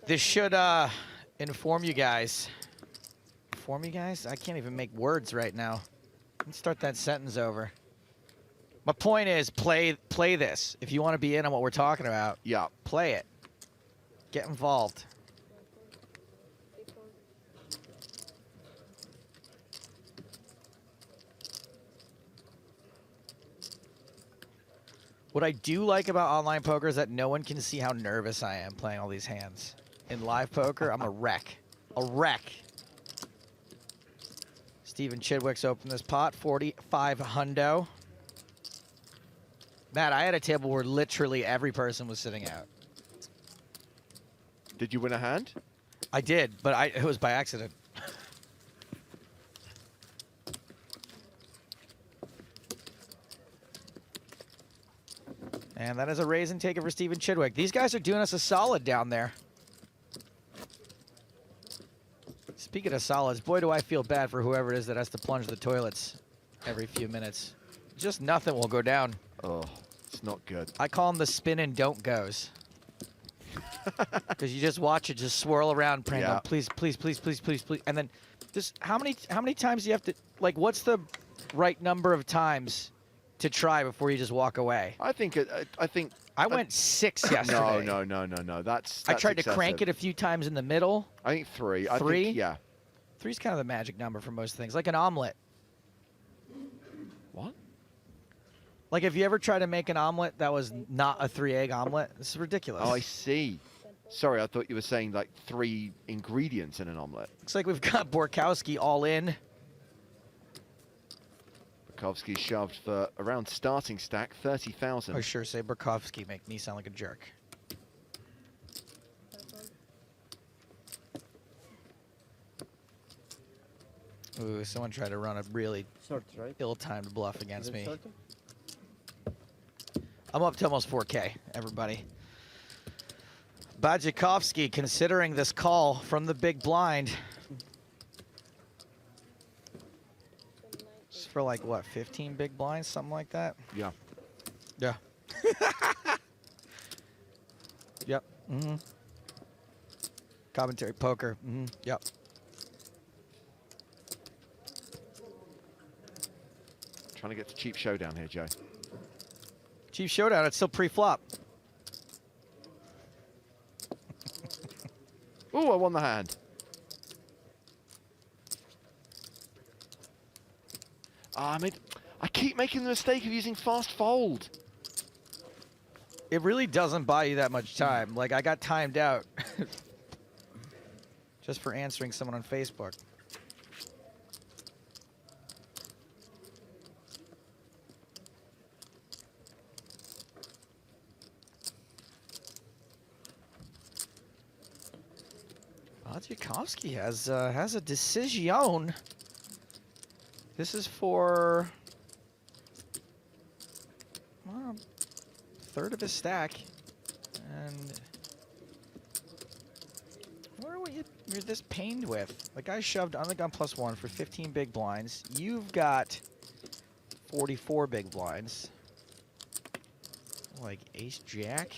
This should inform you guys. Inform you guys? I can't even make words right now. Let's start that sentence over. My point is, play this. If you want to be in on what we're talking about, yeah, play it. Get involved. What I do like about online poker is that no one can see how nervous I am playing all these hands. In live poker, I'm a wreck. A wreck. Stephen Chidwick's opened this pot, 45 hundo. Matt, I had a table where literally every person was sitting out. Did you win a hand? I did, but it was by accident. And that is a raise and take it for Stephen Chidwick. These guys are doing us a solid down there. Speaking of solids, boy, do I feel bad for whoever it is that has to plunge the toilets every few minutes. Just nothing will go down. Oh, it's not good. I call them the spin and don't goes. Because you just watch it just swirl around, praying, Yeah. please, please, please, please, please, please. And then just how many times do you have to, like, what's the right number of times to try before you just walk away? I think I went 6 yesterday. No. That's I tried to excessive. crank it a few times in the middle. I think 3. 3? I think, yeah. 3's kind of the magic number for most things, like an omelet. What? Like, if you ever try to make an omelet that was not a 3-egg omelet, this is ridiculous. Oh, I see. Sorry, I thought you were saying like 3 ingredients in an omelet. Looks like we've got Borkowski all in. Bokovsky shoved for around starting stack, 30,000. I sure say Borkowski make me sound like a jerk. Ooh, someone tried to run a really ill-timed bluff against me. I'm up to almost 4K, everybody. Bajikovsky considering this call from the big blind. It's for like, what, 15 big blinds, something like that? Yeah. Yeah. Yep. Mm-hmm. Commentary poker. Yep. Trying to get to cheap showdown here, Joe. Chief Showdown, it's still pre-flop. Oh, I won the hand. I keep making the mistake of using fast fold. It really doesn't buy you that much time. Like, I got timed out just for answering someone on Facebook. Tchaikovsky has a decision. This is for well, third of his stack, and what are you're this pained with? The guy shoved on the gun +1 for 15 big blinds. You've got 44 big blinds. Like ace jack,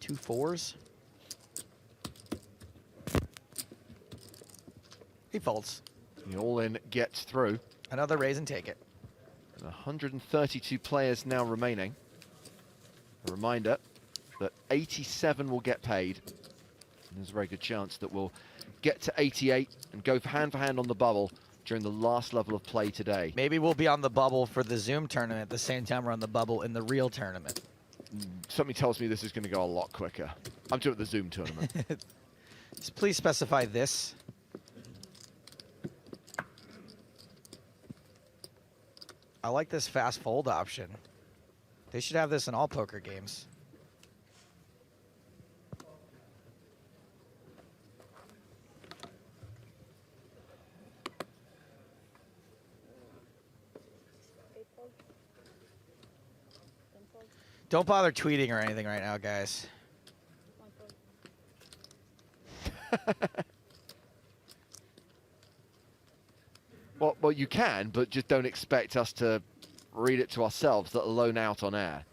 2 4s. He folds. The all-in gets through. Another raise and take it. And 132 players now remaining. A reminder that 87 will get paid. And there's a very good chance that we'll get to 88 and go hand for hand on the bubble during the last level of play today. Maybe we'll be on the bubble for the Zoom tournament at the same time we're on the bubble in the real tournament. Something tells me this is going to go a lot quicker. I'm doing the Zoom tournament. Just please specify this. I like this fast fold option. They should have this in all poker games. Don't bother tweeting or anything right now, guys. Well, you can, but just don't expect us to read it to ourselves, let alone out on air.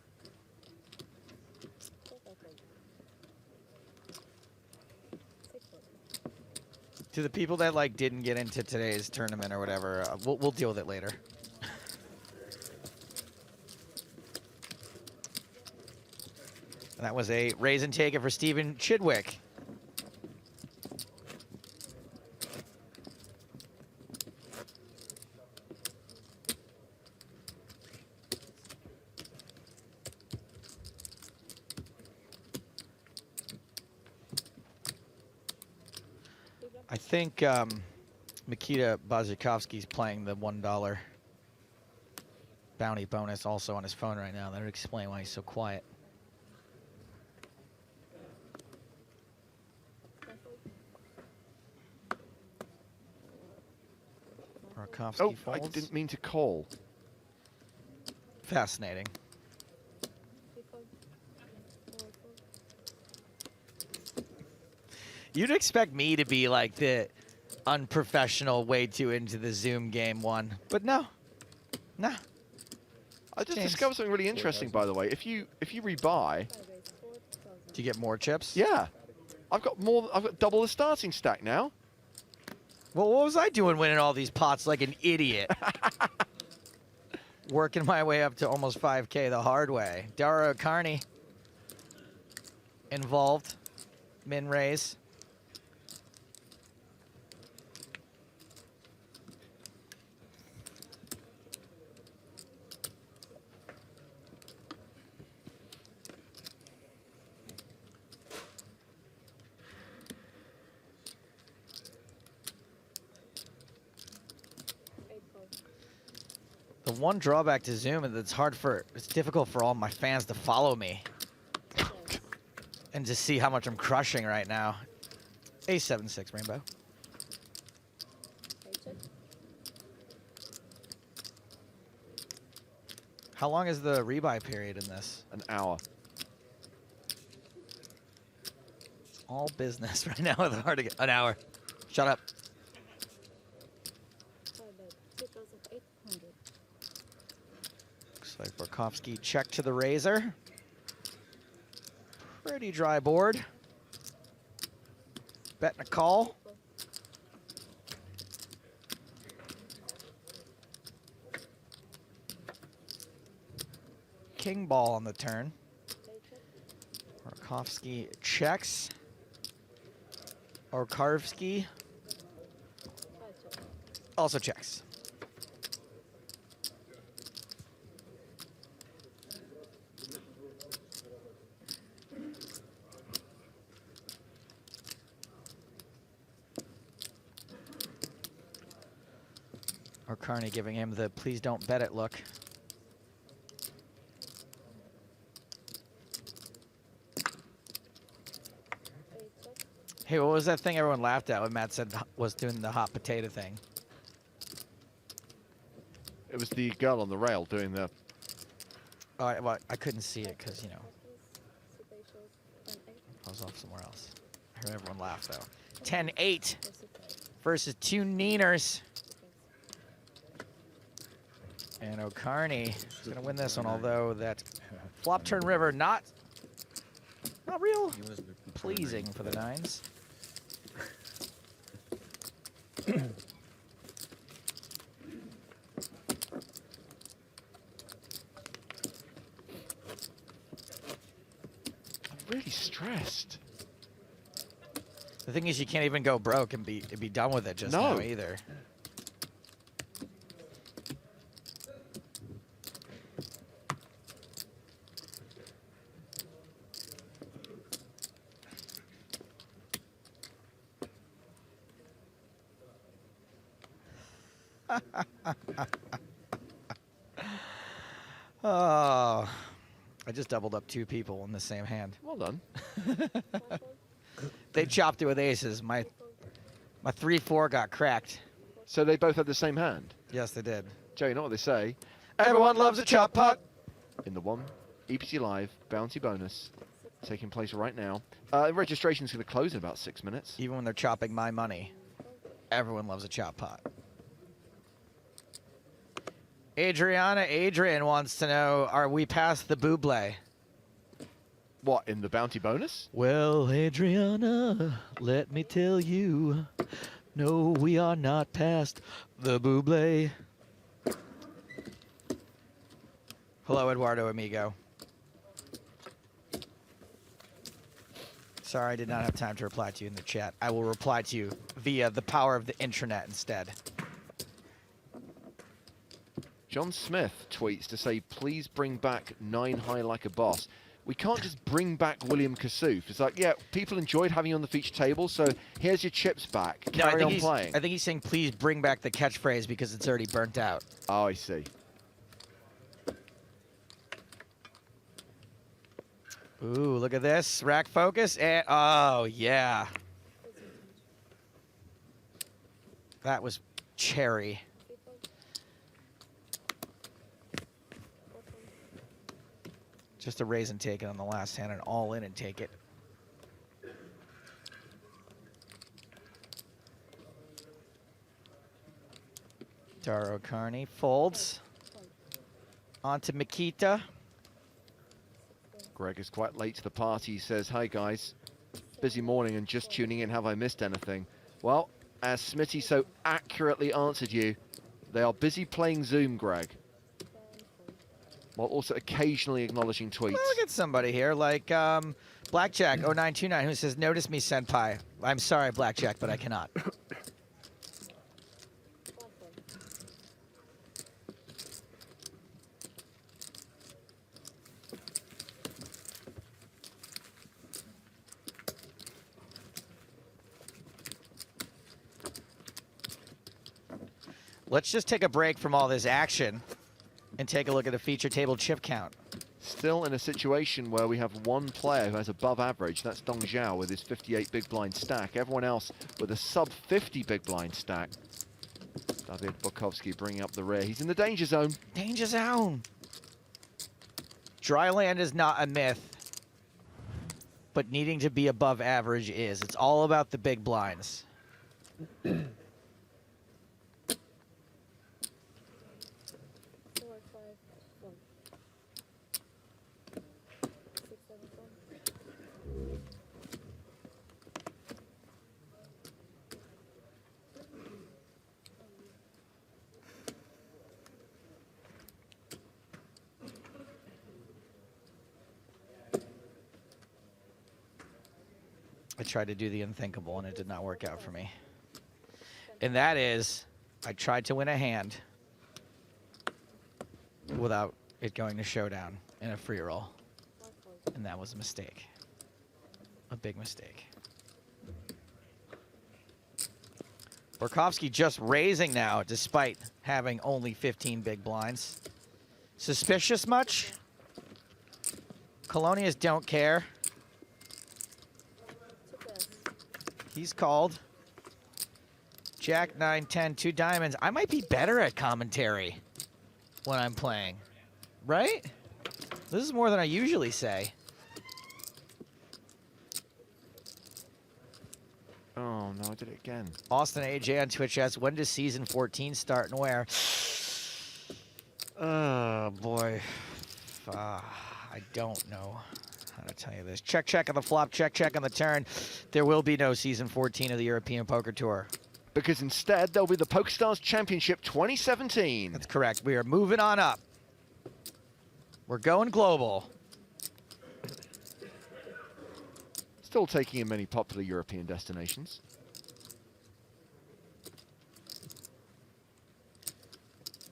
To the people that like didn't get into today's tournament or whatever, we'll deal with it later. And that was a raise and take it for Stephen Chidwick. I think Mikita Bazykovsky's playing the $1 bounty bonus also on his phone right now. That would explain why he's so quiet. Oh, I didn't mean to call. Fascinating. You'd expect me to be like the unprofessional way too into the Zoom game one, but no. No. I just discovered something really interesting, by the way. If you rebuy, do you get more chips? Yeah. I've got double the starting stack now. Well, what was I doing winning all these pots like an idiot? Working my way up to almost 5K the hard way. Dara Carney involved. Min raise. The one drawback to Zoom is that it's difficult for all my fans to follow me and to see how much I'm crushing right now. A7-6 rainbow. How long is the rebuy period in this? An hour. All business right now with hard to get. An hour. Shut up. Looks like Borkowski check to the razor. Pretty dry board. betting a call. King ball on the turn. Orkovsky checks. Orkarvsky also checks. Carney giving him the please don't bet it look. Hey, what was that thing everyone laughed at when Matt said was doing the hot potato thing? It was the girl on the rail doing the... Oh, well, I couldn't see it because, you know, I was off somewhere else. I heard everyone laugh, though. 10-8 versus two Neeners. And O'Carney is going to win this one, although that flop turn river not real pleasing for the nines. Really stressed. The thing is, you can't even go broke and be done with it just now either. Oh, I just doubled up two people in the same hand. Well done. They chopped it with aces. My 3-4 got cracked. So they both had the same hand? Yes, they did. Joe, you know what they say? Everyone loves a chop pot. In the one EPT Live bounty bonus taking place right now. Registration is going to close in about 6 minutes. Even when they're chopping my money, everyone loves a chop pot. Adrian wants to know, are we past the buble? What, in the bounty bonus? Well, Adriana, let me tell you, no, we are not past the buble. Hello, Eduardo Amigo. Sorry, I did not have time to reply to you in the chat. I will reply to you via the power of the intranet instead. John Smith tweets to say, please bring back 9 high like a boss. We can't just bring back William Kassouf. It's like, yeah, people enjoyed having you on the feature table, so here's your chips back. Carry on playing. I think he's saying, please bring back the catchphrase because it's already burnt out. Oh, I see. Ooh, look at this. Rack focus. And, oh, yeah. That was cherry. Just a raise and take it on the last hand and all in and take it. Daro Carney folds. On to Makita. Greg is quite late to the party. He says, hi guys, busy morning and just tuning in. Have I missed anything? Well, as Smitty so accurately answered you, they are busy playing Zoom, Greg. While also occasionally acknowledging tweets. Well, look at somebody here like Blackjack0929 who says, notice me, senpai. I'm sorry, Blackjack, but I cannot. Let's just take a break from all this action and take a look at the feature table chip count. Still in a situation where we have one player who has above average. That's Dong Zhao with his 58 big blind stack. Everyone else with a sub 50 big blind stack. David Bukovsky bringing up the rear. He's in the danger zone. Danger zone. Dry land is not a myth, but needing to be above average is. It's all about the big blinds. tried to do the unthinkable, and it did not work out for me. And that is, I tried to win a hand without it going to showdown in a free roll. And that was a mistake. A big mistake. Borkowski just raising now, despite having only 15 big blinds. Suspicious much? Colonias don't care. He's called. Jack 9, 10, 2 diamonds. I might be better at commentary when I'm playing, right? This is more than I usually say. Oh, no, I did it again. Austin AJ on Twitch asks, when does season 14 start and where? Oh, boy. I don't know how to tell you this. Check on the flop, check on the turn. There will be no season 14 of the European Poker Tour. Because instead, there'll be the PokerStars Championship 2017. That's correct. We are moving on up. We're going global. Still taking in many popular European destinations.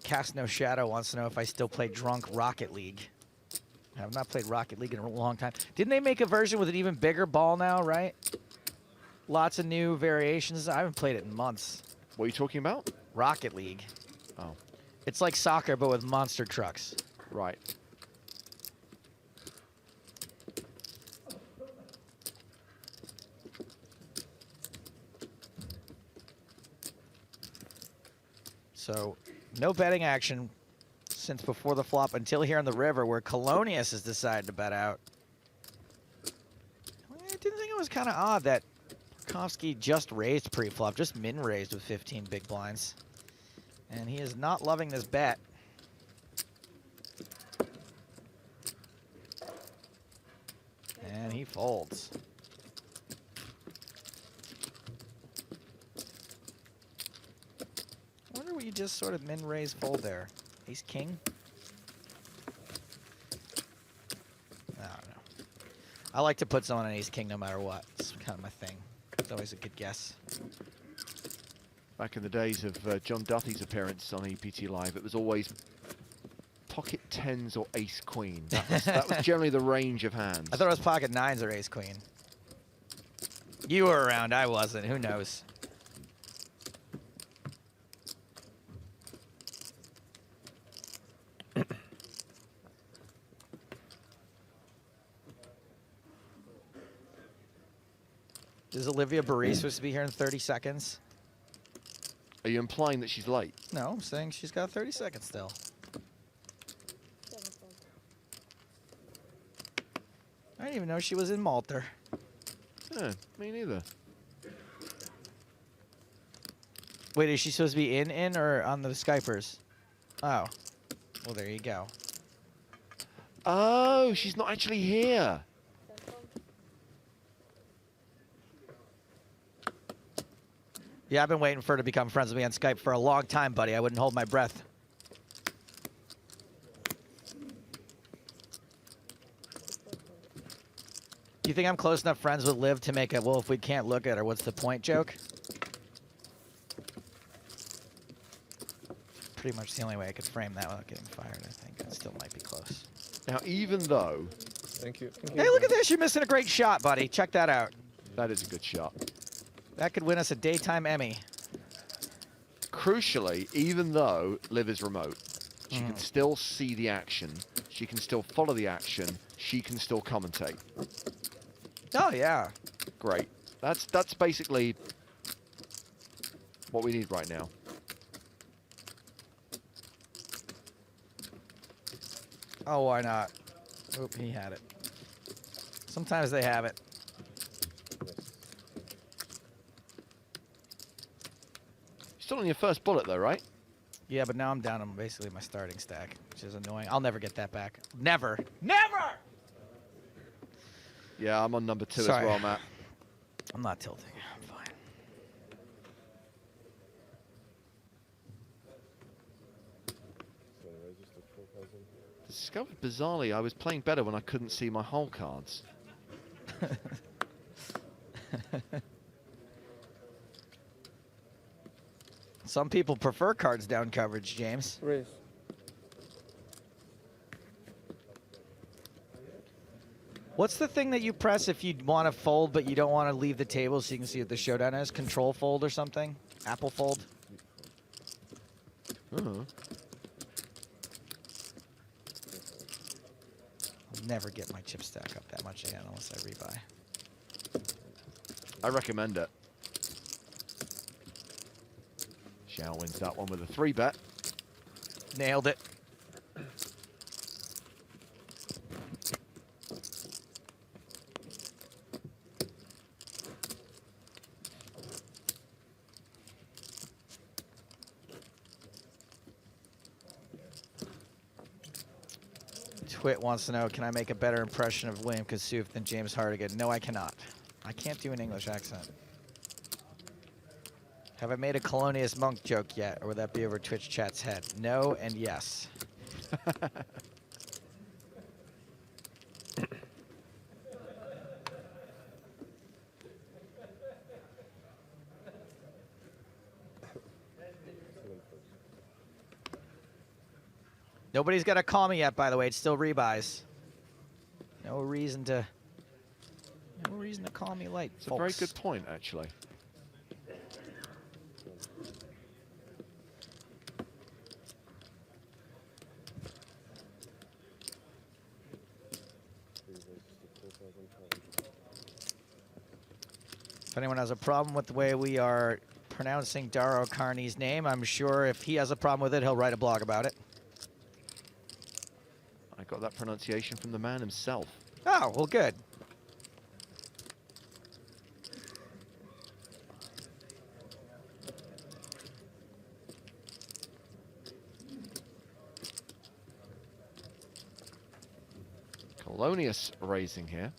Cast No Shadow wants to know if I still play Drunk Rocket League. I have not played Rocket League in a long time. Didn't they make a version with an even bigger ball now, right? Lots of new variations. I haven't played it in months. What are you talking about? Rocket League. Oh. It's like soccer, but with monster trucks. Right. So, no betting action since before the flop until here on the river where Colonius has decided to bet out. I didn't think it was kind of odd that Borkowski just raised pre-flop, just min-raised with 15 big blinds. And he is not loving this bet. And he folds. I wonder what you just sort of min-raise fold there. Ace king? I don't know. I like to put someone on ace king no matter what. It's kind of my thing. It's always a good guess. Back in the days of John Duthie's appearance on EPT Live, it was always pocket tens or ace queen. That was generally the range of hands. I thought it was pocket nines or ace queen. You were around, I wasn't. Who knows? Is Olivia Barry supposed to be here in 30 seconds? Are you implying that she's late? No, I'm saying she's got 30 seconds still. I didn't even know she was in Malta. Yeah, me neither. Wait, is she supposed to be in or on the Skypers? Oh. Well, there you go. Oh, she's not actually here. Yeah, I've been waiting for her to become friends with me on Skype for a long time, buddy. I wouldn't hold my breath. Do you think I'm close enough friends with Liv to make a, well, if we can't look at her, what's the point joke? Pretty much the only way I could frame that without getting fired, I think. It still might be close. Now, even though... Thank you. Hey, look at this. You're missing a great shot, buddy. Check that out. That is a good shot. That could win us a daytime Emmy. Crucially, even though Liv is remote, she can still see the action. She can still follow the action. She can still commentate. Oh, yeah. Great. That's basically what we need right now. Oh, why not? Oop, he had it. Sometimes they have it. Still on your first bullet, though, right? Yeah, but now I'm down on basically my starting stack, which is annoying. I'll never get that back. Never. Never! Yeah, I'm on number 2 Sorry. as well, Matt. I'm not tilting. I'm fine. Discovered bizarrely, I was playing better when I couldn't see my hole cards. Some people prefer cards down coverage, James. Raise. What's the thing that you press if you want to fold but you don't want to leave the table so you can see what the showdown is? Control fold or something? Apple fold? I'll never get my chip stack up that much again unless I rebuy. I recommend it. Xiao wins that one with a 3-bet. Nailed it. Twit wants to know, can I make a better impression of William Kassouf than James Hardigan? No, I cannot. I can't do an English accent. Have I made a Colonius Monk joke yet, or would that be over Twitch chat's head? No and yes. Nobody's got to call me yet, by the way. It's still rebuys. No reason to call me late. It's a very good point, actually. If anyone has a problem with the way we are pronouncing Daro Carney's name, I'm sure if he has a problem with it, he'll write a blog about it. I got that pronunciation from the man himself. Oh, well, good. Colonius raising here.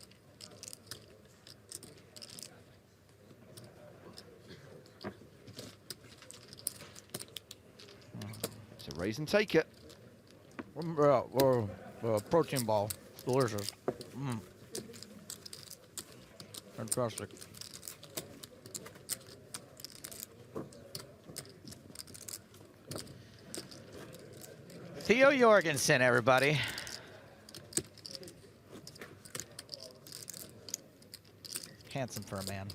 So raise and take it. Protein ball. Delicious. Fantastic. Theo Jorgensen, everybody. Handsome for a man.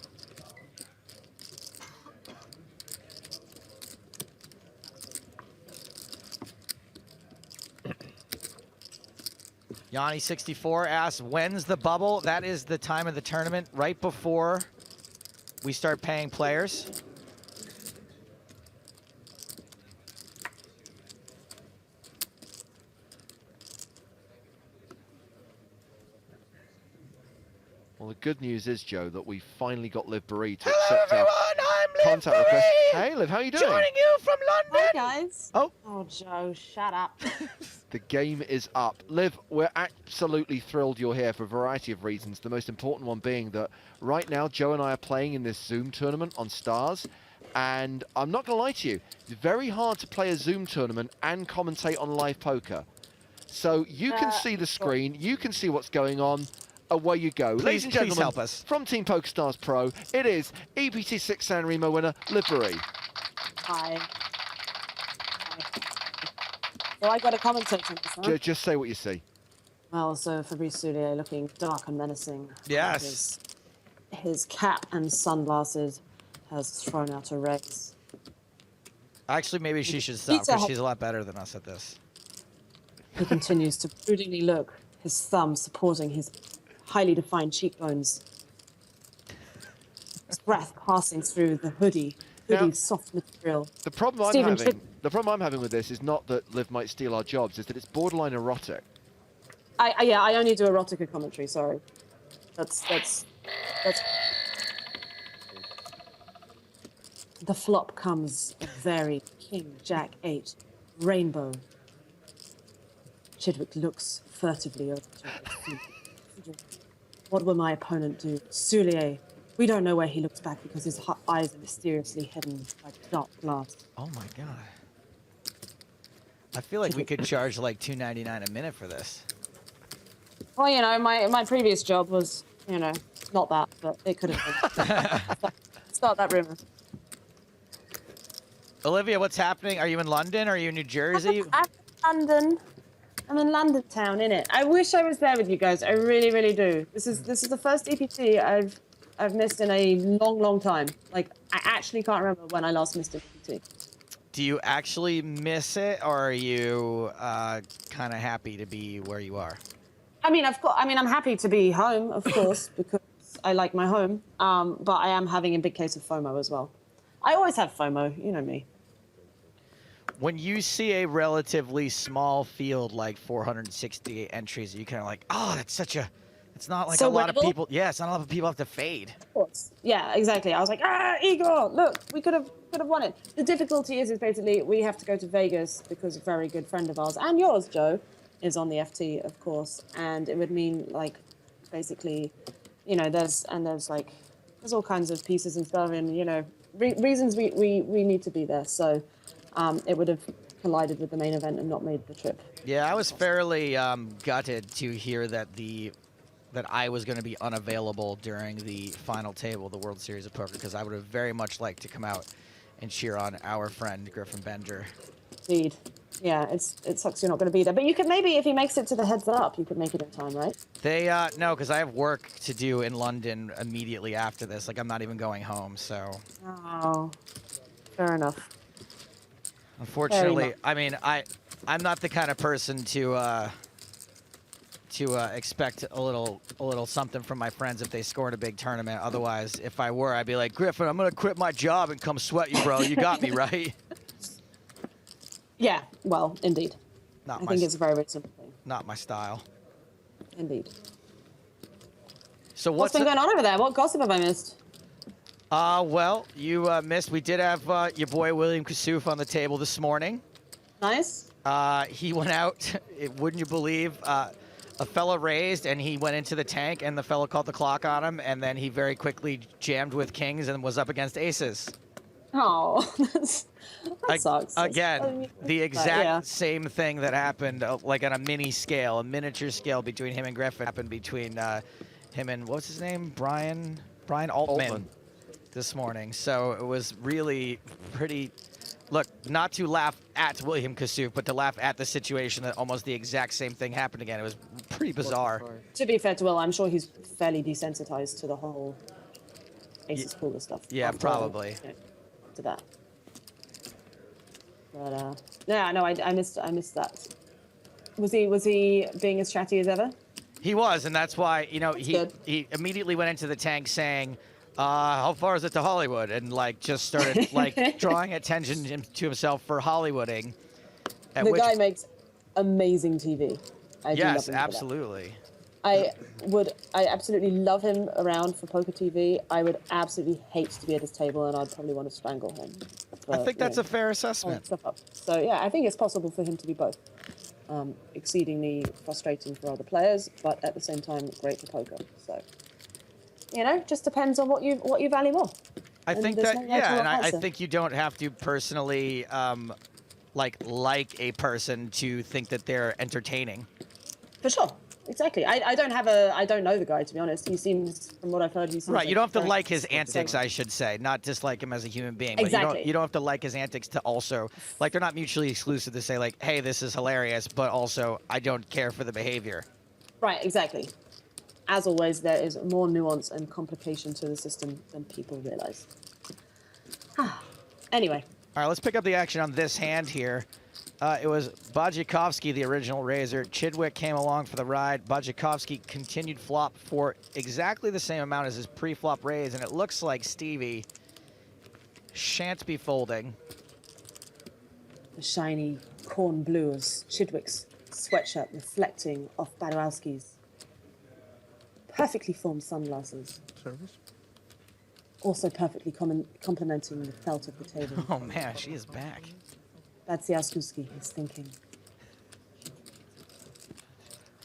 Yanni64 asks, when's the bubble? That is the time of the tournament, right before we start paying players. Well, the good news is, Joe, that we finally got Liv Barry to accept our contact request. Hey, Liv, how are you doing? Joining you from London. Hi, guys. Oh, Joe, shut up. The game is up. Liv, we're absolutely thrilled you're here for a variety of reasons. The most important one being that right now, Joe and I are playing in this Zoom tournament on Stars. And I'm not going to lie to you, it's very hard to play a Zoom tournament and commentate on live poker. So you can see the screen, you can see what's going on. Away you go. Ladies and gentlemen, help us. From Team PokerStars Pro, it is EPT 6 San Remo winner, Liv Barry. Hi. So I got a commentate on this one. Just say what you see. Well, so Fabrice Soulier looking dark and menacing. Yes. His cap and sunglasses has thrown out a raise. Actually, maybe she should stop because she's a lot better than us at this. He continues to broodingly look, his thumb supporting his highly defined cheekbones. His breath passing through the hoodie's soft material. The problem I'm having with this is not that Liv might steal our jobs, is that it's borderline erotic. I only do erotica commentary. Sorry, that's. The flop comes a very King Jack 8 rainbow. Chidwick looks furtively over to her. What will my opponent do? Soulier. We don't know where he looks back because his eyes are mysteriously hidden by dark glass. Oh my god. I feel like we could charge like $2.99 a minute for this. Well, you know, my previous job was, you know, It's not that, but it could have been. Start that rumor. Olivia, what's happening? Are you in London? Are you in New Jersey? I'm in London. I'm in London town, innit? I wish I was there with you guys. I really, really do. This is the first EPT I've missed in a long, long time. Like, I actually can't remember when I last missed an EPT. Do you actually miss it, or are you kind of happy to be where you are? I mean, I'm happy to be home, of course, because I like my home. But I am having a big case of FOMO as well. I always have FOMO, you know me. When you see a relatively small field like 468 entries, you kind of like, oh, that's such a, it's not like So a lot of winnable? people. Yeah, it's not a lot of people have to fade. Of course. Yeah, exactly. I was like, Igor, look, we could have won it. The difficulty is basically we have to go to Vegas because a very good friend of ours, and yours, Joe, is on the FT, of course, and it would mean like, basically, you know, there's all kinds of pieces and stuff, and you know, reasons we need to be there. So, it would have collided with the main event and not made the trip. Yeah, I was fairly gutted to hear that that I was going to be unavailable during the final table of the World Series of Poker, because I would have very much liked to come out and cheer on our friend Griffin Bender. Indeed. Yeah, it sucks you're not going to be there. But you could maybe, if he makes it to the heads up, you could make it in time, right? They, no, because I have work to do in London immediately after this. Like, I'm not even going home, so. Oh, fair enough. Unfortunately, I mean, I'm not the kind of person to expect a little something from my friends if they score in a big tournament. Otherwise, if I were, I'd be like, Griffin, I'm gonna quit my job and come sweat you, bro. You got me, right? Yeah, well, indeed. I think it's a very, very simple thing. Not my style. Indeed. So what's been going on over there? What gossip have I missed? Well, you missed. We did have your boy William Kassouf on the table this morning. Nice. He went out, wouldn't you believe, a fella raised and he went into the tank and the fella called the clock on him, and then he very quickly jammed with kings and was up against aces. Oh, that sucks. Again, the exact same thing that happened, like on a mini scale, a miniature scale between him and Griffin happened between him and, what's his name? Brian Altman. This morning. So it was really pretty, look, not to laugh at William Kassouf, but to laugh at the situation that almost the exact same thing happened again. It was pretty bizarre. To be fair to Will, I'm sure he's fairly desensitized to the whole aces cooler stuff. Yeah, probably. To that. But yeah, no, I missed that. Was he being as chatty as ever? He was, and that's why, you know, he immediately went into the tank saying, how far is it to Hollywood? And like just started like drawing attention to himself for Hollywooding. The guy makes amazing TV. I do love yes, him for that. absolutely. I absolutely love him around for Poker TV. I would absolutely hate to be at his table, and I'd probably want to strangle him. I think that's a fair assessment. So yeah, I think it's possible for him to be both. Exceedingly frustrating for other players, but at the same time great for poker. So, you know, just depends on what you value more. I think that, yeah, and I think you don't have to personally like a person to think that they're entertaining. For sure. Exactly. I don't know the guy, to be honest. He seems, from what I've heard, he seems right. You don't have to like his so antics, I should say, not dislike him as a human being. Exactly. But you don't have to like his antics to also, like, they're not mutually exclusive to say, like, hey, this is hilarious, but also I don't care for the behavior. Right, exactly. As always, there is more nuance and complication to the system than people realize. Anyway. All right, let's pick up the action on this hand here. It was Bajikovsky, the original raiser. Chidwick came along for the ride. Bajikovsky continued flop for exactly the same amount as his pre-flop raise, and it looks like Stevie shan't be folding. The shiny corn blue of Chidwick's sweatshirt reflecting off Badowski's perfectly formed sunglasses. Service. Also perfectly complementing the felt of the table. Oh man, she is back. Badziaskuski is thinking.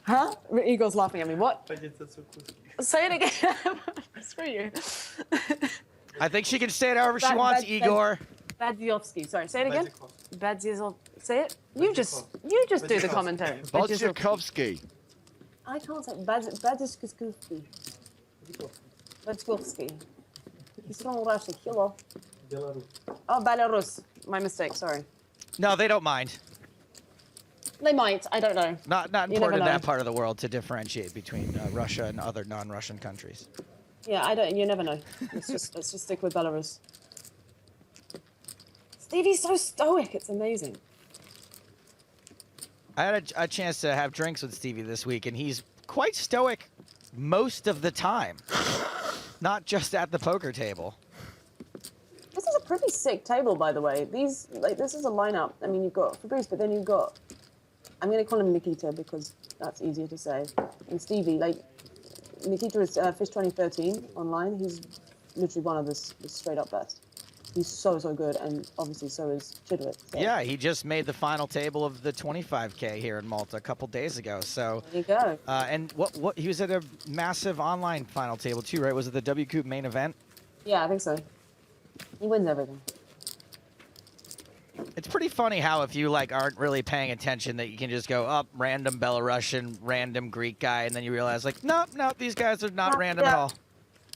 Huh? Igor's laughing at me. What? Say it again. Screw you. I think she can say it however she wants, Igor. Badziovsky. Sorry, say it again. Badziovsky. Say it. You just do the commentary. Badzikovsky. I can't say Badziovsky. Letchkovsky. He's from Russia. Hello. Belarus. Oh, Belarus. My mistake. Sorry. No, they don't mind. They might. I don't know. Not You never important in know. that part of the world to differentiate between Russia and other non-Russian countries. Yeah, I don't. You never know. Let's just stick with Belarus. Stevie's so stoic. It's amazing. I had a chance to have drinks with Stevie this week, and he's quite stoic most of the time, not just at the poker table. This is a pretty sick table, by the way. This is a lineup. I mean, you've got Fabrice, but then you've got, I'm going to call him Nikita because that's easier to say. And Stevie, Nikita is Fish 2013 online. He's literally one of the straight up best. He's so good, and obviously so is Chidwick. So. Yeah, he just made the final table of the 25K here in Malta a couple days ago. So there you go. And what he was at a massive online final table too, right? Was it the W Coupe main event? Yeah, I think so. He wins everything. It's pretty funny how if you aren't really paying attention that you can just go up random Belarusian, random Greek guy, and then you realize no, these guys are not random at all.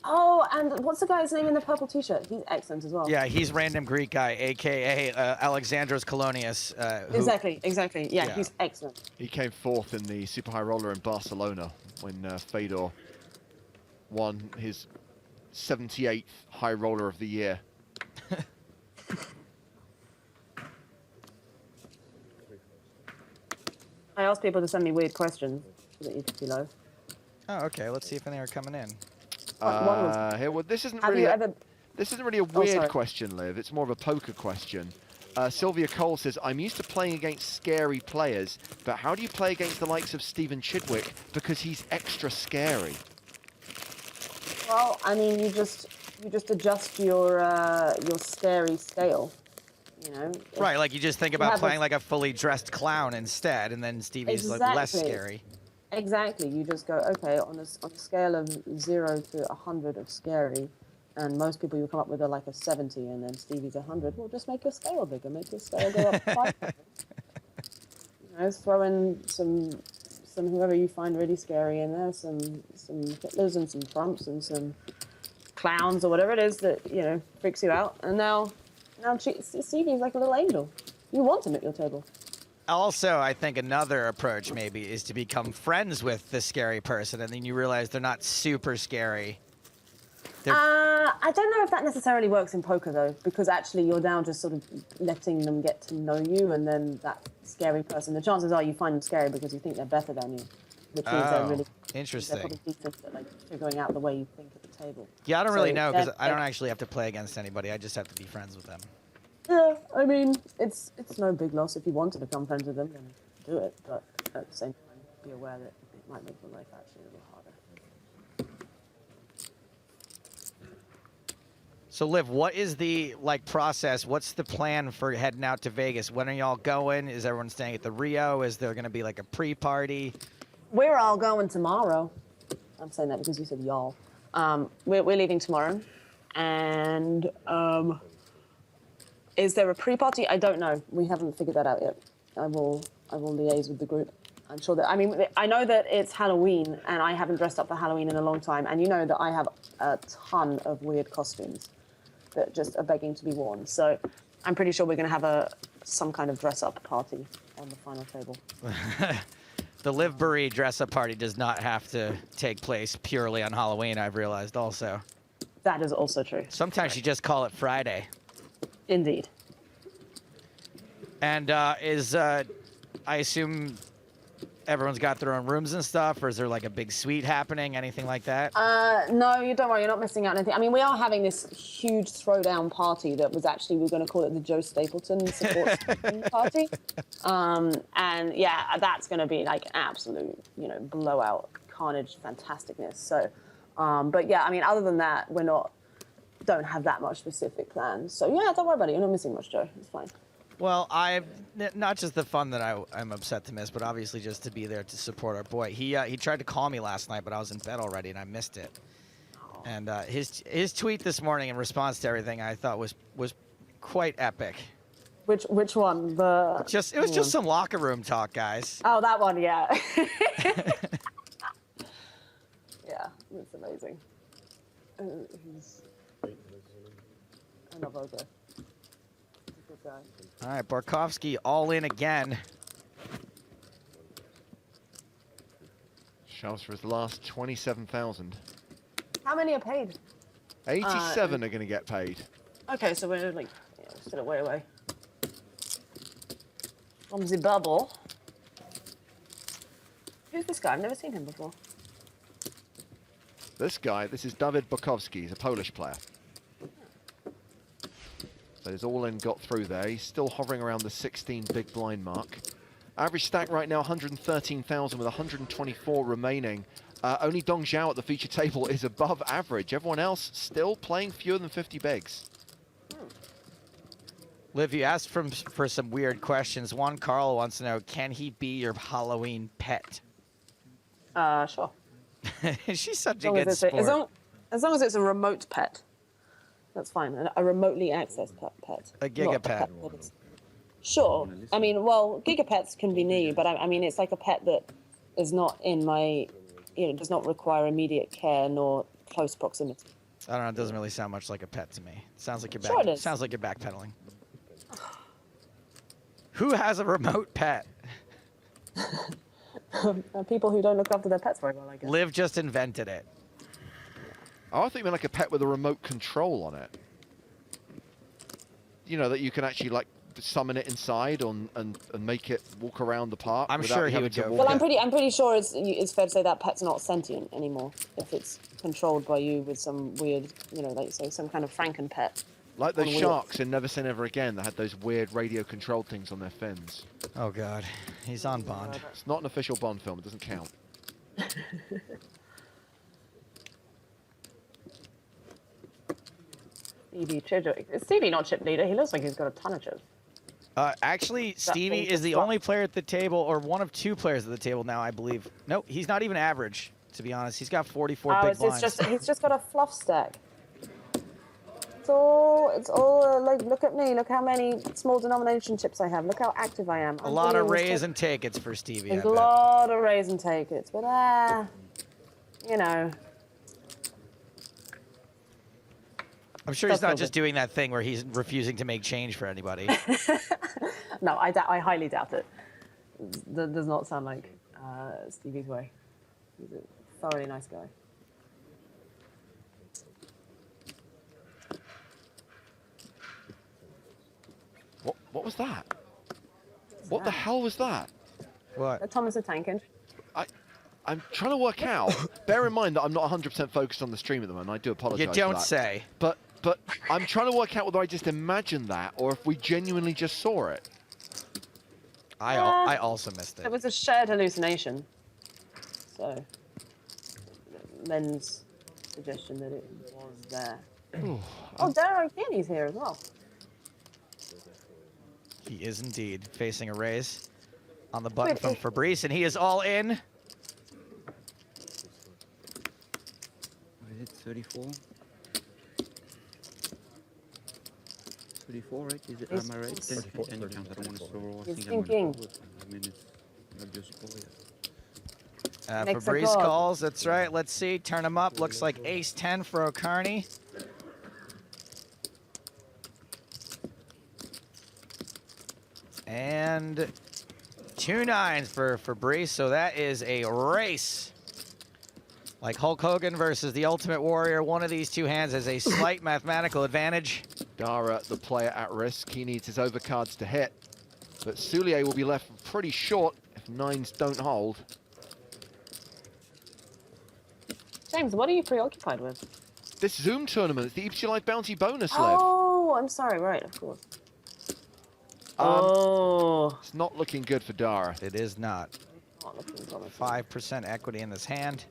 Oh, and what's the guy's name in the purple t-shirt? He's excellent as well. Yeah, he's random Greek guy, aka Alexandros Kolonius. Exactly. Yeah, he's excellent. He came fourth in the Super High Roller in Barcelona when Fedor won his 78th High Roller of the year. I asked people to send me weird questions for the EPT Live. Oh, okay. Let's see if any are coming in. Here, well, this isn't really a weird question, Liv. It's more of a poker question. Sylvia Cole says, I'm used to playing against scary players, but how do you play against the likes of Stephen Chidwick because he's extra scary? Well, I mean, you just adjust your scary scale, you know. Right, like you just think about playing like a fully dressed clown instead, and then Stevie's like less scary. Exactly. You just go, okay, on a scale of 0 to 100 of scary, and most people you come up with are like a 70, and then Stevie's 100. Well, just make your scale bigger. Make your scale go up 5. You know, throw in some whoever you find really scary in there, some Hitlers and some Trumps and some clowns or whatever it is that freaks you out. And now Stevie's like a little angel. You want him at your table. Also, I think another approach maybe is to become friends with the scary person, and then you realize they're not super scary. I don't know if that necessarily works in poker though, because actually you're now just sort of letting them get to know you, and then that scary person, the chances are you find them scary because you think they're better than you, which means they're really interesting. They're probably decent at figuring out the way you think at the table. Yeah, I don't really know because I don't actually have to play against anybody. I just have to be friends with them. Yeah, I mean, it's no big loss if you want to become friends with them, then do it. But at the same time, be aware that it might make your life actually a little harder. So, Liv, what is the process? What's the plan for heading out to Vegas? When are y'all going? Is everyone staying at the Rio? Is there going to be a pre-party? We're all going tomorrow. I'm saying that because you said y'all. We're leaving tomorrow, and is there a pre-party? I don't know. We haven't figured that out yet. I will liaise with the group. I'm sure that, I mean, I know that it's Halloween, and I haven't dressed up for Halloween in a long time, and you know that I have a ton of weird costumes that just are begging to be worn. So I'm pretty sure we're going to have some kind of dress-up party on the final table. The Liv Burry dress-up party does not have to take place purely on Halloween, I've realized also. That is also true. Sometimes you just call it Friday. Indeed. And I assume everyone's got their own rooms and stuff, or is there a big suite happening, anything like that? No, you don't worry, you're not missing out on anything. I mean, we are having this huge throwdown party that was actually, we're going to call it the Joe Stapleton support party. And yeah, that's going to be absolute, blowout, carnage, fantasticness. So, but yeah, I mean, other than that, don't have that much specific plans. So yeah, don't worry about it. You're not missing much, Joe. It's fine. Well, not just the fun that I'm upset to miss, but obviously just to be there to support our boy. He tried to call me last night, but I was in bed already and I missed it. And his tweet this morning in response to everything I thought was quite epic. Which one? It was just some locker room talk, guys. Oh, that one, yeah. Yeah, it's amazing. He's another guy. He's a good guy. All right, Barkovsky all in again. Shoves for his last 27,000. How many are paid? 87 are going to get paid. Okay, so we're like still a way away from the bubble. Who's this guy? I've never seen him before. This guy, this is Dawid Bukowski. He's a Polish player. So his all-in got through there. He's still hovering around the 16 big blind mark. Average stack right now, 113,000 with 124 remaining. Only Dong Zhao at the feature table is above average. Everyone else still playing fewer than 50 bigs. Liv, you asked for some weird questions. Juan Carl wants to know, can he be your Halloween pet? Sure. She's such As a long good as sport. as long as it's a remote pet, that's fine. A remotely accessed pet. A gigapet. Sure. I mean, well, gigapets can be near you, but I mean, it's like a pet that is not in my, does not require immediate care nor close proximity. I don't know. It doesn't really sound much like a pet to me. It sounds like you're Sure it is. Sounds like you're backpedaling. Who has a remote pet? People who don't look after their pets very well, I guess. Liv just invented it. Oh, I think like a pet with a remote control on it. You know, that you can actually like summon it inside and make it walk around the park. I'm without sure he having would to go. walk Well, it. I'm pretty sure it's fair to say that pet's not sentient anymore if it's controlled by you with some weird, like say some kind of Franken pet. Like those on wheels. sharks in Never Say Never Again that had those weird radio-controlled things on their fins. Oh, God. He's on Bond. It's not an official Bond film. It doesn't count. Stevie Chidwick. Is Stevie not chip leader? He looks like he's got a ton of chips. Actually, That Stevie thing is the just only player at the table, or one of two players at the table now, I believe. No, he's not even average, to be honest. He's got 44 big blinds. He's just got a fluff stack. It's all like, look at me. Look how many small denomination chips I have. Look how active I am. A lot of raise and take it's for Stevie. There's a lot of raise and take it's, but I'm sure he's not just doing that thing where he's refusing to make change for anybody. No, I highly doubt it. That does not sound like Stevie's way. He's a thoroughly nice guy. What was that? What the hell was that? What? Thomas the Tank Engine. I'm trying to work out. Bear in mind that I'm not 100% focused on the stream at the moment. I do apologize. You don't for that. say. But I'm trying to work out whether I just imagined that or if we genuinely just saw it. I also missed it. It was a shared hallucination. So, Len's suggestion that it was there. Oh, Darrow Kenny's here as well. He is indeed facing a raise on the button from Fabrice, and he is all in. What is it, 34? 34, right? Is it, am I right? 34, any chance I don't want to throw. He's thinking. I mean, it's not just score yet. Makes a Fabrice call. calls, that's right. Let's see, turn him up. Looks like ace-10 for O'Carney. And 2 9s for Fabrice, so that is a race. Like Hulk Hogan versus the Ultimate Warrior, one of these two hands has a slight mathematical advantage. Dara, the player at risk. He needs his overcards to hit. But Soulier will be left pretty short if 9s don't hold. James, what are you preoccupied with? This Zoom tournament, it's the EPT Live Bounty bonus, Liv. Oh, I'm sorry. Right, of course. It's not looking good for Dara. It is not. Not looking promising. 5% equity in this hand.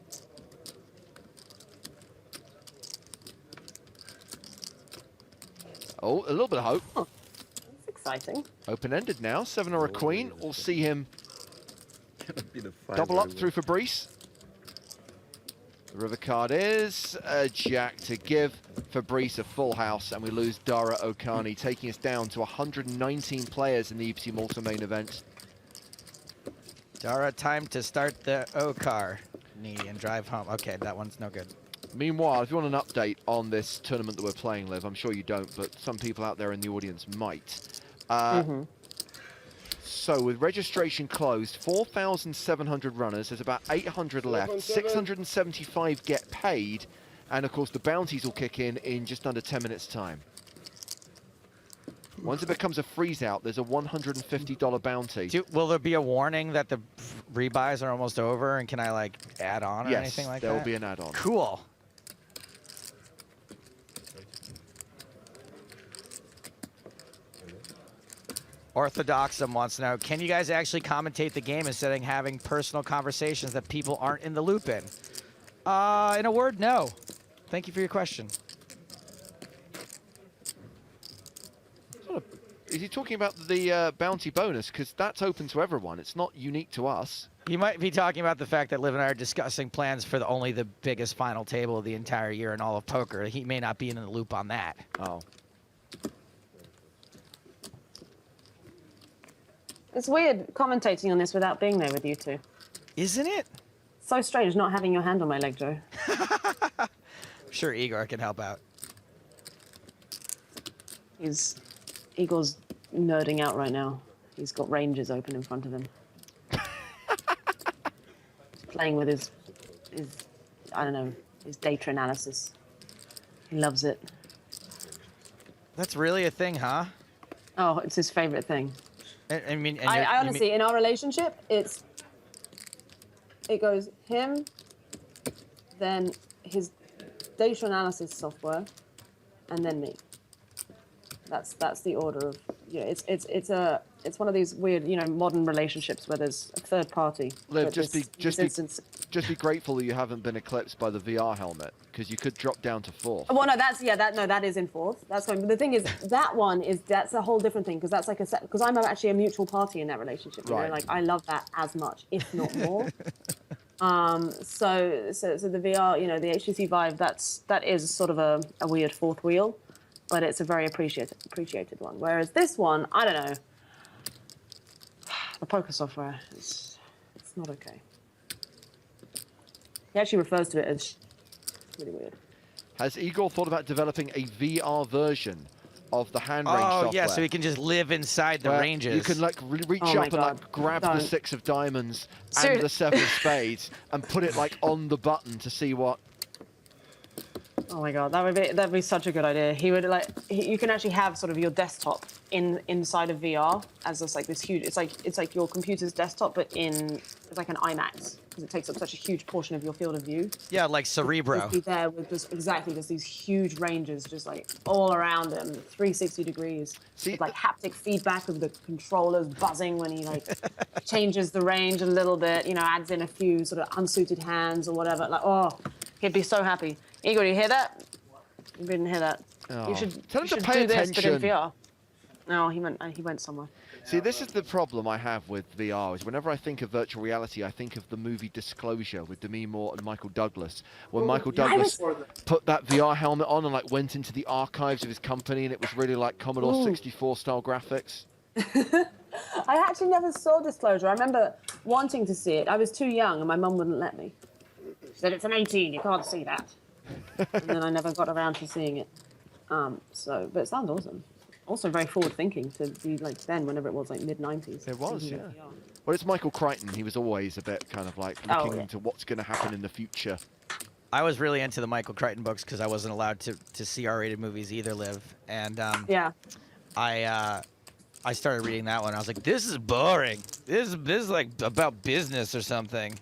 Oh, a little bit of hope. That's exciting. Open-ended now, 7 or a queen. We'll see him Be the five double up very through Fabrice. The river card is a jack to give Fabrice a full house, and we lose Dara O'Carney, taking us down to 119 players in the EPT Malta main event. Dara, time to start the O-car knee and drive home. Okay, that one's no good. Meanwhile, if you want an update on this tournament that we're playing, Liv. I'm sure you don't, but some people out there in the audience might. So with registration closed, 4,700 runners. There's about 800 left. 675 get paid. And of course, the bounties will kick in just under 10 minutes' time. Once it becomes a freeze out, there's a $150 bounty. Will there be a warning that the rebuys are almost over, and can I like add on or anything like that? Yes, there will be an add-on. Cool. Orthodoxum wants to know, can you guys actually commentate the game instead of having personal conversations that people aren't in the loop in? In a word, no. Thank you for your question. Is he talking about the bounty bonus? Because that's open to everyone. It's not unique to us. You might be talking about the fact that Liv and I are discussing plans for only the biggest final table of the entire year in all of poker. He may not be in the loop on that. Oh. It's weird commentating on this without being there with you two. Isn't it? So strange not having your hand on my leg, Joe. I'm sure Igor can help out. Igor's nerding out right now. He's got ranges open in front of him. He's playing with his, I don't know, his data analysis. He loves it. That's really a thing, huh? Oh, it's his favorite thing. I mean, I honestly, in our relationship, it goes him, then his data analysis software, and then me. That's the order of, you know, it's one of these weird, you know, modern relationships where there's a third party. Liv, just be grateful that you haven't been eclipsed by the VR helmet, because you could drop down to 4th. Well, no, that is in 4th. That's fine. But the thing is, that's a whole different thing, because that's like because I'm actually a mutual party in that relationship. You know, like I love that as much, if not more. So the VR, you know, the HTC Vive, that is sort of a weird 4th wheel, but it's a very appreciated one. Whereas this one, I don't know. The poker software, it's not okay. He actually refers to it as really weird. Has Igor thought about developing a VR version of the hand range software? Oh, yeah, so he can just live inside the ranges. You can like reach up and like grab the 6 of diamonds and the 7 of spades and put it like on the button to see what. Oh my god, that'd be such a good idea. He would you can actually have sort of your desktop inside of VR as this like this huge. It's like your computer's desktop, but it's like an IMAX because it takes up such a huge portion of your field of view. Yeah, like Cerebro. Just be there with just these huge ranges, just like all around him, 360 degrees. With like haptic feedback of the controllers buzzing when he like changes the range a little bit. You know, adds in a few sort of unsuited hands or whatever. Like, oh, he'd be so happy. Igor, you hear that? You didn't hear that. Oh. You should Tell him to do pay this, but in attention. VR. No, he went somewhere. See, this is the problem I have with VR, is whenever I think of virtual reality, I think of the movie Disclosure with Demi Moore and Michael Douglas. When Michael Douglas put that VR helmet on and like went into the archives of his company, and it was really like Commodore 64 style graphics. I actually never saw Disclosure. I remember wanting to see it. I was too young and my mum wouldn't let me. She said, it's an 18, you can't see that. And then I never got around to seeing it. But it sounds awesome. Also very forward-thinking to be like then, whenever it was, like mid-90s. It was, yeah. Well, it's Michael Crichton. He was always a bit kind of like looking into what's going to happen in the future. I was really into the Michael Crichton books because I wasn't allowed to see R-rated movies either, Liv. And I started reading that one. I was like, this is boring. This is like about business or something.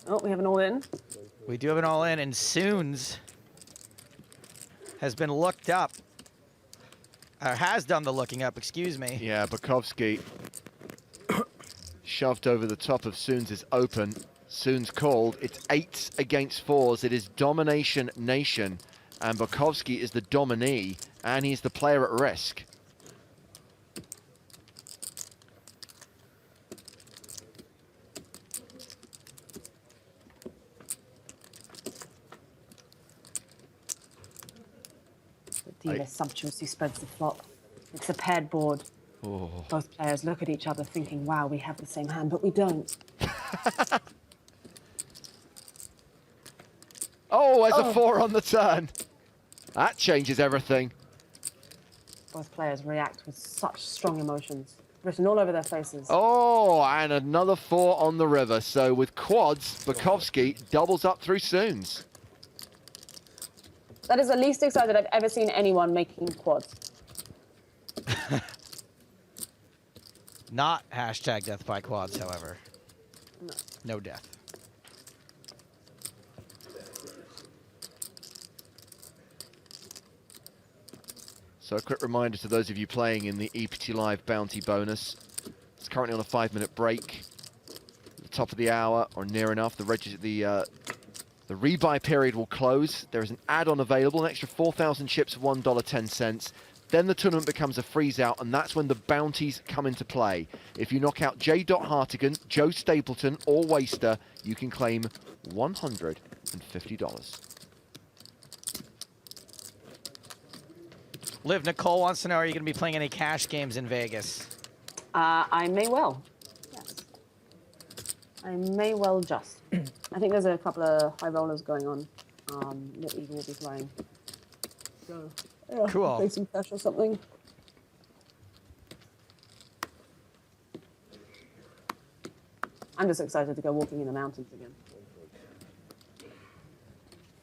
Oh, we have an all-in. We do have an all-in, and Soons has been looked up. Or has done the looking up, excuse me. Yeah, Bukovski shoved over the top of Soons is open. Soons called. It's 8s against 4s. It is domination nation. And Bukovski is the dominee, and he's the player at risk. The dealer sumptuously spreads the flop. It's a paired board. Oh. Both players look at each other thinking, wow, we have the same hand, but we don't. there's a 4 on the turn. That changes everything. Both players react with such strong emotions, written all over their faces. Oh, and another 4 on the river. So with quads, Bukowski doubles up through Soons. That is the least excited I've ever seen anyone making quads. Not hashtag death by quads, however. No. No death. So a quick reminder to those of you playing in the EPT Live bounty bonus. It's currently on a 5-minute break. At the top of the hour, or near enough, the rebuy period will close. There is an add-on available, an extra 4,000 chips, $1.10. Then the tournament becomes a freeze-out, and that's when the bounties come into play. If you knock out J. Hartigan, Joe Stapleton, or Waster, you can claim $150. Liv, Nicole wants to know, are you going to be playing any cash games in Vegas? I may well. Yes. I may well just. I think there's a couple of high rollers going on that Eagle will be playing. So, yeah, Cool. play some cash or something. I'm just excited to go walking in the mountains again.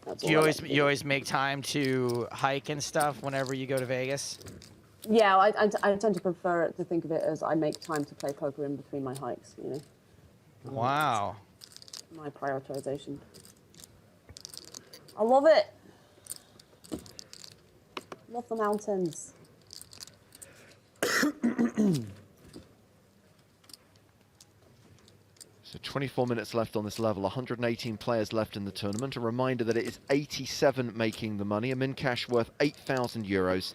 That's Do you all I always like to you always make time to hike and stuff whenever you go to Vegas? Yeah, I tend to prefer it to think of it as I make time to play poker in between my hikes, you know. Wow. My prioritization. I love it. Love the mountains. So 24 minutes left on this level, 118 players left in the tournament. A reminder that it is 87 making the money, a min cash worth 8,000 euros.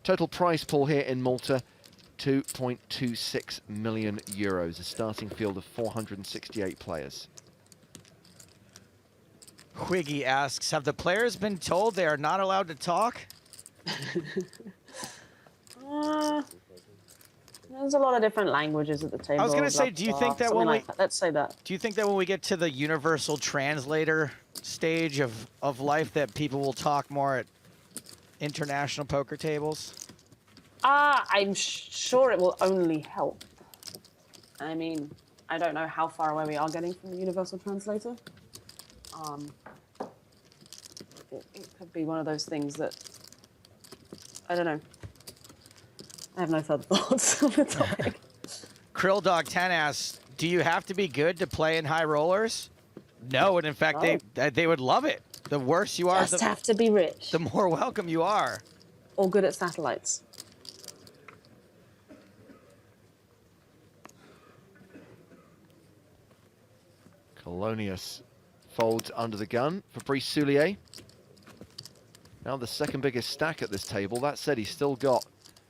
Total prize pool here in Malta, 2.26 million euros, a starting field of 468 players. Quiggy asks, have the players been told they are not allowed to talk? There's a lot of different languages at the table. I was going to say, do you think that when we... Let's say that. Do you think that when we get to the universal translator stage of life that people will talk more at international poker tables? I'm sure it will only help. I mean, I don't know how far away we are getting from the universal translator. It could be one of those things that, I don't know. I have no further thoughts on the topic. Krill Dog 10 asks, do you have to be good to play in high rollers? No, and in fact, they would love it. The worse you are, Just have to be rich. The more welcome you are. Or good at satellites. Colonius folds under the gun. Fabrice Soulier. Now the second biggest stack at this table. That said, he's still got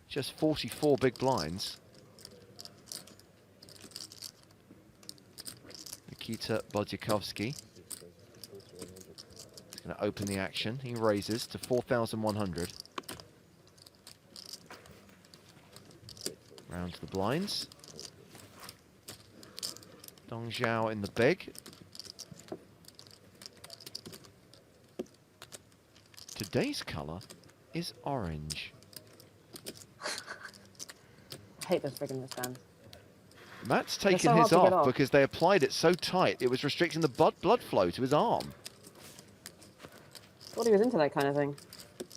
just 44 big blinds. Nikita Bodziakowski is going to open the action. He raises to 4,100. Round to the blinds. Dong Zhao in the big. Today's colour is orange. I hate those friggin' wristbands. Matt's They're taken so hard his to get off off. because they applied it so tight it was restricting the blood flow to his arm. Thought he was into that kind of thing.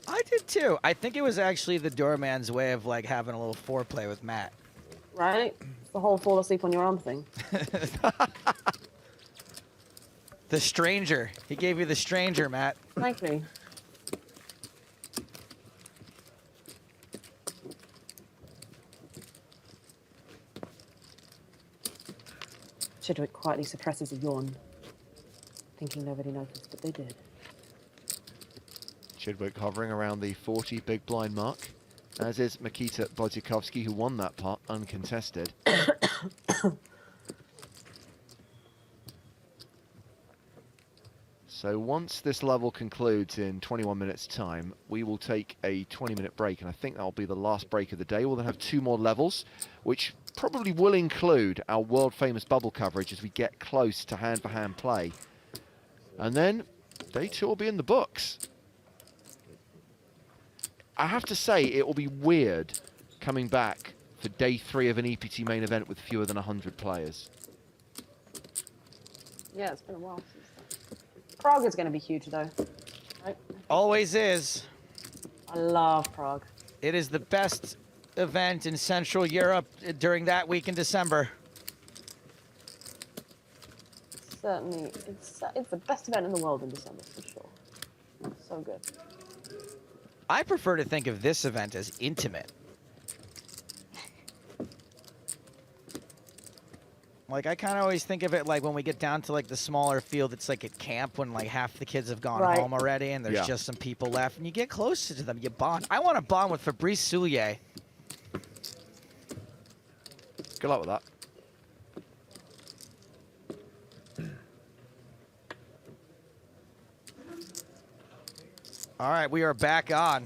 I did too. I think it was actually the doorman's way of like having a little foreplay with Matt. Right? The whole fall asleep on your arm thing. The stranger. He gave you the stranger, Matt. Thank you. Chidwick quietly suppresses a yawn, thinking nobody noticed, but they did. Chidwick hovering around the 40 big blind mark, as is Mikita Bodziakowski, who won that pot uncontested. So once this level concludes in 21 minutes time, we will take a 20-minute break, and I think that'll be the last break of the day. We'll then have 2 more levels, which probably will include our world-famous bubble coverage as we get close to hand-for-hand play. And then Day 2 will be in the books. I have to say, it will be weird coming back for day 3 of an EPT main event with fewer than 100 players. Yeah, it's been a while since that. Prague is going to be huge, though. Right? Always is. I love Prague. It is the best event in Central Europe during that week in December. Certainly, it's the best event in the world in December, for sure. So good. I prefer to think of this event as intimate. Like, I kind of always think of it like when we get down to like the smaller field, it's like at camp when like half the kids have gone Right. home already and there's just some people left and you get closer to them, you bond. I want to bond with Fabrice Soulier. Good luck with that. All right, we are back on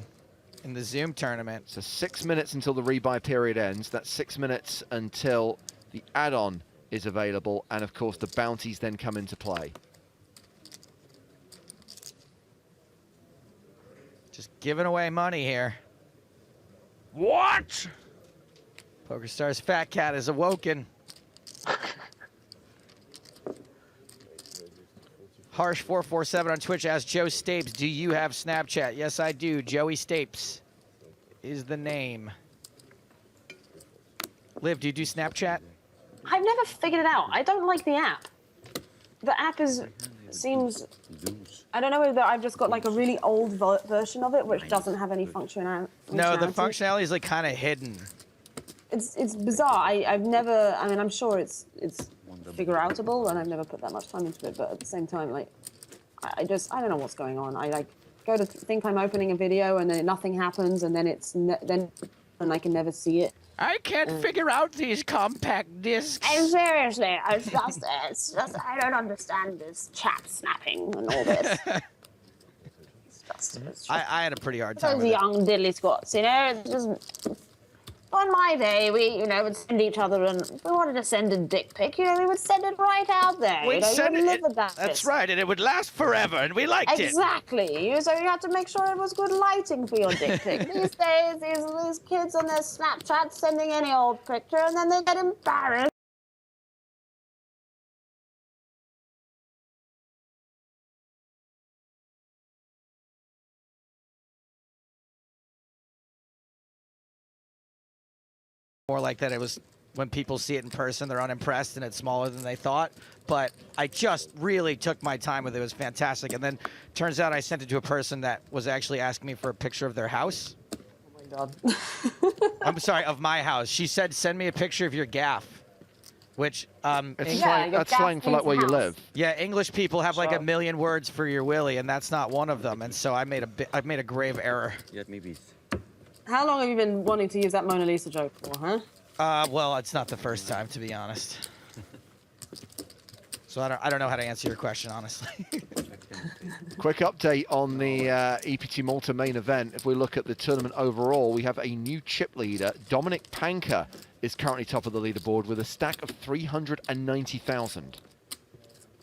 in the Zoom tournament. So 6 minutes until the rebuy period ends. That's 6 minutes until the add-on is available. And of course, the bounties then come into play. Just giving away money here. What? PokerStars Fat Cat is awoken. Harsh447 on Twitch asks Joe Stapes, do you have Snapchat? Yes, I do. Joey Stapes is the name. Liv, do you do Snapchat? I've never figured it out. I don't like the app. The app seems... I don't know whether I've just got like a really old version of it, which doesn't have any functionality. No, the functionality is like kind of hidden. It's bizarre. I've never... I mean, I'm sure it's figure-outable, and I've never put that much time into it, but at the same time, like, I don't know what's going on. I like go to think I'm opening a video, and then nothing happens, and then and I can never see it. I can't figure out these compact discs. And seriously, it's just, I don't understand this chat snapping and all this. It's just I had a pretty hard time those with it. young diddly squats, you know. It's just, on my day, we, would send each other, and if we wanted to send a dick pic, we would send it right out there. We'd you send wouldn't it- live with that. That's right, and it would last forever, and we liked it. Exactly. So you had to make sure it was good lighting for your dick pic. These days, these kids on their Snapchat sending any old picture, and then they get embarrassed. More like that it was when people see it in person, they're unimpressed and it's smaller than they thought. But I just really took my time with it. It was fantastic. And then turns out I sent it to a person that was actually asking me for a picture of their house. Oh my God. I'm sorry, of my house. She said, send me a picture of your gaff. Which, That's slang for like where you live. Yeah, English people have like a million words for your willy, and that's not one of them. And so I made a grave error. Yeah, maybe. How long have you been wanting to use that Mona Lisa joke for, huh? Well, it's not the first time, to be honest. So I don't know how to answer your question, honestly. Quick update on the EPT Malta main event. If we look at the tournament overall, we have a new chip leader. Dominic Panker is currently top of the leaderboard with a stack of 390,000.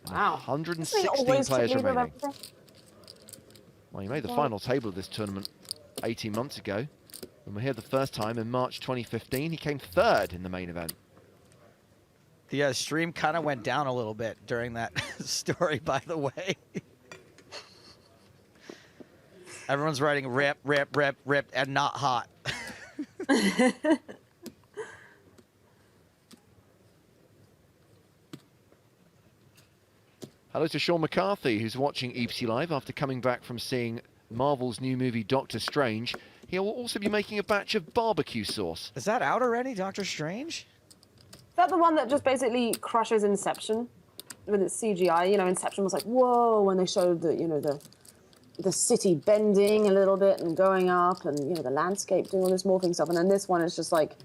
Wow. 116 players remaining. Well, he made the final table of this tournament 18 months ago. When we were here the first time in March 2015, he came third in the main event. The stream kind of went down a little bit during that story, by the way. Everyone's writing rip, rip, rip, rip, and not hot. Hello to Sean McCarthy, who's watching EPT Live after coming back from seeing Marvel's new movie, Doctor Strange. He will also be making a batch of barbecue sauce. Is that out already, Doctor Strange? Is that the one that just basically crushes Inception with its CGI? You know, Inception was like, whoa, when they showed the, the city bending a little bit and going up and, the landscape doing all this morphing stuff. And then this one is just like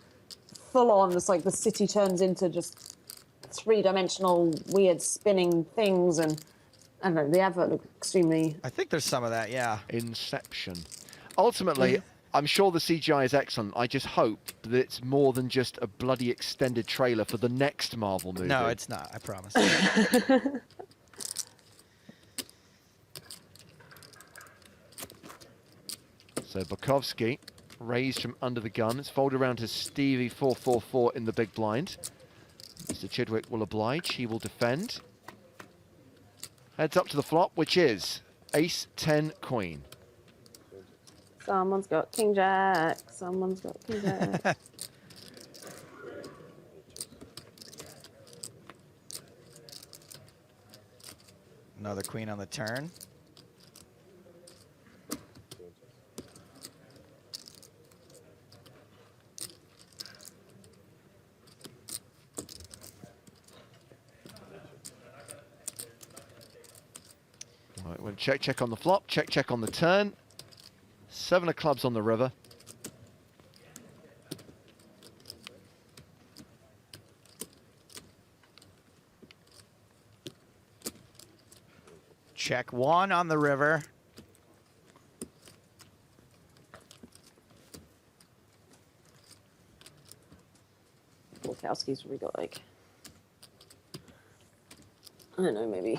full on. It's like the city turns into just three-dimensional weird spinning things. And I don't know, the advert looked extremely... I think there's some of that, yeah. Inception. Ultimately, I'm sure the CGI is excellent. I just hope that it's more than just a bloody extended trailer for the next Marvel movie. No, it's not, I promise. So Bukowski raised from under the gun. It's folded around to Stevie 4-4-4 in the big blind. Mr. Chidwick will oblige. He will defend. Heads up to the flop, which is ace 10 queen. Someone's got king jack. Someone's got king jack. Another queen on the turn. All right, well, check, check on the flop, check, check on the turn. 7 of clubs on the river. Check 1 on the river. Bukowski's we got like, I don't know, maybe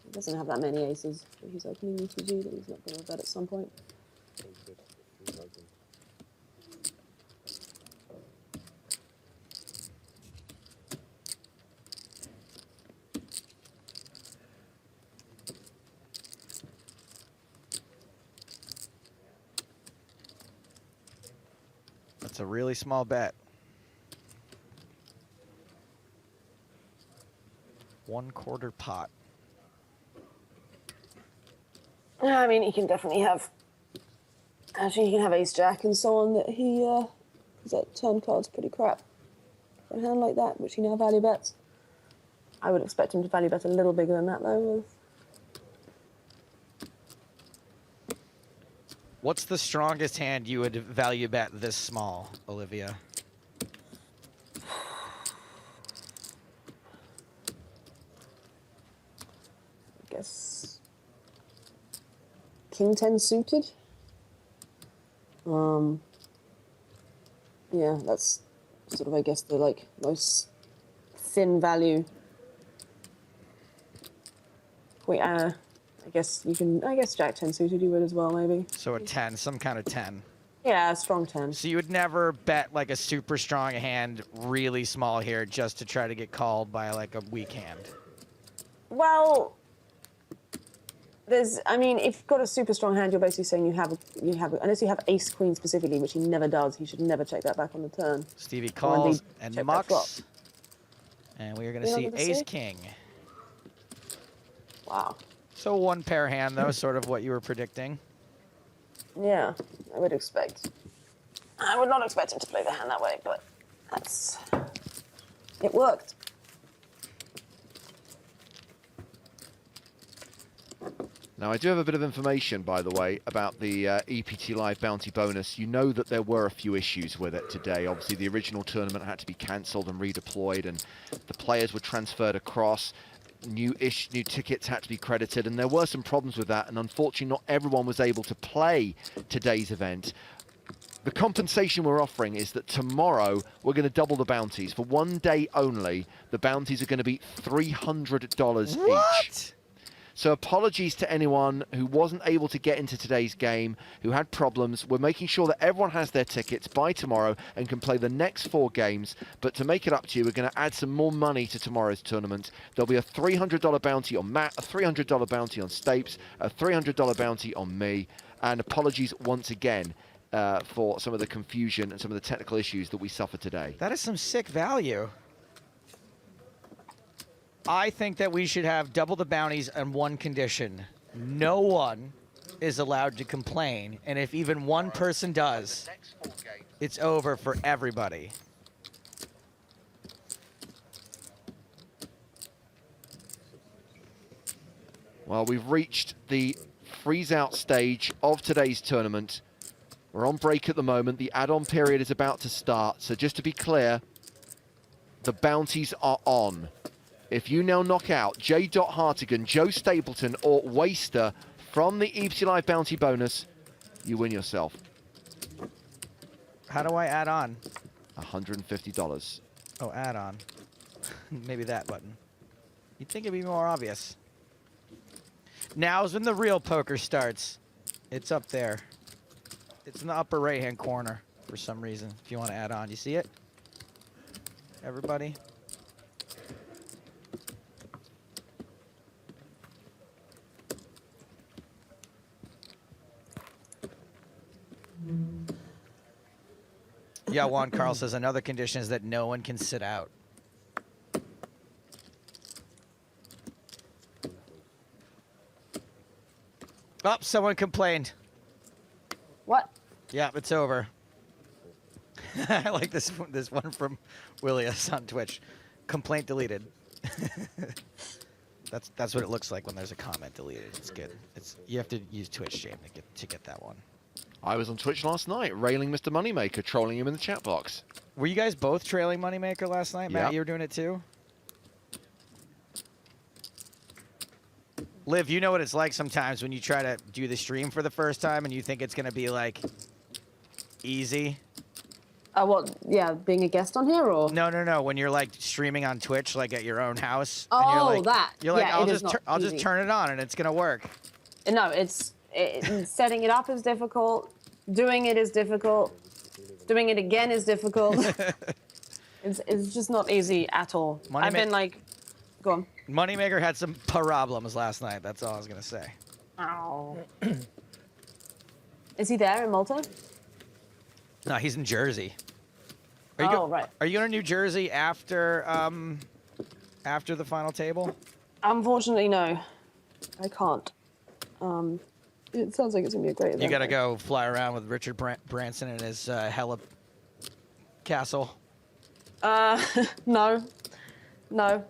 he doesn't have that many aces. But he's opening ETG that he's not going to bet at some point. That's a really small bet. 1/4 pot. Yeah, I mean, he can definitely have. Actually, he can have ace jack and so on. That he, because that turn card's pretty crap for a hand like that, which he now value bets. I would expect him to value bet a little bigger than that, though. What's the strongest hand you would value bet this small, Olivia? I guess king 10 suited. Yeah, that's sort of, I guess, the like most thin value. Wait, I guess you can. I guess Jack 10 suited you would as well, maybe. So a 10, some kind of 10. Yeah, a strong 10. So you would never bet like a super strong hand really small here just to try to get called by like a weak hand. Well, I mean, if you've got a super strong hand, you're basically saying you have, unless you have ace queen specifically, which he never does, he should never check that back on the turn. Stevie calls and check that flop. mucks. And we are going to see ace king. Wow. So 1 pair hand though, sort of what you were predicting. Yeah, I would expect. I would not expect him to play the hand that way, but it worked. Now, I do have a bit of information, by the way, about the EPT Live Bounty Bonus. You know that there were a few issues with it today. Obviously, the original tournament had to be cancelled and redeployed, and the players were transferred across. New tickets had to be credited, and there were some problems with that, and unfortunately, not everyone was able to play today's event. The compensation we're offering is that tomorrow we're going to double the bounties. For 1 day only, the bounties are going to be $300 each. So apologies to anyone who wasn't able to get into today's game, who had problems. We're making sure that everyone has their tickets by tomorrow and can play the next 4 games. But to make it up to you, we're going to add some more money to tomorrow's tournament. There'll be a $300 bounty on Matt, a $300 bounty on Stapes, a $300 bounty on me. And apologies once again for some of the confusion and some of the technical issues that we suffered today. That is some sick value. I think that we should have double the bounties on one condition. No one is allowed to complain, and if even one person does, it's over for everybody. Well, we've reached the freeze-out stage of today's tournament. We're on break at the moment. The add-on period is about to start. So just to be clear, the bounties are on. If you now knock out J. Hartigan, Joe Stapleton, or Waster from the EPT Live Bounty Bonus, you win yourself How do I add on? $150. Oh, add on. Maybe that button. You'd think it'd be more obvious. Now's when the real poker starts. It's up there. It's in the upper right-hand corner for some reason, if you want to add on. You see it? Everybody? Yeah, Juan Carl says another condition is that no one can sit out. Oh, someone complained. What? Yeah, it's over. I like this one from Willius on Twitch. Complaint deleted. That's what it looks like when there's a comment deleted. It's good. You have to use Twitch, James, to get that one. I was on Twitch last night, railing Mr. Moneymaker, trolling him in the chat box. Were you guys both trailing Moneymaker last night, Matt? Yep. You were doing it too? Liv, you know what it's like sometimes when you try to do the stream for the first time and you think it's going to be, like, easy. What? Yeah, being a guest on here, or? No. When you're, like, streaming on Twitch, like, at your own house. Oh, and you're like, that. You're like, Yeah, I'll just turn it on and it's going to work. No, setting it up is difficult. Doing it is difficult. Doing it again is difficult. It's just not easy at all. I've been like, go on. Moneymaker had some problems last night. That's all I was going to say. Oh. Is he there in Malta? No, he's in Jersey. Right. Are you going to New Jersey after the final table? Unfortunately, no. I can't. It sounds like it's going to be a great event. You got to go fly around with Richard Branson and his hella castle. No. No.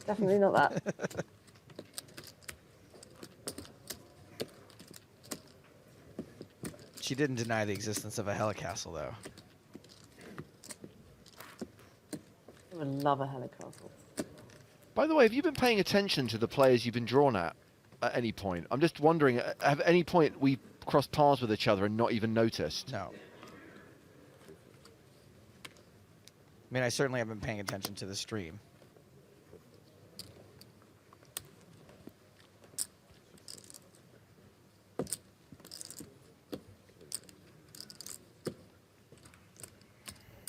Definitely not that. She didn't deny the existence of a helicastle, though. I would love a helicastle. By the way, have you been paying attention to the players you've been drawn at any point? I'm just wondering, at any point we crossed paths with each other and not even noticed? No. I mean, I certainly have been paying attention to the stream.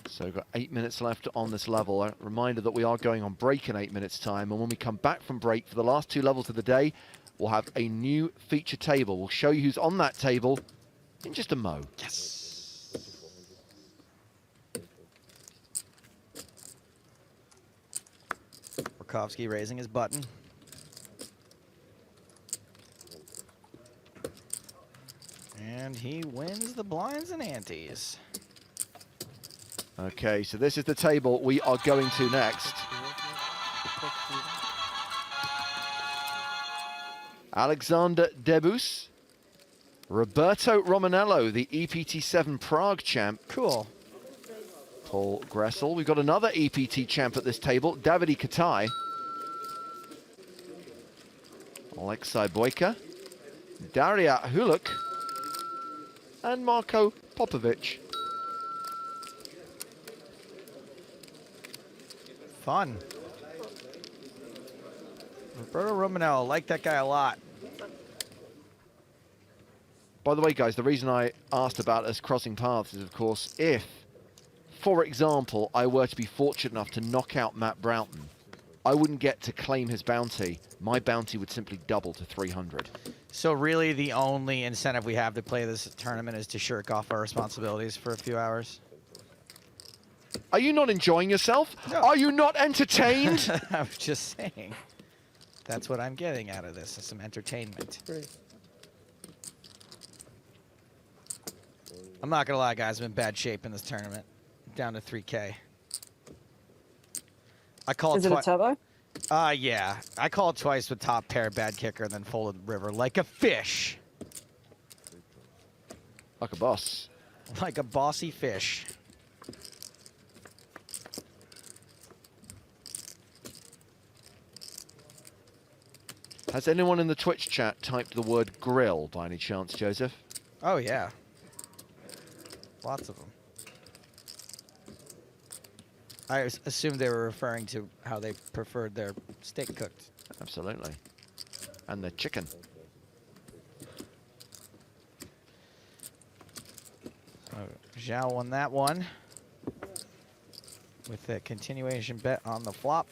So we've got 8 minutes left on this level. A reminder that we are going on break in 8 minutes' time. And when we come back from break for the last 2 levels of the day, we'll have a new feature table. We'll show you who's on that table in just a mo. Yes. Burkowski raising his button. And he wins the blinds and antes. Okay, so this is the table we are going to next. Alexander Debus, Roberto Romanello, the EPT7 Prague champ. Cool. Paul Gressel. We've got another EPT champ at this table, Davide Katai. Alexei Boyka, Daria Huluk, and Marko Popovic. Fun. Roberto Romanello, like that guy a lot. By the way, guys, the reason I asked about us crossing paths is, of course, if, for example, I were to be fortunate enough to knock out Matt Broughton, I wouldn't get to claim his bounty. My bounty would simply double to 300. So really the only incentive we have to play this tournament is to shirk off our responsibilities for a few hours? Are you not enjoying yourself? No. Are you not entertained? I'm just saying. That's what I'm getting out of this, is some entertainment. Great. I'm not going to lie, guys. I'm in bad shape in this tournament. I'm down to 3K. I called Is it a turbo? Yeah. I called twice with top pair, bad kicker, and then folded river like a fish. Like a boss. Like a bossy fish. Has anyone in the Twitch chat typed the word grill by any chance, Joseph? Oh, yeah. Lots of them. I assumed they were referring to how they preferred their steak cooked. Absolutely. And the chicken. Zhao won that one with a continuation bet on the flop.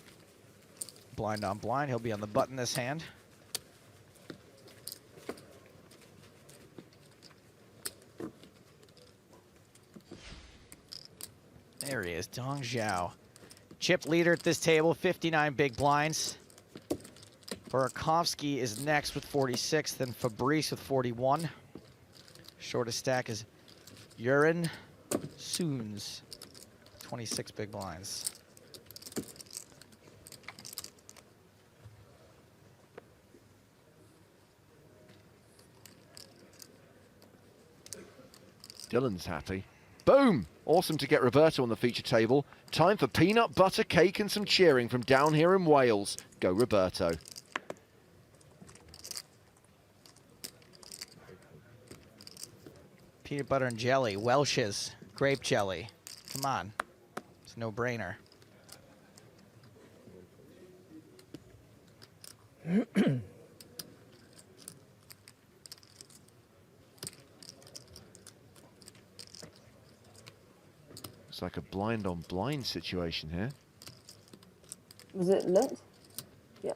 Blind on blind. He'll be on the button this hand. There he is, Dong Zhao. Chip leader at this table, 59 big blinds. Burakovsky is next with 46, then Fabrice with 41. Shortest stack is Urin Soons, 26 big blinds. Dylan's happy. Boom! Awesome to get Roberto on the feature table. Time for peanut butter cake and some cheering from down here in Wales. Go Roberto. Peanut butter and jelly, Welch's, grape jelly. Come on, it's a no-brainer. It's like a blind on blind situation here. Was it lit? Yeah.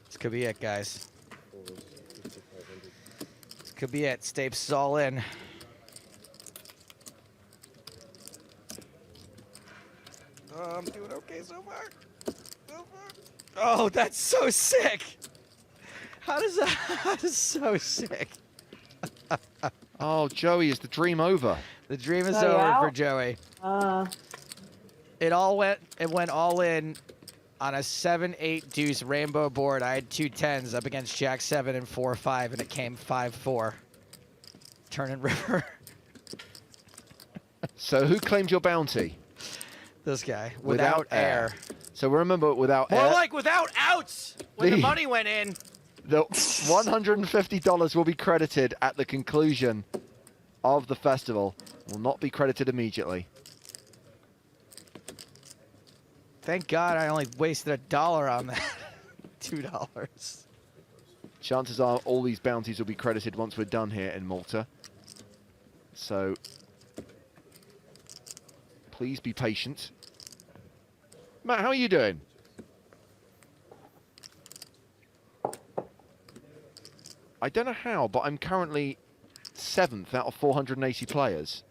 This could be it, guys. This could be it. Stapes is all in. I'm doing okay so far. Oh, that's so sick. How does that? That's so sick. Oh, Joey, is the dream over? The dream is So over out? for Joey. It went all in on a 7-8 deuce rainbow board. I had 2 10s up against Jack 7 and 4-5, and it came 5-4. Turn and river. So who claimed your bounty? This guy. Without air. So remember, without More air. like without outs when the money went in. The $150 will be credited at the conclusion of the festival. Will not be credited immediately. Thank God I only wasted $1 on that. $2. Chances are all these bounties will be credited once we're done here in Malta. So please be patient. Matt, how are you doing? I don't know how, but I'm currently 7th out of 480 players.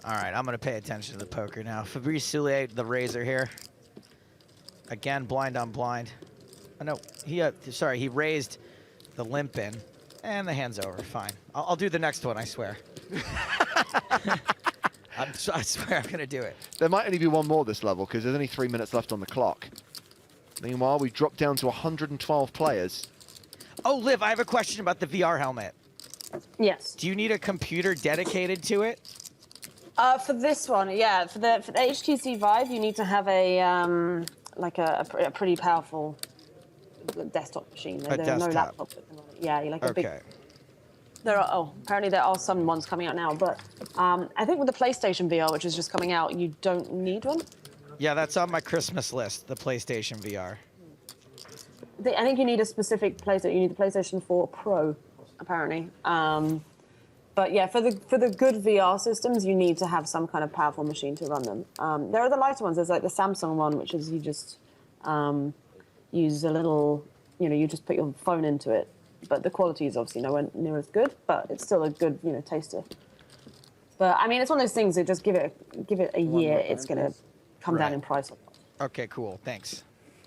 All right, I'm going to pay attention to the poker now. Fabrice Soulier, the razor here. Again, blind on blind. Oh, no, he raised the limp in, and the hand's over. Fine. I'll do the next one, I swear. I swear I'm going to do it. There might only be one more this level because there's only 3 minutes left on the clock. Meanwhile, we've dropped down to 112 players. Oh, Liv, I have a question about the VR helmet. Yes. Do you need a computer dedicated to it? For this one, yeah. For the HTC Vive, you need to have a like a pretty powerful desktop machine. There are no laptops at the moment. Yeah, like a big. Apparently there are some ones coming out now, but I think with the PlayStation VR, which is just coming out, you don't need one. Yeah, that's on my Christmas list, the PlayStation VR. I think you need a specific PlayStation. You need the PlayStation 4 Pro, apparently. But yeah, for the good VR systems, you need to have some kind of powerful machine to run them. There are the lighter ones. There's like the Samsung one, which is you just use a little, you just put your phone into it. But the quality is obviously nowhere near as good, but it's still a good, taster. But I mean, it's one of those things that just give it a year, it's going to come down in price. Okay, cool. Thanks.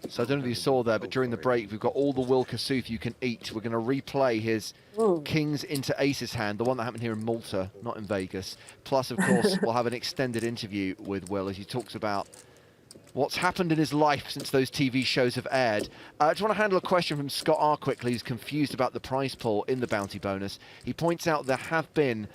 So I don't know if you saw there, but during the break, we've got all the Will Kassouf you can eat. We're going to replay his Kings into Aces hand, the one that happened here in Malta, not in Vegas. Plus, of course, we'll have an extended interview with Will as he talks about what's happened in his life since those TV shows have aired. I just want to handle a question from Scott R. quickly, who's confused about the prize pool in the bounty bonus. He points out there have been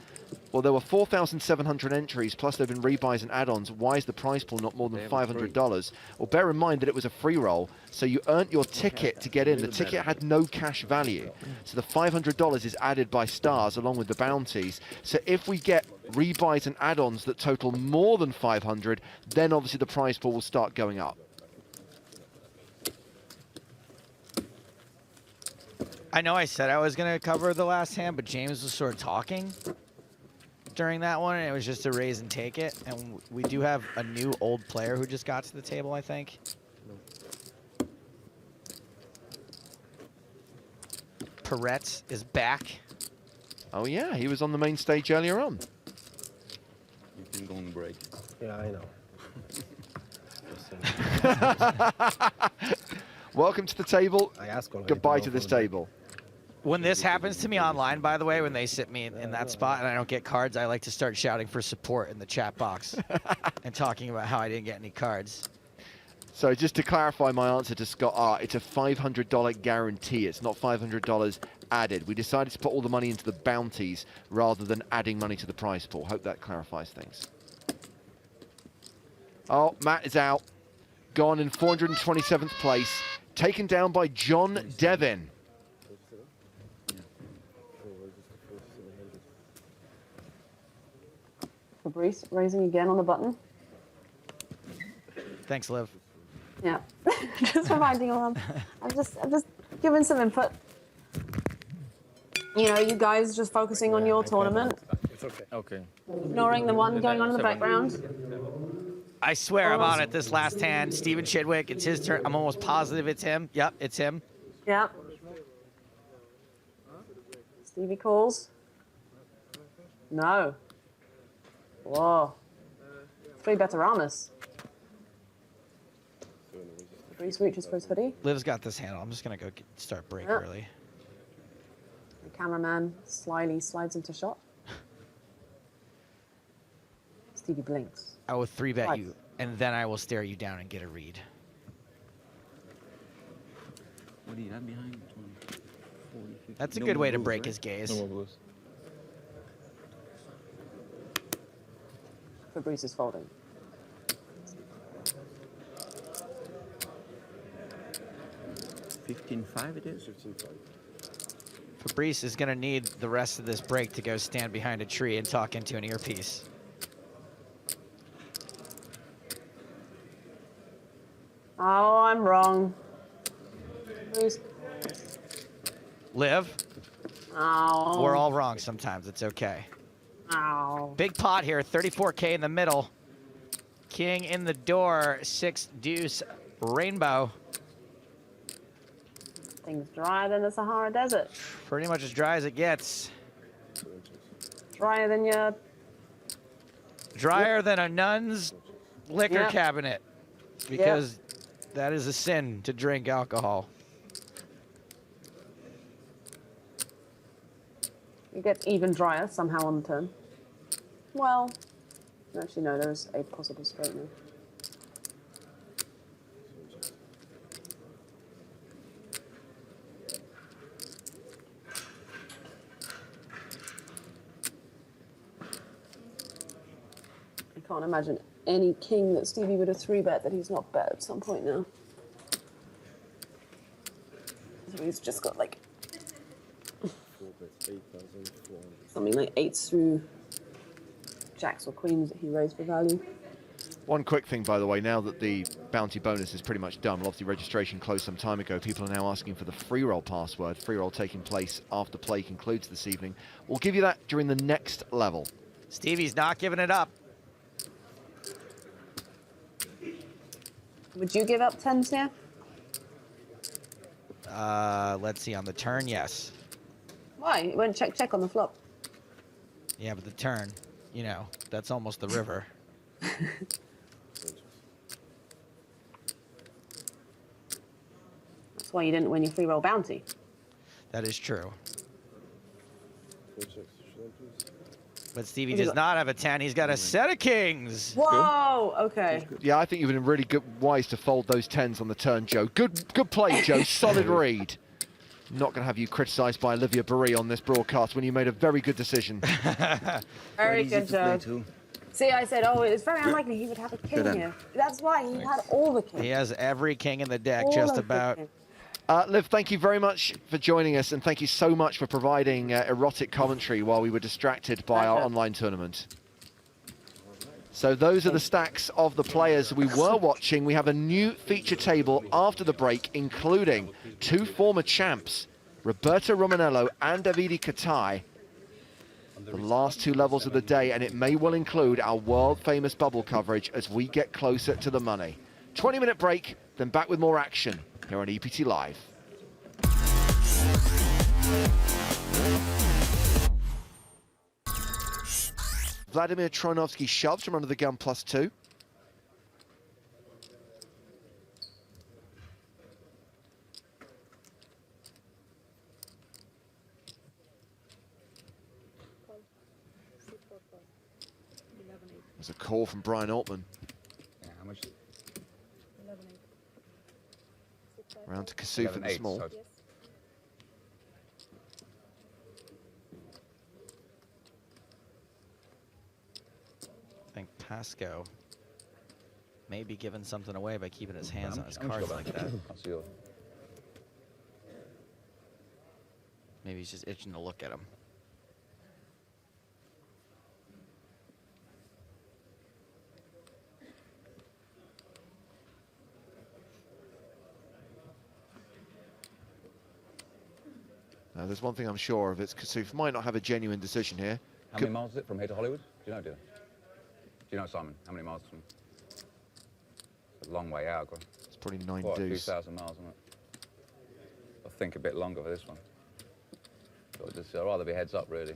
Well, there were 4,700 entries, plus there have been rebuys and add-ons. Why is the prize pool not more than $500? Well, bear in mind that it was a free roll, so you earned your ticket to get in. The ticket had no cash value, so the $500 is added by stars along with the bounties. So if we get rebuys and add-ons that total more than 500, then obviously the prize pool will start going up. I know I said I was going to cover the last hand, but James was sort of talking during that one, and it was just a raise and take it. And we do have a new old player who just got to the table, I think. Peretz is back. Oh yeah, he was on the main stage earlier on. You can go on break. Yeah, I know. Welcome to the table. I asked already. Goodbye to this table. When this happens to me online, by the way, when they sit me in that spot and I don't get cards, I like to start shouting for support in the chat box and talking about how I didn't get any cards. So just to clarify my answer to Scott R, it's a $500 guarantee. It's not $500 added. We decided to put all the money into the bounties rather than adding money to the prize pool. Hope that clarifies things. Oh, Matt is out. Gone in 427th place. Taken down by John Devin. Fabrice raising again on the button. Thanks, Liv. Yeah, just reminding him. I'm just giving some input. You know, you guys just focusing on your tournament, It's okay. Okay. ignoring the one going on in the background. I swear I'm on it this last hand. Steven Chidwick, it's his turn. I'm almost positive it's him. Yep, it's him. Yeah. Stevie calls. No. Whoa. 3 Betaramas. 3 switches for his hoodie. Liv's got this handle. I'm just going to go start break Yep. early. The cameraman slyly slides into shot. Stevie blinks. I will 3-bet Right. you, and then I will stare you down and get a read. What do you have behind? 40, 50. That's a No good more way to blues, break right? his gaze. No more blues. Fabrice is folding. $15.5 it is? Fabrice is going to need the rest of this break to go stand behind a tree and talk into an earpiece. Oh, I'm wrong. Fabrice. Liv, Oh. we're all wrong sometimes. It's okay. Ow. Big pot here, 34K in the middle. King in the door, 6 deuce rainbow. Things drier than the Sahara Desert. Pretty much as dry as it gets. Drier than your... Drier than a nun's liquor Yep. cabinet. Because that is a sin to drink alcohol. It gets even drier somehow on the turn. Well, actually no, there's a possible straightener. I can't imagine any king that Stevie would have 3-bet that he's not bet at some point now. So he's just got like something like 8s through jacks or queens that he raised for value. One quick thing, by the way, now that the bounty bonus is pretty much done, well, obviously registration closed some time ago, people are now asking for the free roll password. Free roll taking place after play concludes this evening. We'll give you that during the next level. Stevie's not giving it up. Would you give up 10s here? Let's see, on the turn, yes. Why? It went check on the flop. Yeah, but the turn, you know, that's almost the river. That's why you didn't win your free roll bounty. That is true. But Stevie What do you does got? not have a 10. He's got a set of kings. Whoa, okay. Yeah, I think you've been really good, wise to fold those 10s on the turn, Joe. Good play, Joe. Solid read. Not going to have you criticised by Olivia Barry on this broadcast when you made a very good decision. Very good job. See, I said, oh, it's very unlikely he would have a king here. That's why he had all the kings. He has every king in the deck, All just of the about. kings. Liv, thank you very much for joining us, and thank you so much for providing erotic commentary while we were distracted by our online tournament. So those are the stacks of the players we were watching. We have a new feature table after the break, including 2 former champs, Roberto Romanello and Davide Katai. The last 2 levels of the day, and it may well include our world-famous bubble coverage as we get closer to the money. 20-minute break, then back with more action here on EPT Live. Vladimir Troinovsky shoves from under the gun +2. There's a call from Brian Altman. Yeah, how much? Round to Kasuf at the small. So I think Pasco may be giving something away by keeping his hands on his cards like that. Maybe he's just itching to look at him. Now, there's one thing I'm sure of, it's Kasuf might not have a genuine decision here. How many miles is it from here to Hollywood? Do you know, Do you know, Simon? How many miles from? It's a long way out. It's probably 9 quite a few deuce. thousand miles, isn't it? I think a bit longer for this one. But I'd rather be heads up, really.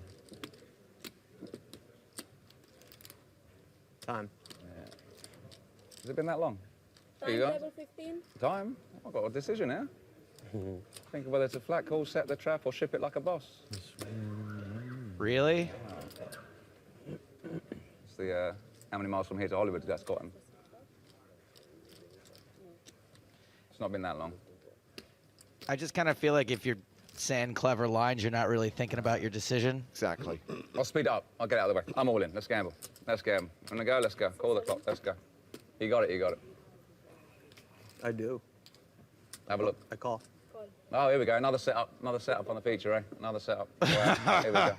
Time. Yeah. Has it been that long? There you go. Time? I've got a decision here. Think of whether it's a flat call, set the trap, or ship it like a boss. Really? It's the how many miles from here to Hollywood that's got him. It's not been that long. I just kind of feel like if you're saying clever lines, you're not really thinking about your decision. Exactly. I'll speed up. I'll get out of the way. I'm all in. Let's gamble. Let's gamble. I'm gonna go. Let's go. Call the clock. Let's go. You got it. You got it. I do. Have a look. I call. Oh, here we go. Another setup. Another setup on the feature, eh? Another setup. Wow. Here we go.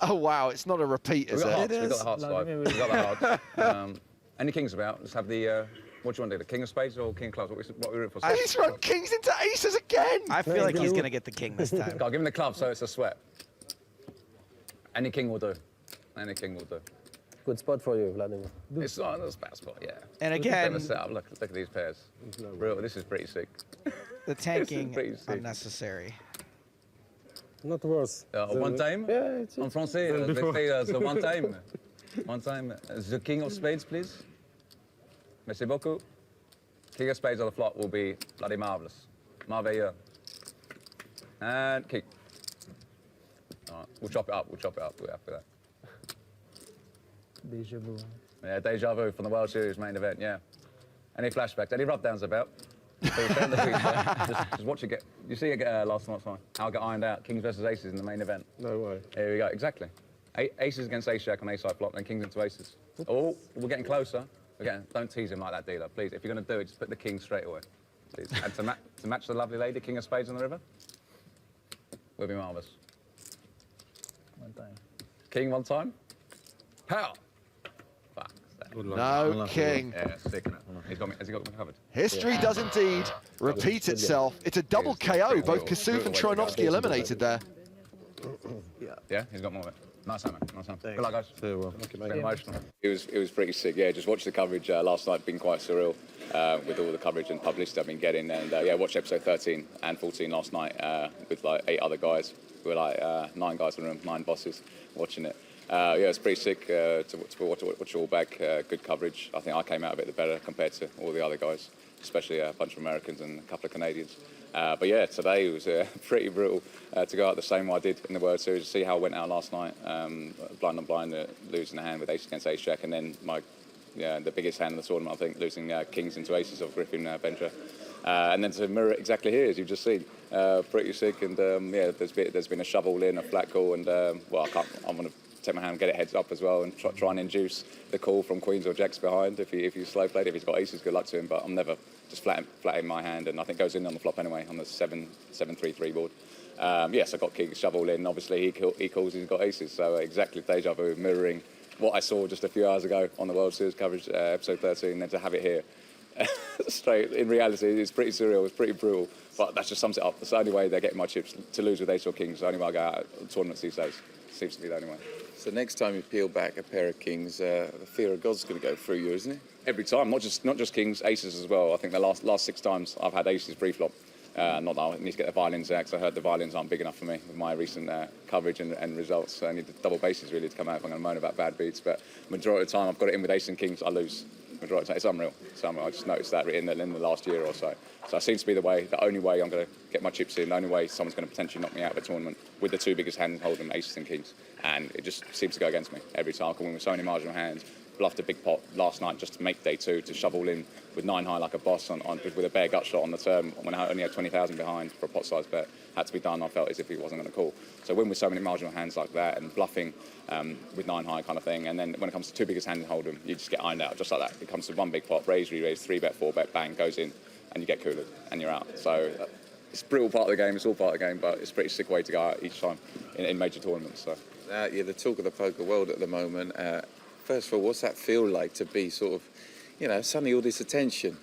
Oh, wow. It's not a repeat, is it? We've got the hearts five. We've got the hearts. Any kings about? Let's have the... what do you want to do? The king of spades or king of clubs? What we root for? He's run kings into aces again. I feel like he's going to get the king this time. God, give him the club so it's a sweat. Any king will do. Any king will do. Good spot for you, Vladimir. It's not a bad spot, yeah. And again... Look at these pairs. Real, this is pretty sick. The tanking, unnecessary. Not worse. One time? Yeah, it's En français, so one time. One time. The king of spades, please. Merci beaucoup. King of spades on the flop will be bloody marvellous. Merveilleux. And king. All right, we'll chop it up. We'll chop it up. We're happy with that. Deja vu. Yeah, deja vu from the World Series main event, yeah. Any flashbacks? Any rub-downs about? just watch it get... You see it get last night's night? How it got ironed out. Kings versus aces in the main event. No way. Here we go, exactly. Aces against ace-jack on ace-side flop, then kings into aces. Oh, we're getting closer. Don't tease him like that, dealer, please. If you're going to do it, just put the king straight away, please. And to match the lovely lady, king of spades on the river, will be marvellous. One time. King one time. Pow! Fuck. No king. Yeah, sick. Has he got me covered? History does indeed repeat itself. It's a double KO. Both Kasuf and Troinovsky eliminated there. Yeah, he's got more of it. Nice time, man. Nice time. Good luck, guys. Very well. Very emotional. It was pretty sick. Yeah, just watched the coverage last night. Been quite surreal with all the coverage and publicity I've been getting. And yeah, watched episode 13 and 14 last night with like 8 other guys. We were like 9 guys in the room, 9 bosses watching it. Yeah, it's pretty sick to watch it all back. Good coverage. I think I came out a bit better compared to all the other guys, especially a bunch of Americans and a couple of Canadians. But yeah, today was pretty brutal to go out the same way I did in the World Series, to see how it went out last night. Blind on blind, losing a hand with ace against ace jack, and then my the biggest hand in the tournament, I think, losing kings into aces of Griffin Bencher. And then to mirror it exactly here, as you've just seen. Pretty sick, and there's been a shovel in, a flat call, and I'm going to take my hand, get it heads up as well, and try and induce the call from queens or jacks behind if he's slow played. If he's got aces, good luck to him, but I'm never just flat in my hand, and I think goes in on the flop anyway on the 7-3-3 board. Yes, I got king shovel in. Obviously, he calls. He's got aces. So exactly deja vu, mirroring what I saw just a few hours ago on the World Series coverage, episode 13. And then to have it here, straight in reality, it's pretty surreal. It's pretty brutal. But that just sums it up. That's the only way they're getting my chips to lose with ace or kings. The only way I go out at tournaments these days. Seems to be the only way. So next time you peel back a pair of kings, the fear of God's going to go through you, isn't it? Every time, not just kings, aces as well. I think the last 6 times I've had aces pre-flop. Not that I need to get the violins out, because I heard the violins aren't big enough for me with my recent coverage and results. So I need the double bases really to come out if I'm going to moan about bad beats. But majority of the time I've got it in with ace and kings, I lose. Majority of the time, it's unreal. I just noticed that in the last year or so. So it seems to be the only way I'm going to get my chips in, the only way someone's going to potentially knock me out of a tournament with the 2 biggest hands holding, aces and kings. And it just seems to go against me every time. I can win with so many marginal hands. Bluffed a big pot last night just to make day 2, to shovel in with 9 high like a boss with a bare gut shot on the turn when I only had 20,000 behind for a pot size bet. Had to be done. I felt as if he wasn't going to call. So win with so many marginal hands like that and bluffing with 9 high kind of thing. And then when it comes to 2 biggest hands in Hold'em, you just get ironed out just like that. It comes to 1 big pot, raise, re-raise, 3-bet, 4-bet, bang, goes in, and you get coolered and you're out. So it's a brutal part of the game. It's all part of the game, but it's a pretty sick way to go out each time in major tournaments. So. You're the talk of the poker world at the moment. First of all, what's that feel like to be sort of, suddenly all this attention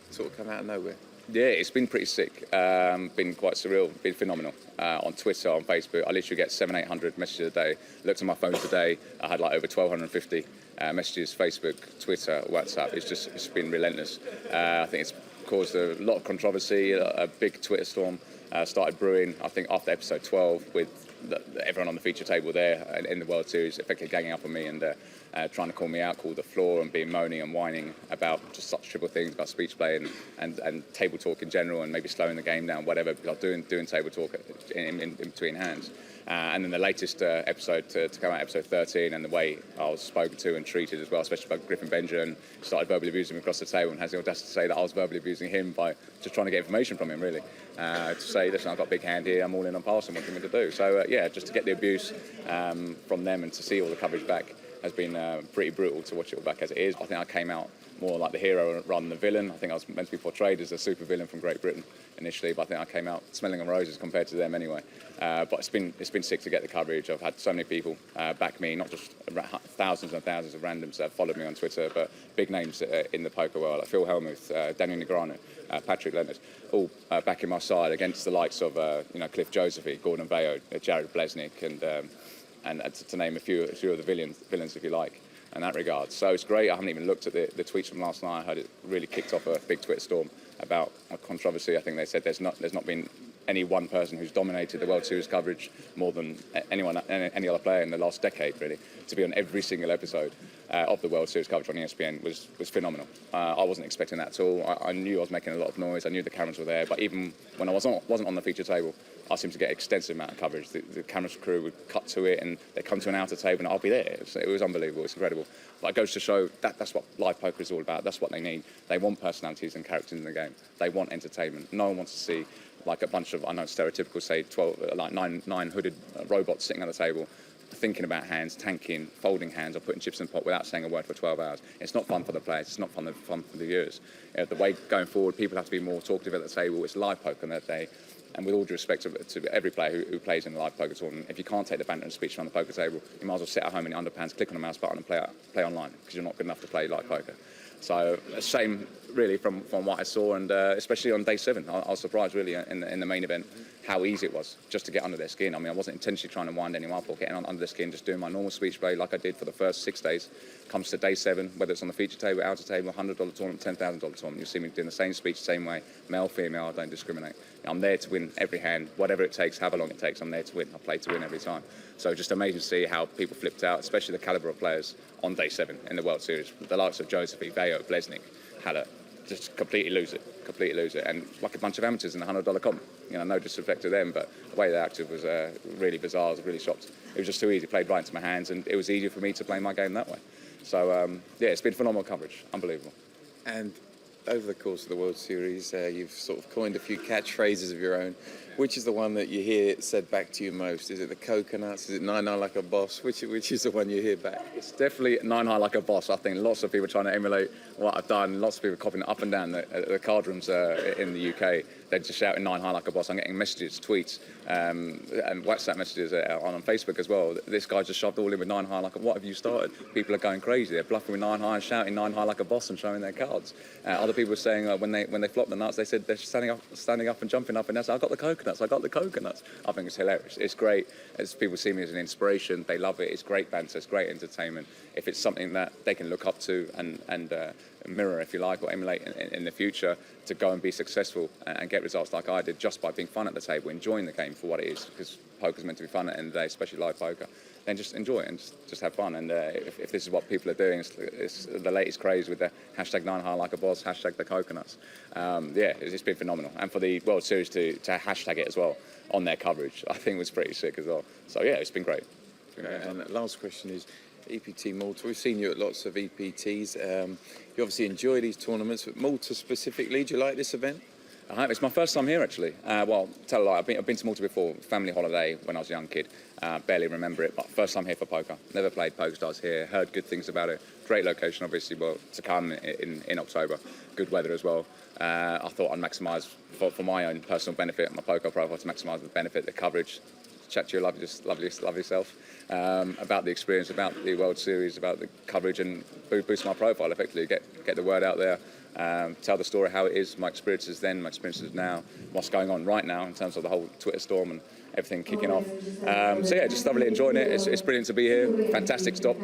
sort of come out of nowhere? Yeah, it's been pretty sick. Been quite surreal, been phenomenal. On Twitter, on Facebook, I literally get 700-800 messages a day. Looked at my phone today, I had like over 1,250 messages, Facebook, Twitter, WhatsApp. It's been relentless. I think it's caused a lot of controversy, a big Twitter storm started brewing, I think, after episode 12 with everyone on the feature table there in the World Series effectively ganging up on me and trying to call me out, call the floor, and being moaning and whining about just such trivial things about speech play and table talk in general, and maybe slowing the game down, whatever, because I was doing table talk in between hands. And then the latest episode to come out, episode 13, and the way I was spoken to and treated as well, especially by Griffin Benjer, and started verbally abusing him across the table, and has the audacity to say that I was verbally abusing him by just trying to get information from him, really. To say, listen, I've got a big hand here, I'm all in on passing, what do you want me to do? So, just to get the abuse from them and to see all the coverage back has been pretty brutal to watch it all back as it is. I think I came out more like the hero rather than the villain. I think I was meant to be portrayed as a super villain from Great Britain initially, but I think I came out smelling of roses compared to them anyway. But it's been sick to get the coverage. I've had so many people back me, not just thousands and thousands of randoms that have followed me on Twitter, but big names in the poker world, like Phil Hellmuth, Daniel Negreanu, Patrick Leonard, all backing my side against the likes of Cliff Josephy, Gordon Vayo, Jared Blesnick, and to name a few of the villains, if you like, in that regard. So it's great. I haven't even looked at the tweets from last night. I heard it really kicked off a big Twitter storm about a controversy. I think they said there's not been any one person who's dominated the World Series coverage more than any other player in the last decade, really. To be on every single episode of the World Series coverage on ESPN was phenomenal. I wasn't expecting that at all. I knew I was making a lot of noise. I knew the cameras were there, but even when I wasn't on the feature table, I seemed to get extensive amount of coverage. The camera crew would cut to it and they come to an outer table and I'll be there. It was unbelievable. It's incredible. But it goes to show that's what live poker is all about. That's what they need. They want personalities and characters in the game. They want entertainment. No one wants to see like a bunch of, I know, stereotypical, say, 12, like nine hooded robots sitting at the table, thinking about hands, tanking, folding hands, or putting chips in the pot without saying a word for 12 hours. It's not fun for the players. It's not fun for the viewers. The way going forward, people have to be more talkative at the table. It's live poker on that day. And with all due respect to every player who plays in a live poker tournament, if you can't take the banter and speech on the poker table, you might as well sit at home in your underpants, click on the mouse button and play online, because you're not good enough to play live poker. So a shame, really, from what I saw, and especially on day 7. I was surprised, really, in the main event, how easy it was just to get under their skin. I mean, I wasn't intentionally trying to wind anyone up or getting under their skin, just doing my normal speech play like I did for the first 6 days. Comes to day 7, whether it's on the feature table, outer table, $100 tournament, $10,000 tournament, you'll see me doing the same speech, same way, male, female, I don't discriminate. I'm there to win every hand, whatever it takes, however long it takes, I'm there to win. I play to win every time. So just amazing to see how people flipped out, especially the calibre of players on day 7 in the World Series. The likes of Josephine, Vayo, Blesnick, Haller, just completely lose it. And like a bunch of amateurs in the $100 comp. No disrespect to them, but the way they acted was really bizarre. I was really shocked. It was just too easy. Played right into my hands, and it was easier for me to play my game that way. So yeah, it's been phenomenal coverage, unbelievable. And over the course of the World Series, you've sort of coined a few catchphrases of your own. Which is the one that you hear said back to you most? Is it the coconuts? Is it 9 high like a boss? Which is the one you hear back? It's definitely 9 high like a boss. I think lots of people trying to emulate what I've done. Lots of people copying it up and down the card rooms in the UK. They're just shouting 9 high like a boss. I'm getting messages, tweets, and WhatsApp messages on Facebook as well. This guy just shoved all in with 9 high like a. What have you started? People are going crazy. They're bluffing with 9 high and shouting 9 high like a boss and showing their cards. Other people were saying when they flop the nuts, they said they're standing up and jumping up and down. I got the coconuts. I got the coconuts. I think it's hilarious. It's great. As people see me as an inspiration, they love it. It's great banter. It's great entertainment. If it's something that they can look up to and mirror, if you like, or emulate in the future to go and be successful and get results like I did just by being fun at the table, enjoying the game for what it is, because poker's meant to be fun at the end of the day, especially live poker, then just enjoy it and just have fun. And if this is what people are doing, it's the latest craze with the hashtag 9 high like a boss, hashtag the coconuts. Yeah, it's been phenomenal. And for the World Series to hashtag it as well on their coverage, I think was pretty sick as well. So yeah, it's been great. And the last question is, EPT Malta, we've seen you at lots of EPTs. You obviously enjoy these tournaments, but Malta specifically, do you like this event? It's my first time here, actually. Well, tell a lie, I've been to Malta before, family holiday when I was a young kid. Barely remember it, but first time here for poker. Never played PokerStars here, heard good things about it. Great location, obviously, well, to come in October. Good weather as well. I thought I'd maximise, for my own personal benefit, my poker profile, to maximise the benefit, the coverage. Chat to your lovely self about the experience, about the World Series, about the coverage, and boost my profile effectively, get the word out there, tell the story how it is, my experiences then, my experiences now, what's going on right now in terms of the whole Twitter storm and everything kicking off. So yeah, just thoroughly enjoying it. It's brilliant to be here. Fantastic stop.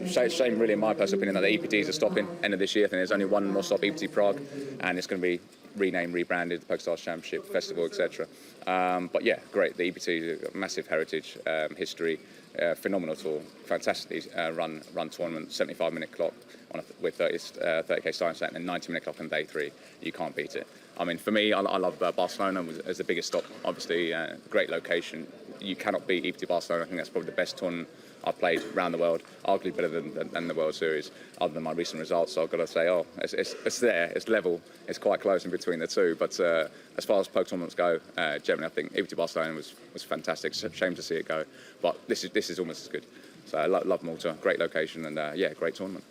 Shame really in my personal opinion that the EPTs are stopping end of this year. I think there's only one more stop, EPT Prague, and it's going to be renamed, rebranded, the PokerStars Championship, Festival, etc. But yeah, great. The EPT, massive heritage, history, phenomenal tour, fantastically run tournament, 75-minute clock with 30k starting set and 90-minute clock on day 3. You can't beat it. I mean, for me, I love Barcelona as the biggest stop. Obviously, great location. You cannot beat EPT Barcelona. I think that's probably the best tournament I've played around the world, arguably better than the World Series, other than my recent results. So I've got to say, it's there, it's level, it's quite close in between the two. But as far as poker tournaments go, generally, I think EPT Barcelona was fantastic. Shame to see it go, but this is almost as good. So I love Malta, great location, and yeah, great tournament.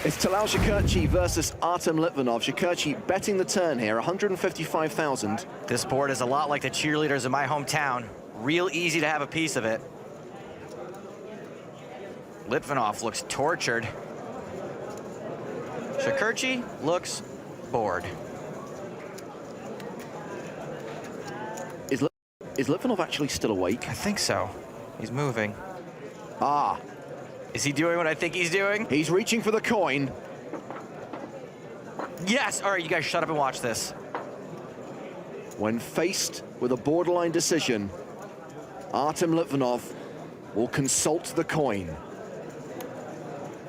It's Talal Shakurchi versus Artem Litvinov. Shakurchi betting the turn here, 155,000. This board is a lot like the cheerleaders in my hometown. Real easy to have a piece of it. Litvinov looks tortured. Shakurchi looks bored. Is Litvinov actually still awake? I think so. He's moving. Ah. Is he doing what I think he's doing? He's reaching for the coin. Yes! All right, you guys shut up and watch this. When faced with a borderline decision, Artem Litvinov will consult the coin.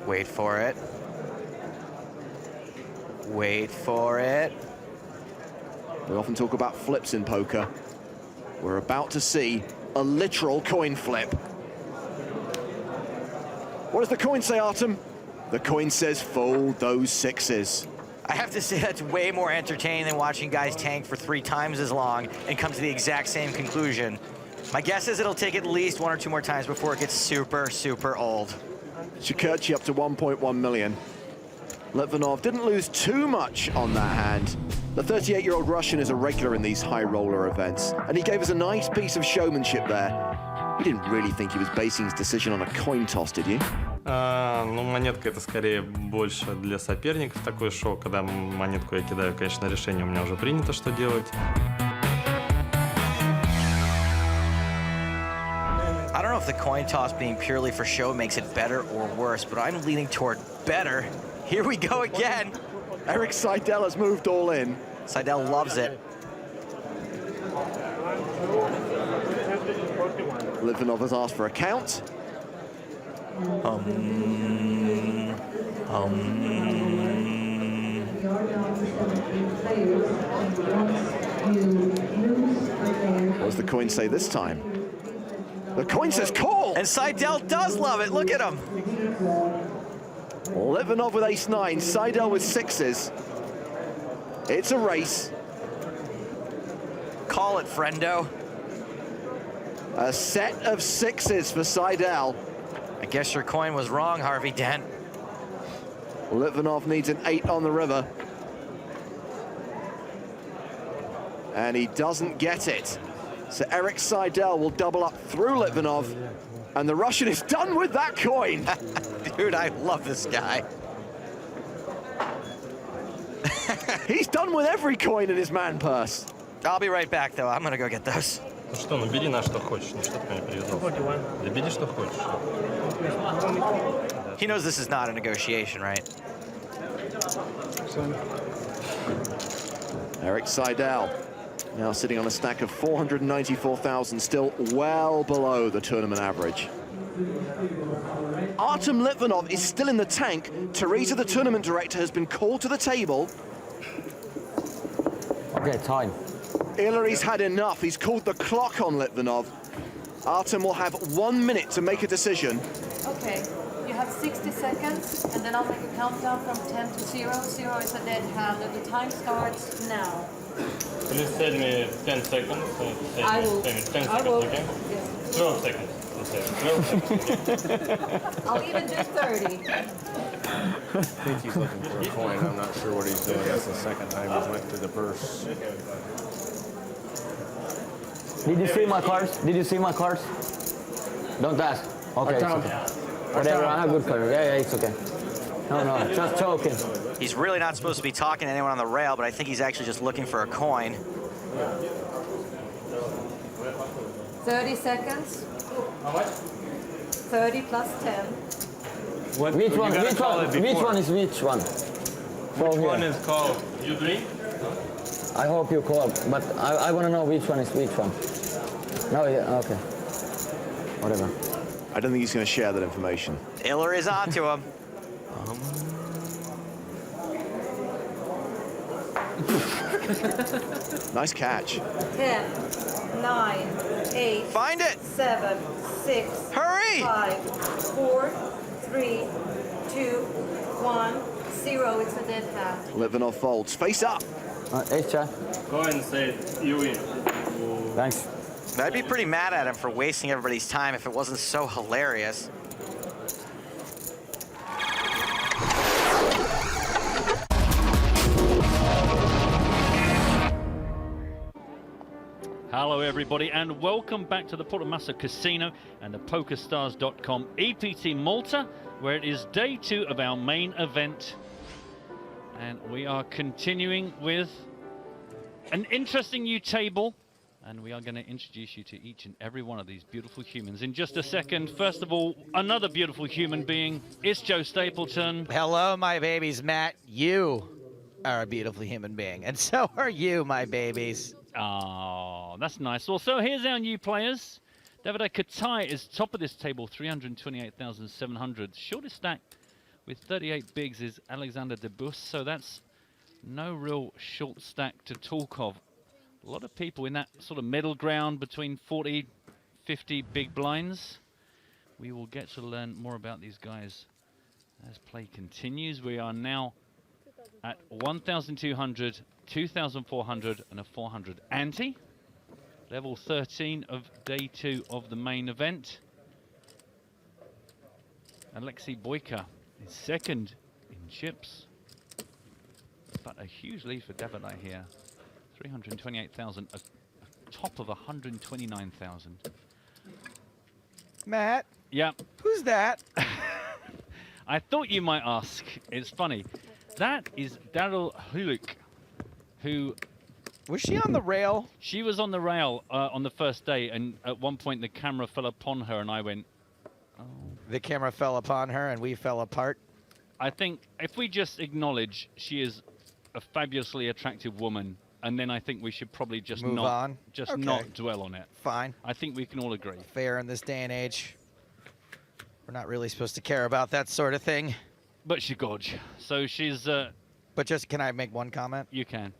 Wait for it. Wait for it. We often talk about flips in poker. We're about to see a literal coin flip. What does the coin say, Artem? The coin says fold those 6s. I have to say that's way more entertaining than watching guys tank for 3 times as long and come to the exact same conclusion. My guess is it'll take at least 1 or 2 more times before it gets super, super old. Shakurchi up to 1.1 million. Litvinov didn't lose too much on that hand. The 38-year-old Russian is a regular in these high roller events, and he gave us a nice piece of showmanship there. You didn't really think he was basing his decision on a coin toss, did you? Ну, монетка это скорее больше для соперников такое шоу. Когда монетку я кидаю, конечно, решение у меня уже принято, что делать. don't know if the coin toss being purely for show makes it better or worse, but I'm leaning toward better. Here we go again. Eric Seidel has moved all in. Seidel loves it. Litvinov has asked for a count. What does the coin say this time? The coin says call! And Seidel does love it, look at him. Litvinov with ace-9, Seidel with sixes. It's a race. Call it, friendo. A set of sixes for Seidel. I guess your coin was wrong, Harvey Dent. Litvinov needs an 8 on the river. And he doesn't get it. So Eric Seidel will double up through Litvinov. And the Russian is done with that coin. Dude, I love this guy. He's done with every coin in his man purse. I'll be right back, though. I'm gonna go get those. Ну что, ну бери на что хочешь, ну что ты ко мне привязался? Да бери что хочешь. He knows this is not a negotiation, right? Eric Seidel now sitting on a stack of 494,000, still well below the tournament average. Artem Litvinov is still in the tank. Teresa, the tournament director, has been called to the table. Okay, time. Hillary's had enough. He's called the clock on Litvinov. Artem will have 1 minute to make a decision. Okay, you have 60 seconds, and then I'll make a countdown from 10 to 0. 0 is a dead hand, and the time starts now. Please tell me 10 seconds. I will. 10 seconds, I will. okay? Yes. 12 seconds. 12 seconds. I'll even do 30. I think he's looking for a coin. I'm not sure what he's doing. That's the second time he's went to the purse. Did you see my cards? Did you see my cards? Don't ask. Okay, it's okay. Whatever, I have good cards. Yeah, it's okay. No, just joking. He's really not supposed to be talking to anyone on the rail, but I think he's actually just looking for a coin. 30 seconds. How much? 30 plus 10. Which one? Which one is which one? Which one is called? You drink? I hope you call, but I want to know which one is which one. No, yeah, okay. Whatever. I don't think he's going to share that information. Hillary is on to him. Nice catch. 10, 9, 8. Find it. 7, 6. Hurry. 5, 4, 3, 2, 1, 0. It's a dead hand. Litvinov folds. Face up. Ace jack. Go and say you win. Thanks. I'd be pretty mad at him for wasting everybody's time if it wasn't so hilarious. Hello everybody and welcome back to the Portomassa Casino and the PokerStars.com EPT Malta, where it is day 2 of our main event. And we are continuing with an interesting new table. And we are going to introduce you to each and every one of these beautiful humans in just a second. First of all, another beautiful human being is Joe Stapleton. Hello, my babies. Matt, you are a beautiful human being. And so are you, my babies. Oh, that's nice. Also, here's our new players. Davide Katai is top of this table, 328,700. Shortest stack with 38 bigs is Alexander Debus. So that's no real short stack to talk of. A lot of people in that sort of middle ground between 40, 50 big blinds. We will get to learn more about these guys as play continues. We are now at 1,200, 2,400 and a 400 ante. Level 13 of day 2 of the main event. Alexei Boyka is second in chips. But a huge lead for Davide here. 328,000, a top of 129,000. Matt? Yeah. Who's that? I thought you might ask. It's funny. That is Daryl Hulik, who Was she on the rail? She was on the rail on the first day, and at one point the camera fell upon her, and I went, oh. The camera fell upon her, and we fell apart. I think if we just acknowledge she is a fabulously attractive woman, and then I think we should probably just Move not on? Okay. not dwell on it. Fine. I think we can all agree. Fair in this day and age. We're not really supposed to care about that sort of thing. But she's gorge. So she's... But just, can I make one comment? You can.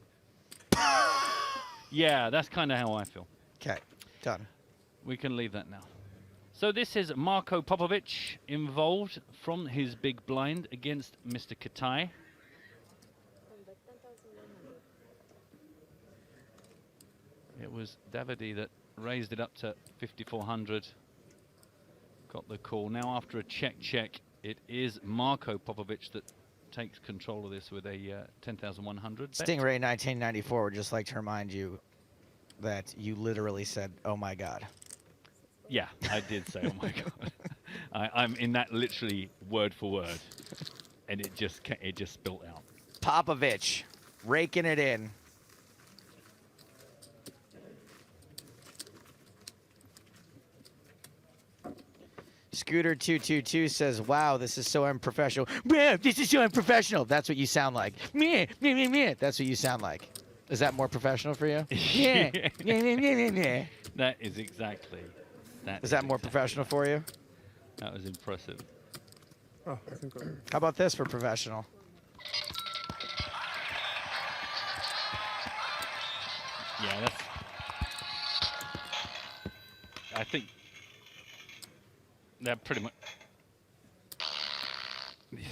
Yeah, that's kind of how I feel. Okay, done. We can leave that now. So this is Marko Popovic involved from his big blind against Mr. Katai. It was Davide that raised it up to 5,400. Got the call. Now after a check, it is Marko Popovic that takes control of this with a 10,100. Stingray 1994 would just like to remind you that you literally said, "Oh my God." Yeah, I did say, "Oh my God." I'm in that literally word for word, and it just spilt out. Popovic raking it in. Scooter222 says, "Wow, this is so unprofessional." Meh, this is so unprofessional. That's what you sound like. Meh, meh, meh, meh. That's what you sound like. Is that more professional for you? Yeah. That is exactly. Is that more professional for you? That was impressive. Oh, I think How about this for professional? Yeah, that's. I think that pretty much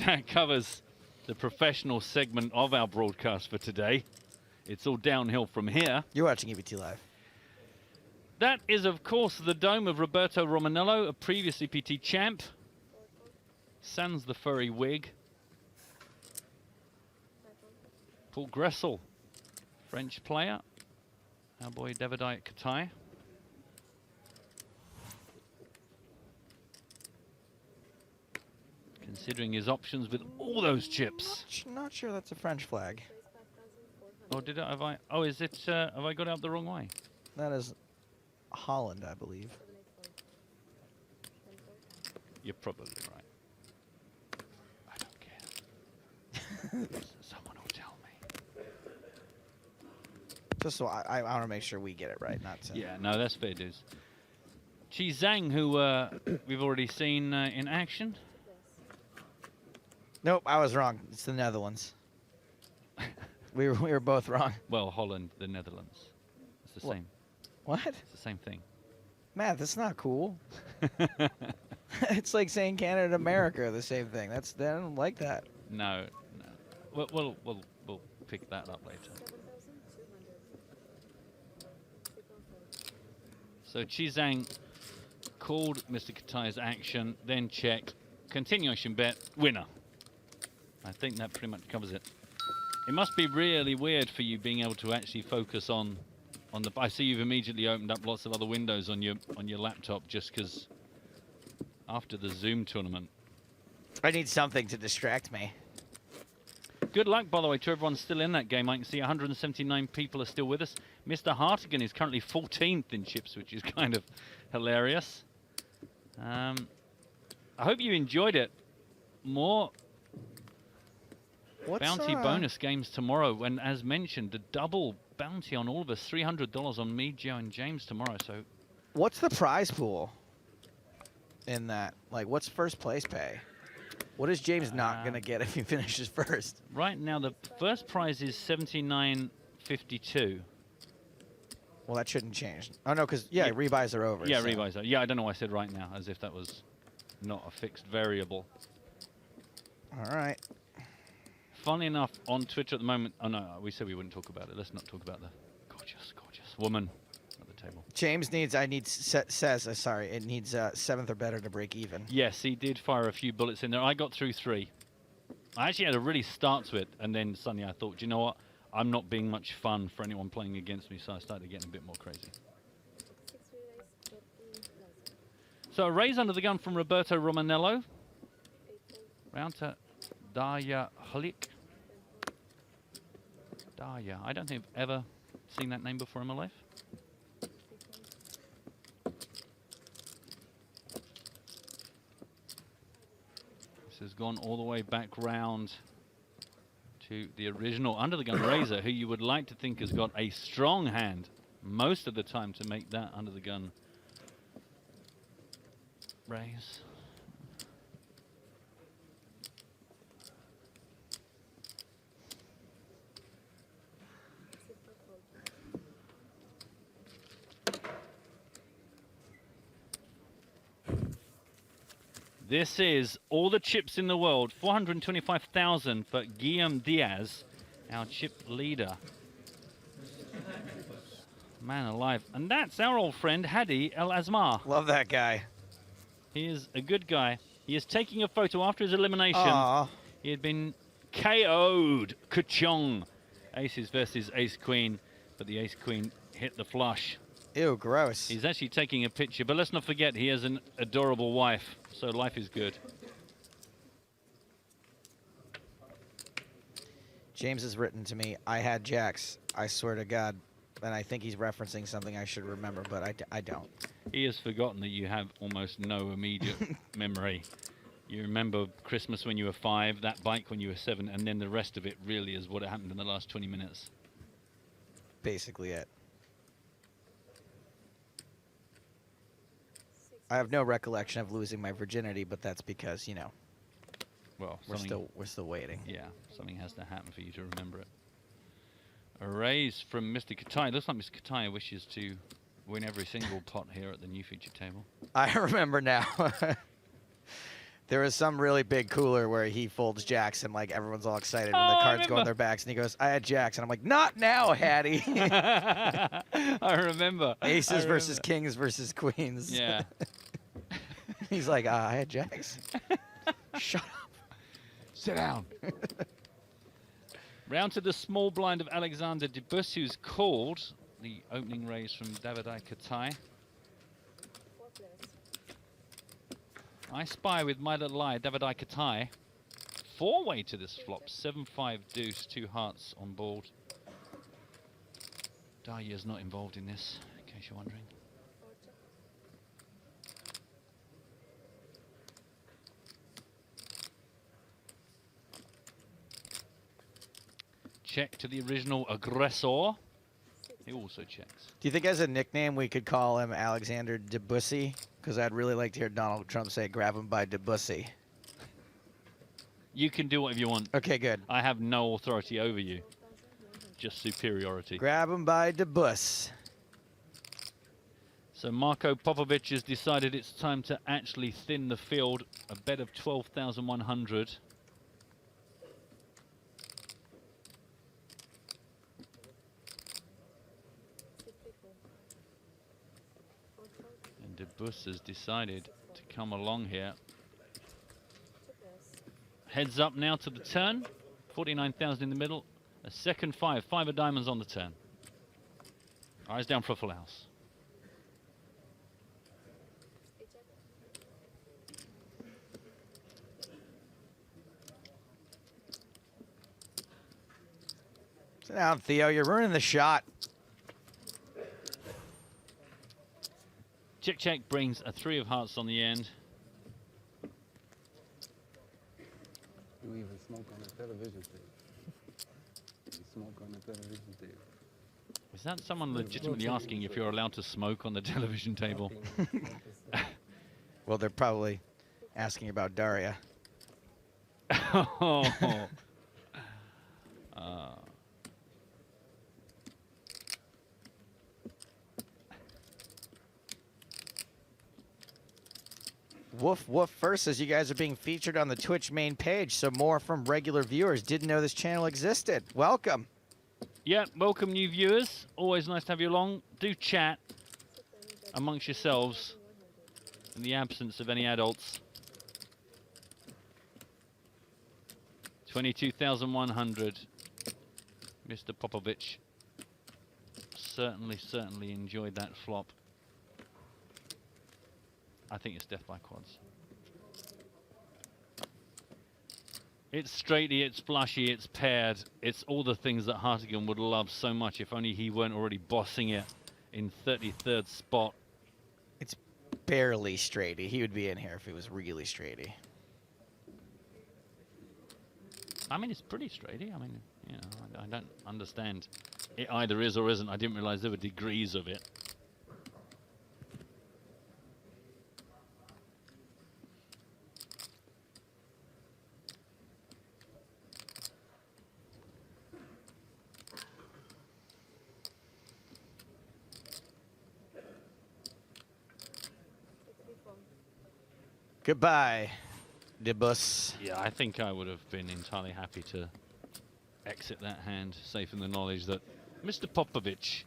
that covers the professional segment of our broadcast for today. It's all downhill from here. You're watching EPT Live. That is, of course, the dome of Roberto Romanello, a previous EPT champ. Sans the furry wig. Paul Gressel, French player. Our boy Davide Katai. Considering his options with all those chips. Not sure that's a French flag. Oh, did I? Have I? Oh, is it? Have I got it out the wrong way? That is Holland, I believe. You're probably right. I don't care. Someone will tell me. Just so I want to make sure we get it right, not to. Yeah, no, that's fair dues. Chi Zhang, who we've already seen in action. Nope, I was wrong. It's the Netherlands. we were both wrong. Well, Holland, the Netherlands. It's the same. What? It's the same thing. Matt, that's not cool. It's like saying Canada and America are the same thing. I don't like that. No. We'll pick that up later. So Chi Zhang called Mr. Katai's action, then check, continuation bet, winner. I think that pretty much covers it. It must be really weird for you being able to actually focus on the. I see you've immediately opened up lots of other windows on your laptop just because after the Zoom tournament. I need something to distract me. Good luck, by the way, to everyone still in that game. I can see 179 people are still with us. Mr. Hartigan is currently 14th in chips, which is kind of hilarious. I hope you enjoyed it. More bounty bonus games tomorrow. And as mentioned, the double bounty on all of us, $300 on me, Joe, and James tomorrow. So, what's the prize pool in that? Like, what's first place pay? What is James not going to get if he finishes first? Right now, the first prize is $79.52. Well, that shouldn't change. Oh, no, because, yeah, rebuys are over. Yeah, so. rebuys are. Yeah, I don't know why I said right now, as if that was not a fixed variable. All right. Funny enough, on Twitter at the moment... Oh, no, we said we wouldn't talk about it. Let's not talk about the gorgeous, gorgeous woman at the table. James needs... it needs 7th or better to break even. Yes, he did fire a few bullets in there. I got through 3. I actually had a really start to it, and then suddenly I thought, do you know what? I'm not being much fun for anyone playing against me, so I started getting a bit more crazy. So a raise under the gun from Roberto Romanello. Round to Darya Hulik. Darya, I don't think I've ever Seen that name before in my life? This has gone all the way back round to the original under the gun Razor, who you would like to think has got a strong hand most of the time to make that under the gun raise. This is all the chips in the world, 425,000 for Guillaume Diaz, our chip leader. Man alive. And that's our old friend, Hadi El Asmar. Love that guy. He is a good guy. He is taking a photo after his elimination. Aww. He had been KO'd. Kuchong. Aces versus ace-queen, but the ace-queen hit the flush. Ew, gross. He's actually taking a picture, but let's not forget he has an adorable wife, so life is good. James has written to me, I had jacks, I swear to God. And I think he's referencing something I should remember, but I don't. He has forgotten that you have almost no immediate memory. You remember Christmas when you were 5, that bike when you were 7, and then the rest of it really is what happened in the last 20 minutes. Basically it. I have no recollection of losing my virginity, but that's because, you know, well, we're still waiting. Yeah, something has to happen for you to remember it. A raise from Mr. Katai. Looks like Mr. Katai wishes to win every single pot here at the new feature table. I remember now. There was some really big cooler where he folds jacks and like everyone's all excited when the cards go on their backs, and he goes, I had jacks, and I'm like, not now, Hattie. I remember. Aces versus kings versus queens. Yeah. He's like, I had jacks. Shut up. Sit down. Round to the small blind of Alexander Debus, who's called the opening raise from Davidai Katai. I spy with my little eye Davidai Katai. 4-way to this flop. 7-5 deuce, 2 hearts on board. Dahlia's not involved in this, in case you're wondering. Check to the original aggressor. He also checks. Do you think as a nickname we could call him Alexander Debussy? Because I'd really like to hear Donald Trump say, grab him by Debussy. You can do whatever you want. Okay, good. I have no authority over you. Just superiority. Grab him by Debus. So Marko Popovic has decided it's time to actually thin the field. A bet of 12,100. Debus has decided to come along here. Heads up now to the turn. 49,000 in the middle. A second 5. 5 of diamonds on the turn. Eyes down for a full house. Sit down, Theo. You're ruining the shot. Check, check brings a 3 of hearts on the end. You even smoke on the television tape. You smoke on the television tape. Is that someone legitimately asking if you're allowed to smoke on the television table? Well, they're probably asking about Daria. Oh. Woof Woof first says you guys are being featured on the Twitch main page, so more from regular viewers. Didn't know this channel existed. Welcome. Yeah, welcome new viewers. Always nice to have you along. Do chat amongst yourselves in the absence of any adults. 22,100. Mr. Popovic certainly enjoyed that flop. I think it's death by quads. It's straighty, it's flushy, it's paired. It's all the things that Hartigan would love so much if only he weren't already bossing it in 33rd spot. It's barely straighty. He would be in here if it was really straighty. I mean, it's pretty straighty. I mean, you know, I don't understand. It either is or isn't. I didn't realize there were degrees of it. Goodbye, Dibus. Yeah, I think I would have been entirely happy to exit that hand, safe in the knowledge that Mr. Popovich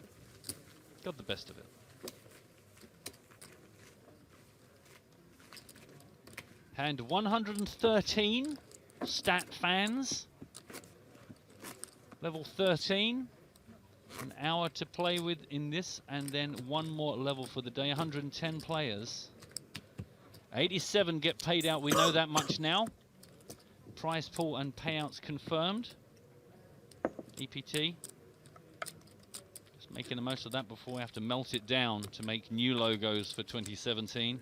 got the best of it. Hand 113, stat fans. Level 13. An hour to play with in this, and then one more level for the day. 110 players. 87 get paid out, we know that much now. Prize pool and payouts confirmed. EPT. Just making the most of that before we have to melt it down to make new logos for 2017.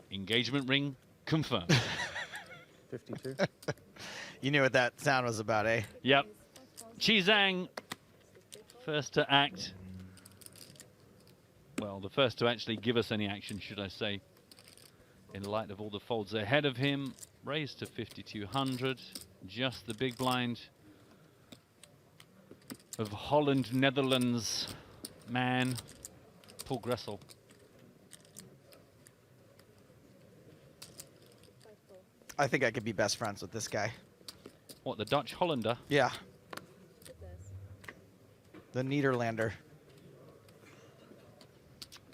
Engagement ring confirmed. 52. You knew what that sound was about, eh? Yep. Chi Zhang, first to act. Well, the first to actually give us any action, should I say. In light of all the folds ahead of him, raised to 5,200. Just the big blind of Holland, Netherlands man, Paul Gressel. I think I could be best friends with this guy. What, the Dutch Hollander? Yeah. The Nederlander.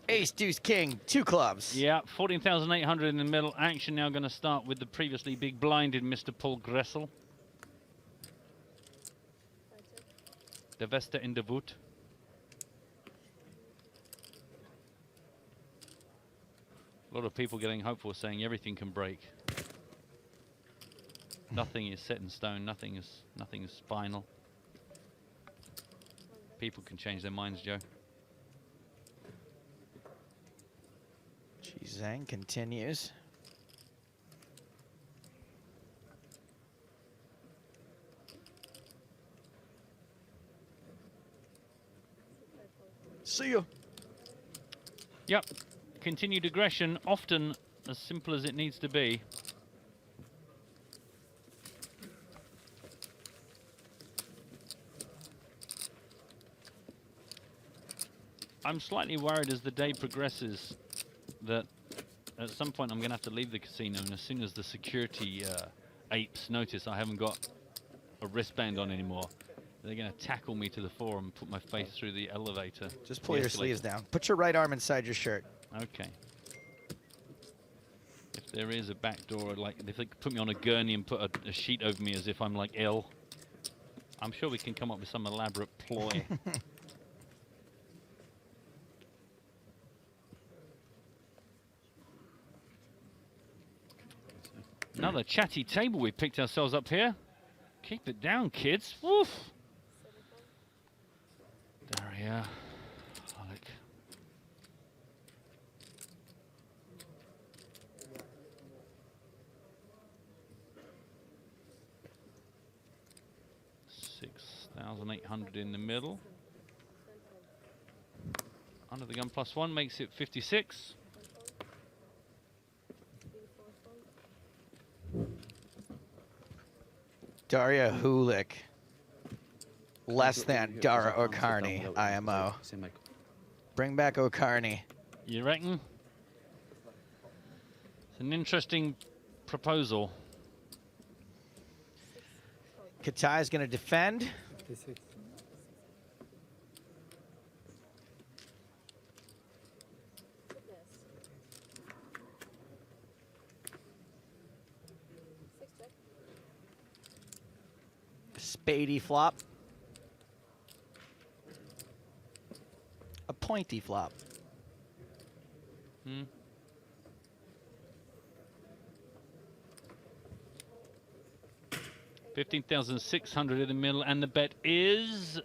Ace, deuce, king, 2 clubs. Yeah, 14,800 in the middle. Action now going to start with the previously big blinded Mr. Paul Gressel. De Veste in de Voet. A lot of people getting hopeful, saying everything can break. Nothing is set in stone. Nothing is final. People can change their minds, Joe. Chi Zhang continues. See ya. Yep. Continued aggression, often as simple as it needs to be. I'm slightly worried as the day progresses that at some point I'm going to have to leave the casino, and as soon as the security apes notice I haven't got a wristband on anymore, they're going to tackle me to the floor and put my face through the elevator. Just pull your sleeves down. Put your right arm inside your shirt. Okay. If there is a back door, like if they could put me on a gurney and put a sheet over me as if I'm like ill, I'm sure we can come up with some elaborate ploy. Another chatty table we picked ourselves up here. Keep it down, kids. Woof. Daria. Alec. $6,800 in the middle. Under the gun +1 makes it 56. Daria Hulik. Less than Dara O'Carney, IMO. Bring back O'Carney. You reckon? It's an interesting proposal. Katai's going to defend. Spadey flop. A pointy flop. 15,600 in the middle, and the bet is...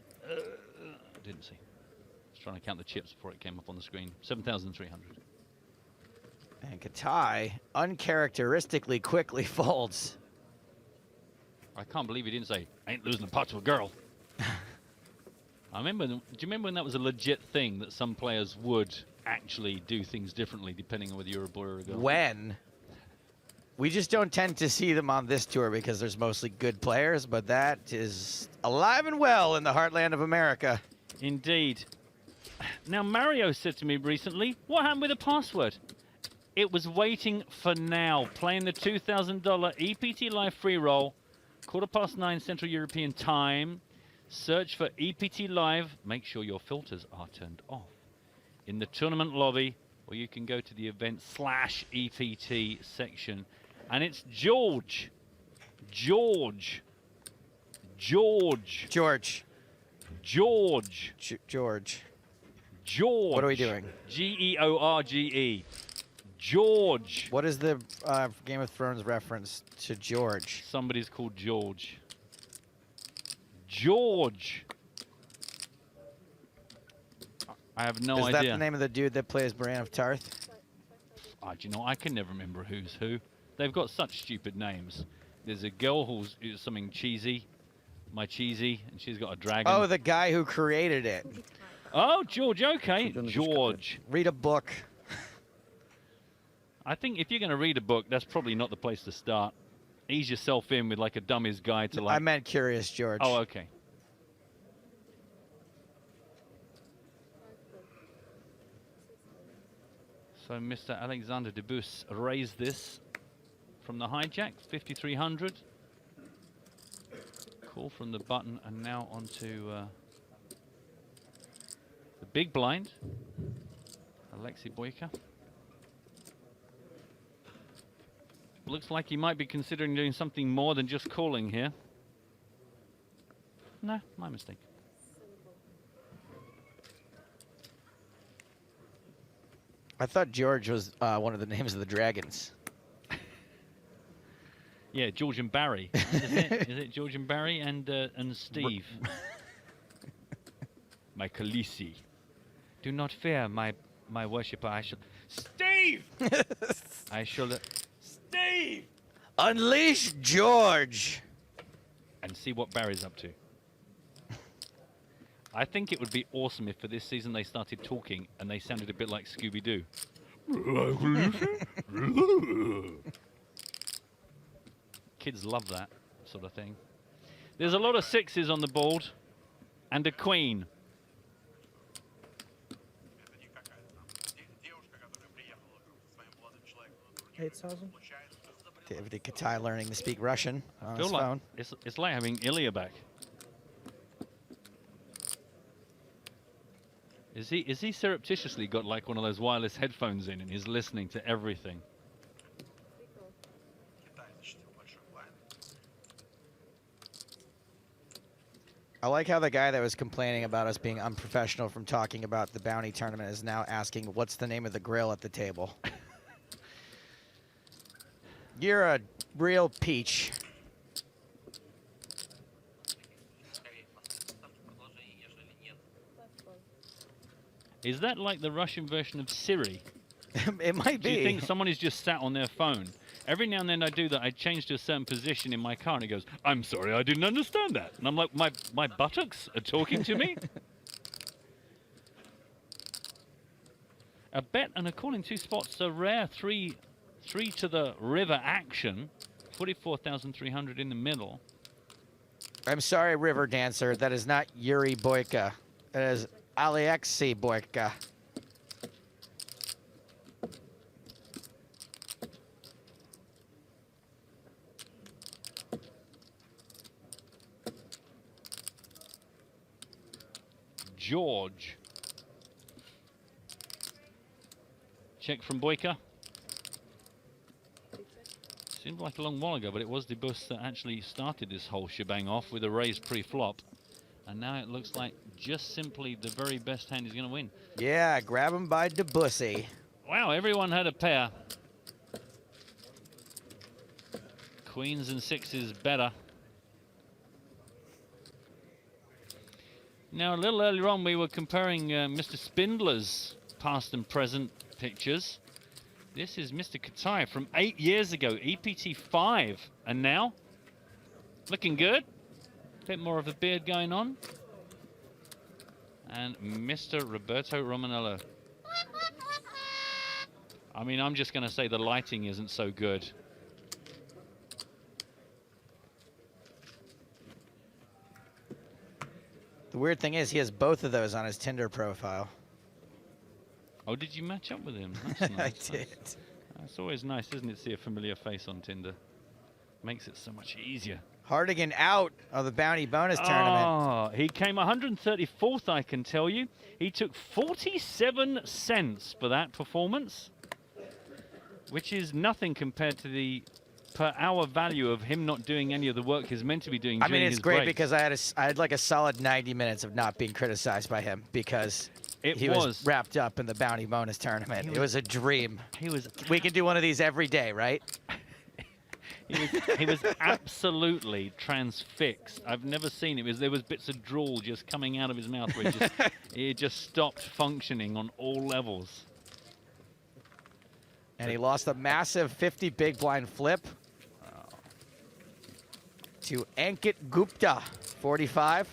didn't see. I was trying to count the chips before it came up on the screen. 7,300. And Katai uncharacteristically quickly folds. I can't believe he didn't say, ain't losing the pot to a girl. I remember, do you remember when that was a legit thing that some players would actually do things differently depending on whether you're a boy or a girl? When? We just don't tend to see them on this tour because there's mostly good players, but that is alive and well in the heartland of America. Indeed. Now, Mario said to me recently, what happened with the password? It was waiting for now, playing the $2,000 EPT Live free roll, 9:15 Central European Time. Search for EPT Live. Make sure your filters are turned off in the tournament lobby, or you can go to the event/EPT section. And it's George. George. George. George. George. George. George. What are we doing? George. George. What is the Game of Thrones reference to George? Somebody's called George. George. I have no idea. Is that the name of the dude that plays Brienne of Tarth? Do you know, I can never remember who's who. They've got such stupid names. There's a girl who's something cheesy, my cheesy, and she's got a dragon. Oh, the guy who created it. Oh, George, okay. George. Read a book. I think if you're going to read a book, that's probably not the place to start. Ease yourself in with like a dummy's guide to like... I meant Curious George. Oh, okay. So Mr. Alexander Debus raised this from the hijack, 5,300. Call from the button, and now onto the big blind. Alexei Boyka. Looks like he might be considering doing something more than just calling here. No, my mistake. I thought George was one of the names of the dragons. Yeah, George and Barry. Is it George and Barry and Steve? My Khaleesi. Do not fear, my worshipper. I shall... Steve! I shall... Steve! Unleash George! And see what Barry's up to. I think it would be awesome if for this season they started talking and they sounded a bit like Scooby-Doo. Kids love that sort of thing. There's a lot of sixes on the board and a queen. David Katai learning to speak Russian on his Feel like phone. It's like having Ilya back. Is he surreptitiously got like one of those wireless headphones in and he's listening to everything? I like how the guy that was complaining about us being unprofessional from talking about the bounty tournament is now asking what's the name of the grill at the table. You're a real peach. Is that like the Russian version of Siri? It might be. Do you think someone is just sat on their phone? Every now and then I do that. I change to a certain position in my car and it goes, I'm sorry, I didn't understand that. And I'm like, my buttocks are talking to me? A bet and a call in 2 spots. A rare three to the river action. 44,300 in the middle. I'm sorry, River Dancer. That is not Yuri Boyka. That is Alexei Boyka. George. Check from Boyka. Seemed like a long while ago, but it was the bus that actually started this whole shebang off with a raised pre-flop. And now it looks like just simply the very best hand is going to win. Yeah, grab him by Debussy. Wow, everyone had a pair. Queens and sixes better. Now, a little earlier on, we were comparing Mr. Spindler's past and present pictures. This is Mr. Katai from 8 years ago, EPT 5. And now, looking good. Bit more of a beard going on. And Mr. Roberto Romanello. I mean, I'm just going to say the lighting isn't so good. The weird thing is he has both of those on his Tinder profile. Oh, did you match up with him? That's nice. I did. That's always nice, isn't it, to see a familiar face on Tinder? Makes it so much easier. Hardigan out of the bounty bonus tournament. Oh, he came 134th, I can tell you. He took 47 cents for that performance, which is nothing compared to the per hour value of him not doing any of the work he's meant to be doing. I mean, during it's his great breaks. because I had like a solid 90 minutes of not being criticized by him because he was wrapped up in the bounty bonus tournament. It was a dream. We can do one of these every day, right? He was absolutely transfixed. I've never seen it. There was bits of drool just coming out of his mouth where he just stopped functioning on all levels. And he lost a massive 50 big blind flip to Ankit Gupta, 45.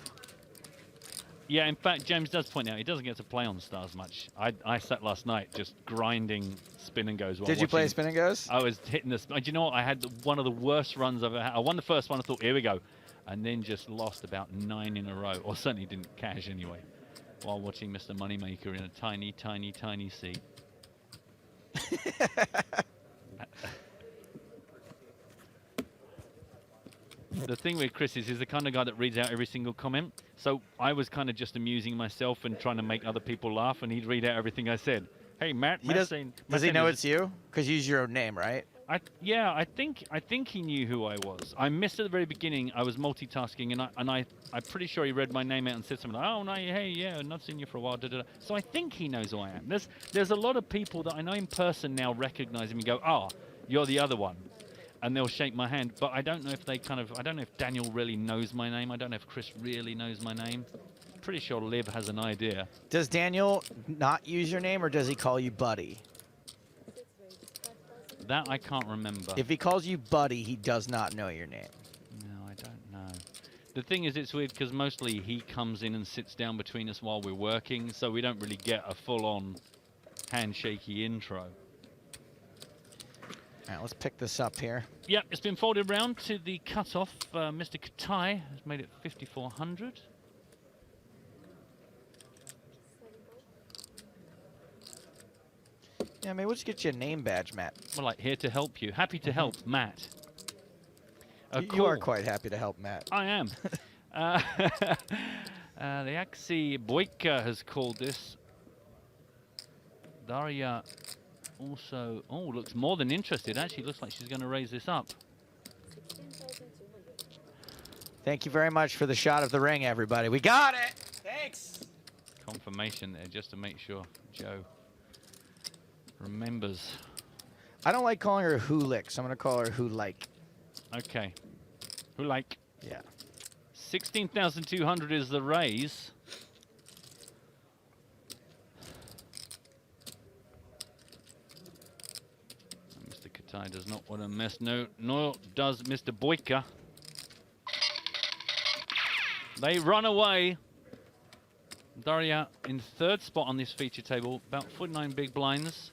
Yeah, in fact, James does point out he doesn't get to play on Stars much. I sat last night just grinding spin and goes. Did you play spin and goes? I was hitting this. Do you know what? I had one of the worst runs I've ever had. I won the first one. I thought, here we go. And then just lost about 9 in a row. Or certainly didn't cash anyway. While watching Mr. Moneymaker in a tiny, tiny, tiny seat. The thing with Chris is he's the kind of guy that reads out every single comment. So I was kind of just amusing myself and trying to make other people laugh, and he'd read out everything I said. Hey, Matt. Does he know it's you? Because you use your own name, right? Yeah, I think he knew who I was. I missed at the very beginning. I was multitasking, and I'm pretty sure he read my name out and said something like, "Oh no, hey, yeah, I've not seen you for a while." Da, da, da. So I think he knows who I am. There's a lot of people that I know in person now recognize him and go, "Oh, you're the other one," and they'll shake my hand. But I don't know if I don't know if Daniel really knows my name. I don't know if Chris really knows my name. Pretty sure Liv has an idea. Does Daniel not use your name, or does he call you Buddy? That I can't remember. If he calls you Buddy, he does not know your name. No, I don't know. The thing is, it's weird because mostly he comes in and sits down between us while we're working, so we don't really get a full-on handshaky intro. All right, let's pick this up here. Yep, it's been folded round to the cutoff. Mr. Katai has made it 5,400. Yeah, maybe we'll just get you a name badge, Matt. Well, like, here to help you. Happy to help, Matt. You are quite happy to help, Matt. I am. The Axie Boyka has called this. Daria also, looks more than interested. Actually, looks like she's going to raise this up. Thank you very much for the shot of the ring, everybody. We got it! Thanks! Confirmation there, just to make sure Joe remembers. I don't like calling her Who Lick, so I'm going to call her Who Like. Okay. Who Like? Yeah. 16,200 is the raise. Mr. Katai does not want to mess, nor does Mr. Boyka. They run away. Daria in third spot on this feature table, about 49 big blinds.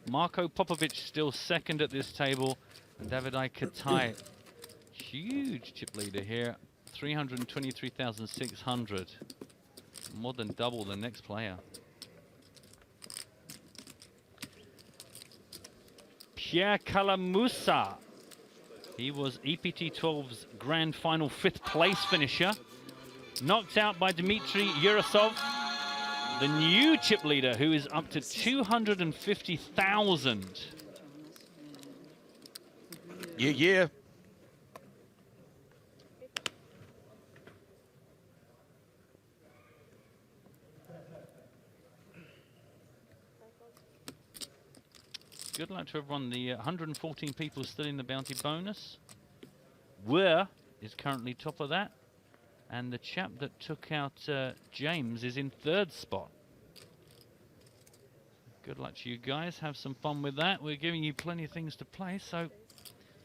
Marko Popovic still second at this table. And Davidai Katai, huge chip leader here, 323,600. More than double the next player. Pierre Calamusa. He was EPT 12's grand final 5th place finisher. Knocked out by Dmitry Yurasov, the new chip leader, who is up to 250,000. Yeah, yeah. Good luck to everyone. The 114 people still in the bounty bonus. Where is currently top of that. And the chap that took out James is in 3rd spot. Good luck to you guys. Have some fun with that. We're giving you plenty of things to play, so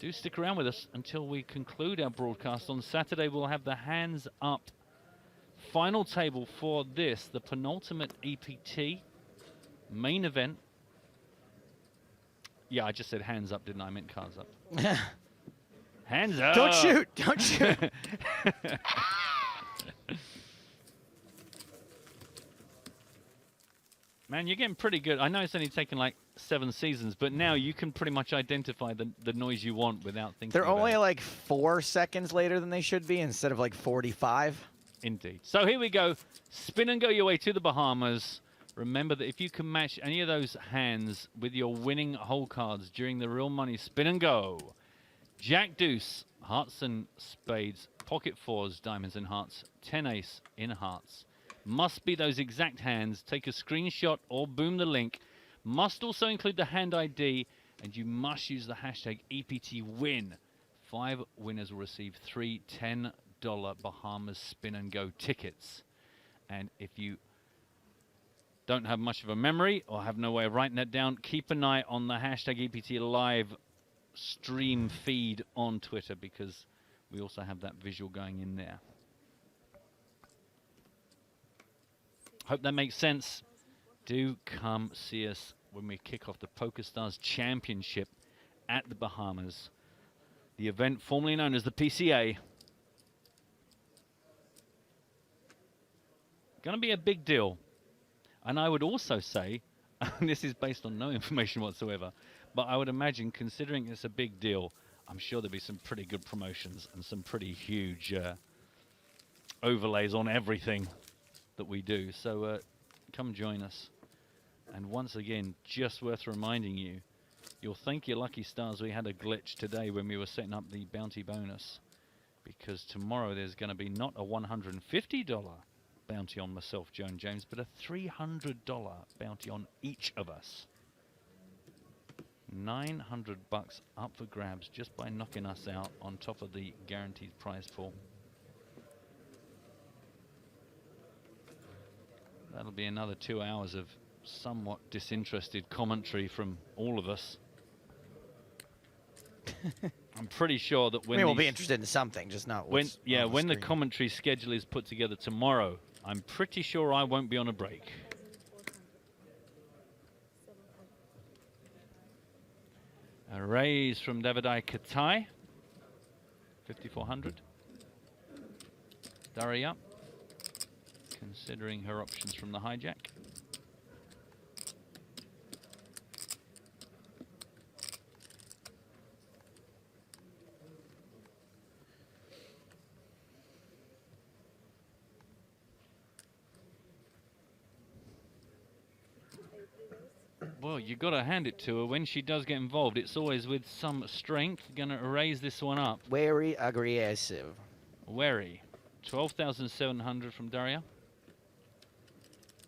do stick around with us until we conclude our broadcast. On Saturday, we'll have the hands up final table for this, the penultimate EPT main event. Yeah, I just said hands up, didn't I? I meant cards up. Hands up! Don't shoot! Don't shoot! Man, you're getting pretty good. I know it's only taken like 7 seasons, but now you can pretty much identify the noise you want without thinking They're about only it. like 4 seconds later than they should be instead of like 45. Indeed. So here we go. Spin and go your way to the Bahamas. Remember that if you can match any of those hands with your winning hole cards during the real money spin and go. Jack deuce, hearts and spades, pocket fours, diamonds and hearts, 10 ace in hearts. Must be those exact hands. Take a screenshot or boom the link. Must also include the hand ID, and you must use the hashtag EPTWin. 5 winners will receive 3 $10 Bahamas spin and go tickets. And if you don't have much of a memory or have no way of writing that down, keep an eye on the hashtag EPT Live stream feed on Twitter, because we also have that visual going in there. Hope that makes sense. Do come see us when we kick off the PokerStars Championship at the Bahamas. The event formerly known as the PCA. Going to be a big deal. And I would also say, and this is based on no information whatsoever, but I would imagine, considering it's a big deal, I'm sure there'll be some pretty good promotions and some pretty huge overlays on everything that we do. So come join us. And once again, just worth reminding you, you'll thank your lucky stars we had a glitch today when we were setting up the bounty bonus, because tomorrow there's going to be not a $150 bounty on myself, Joe and James, but a $300 bounty on each of us. 900 bucks up for grabs just by knocking us out on top of the guaranteed prize pool. That'll be another 2 hours of somewhat disinterested commentary from all of us. I'm pretty sure that when we'll be interested in something, just not when what's yeah, on the when the screen. commentary schedule is put together tomorrow, I'm pretty sure I won't be on a break. A raise from Davidai Katai, 5,400. Durry up, considering her options from the hijack. Well, you got to hand it to her. When she does get involved, it's always with some strength. Going to raise this one up. Very aggressive. Wary. 12,700 from Daria.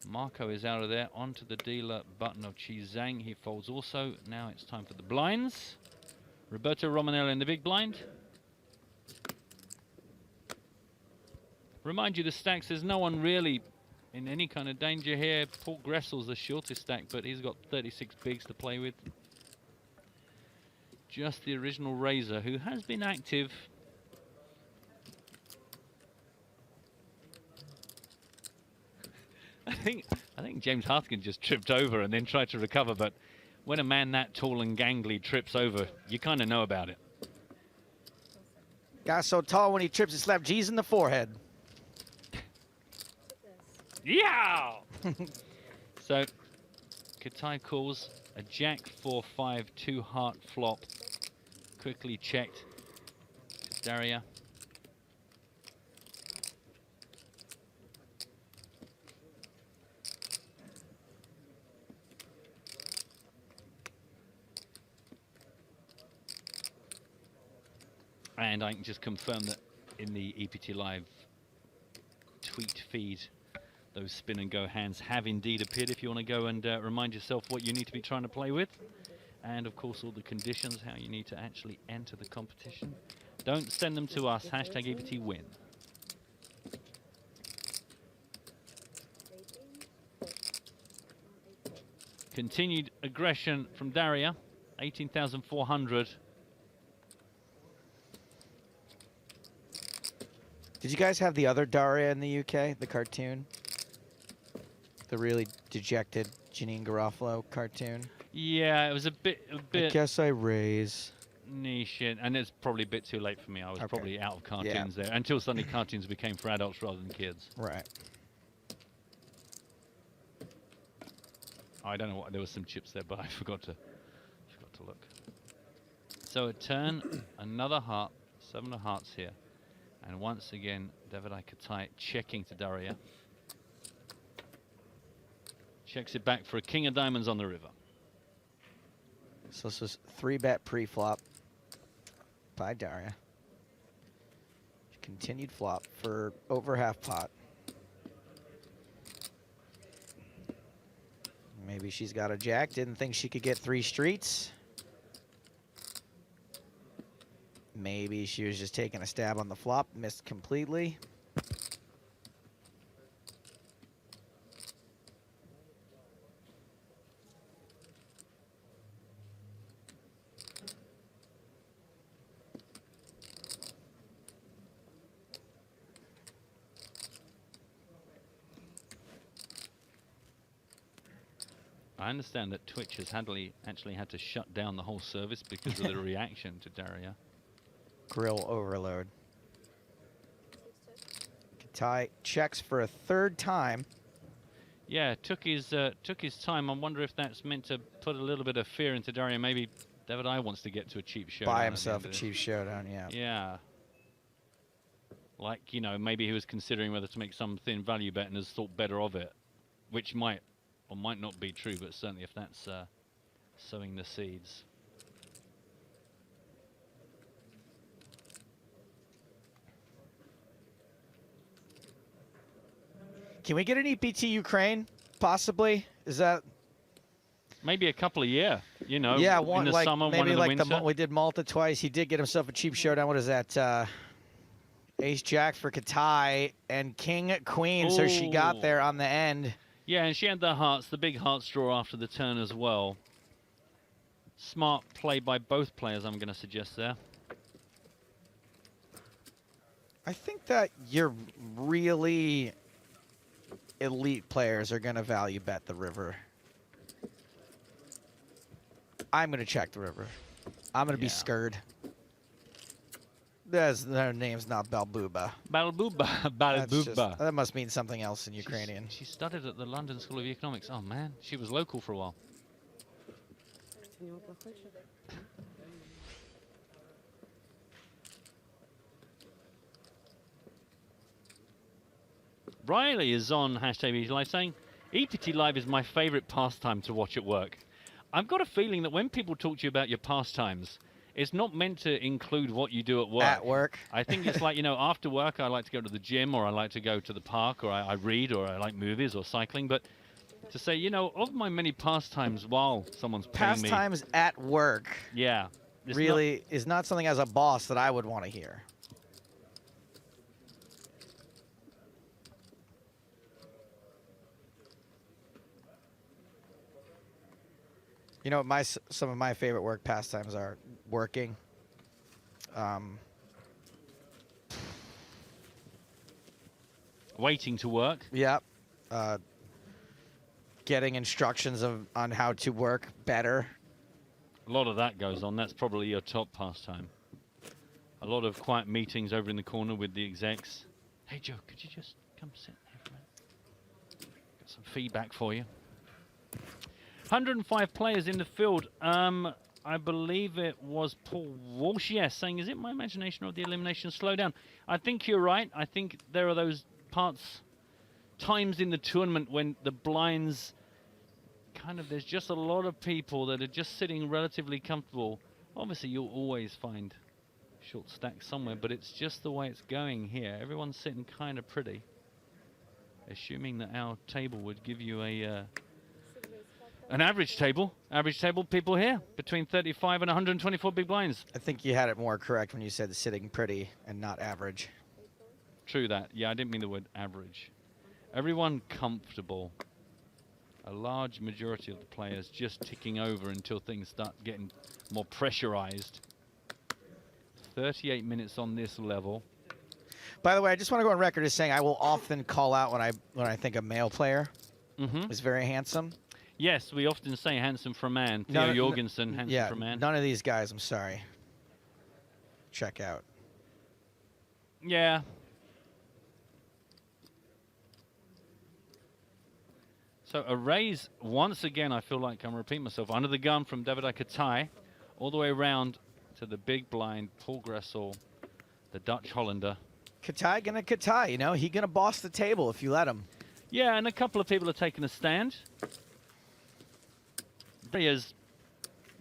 Marco is out of there. Onto the dealer button of Chi Zhang. He folds also. Now it's time for the blinds. Roberto Romanelli in the big blind. Remind you, the stacks, there's no one really in any kind of danger here. Paul Gressel's the shortest stack, but he's got 36 bigs to play with. Just the original Razor, who has been active. I think James Hartigan just tripped over and then tried to recover, but when a man that tall and gangly trips over, you kind of know about it. Guy so tall when he trips, he slapped G's in the forehead. Yeah! So, Katai calls a jack 4-5 2-heart flop. Quickly checked to Daria. And I can just confirm that in the EPT Live tweet feed, those spin and go hands have indeed appeared if you want to go and remind yourself what you need to be trying to play with. And of course all the conditions, how you need to actually enter the competition. Don't send them to us, hashtag EPT win. Continued aggression from Daria, 18,400. Did you guys have the other Daria in the UK, the cartoon? The really dejected Janine Garofalo cartoon? Yeah, it was a bit. I guess I raise. Niche, and it's probably a bit too late for me. I was probably out of cartoons there until suddenly cartoons became for adults rather than kids. Right. I don't know what. There was some chips there, but I forgot to look. So a turn, another heart, 7 of hearts here, and once again David Katai checking to Daria. Checks it back for a king of diamonds on the river. So this was 3-bet pre-flop by Daria. Continued flop for over half pot. Maybe she's got a jack, didn't think she could get 3 streets. Maybe she was just taking a stab on the flop, missed completely. I understand that Twitch has actually had to shut down the whole service because of the reaction to Daria. Grill overload. Katai checks for a 3rd time. Yeah, took his time. I wonder if that's meant to put a little bit of fear into Daria. Maybe David I wants to get to a cheap showdown. Buy himself a cheap showdown, yeah. Yeah. Like, you know, maybe he was considering whether to make some thin value bet and has thought better of it, which might or might not be true, but certainly if that's sowing the seeds. Can we get an EPT Ukraine, possibly? Is that... Maybe a couple a year, you know, yeah, one, in the like, summer, maybe one in the like winter. we did Malta twice. He did get himself a cheap showdown. What is that? Ace-Jack for Katai and King-Queen, so she got there on the end. Yeah, and she had the hearts, the big hearts draw after the turn as well. Smart play by both players, I'm going to suggest there. I think that your really elite players are going to value bet the river. I'm going to check the river. I'm going to be scared. Their name's not Balbuba. Balbuba. That must mean something else in Ukrainian. She studied at the London School of Economics. Oh, man. She was local for a while. Riley is on hashtag EPT Live saying, EPT Live is my favorite pastime to watch at work. I've got a feeling that when people talk to you about your pastimes, it's not meant to include what you do at work. At work? I think it's like, you know, after work, I like to go to the gym, or I like to go to the park, or I read, or I like movies or cycling. But to say, you know, of my many pastimes while someone's paying me. Pastimes at work. Yeah. Really is not something as a boss that I would want to hear. You know, some of my favorite work pastimes are working. Waiting to work. Yep. Getting instructions on how to work better. A lot of that goes on. That's probably your top pastime. A lot of quiet meetings over in the corner with the execs. Hey, Joe, could you just come sit here for a minute? Got some feedback for you. 105 players in the field. I believe it was Paul Walsh, yes, saying, is it my imagination or the elimination slowdown? I think you're right. I think there are those times in the tournament when the blinds there's just a lot of people that are just sitting relatively comfortable. Obviously, you'll always find short stack somewhere, but it's just the way it's going here. Everyone's sitting kind of pretty, assuming that our table would give you a an average table. Average table people here between 35 and 124 big blinds. I think you had it more correct when you said sitting pretty and not average. True that. Yeah, I didn't mean the word average. Everyone comfortable. A large majority of the players just ticking over until things start getting more pressurized. 38 minutes on this level. By the way, I just want to go on record as saying I will often call out when I think a male player is very handsome. Yes, we often say handsome for a man. Theo Jorgensen, handsome for a man. None of these guys, I'm sorry. Check out. Yeah. So a raise, once again, I feel like I'm repeating myself, under the gun from David Katai, all the way around to the big blind, Paul Gressel, the Dutch Hollander. Katai gonna Katai, you know, he gonna boss the table if you let him. Yeah, and a couple of people are taking a stand. He has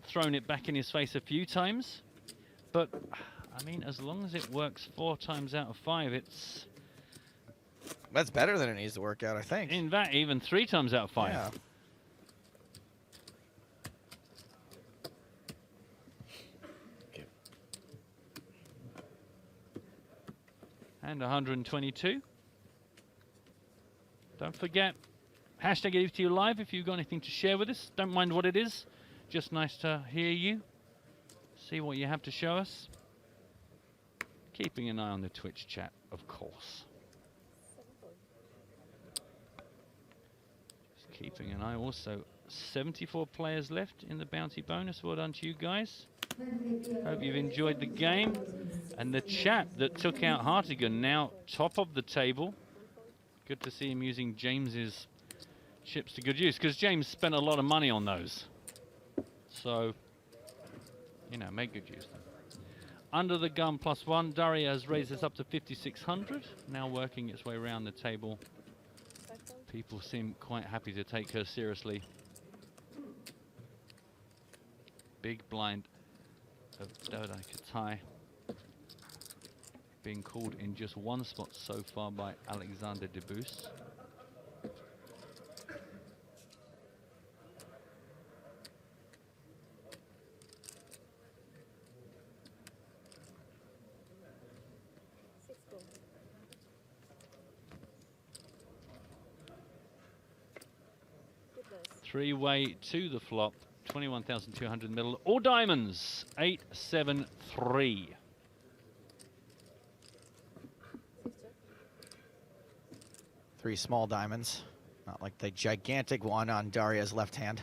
thrown it back in his face a few times, but I mean, as long as it works 4 times out of 5, it's... That's better than it needs to work out, I think. In fact, even 3 times out of 5. Yeah. And 122. Don't forget, hashtag EPT Live if you've got anything to share with us. Don't mind what it is. Just nice to hear you. See what you have to show us. Keeping an eye on the Twitch chat, of course. Just keeping an eye. Also, 74 players left in the bounty bonus. Well done to you guys. Hope you've enjoyed the game. And the chap that took out Hartigan now top of the table. Good to see him using James's chips to good use, because James spent a lot of money on those. So, you know, make good use of them. Under the gun +1, Daria has raised this up to 5,600. Now working its way around the table. People seem quite happy to take her seriously. Big blind of Doda Katai being called in just one spot so far by Alexander Debus. Three-way to the flop, 21,200 middle, all diamonds, 873. Three small diamonds, not like the gigantic one on Daria's left hand.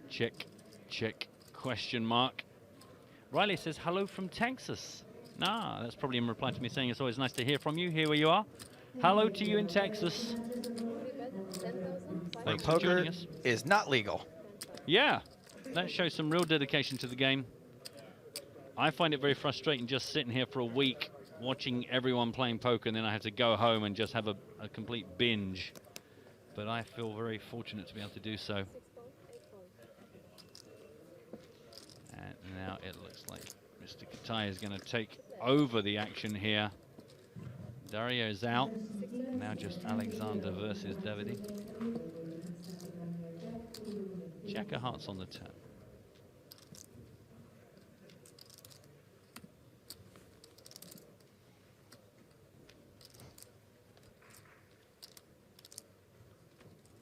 Check, check, question mark. Riley says, hello from Texas. Nah, that's probably in reply to me saying it's always nice to hear from you. Here you are. Hello to you in Texas. Thanks for joining us. Is not legal. Yeah, that shows some real dedication to the game. I find it very frustrating just sitting here for a week watching everyone playing poker, and then I have to go home and just have a complete binge. But I feel very fortunate to be able to do so. And now it looks like Mr. Katai is going to take over the action here. Dario is out. Now just Alexander versus Davide. Jack of hearts on the turn.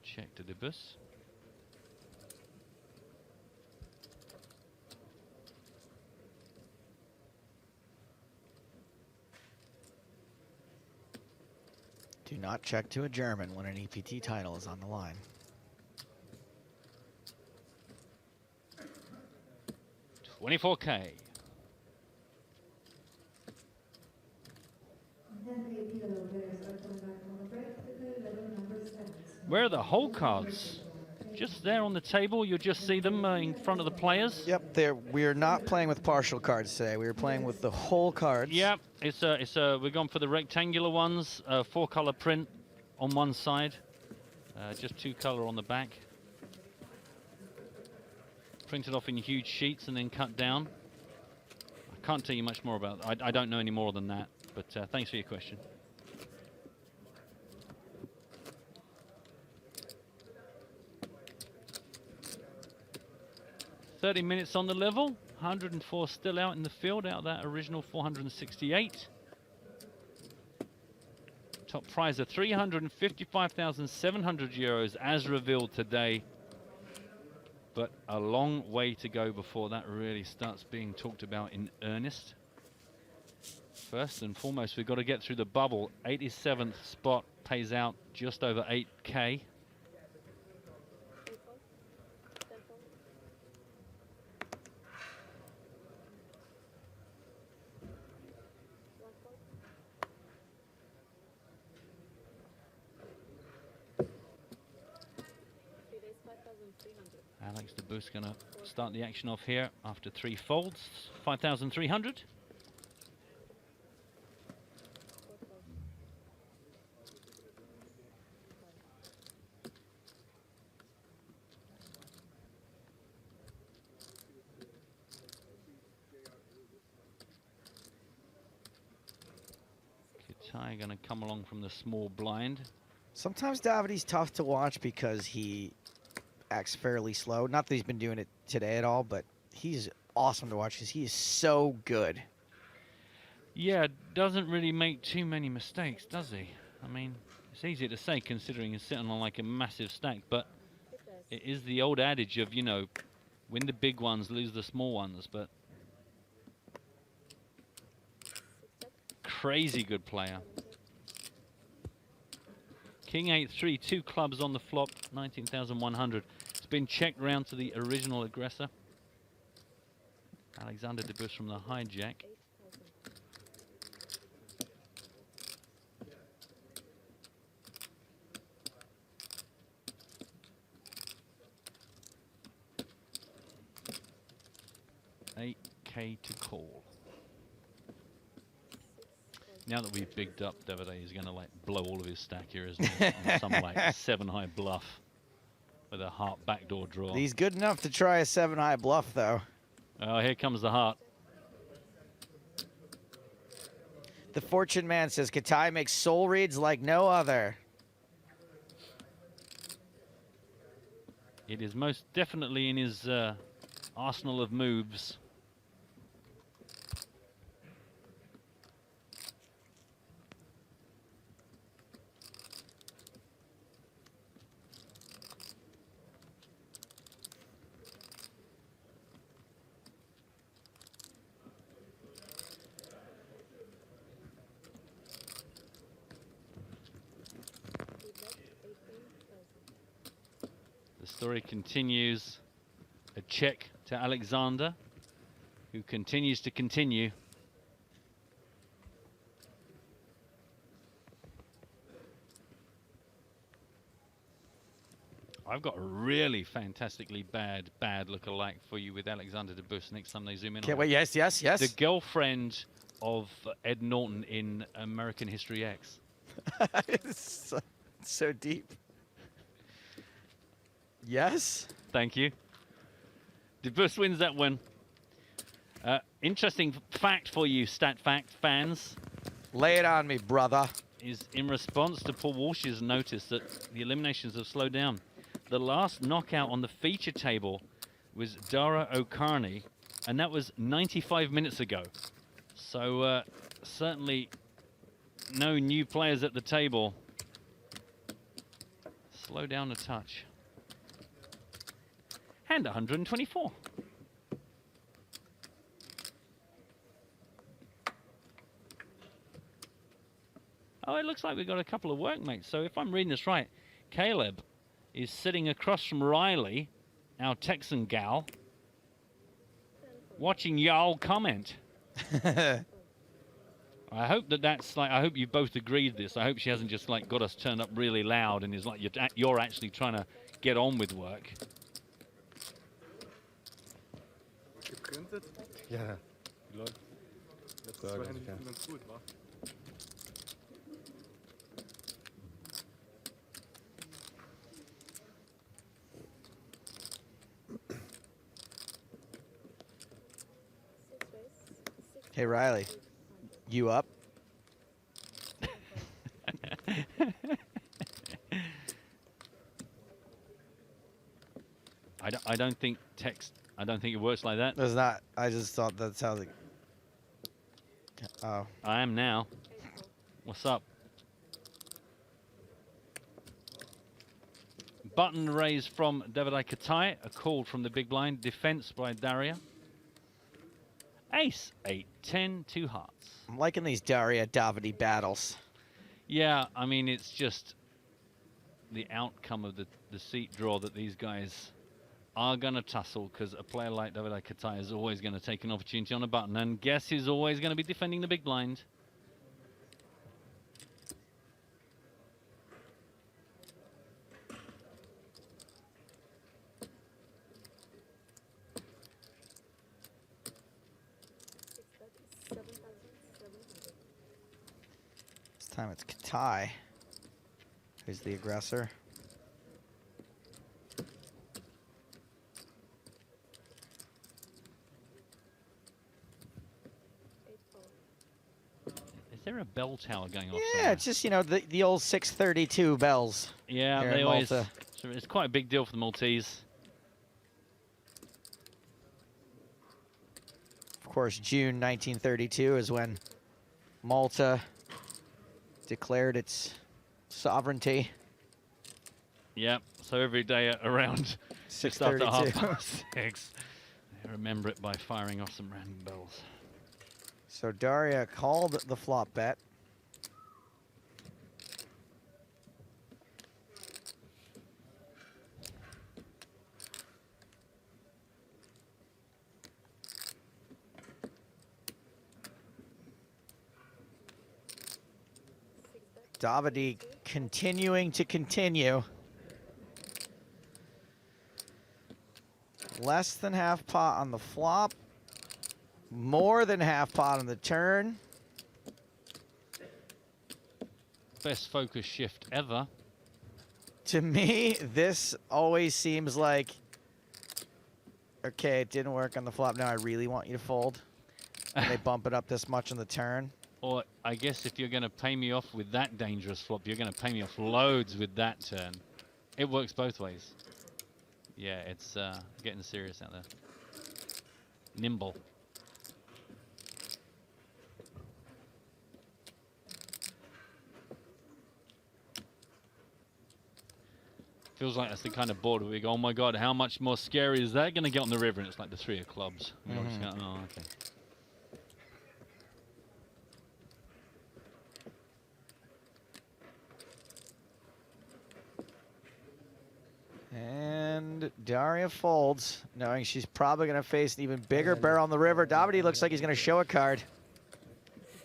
Check to the bus. Do not check to a German when an EPT title is on the line. $24K. Where are the hole cards? Just there on the table, you'll just see them in front of the players? Yep, we're not playing with partial cards today. We were playing with the whole cards. Yep, we're going for the rectangular ones, 4-color print. on one side, just 2 color on the back. Printed off in huge sheets and then cut down. I can't tell you much more about it. I don't know any more than that, but thanks for your question. $30 minutes on the level, 104 still out in the field out of that original 468. Top prize of 355,700 euros as revealed today. But a long way to go before that really starts being talked about in earnest. First and foremost, we've got to get through the bubble. 87th spot pays out just over 8K. Alex de Boos going to start the action off here after 3 folds. 5,300. Kitai going to come along from the small blind. Sometimes Davide's tough to watch because he acts fairly slow. Not that he's been doing it today at all, but he's awesome to watch because he is so good. Yeah, doesn't really make too many mistakes, does he? I mean, it's easy to say considering he's sitting on like a massive stack, but it is the old adage of, you know, win the big ones, lose the small ones, but crazy good player. King 8-3, 2 clubs on the flop, 19,100. It's been checked round to the original aggressor. Alexander de Boos from the hijack. $8K to call. Now that we've bigged up, Davide is going to like blow all of his stack here, isn't he? On some like 7-high bluff with a heart backdoor draw. He's good enough to try a 7-high bluff, though. Oh, here comes the heart. The Fortune Man says Kitai makes soul reads like no other. It is most definitely in his arsenal of moves. The story continues. A check to Alexander, who continues to continue. I've got a really fantastically bad look-alike for you with Alexander de Boos next time they zoom in. Can't wait. Yes, yes, yes. The girlfriend of Ed Norton in American History X. It's so deep. Yes. Thank you. De Boos wins that one. Interesting fact for you, Stat Fact fans. Lay it on me, brother. Is in response to Paul Walsh's notice that the eliminations have slowed down. The last knockout on the feature table was Dara O'Carney, and that was 95 minutes ago. So certainly no new players at the table. Slow down a touch. And 124. Oh, it looks like we've got a couple of workmates. So if I'm reading this right, Caleb is sitting across from Riley, our Texan gal, watching y'all comment. I hope that's like, I hope you both agreed this. I hope she hasn't just like got us turned up really loud and is like, you're actually trying to get on with work. Geprintet? Ja, läuft. Das war ja nicht ganz gut, wa? Hey, Riley. You up? I don't think text. I don't think it works like that. There's not. I just thought that sounded like. Oh. I am now. What's up? Button raised from Davidai Katai. A call from the big blind. Defense by Daria. Ace, 8, 10, 2 hearts. I'm liking these Daria Davide battles. Yeah, I mean, it's just the outcome of the seat draw that these guys are going to tussle, because a player like Davidai Katai is always going to take an opportunity on a button, and guess who's always going to be defending the big blind? This time it's Katai who's the aggressor. Is there a bell tower going off? Yeah, somewhere? it's just, you know, the old 632 bells. Yeah, here they in always. Malta. So it's quite a big deal for the Maltese. Of course, June 1932 is when Malta declared its sovereignty. Yep. So every day at around just after 6:32. 6:30, they remember it by firing off some random bells. So Daria called the flop bet. Davide continuing to continue. Less than half pot on the flop. More than half pot on the turn. Best focus shift ever. To me, this always seems like, okay, it didn't work on the flop. Now I really want you to fold. And they bump it up this much on the turn. Or I guess if you're going to pay me off with that dangerous flop, you're going to pay me off loads with that turn. It works both ways. Yeah, it's getting serious out there. Nimble. Feels like that's the kind of board where we go, oh my god, how much more scary is that going to get on the river? And it's like the 3 of clubs. We're all just going, oh, okay. And Daria folds, knowing she's probably going to face an even bigger barrel on the river. Davide looks like he's going to show a card.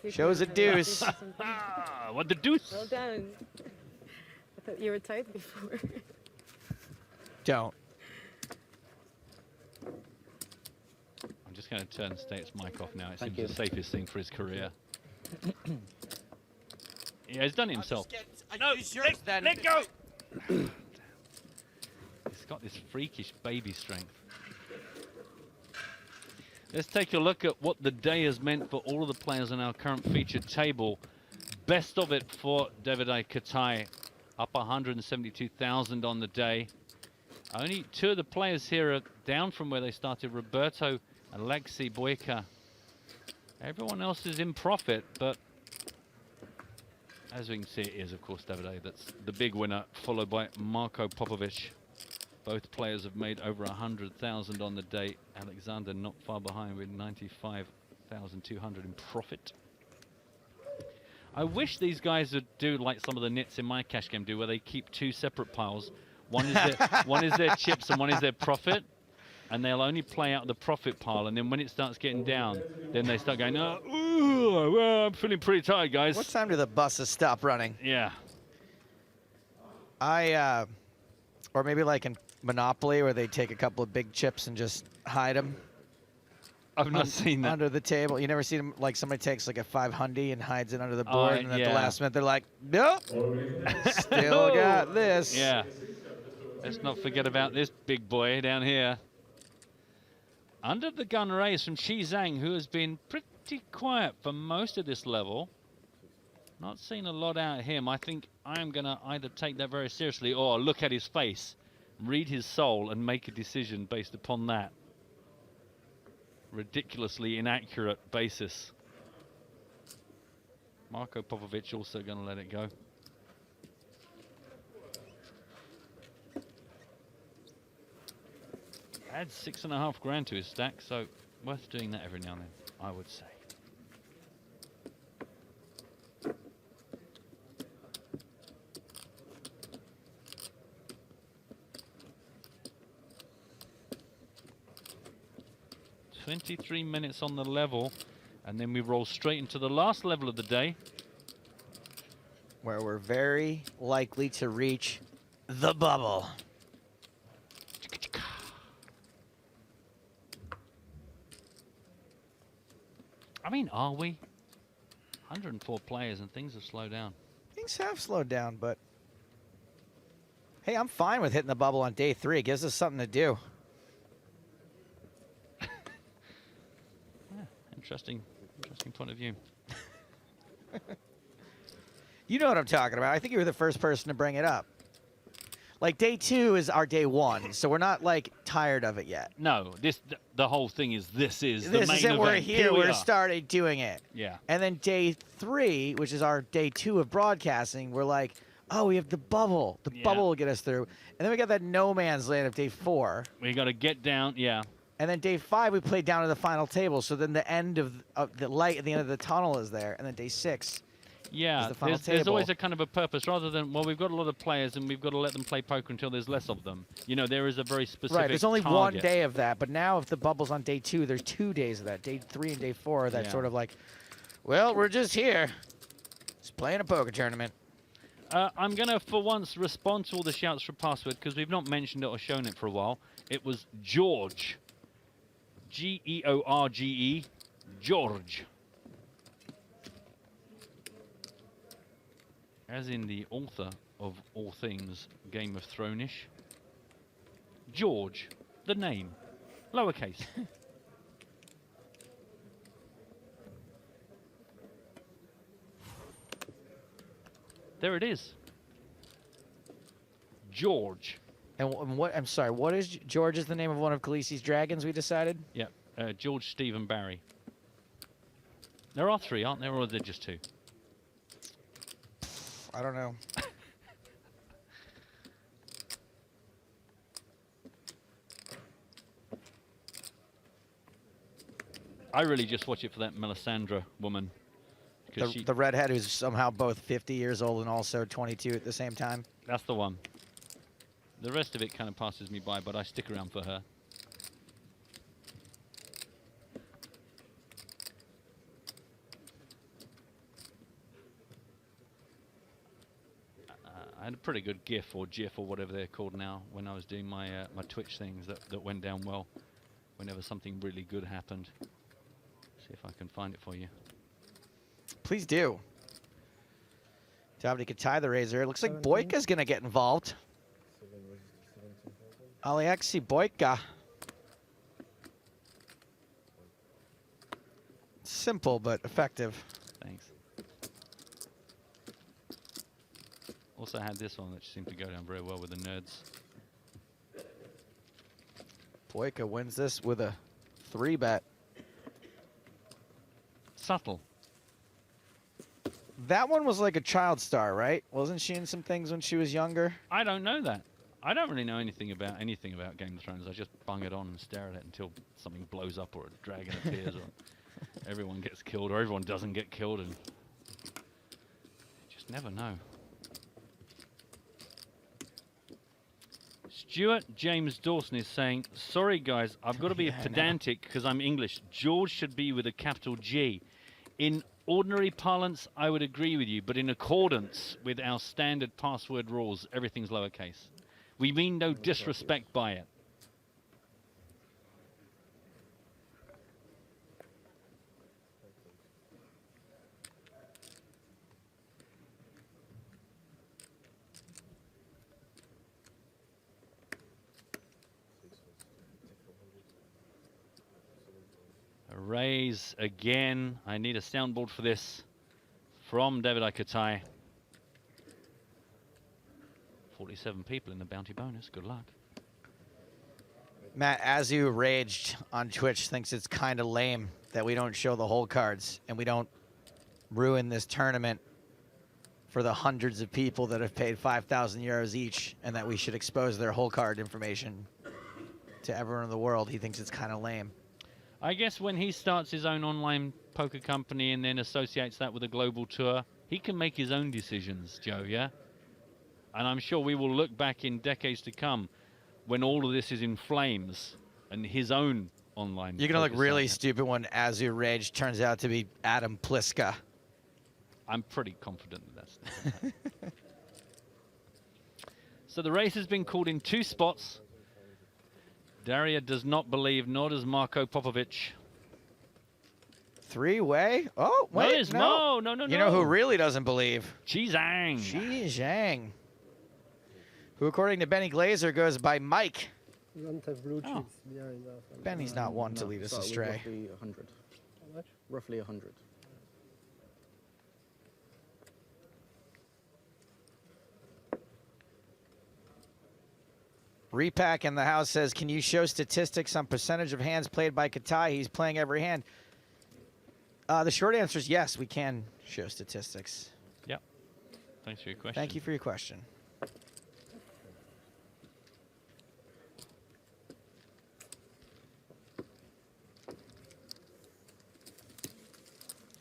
Shows a deuce. What the deuce? Well done. I thought you were tight before. Don't. I'm just going to turn State's mic off now. It Thank seems you. the safest thing for his career. Yeah, he's done it himself. No, let go! He's got this freakish baby strength. Let's take a look at what the day has meant for all of the players on our current featured table. Best of it for Davidai Katai, up 172,000 on the day. Only 2 of the players here are down from where they started, Roberto and Alexei Boyka. Everyone else is in profit, but as we can see, it is, of course, Davidai that's the big winner, followed by Marko Popovic. Both players have made over 100,000 on the day. Alexander not far behind with 95,200 in profit. I wish these guys would do like some of the nits in my cash game do, where they keep 2 separate piles. One is their chips and one is their profit. And they'll only play out the profit pile. And then when it starts getting down, then they start going, oh, ooh, well, I'm feeling pretty tired, guys. What time do the buses stop running? Yeah. Or maybe like in Monopoly, where they take a couple of big chips and just hide them. I've not seen that. Under the table. You never see them, like somebody takes like a 500 and hides it under the board, and at the last minute they're like, nope, still got this. Yeah. Let's not forget about this big boy down here. Under the gun raise from Shi Zhang, who has been pretty pretty quiet for most of this level. Not seeing a lot out of him. I think I am going to either take that very seriously or look at his face, read his soul, and make a decision based upon that ridiculously inaccurate basis. Marko Popovic also going to let it go. Adds 6.5 grand to his stack, so worth doing that every now and then, I would say. "23 minutes on the level, and then we roll straight into the last level of the day, where we're very likely to reach the bubble. I mean, are we? 104 players and things have slowed down. Things have slowed down, but hey, I'm fine with hitting the bubble on day 3. It gives us something to do. Interesting point of view. You know what I'm talking about. I think you were the first person to bring it up. Like, day 2 is our day 1, so we're not, like, tired of it yet. No, the whole thing is this is the main This is it. event. We're here. We We're are. started doing it. Yeah. And then day 3, which is our day 2 of broadcasting, we're like, oh, we have the bubble. The bubble will get us through. And then we got that no man's land of day 4. We got to get down, yeah. And then day 5, we played down to the final table. So then the end of the light at the end of the tunnel is there. And then day 6 Yeah, is the final there's table. always a kind of a purpose rather than, well, we've got a lot of players and we've got to let them play poker until there's less of them. You know, there is a very specific Right, there's only target. one day of that. But now if the bubble's on day 2, there's 2 days of that. Day 3 and day 4 are that Yeah. sort of like, well, we're just here. Just playing a poker tournament. I'm going to, for once, respond to all the shouts for password because we've not mentioned it or shown it for a while. It was George. George. George. As in the author of all things Game of Thrones-ish. George, the name, lowercase. There it is. George. And what? I'm sorry. What is George? Is the name of one of Khaleesi's dragons? We decided. Yeah, George, Steve, and Barry. There are 3, aren't there, or are there just 2? I don't know. I really just watch it for that Melisandre woman. The redhead who's somehow both 50 years old and also 22 at the same time. That's the one. The rest of it kind of passes me by, but I stick around for her. I had a pretty good GIF or GIF or whatever they're called now when I was doing my my Twitch things that went down well whenever something really good happened. See if I can find it for you. Please do. Dominic could tie the razor. It looks like Boyka's going to get involved. Alexi Boyka. Simple but effective. Thanks. Also had this one, which seemed to go down very well with the nerds. Boyka wins this with a 3-bet. Subtle. That one was like a child star, right? Wasn't she in some things when she was younger? I don't know that. I don't really know anything about Game of Thrones. I just bung it on and stare at it until something blows up or a dragon appears or everyone gets killed or everyone doesn't get killed, and you just never know. Stuart James Dawson is saying, sorry guys, I've got to be pedantic because I'm English. George should be with a capital G. In ordinary parlance, I would agree with you, but in accordance with our standard password rules, everything's lowercase. We mean no disrespect by it. Raise again. I need a soundboard for this from David Ikatai. 47 people in the bounty bonus. Good luck. Matt, Azu Raged on Twitch thinks it's kind of lame that we don't show the hole cards and we don't ruin this tournament for the hundreds of people that have paid 5,000 euros each, and that we should expose their hole card information to everyone in the world. He thinks it's kind of lame. I guess when he starts his own online poker company and then associates that with a global tour, he can make his own decisions, Joe, yeah? And I'm sure we will look back in decades to come when all of this is in flames and his own online. You're going to look really stupid when Azu Rage turns out to be Adam Pliska. I'm pretty confident that that's not gonna happen. So the race has been called in 2 spots. Daria does not believe, nor does Marko Popovic. 3-way? Oh, wait, no. No. You know who really doesn't believe? Qi Zhang. Qi Zhang. Who, according to Benny Glazer, goes by Mike. You don't have blue chips behind us. Benny's not one to lead us astray. Roughly 100. How much? Roughly 100. Repack in the house says, can you show statistics on percentage of hands played by Katai? He's playing every hand. The short answer is yes, we can show statistics. Yep. Thanks for your question. Thank you for your question.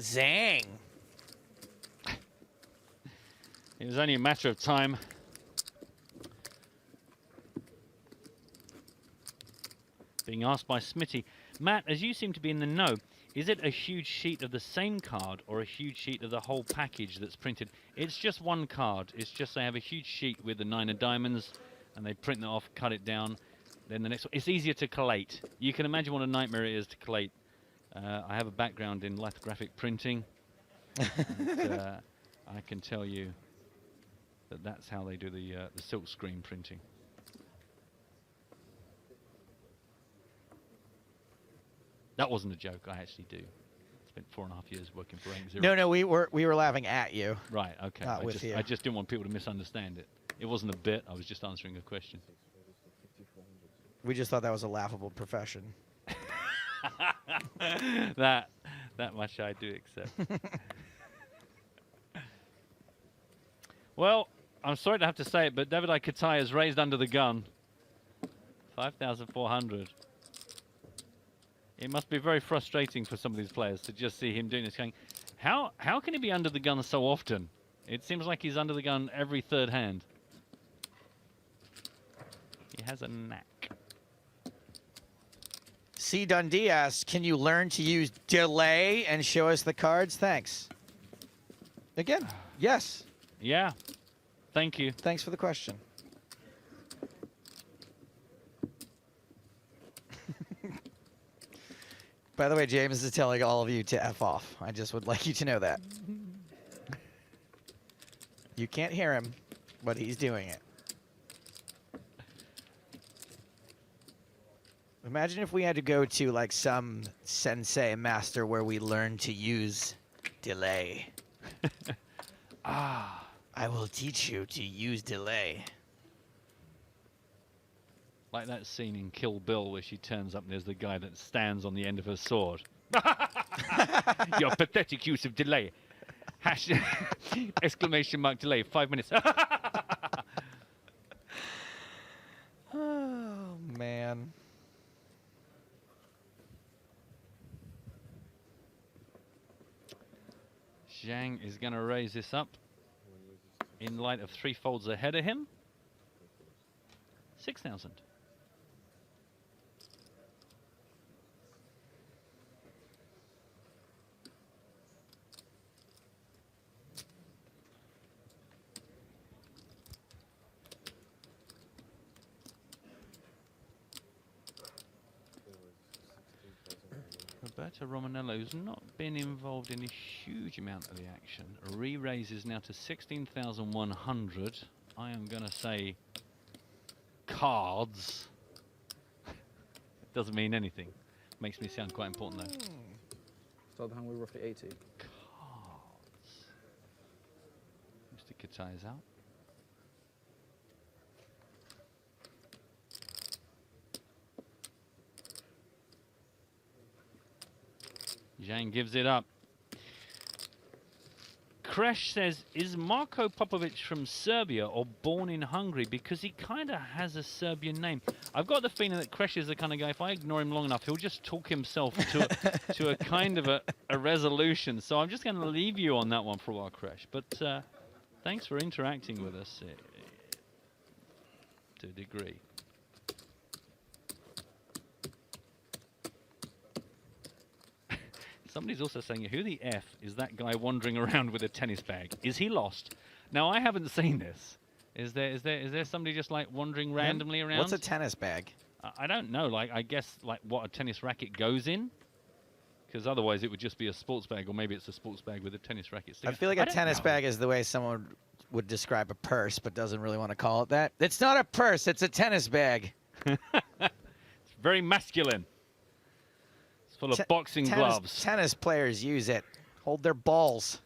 Zhang. It was only a matter of time. Being asked by Smitty, Matt, as you seem to be in the know, is it a huge sheet of the same card or a huge sheet of the whole package that's printed? It's just one card. It's just they have a huge sheet with the 9 of diamonds and they print that off, cut it down. Then the next one, it's easier to collate. You can imagine what a nightmare it is to collate. I have a background in lithographic printing. And, I can tell you that that's how they do the silk screen printing. That wasn't a joke. I actually do. Spent 4.5 years working for Rank Zero. No, we were laughing at you. Right. Okay. Not with you. I just didn't want people to misunderstand it. It wasn't a bit. I was just answering a question. We just thought that was a laughable profession. that much I do accept. Well, I'm sorry to have to say it, but David Ikatai has raised under the gun. 5,400. It must be very frustrating for some of these players to just see him doing this. Going, how can he be under the gun so often? It seems like he's under the gun every third hand. He has a knack. C. Dundee asks, can you learn to use delay and show us the cards? Thanks. Again, yes. Yeah. Thank you. Thanks for the question. By the way, James is telling all of you to F off. I just would like you to know that. You can't hear him, but he's doing it. Imagine if we had to go to like some sensei master where we learn to use delay. I will teach you to use delay. Like that scene in Kill Bill where she turns up and there's the guy that stands on the end of her sword. Your pathetic use of delay. Exclamation mark delay. 5 minutes. Oh, man. Zhang is going to raise this up in light of 3 folds ahead of him. 6,000. Roberto Romanello's not been involved in a huge amount of the action. Re-raises now to 16,100. I am going to say cards. It doesn't mean anything. Makes me sound quite important though. Told him we were roughly 80. Mr. Katai is out. Zhang gives it up. Kresh says, is Marko Popovic from Serbia or born in Hungary? Because he kind of has a Serbian name. I've got the feeling that Kresh is the kind of guy, if I ignore him long enough, he'll just talk himself to a kind of a resolution. So I'm just going to leave you on that one for a while, Kresh. But thanks for interacting with us to a degree. Somebody's also saying, who the F is that guy wandering around with a tennis bag? Is he lost? Now, I haven't seen this. Is there somebody just like wandering randomly around? What's a tennis bag? I don't know. Like, I guess like what a tennis racket goes in. Because otherwise it would just be a sports bag, or maybe it's a sports bag with a tennis racket. I feel like a tennis bag is the way someone would describe a purse, but doesn't really want to call it that. It's not a purse, it's a tennis bag. It's very masculine. Full of boxing gloves. Tennis players use it. Hold their balls.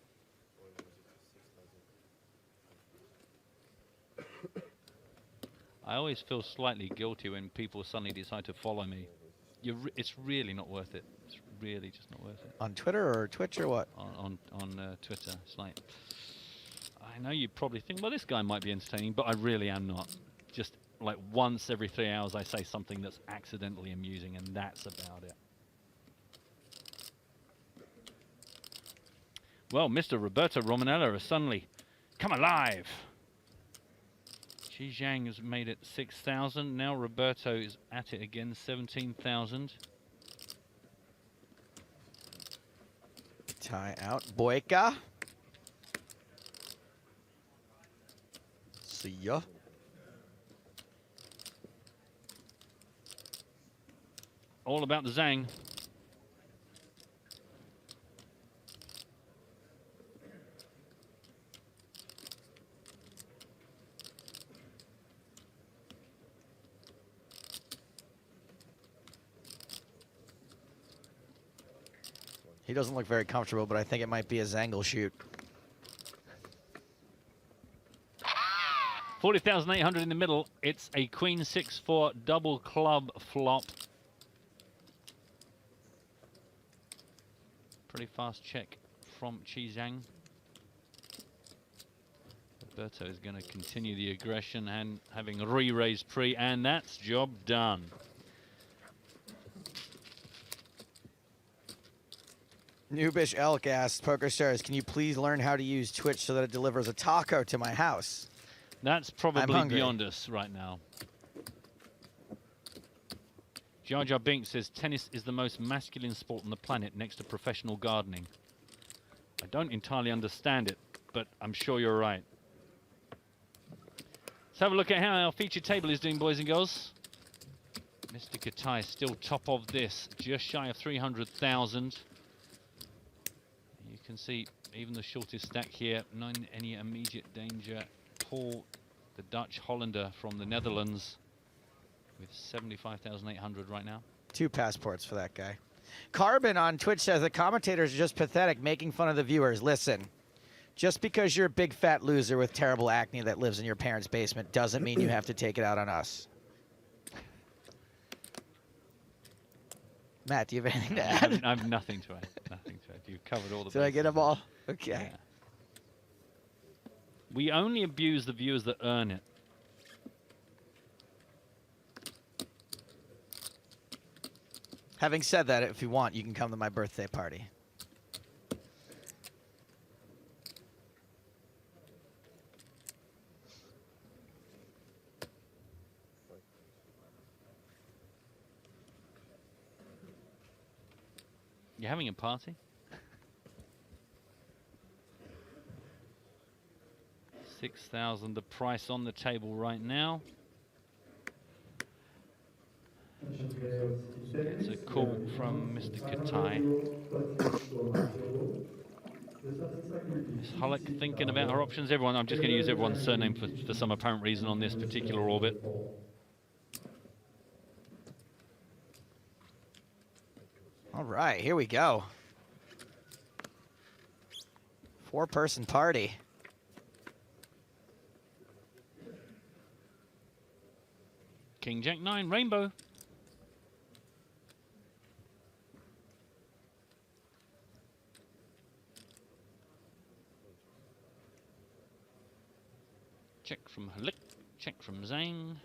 I always feel slightly guilty when people suddenly decide to follow me. It's really not worth it. It's really just not worth it. On Twitter or Twitch or what? On Twitter. It's like, I know you probably think, well, this guy might be entertaining, but I really am not. Just like once every 3 hours I say something that's accidentally amusing, and that's about it. Well, Mr. Roberto Romanella has suddenly come alive. Xi Zhang has made it 6,000. Now Roberto is at it again, 17,000. Tie out. Boyka. See ya. All about the Zhang. He doesn't look very comfortable, but I think it might be a Zangle shoot. 40,800 in the middle. It's a Queen 6-4 double club flop. Pretty fast check from Xi Zhang. Roberto is going to continue the aggression and having re-raised pre, and that's job done. Noobish Elk asked, PokerStars, can you please learn how to use Twitch so that it delivers a taco to my house? That's probably beyond us right now. Jar Jar Bink says, tennis is the most masculine sport on the planet next to professional gardening. I don't entirely understand it, but I'm sure you're right. Let's have a look at how our feature table is doing, boys and girls. Mr. Katai still top of this, just shy of 300,000. You can see even the shortest stack here, not in any immediate danger. Paul, the Dutch Hollander from the Netherlands, with 75,800 right now. 2 passports for that guy. Carbon on Twitch says the commentators are just pathetic, making fun of the viewers. Listen, just because you're a big fat loser with terrible acne that lives in your parents' basement doesn't mean you have to take it out on us. Matt, do you have anything to add? I have nothing to add. Nothing to add. You've covered all the bases. Did I get them all? Okay. Yeah. We only abuse the viewers that earn it. Having said that, if you want, you can come to my birthday party. You're having a party? 6,000, the price on the table right now. It's a call from Mr. Katai. Miss Hullock thinking about her options. Everyone, I'm just going to use everyone's surname for some apparent reason on this particular orbit. All right, here we go. 4-person party. King Jack 9 rainbow. Check from Halik, check from Zhang.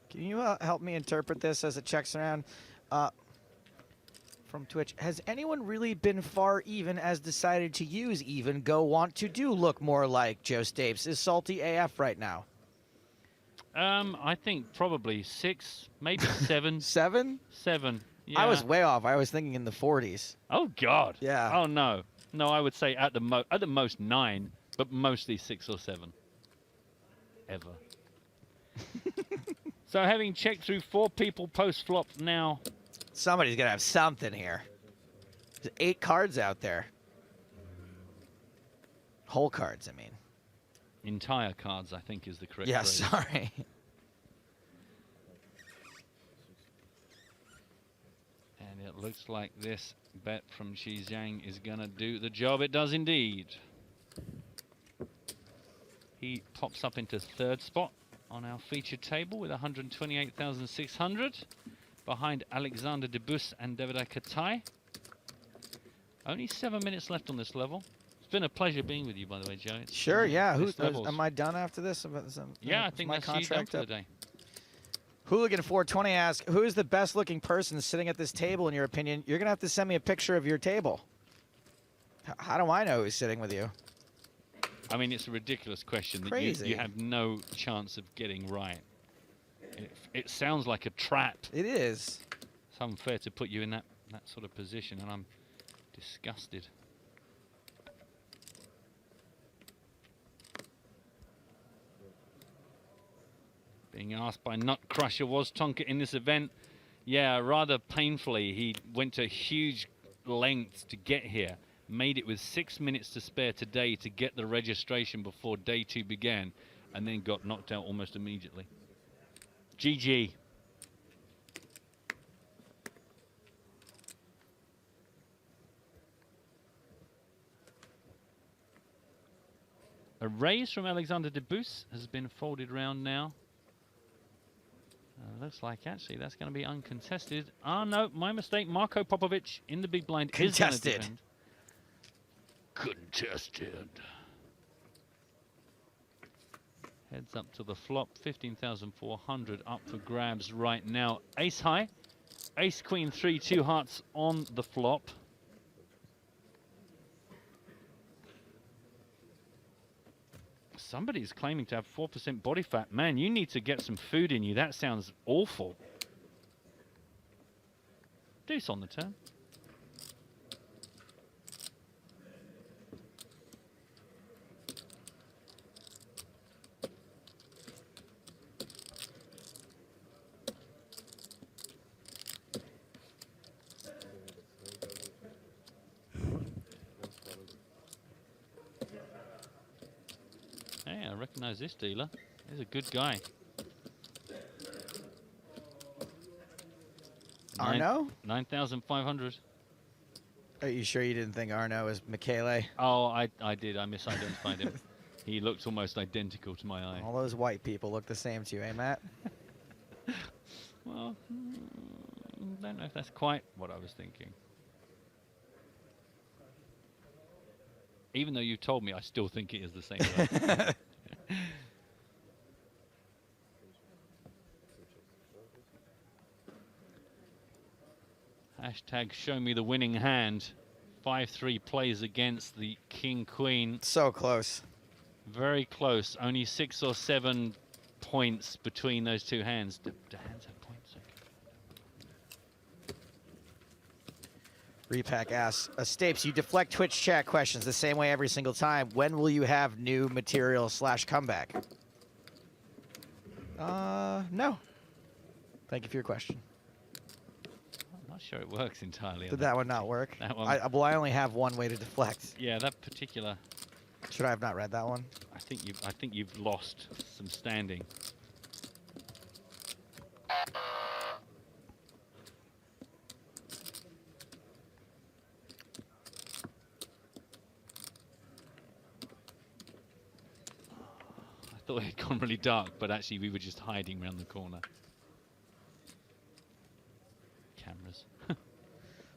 Can you help me interpret this as it checks around? From Twitch, has anyone really been far even as decided to use even go want to do look more like Joe Stapes? Is salty AF right now? I think probably 6, maybe 7. 7? 7. Yeah. I was way off. I was thinking in the 40s. Oh God. Yeah. Oh no. No, I would say at the most 9, but mostly 6 or 7. Ever. So having checked through 4 people post flop now. Somebody's gonna have something here. There's 8 cards out there. Whole cards, I mean. Entire cards, I think, is the correct Yeah, phrase. sorry. And it looks like this bet from Xi Zhang is gonna do the job. It does indeed. He pops up into 3rd spot on our featured table with 128,600 behind Alexander Debus and David Katai. Only 7 minutes left on this level. It's been a pleasure being with you, by the way, Joe. Sure, yeah. Levels. Am I done after this? Yeah, I think my that's you done contract for the up? day. Hooligan 420 asks, who is the best looking person sitting at this table in your opinion? You're gonna have to send me a picture of your table. How do I know who's sitting with you? I mean, it's a ridiculous question that Crazy. you have no chance of getting right. It sounds like a trap. It is. It's unfair to put you in that sort of position, and I'm disgusted. Being asked by Nut Crusher, was Tonka in this event? Yeah, rather painfully. He went to huge lengths to get here. Made it with 6 minutes to spare today to get the registration before day 2 began, and then got knocked out almost immediately. GG. A raise from Alexander Debus has been folded round now. Looks like actually that's going to be uncontested. Ah, no, my mistake. Marko Popovic in the big blind Contested. is going to defend. Contested. Heads up to the flop. 15,400 up for grabs right now. Ace high. Ace queen 3, 2 hearts on the flop. Somebody's claiming to have 4% body fat. Man, you need to get some food in you. That sounds awful. Deuce on the turn. Hey, I recognize this dealer. He's a good guy. Arno? 9,500. Are you sure you didn't think Arno was Michele? Oh, I did. I misidentified him. He looked almost identical to my eye. All those white people look the same to you, eh, Matt? Well, don't know if that's quite what I was thinking. Even though you told me, I still think it is the same guy. Hashtag show me the winning hand. 5-3 plays against the King Queen. So close. Very close. Only 6 or 7 points between those two hands. The hands have points. Repack asks, Stapes, you deflect Twitch chat questions the same way every single time. When will you have new material / comeback? No. Thank you for your question. I'm not sure it works entirely. Did that one not work? That one. Well, I only have one way to deflect. Yeah, that particular. Should I have not read that one? I think you've lost some standing. thought it had gone really dark, but actually we were just hiding around the corner. Cameras.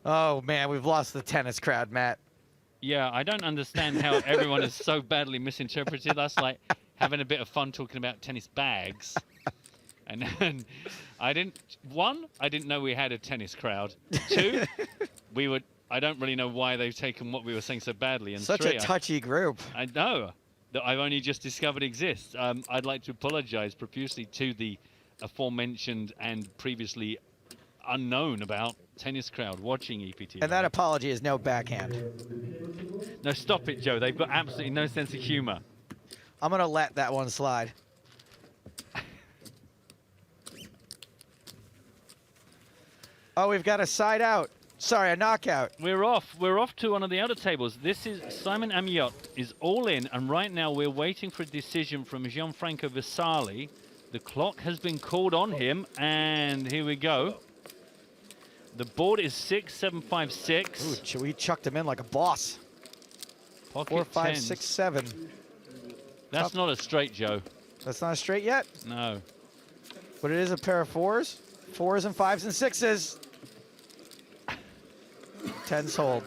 Oh, man, we've lost the tennis crowd, Matt. Yeah, I don't understand how everyone has so badly misinterpreted us, like having a bit of fun talking about tennis bags. And then I didn't know we had a tennis crowd. 2, I don't really know why they've taken what we were saying so badly. And Such 3, a touchy group. I know, that I've only just discovered exists. I'd like to apologize profusely to the aforementioned and previously unknown about tennis crowd watching EPT. And that apology is no backhand. No, stop it, Joe. They've got absolutely no sense of humor. I'm going to let that one slide. Oh, we've got a side out. Sorry, a knockout. We're off. We're off to one of the other tables. This is Simon Amiot is all in, and right now we're waiting for a decision from Gianfranco Vasali. The clock has been called on him, and here we go. The board is 6-7-5-6. Ooh, we chucked him in like a boss. Pocket 4, 5, tens. 6, 7. That's not a straight, Joe. That's not a straight yet? No. But it is a pair of 4s. 4s and 5s and 6s. 10s hold.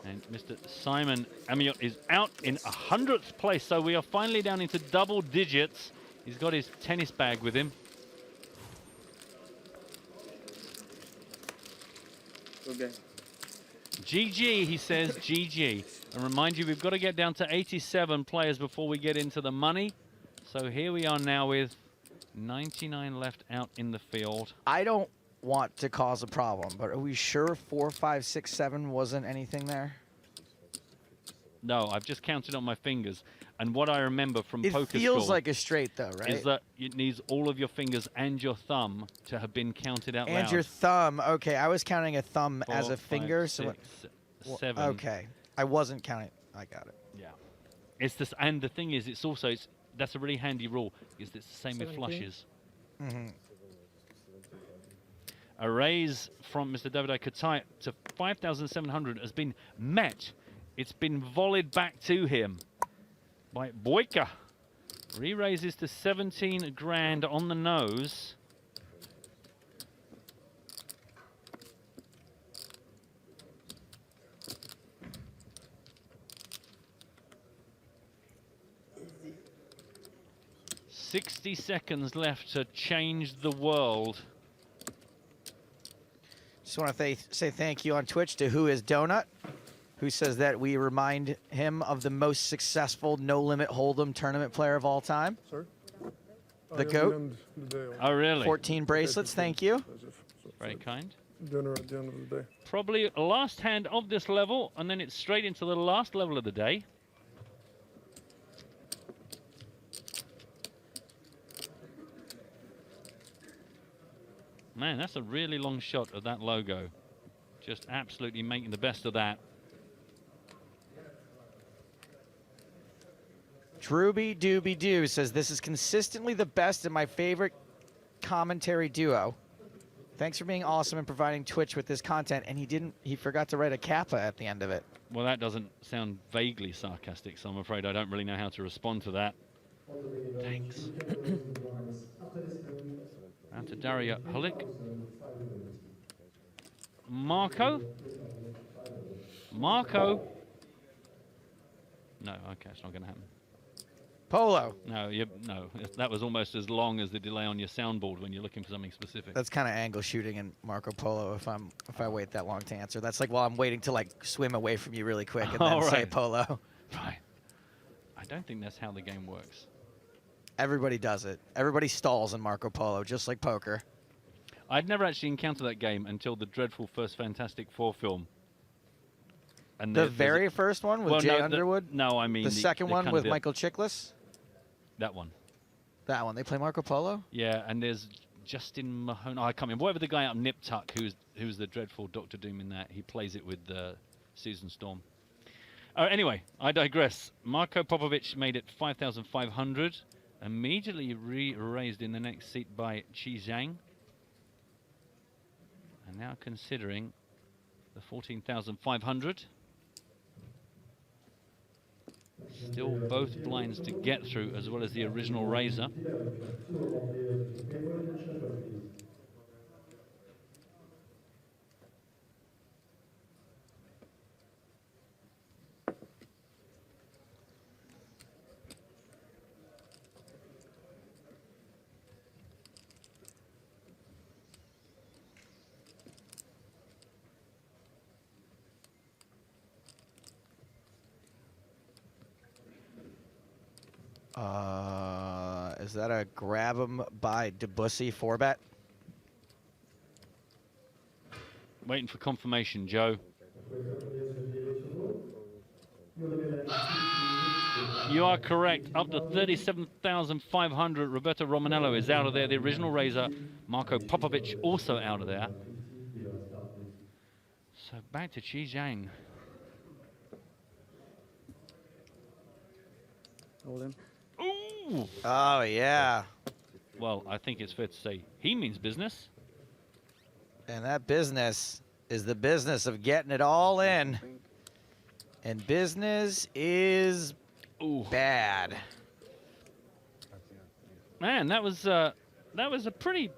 And Mr. Simon Amiot is out in 100th place, so we are finally down into double digits. He's got his tennis bag with him. Okay. GG, he says, GG. And remind you, we've got to get down to 87 players before we get into the money. So here we are now with 99 left out in the field. I don't want to cause a problem, but are we sure 4, 5, 6, 7 wasn't anything there? No, I've just counted on my fingers. And what I remember from It poker feels school like a straight, though, right? is that it needs all of your fingers and your thumb to have been counted out loud. And your thumb. Okay, I was counting a thumb 4, as a 5, finger. 6, Well, 7. okay, I wasn't counting. I got it. Yeah. It's this, and the thing is, it's also that's a really handy rule. Is it's the same with flushes. Mm-hmm. A raise from Mr. Davide Katai to 5,700 has been met. It's been volleyed back to him by Boyka. Re-raises to 17 grand on the nose. "60 seconds left to change the world." Just want to say thank you on Twitch to Who Is Donut, who says that we remind him of the most successful no-limit hold'em tournament player of all time. Sorry? The GOAT. Oh, really? 14 bracelets, thank you. Very kind. Dinner at the end of the day. Probably last hand of this level, and then it's straight into the last level of the day. Man, that's a really long shot of that logo. Just absolutely making the best of that. Drooby Dooby Doo says this is consistently the best and my favorite commentary duo. Thanks for being awesome and providing Twitch with this content. And he forgot to write a kappa at the end of it. Well, that doesn't sound vaguely sarcastic, so I'm afraid I don't really know how to respond to that. Thanks. And to Daria Hulik. Marco? Marco? No, okay, it's not going to happen. Polo. No, no, that was almost as long as the delay on your soundboard when you're looking for something specific. That's kind of angle shooting in Marco Polo if I wait that long to answer. That's like while I'm waiting to like swim away from you really quick and then say polo. Right. I don't think that's how the game works. Everybody does it. Everybody stalls in Marco Polo, just like poker. I'd never actually encountered that game until the dreadful first Fantastic Four film. And The very first one with Jay Underwood? No, I mean the second one kind with of Michael Chiklis? That one. That one. They play Marco Polo? Yeah, and there's Justin Mahone. Oh, I can't remember. Whatever the guy out Nip Tuck, who's the dreadful Dr. Doom in that. He plays it with Susan Storm. Anyway, I digress. Marko Popovic made it 5,500. Immediately raised in the next seat by Qi Zhang. And now considering the 14,500. Still both blinds to get through, as well as the original raiser. Is that a grab him by Debussy 4-bet? Waiting for confirmation, Joe. You are correct. Up to 37,500. Roberto Romanello is out of there. The original raiser, Marko Popovic, also out of there. So back to Qi Zhang. All in. Ooh! Oh, yeah. Well, I think it's fair to say he means business. And that business is the business of getting it all in. And business is bad. Man, that was a pretty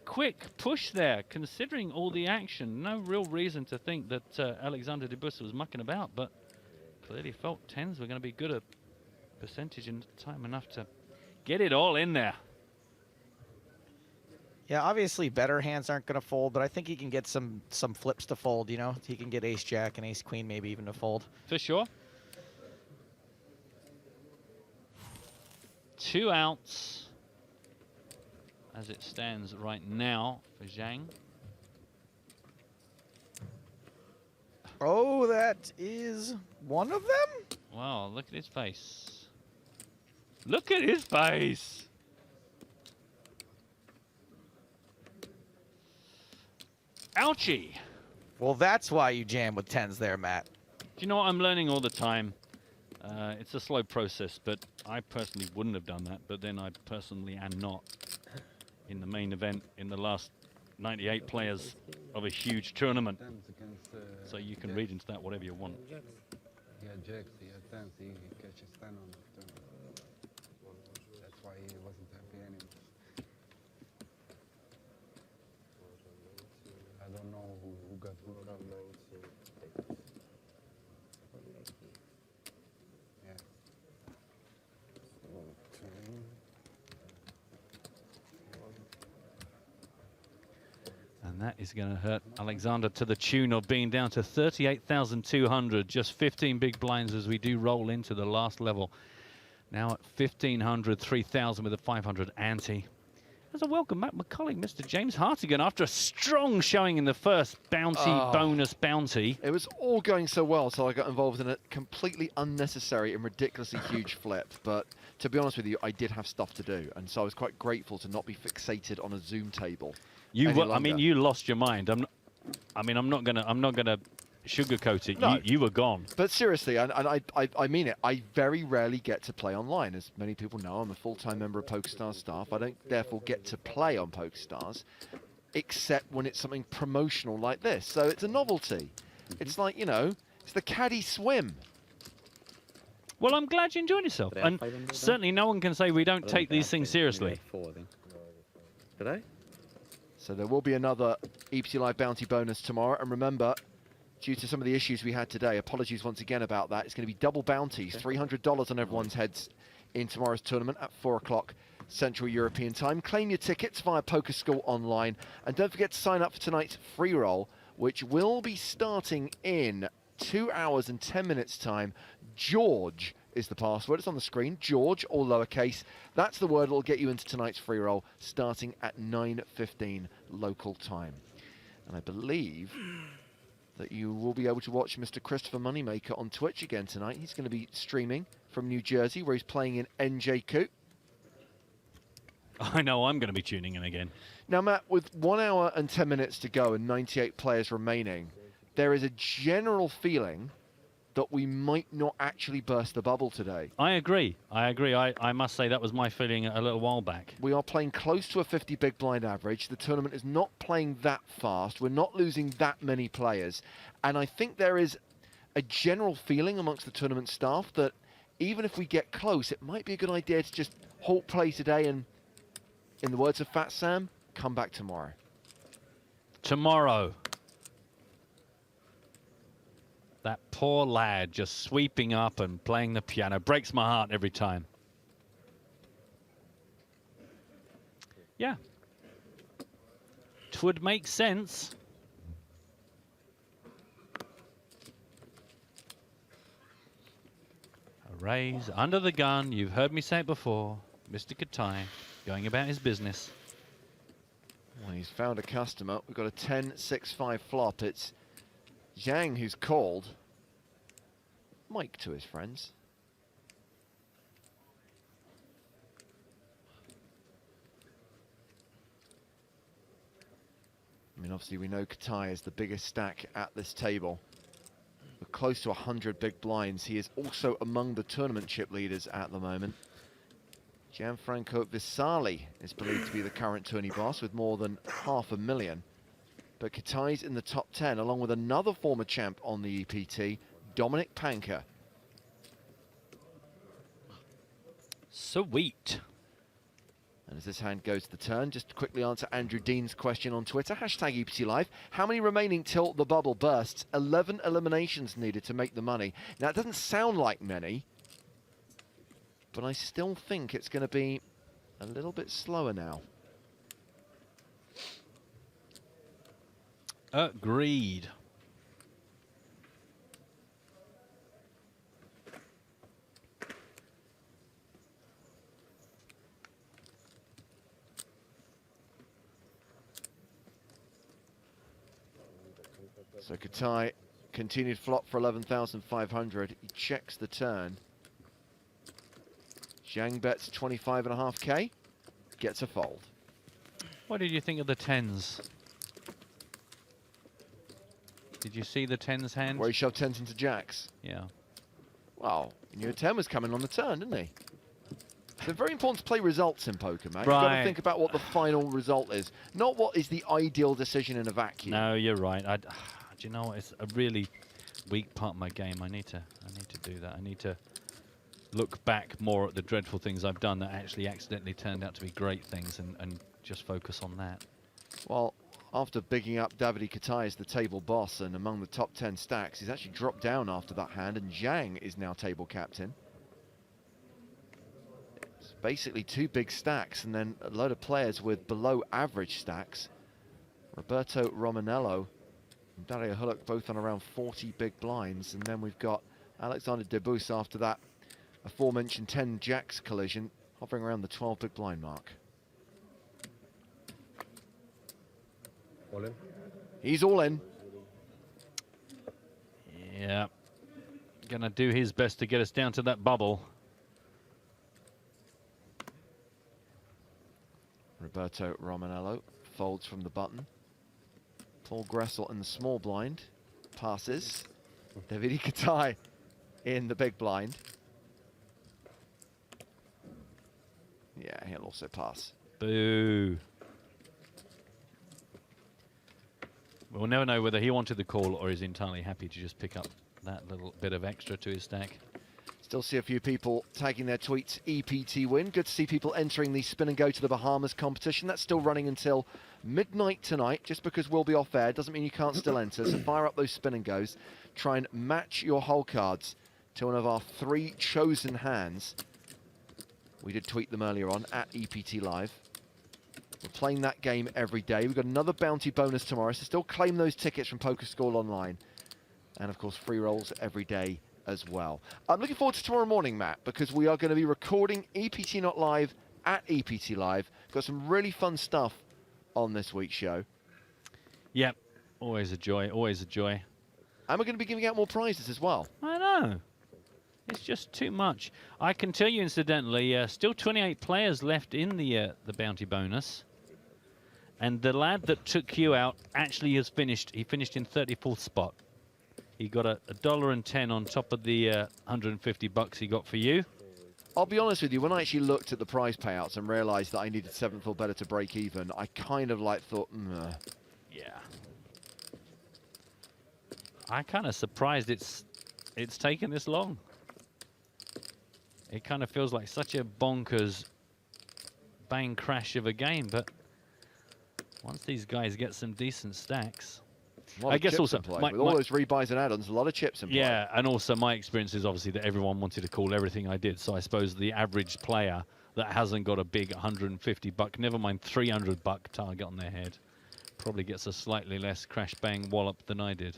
quick push there, considering all the action. No real reason to think that Alexander Debussy was mucking about, but clearly felt tens were going to be good at percentage and time enough to get it all in there. Yeah, obviously better hands aren't going to fold, but I think he can get some flips to fold, you know? He can get ace-jack and ace-queen maybe even to fold. For sure. 2 outs as it stands right now for Zhang. Oh, that is one of them? Wow, look at his face. Look at his face. Ouchie. Well, that's why you jam with tens there, Matt. Do you know what I'm learning all the time? It's a slow process, but I personally wouldn't have done that. But then I personally am not in the main event in the last 98 players of a huge tournament. So you can read into that whatever you want. Yeah, Jacks, he had tens, he catches 10 on the tournament. That's why he wasn't happy anymore. I don't know who got who. Yeah. And that is going to hurt Alexander to the tune of being down to 38,200. Just 15 big blinds as we do roll into the last level. Now at 1,500, 3,000 with a 500 ante. As a welcome back, my colleague, Mr. James Hartigan, after a strong showing in the first bonus bounty. It was all going so well, so I got involved in a completely unnecessary and ridiculously huge flip. But to be honest with you, I did have stuff to do, and so I was quite grateful to not be fixated on a Zoom table. I mean, you lost your mind. I'm not gonna sugarcoat it. No. You were gone. But seriously, and I mean it, I very rarely get to play online. As many people know, I'm a full-time member of PokerStars staff. I don't therefore get to play on PokerStars, except when it's something promotional like this. So it's a novelty. It's like, you know, it's the caddy swim. Well, I'm glad you enjoyed yourself. And certainly no one can say we don't take these things seriously. Did I? So there will be another EPT Live bounty bonus tomorrow. And remember, due to some of the issues we had today, apologies once again about that. It's going to be double bounties, $300 on everyone's heads in tomorrow's tournament at 4 o'clock Central European time. Claim your tickets via PokerSchool Online. And don't forget to sign up for tonight's free roll, which will be starting in 2 hours and 10 minutes time. George is the password. It's on the screen. George, all lowercase. That's the word that will get you into tonight's free roll starting at 9:15 local time. And I believe that you will be able to watch Mr. Christopher Moneymaker on Twitch again tonight. He's going to be streaming from New Jersey, where he's playing in NJ Coop. I know I'm going to be tuning in again. Now, Matt, with 1 hour and 10 minutes to go and 98 players remaining, there is a general feeling that we might not actually burst the bubble today. I agree. I must say that was my feeling a little while back. We are playing close to a 50 big blind average. The tournament is not playing that fast. We're not losing that many players. And I think there is a general feeling amongst the tournament staff that even if we get close, it might be a good idea to just halt play today and, in the words of Fat Sam, come back tomorrow. Tomorrow. That poor lad just sweeping up and playing the piano. Breaks my heart every time. Yeah. Twould make sense. A raise under the gun. You've heard me say it before. Mr. Katai going about his business. Well, he's found a customer. We've got a 10-6-5 flop. It's Zhang who's called. Mike to his friends. I mean, obviously we know Katai is the biggest stack at this table. We're close to 100 big blinds. He is also among the tournament chip leaders at the moment. Gianfranco Visali is believed to be the current tourney boss with more than $500,000. But Katai's in the top 10, along with another former champ on the EPT, Dominic Panker. Sweet. And as this hand goes to the turn, just to quickly answer Andrew Dean's question on Twitter, hashtag EPT Live. How many remaining till the bubble bursts? 11 eliminations needed to make the money. Now, it doesn't sound like many, but I still think it's going to be a little bit slower now. Agreed. So Katai continued flop for 11,500. He checks the turn. Zhang bets 25.5k, gets a fold. What did you think of the tens? Did you see the tens hand? Where he shoved tens into jacks? Yeah. Well, he knew a 10 was coming on the turn, didn't he? It's very important to play results in poker, man. Right. You've got to think about what the final result is, not what is the ideal decision in a vacuum. No, you're right. Do you know what? It's a really weak part of my game. I need to do that. I need to look back more at the dreadful things I've done that actually accidentally turned out to be great things and just focus on that. Well, after bigging up Davide Katai as the table boss and among the top 10 stacks, he's actually dropped down after that hand, and Zhang is now table captain. It's basically two big stacks and then a load of players with below average stacks. Roberto Romanello and Dario Huluk both on around 40 big blinds, and then we've got Alexander Debus after that aforementioned 10 jacks collision, hovering around the 12 big blind mark. All in? He's all in. Yeah. Gonna do his best to get us down to that bubble. Roberto Romanello folds from the button. Paul Gressel in the small blind. Passes. Davide Katai in the big blind. Yeah, he'll also pass. Boo. We'll never know whether he wanted the call or is entirely happy to just pick up that little bit of extra to his stack. Still see a few people tagging their tweets, EPT win. Good to see people entering the spin and go to the Bahamas competition. That's still running until midnight tonight. Just because we'll be off air doesn't mean you can't still enter. So fire up those spin and goes. Try and match your hole cards to one of our 3 chosen hands. We did tweet them earlier on at EPT Live. We're playing that game every day. We've got another bounty bonus tomorrow, so still claim those tickets from PokerStars Online. And of course, free rolls every day as well. I'm looking forward to tomorrow morning, Matt, because we are going to be recording EPT Not Live at EPT Live. We've got some really fun stuff on this week's show. Yep, always a joy, always a joy. And we're going to be giving out more prizes as well. I know. It's just too much. I can tell you, incidentally, still 28 players left in the bounty bonus. And the lad that took you out actually has finished. He finished in 34th spot. He got a $1.10 on top of the 150 bucks he got for you. I'll be honest with you, when I actually looked at the prize payouts and realized that I needed 7th or better to break even, I kind of like thought, yeah. I'm kind of surprised it's it's taken this long. It kind of feels like such a bonkers bang crash of a game, but once these guys get some decent stacks, I guess also with all those rebuys and add-ons, a lot of chips in play. Yeah, and also my experience is obviously that everyone wanted to call everything I did. So I suppose the average player that hasn't got a big 150 buck, never mind 300 buck target on their head, probably gets a slightly less crash bang wallop than I did.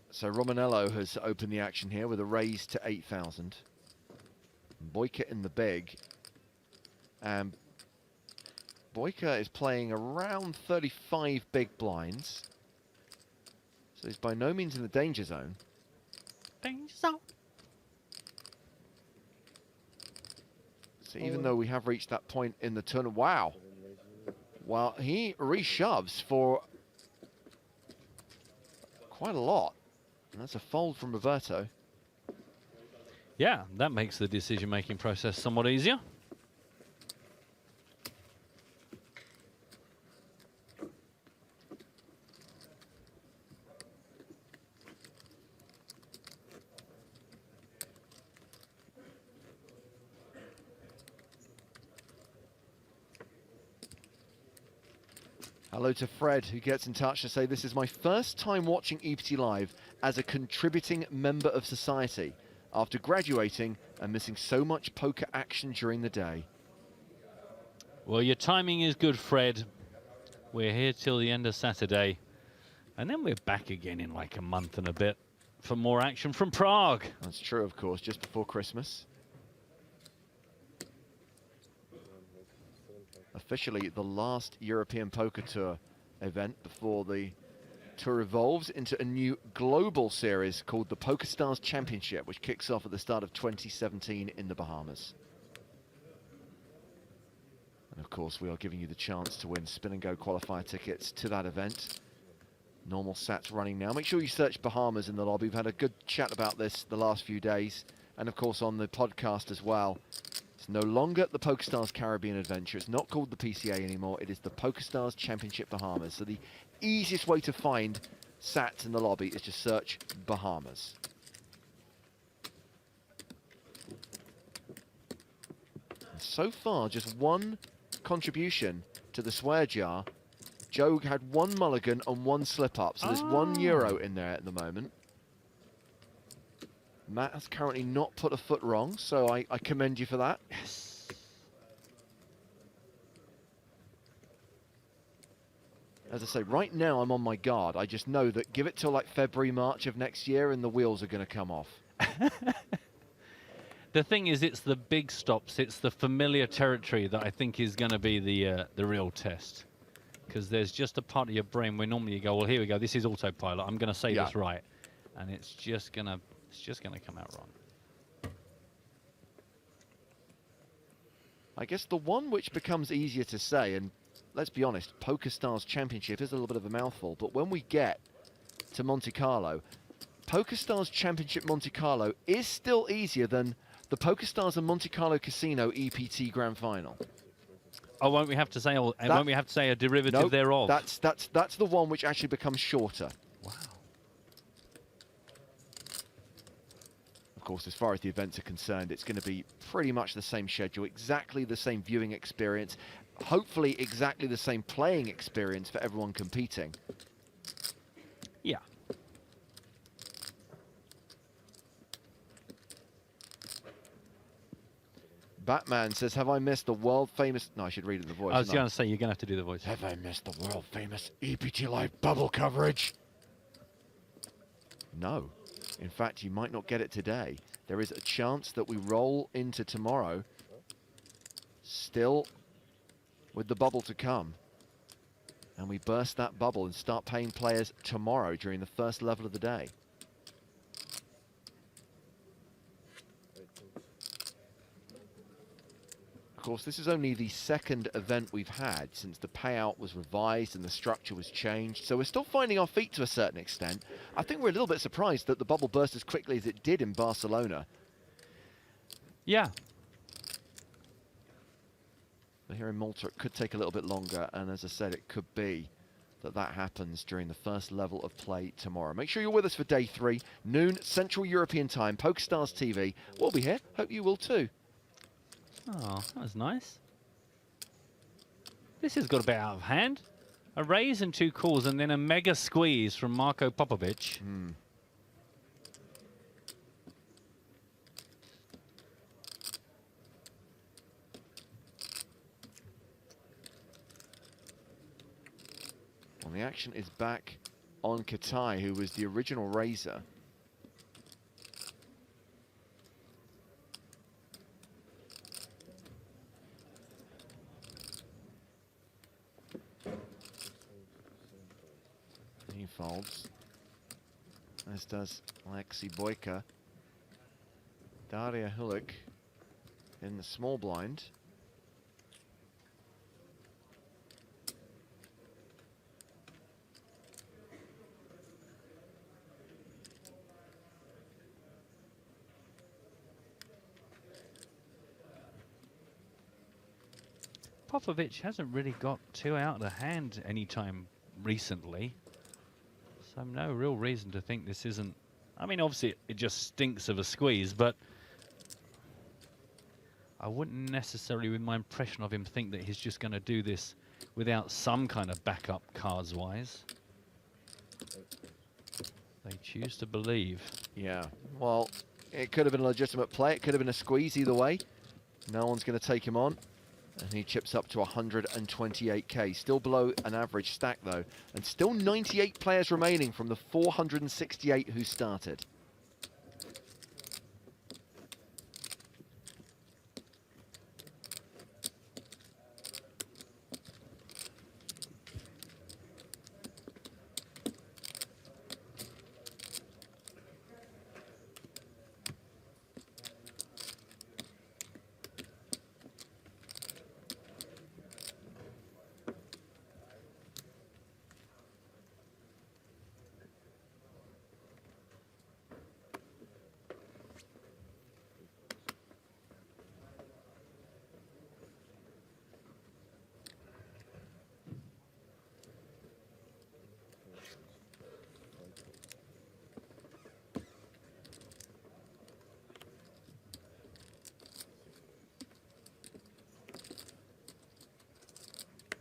So Romanello has opened the action here with a raise to 8,000. Boyka in the big. And Boyka is playing around 35 big blinds. So he's by no means in the danger zone. Danger zone. So even though we have reached that point in the tournament, wow. Well, he reshoves for quite a lot. And that's a fold from Roberto. Yeah, that makes the decision-making process somewhat easier. Hello to Fred, who gets in touch to say, this is my first time watching EPT Live as a contributing member of society after graduating and missing so much poker action during the day. Well, your timing is good, Fred. We're here till the end of Saturday. And then we're back again in like a month and a bit for more action from Prague. That's true, of course, just before Christmas. Officially the last European Poker Tour event before the tour evolves into a new global series called the PokerStars Championship, which kicks off at the start of 2017 in the Bahamas. And of course, we are giving you the chance to win Spin and Go qualifier tickets to that event. Normal sats running now. Make sure you search Bahamas in the lobby. We've had a good chat about this the last few days, and of course on the podcast as well. It's no longer the PokerStars Caribbean Adventure. It's not called the PCA anymore. It is the PokerStars Championship Bahamas. So the easiest way to find sats in the lobby is just search Bahamas. And so far, just one contribution to the swear jar. Joe had one mulligan and one slip-up, so there's €1 in there at the moment. Matt has currently not put a foot wrong, so I commend you for that. Yes. As I say, right now I'm on my guard. I just know that give it till like February, March of next year and the wheels are going to come off. The thing is, it's the big stops, it's the familiar territory that I think is going to be the real test. Because there's just a part of your brain where normally you go, well, here we go, this is autopilot, I'm going to say this right. And it's just going to come out wrong. I guess the one which becomes easier to say, and let's be honest, PokerStars Championship is a little bit of a mouthful, but when we get to Monte Carlo, PokerStars Championship Monte Carlo is still easier than the PokerStars and Monte Carlo Casino EPT Grand Final. Oh, won't we have to say, won't we have to say a derivative thereof? That's the one which actually becomes shorter. Wow. Of course, as far as the events are concerned, it's going to be pretty much the same schedule, exactly the same viewing experience, hopefully exactly the same playing experience for everyone competing. Yeah. Batman says, have I missed the world-famous... No, I should read it the voice. I was going to say, you're going to have to do the voice. Have I missed the world-famous EPT Live bubble coverage? No. In fact, you might not get it today. There is a chance that we roll into tomorrow, still with the bubble to come. And we burst that bubble and start paying players tomorrow during the first level of the day. Of course, this is only the second event we've had since the payout was revised and the structure was changed, so we're still finding our feet to a certain extent. I think we're a little bit surprised that the bubble burst as quickly as it did in Barcelona. Yeah. But here in Malta, it could take a little bit longer, and as I said, it could be that happens during the first level of play tomorrow. Make sure you're with us for day 3, noon Central European time, PokerStars TV. We'll be here. Hope you will too. Oh, that was nice. This has got a bit out of hand. A raise and 2 calls, and then a mega squeeze from Marko Popovic. Well, the action is back on Katai, who was the original raiser. He folds, as does Alexei Boyka. Daria Hulik in the small blind. Popovic hasn't really got too out of the hand anytime recently. So no real reason to think this isn't... I mean, obviously it just stinks of a squeeze, but I wouldn't necessarily, with my impression of him, think that he's just going to do this without some kind of backup cards-wise. They choose to believe. Yeah, well, it could have been a legitimate play. It could have been a squeeze either way. No one's going to take him on. And he chips up to 128k. Still below an average stack, though. And still 98 players remaining from the 468 who started.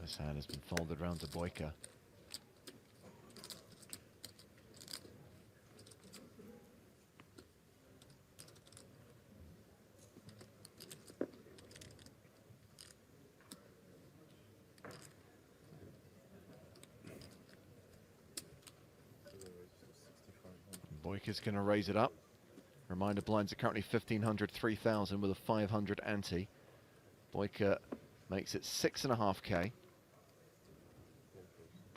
This hand has been folded round to Boyka. Boyka's going to raise it up. Reminder, blinds are currently 1,500, 3,000 with a 500 ante. Boyka makes it 6.5k.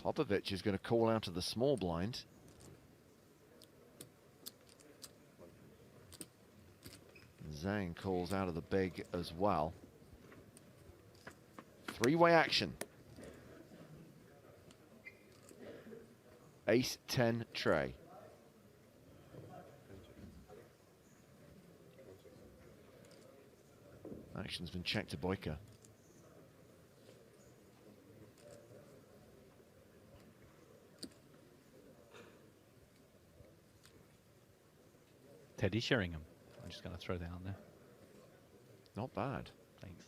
Popovic is going to call out of the small blind. Zhang calls out of the big as well. 3-way action. Ace-10 tray. Action's been checked to Boyka. Teddy Sheringham. I'm just going to throw that on there. Not bad. Thanks.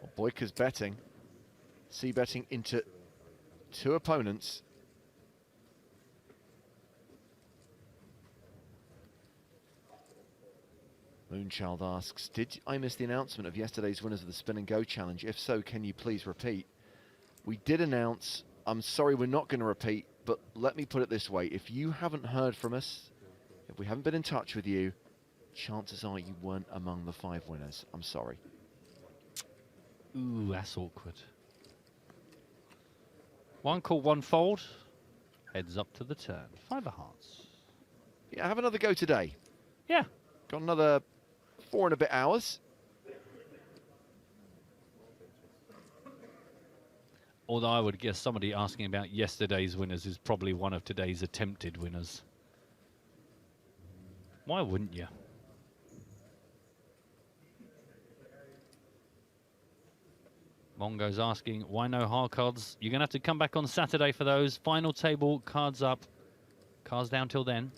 Well, Boyka's betting. C-betting into 2 opponents. Moonchild asks, did I miss the announcement of yesterday's winners of the Spin and Go Challenge? If so, can you please repeat? We did announce, I'm sorry we're not going to repeat, but let me put it this way. If you haven't heard from us, if we haven't been in touch with you, chances are you weren't among the 5 winners. I'm sorry. Ooh, that's awkward. 1 call, 1 fold. Heads up to the turn. 5 of hearts. Yeah, have another go today. Yeah. Got another 4 and a bit hours. Although I would guess somebody asking about yesterday's winners is probably one of today's attempted winners. Why wouldn't you? Mongo's asking, why no hard cards? You're going to have to come back on Saturday for those. Final table, cards up. Cards down till then.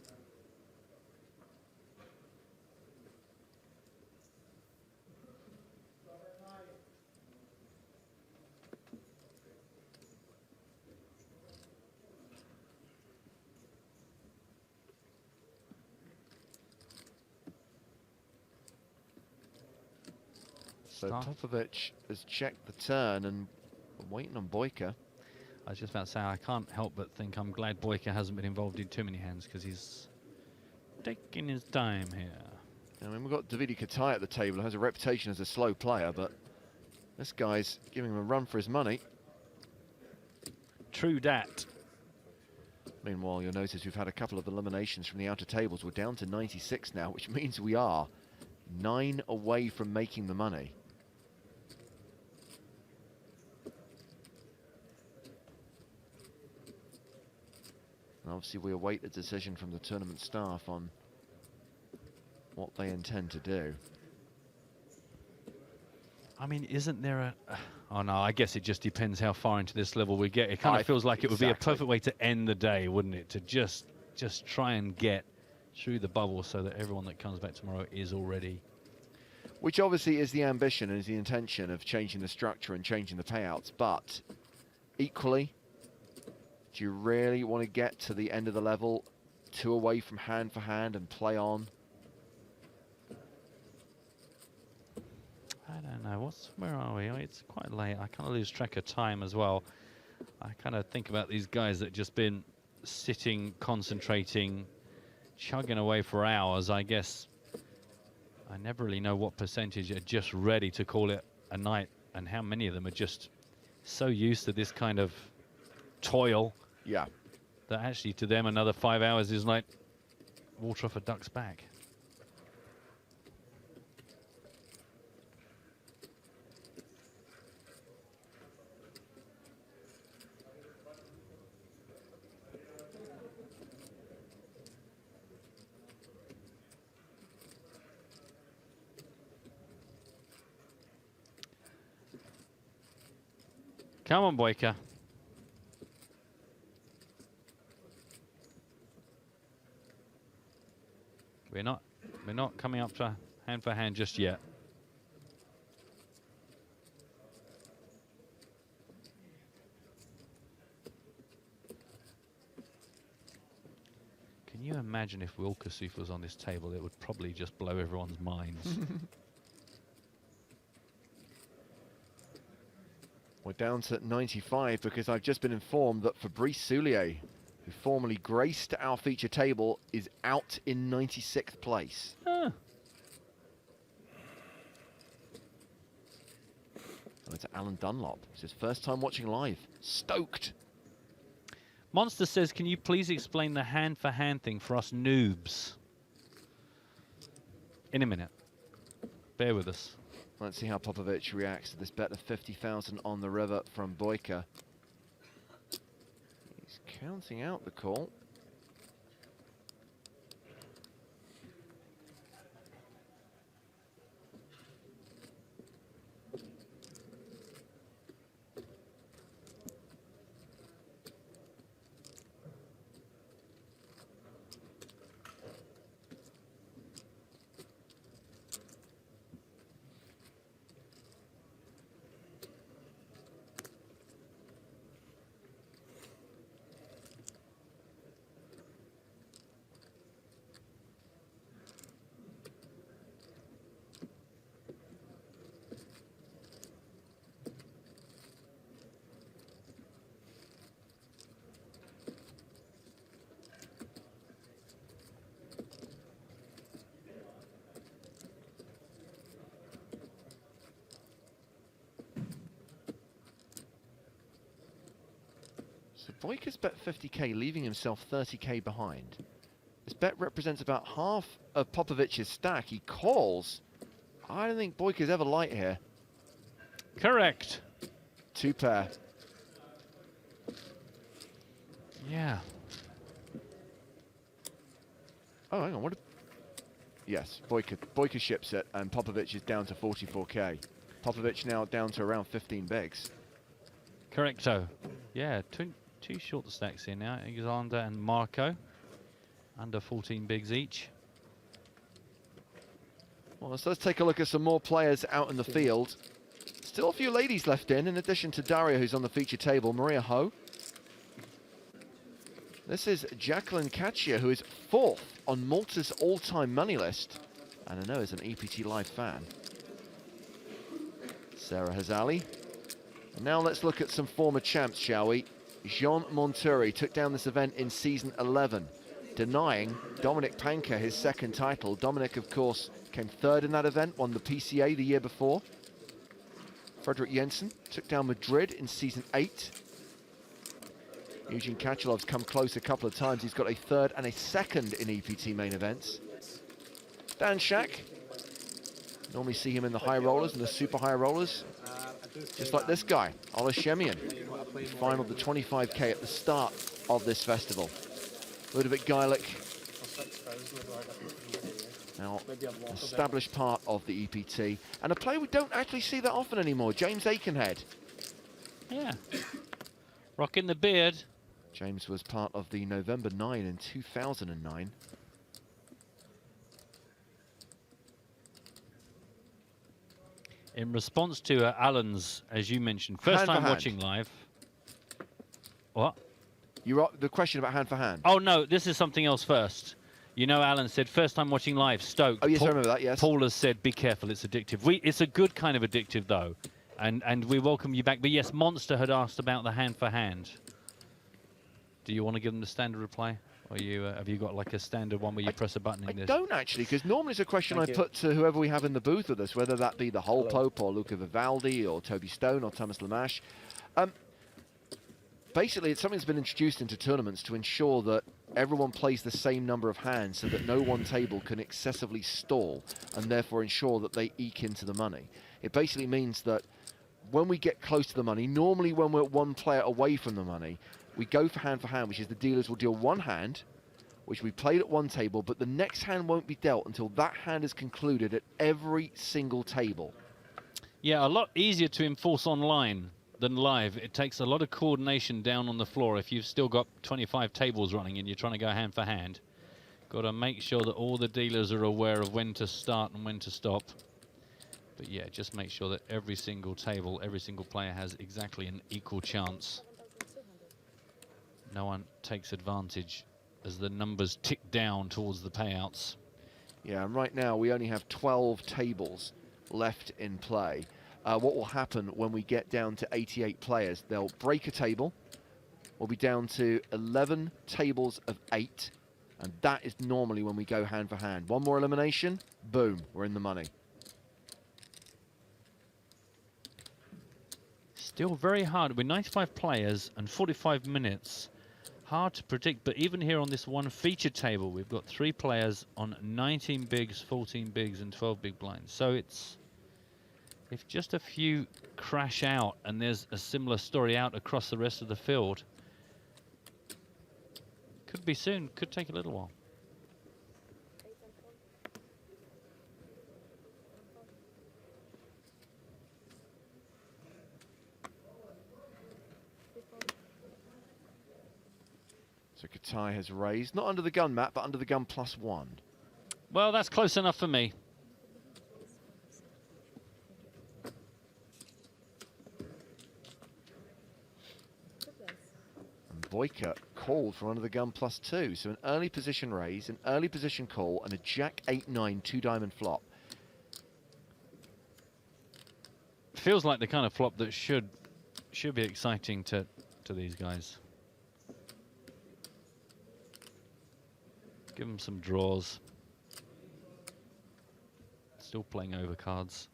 So Popovic has checked the turn and waiting on Boyka. I was just about to say, I can't help but think I'm glad Boyka hasn't been involved in too many hands because he's taking his time here. I mean, we've got Davide Katai at the table, who has a reputation as a slow player, but this guy's giving him a run for his money. True dat. Meanwhile, you'll notice we've had a couple of eliminations from the outer tables. We're down to 96 now, which means we are 9 away from making the money. And obviously we await a decision from the tournament staff on what they intend to do. I mean, isn't there a... Oh, no, I guess it just depends how far into this level we get. It kind of feels like it would be a perfect way to end the day, wouldn't it? To just try and get through the bubble so that everyone that comes back tomorrow is already... Which obviously is the ambition and is the intention of changing the structure and changing the payouts. But equally, do you really want to get to the end of the level, 2 away from hand for hand and play on? I don't know. Where are we? Oh, it's quite late. I kind of lose track of time as well. I kind of think about these guys that just been sitting, concentrating, chugging away for hours. I guess I never really know what percentage are just ready to call it a night and how many of them are just so used to this kind of toil. Yeah. That actually to them another 5 hours is like water off a duck's back. Come on, Boyka. We're not coming up to hand for hand just yet. Can you imagine if Will Kasuf was on this table? It would probably just blow everyone's minds. We're down to 95 because I've just been informed that Fabrice Soulier, who formerly graced our feature table, is out in 96th place. Ah. And it's Alan Dunlop. It's his first time watching live. Stoked. Monster says, can you please explain the hand-for-hand thing for us noobs? In a minute. Bear with us. Let's see how Popovic reacts to this bet of 50,000 on the river from Boyka. He's counting out the call. So Boyka's bet 50k, leaving himself 30k behind. This bet represents about half of Popovic's stack. He calls. I don't think Boyka's ever light here. Correct. 2 pair. Yeah. Oh, hang on. Yes, Boyka ships it, and Popovic is down to 44k. Popovic now down to around 15 bigs. Correcto. Yeah, two short stacks here now. Alexander and Marco, under 14 bigs each. Well, so let's take a look at some more players out in the field. Still a few ladies left in addition to Daria, who's on the feature table, Maria Ho. This is Jacqueline Caccia, who is 4th on Malta's all-time money list, and I know is an EPT Live fan. Sarah Hazali. And now let's look at some former champs, shall we? Jean Monturi took down this event in season 11, denying Dominic Panker his second title. Dominic, of course, came 3rd in that event, won the PCA the year before. Frederick Jensen took down Madrid in season 8. Eugene Kachelov's come close a couple of times. He's got a 3rd and a 2nd in EPT main events. Dan Shack, normally see him in the high rollers and the super high rollers. Just like this guy, Ola Shemian, who finaled the 25k at the start of this festival. Ludovic Geilich, now established part of the EPT, and a player we don't actually see that often anymore, James Aikenhead. Yeah, rocking the beard. James was part of the November 9 in 2009. In response to Alan's, as you mentioned, first time watching live. What? The question about hand for hand. Oh no, this is something else first. You know, Alan said first time watching live, Stoke. Oh yes, I remember that. Yes. Paul has said, be careful, it's addictive. It's a good kind of addictive though, and we welcome you back. But yes, Monster had asked about the hand for hand. Do you want to give them the standard reply? Or have you got like a standard one where you press a button in this? I don't actually, because normally it's a question I put to whoever we have in the booth with us, whether that be the Whole Pope or Luca Vivaldi or Toby Stone or Thomas Lamache. Basically, it's something that's been introduced into tournaments to ensure that everyone plays the same number of hands so that no one table can excessively stall and therefore ensure that they eke into the money. It basically means that when we get close to the money, normally when we're one player away from the money, we go for hand, which is the dealers will deal one hand, which we played at one table, but the next hand won't be dealt until that hand is concluded at every single table. Yeah, a lot easier to enforce online than live. It takes a lot of coordination down on the floor. If you've still got 25 tables running and you're trying to go hand for hand, got to make sure that all the dealers are aware of when to start and when to stop. But yeah, just make sure that every single table, every single player has exactly an equal chance. No one takes advantage as the numbers tick down towards the payouts. Yeah, and right now we only have 12 tables left in play. What will happen when we get down to 88 players? They'll break a table. We'll be down to 11 tables of 8, and that is normally when we go hand for hand. One more elimination, boom, we're in the money. Still very hard. With 95 players and 45 minutes. Hard to predict, but even here on this one feature table, we've got 3 players on 19 bigs, 14 bigs, and 12 big blinds. So it's, if just a few crash out and there's a similar story out across the rest of the field, could be soon, could take a little while. So Katai has raised, not under the gun map, but under the gun +1. Well, that's close enough for me. And Boyka called from under the gun +2. So an early position raise, an early position call, and a Jack 8-9 2-diamond flop. Feels like the kind of flop that should be exciting to these guys. Give them some draws. Still playing over cards.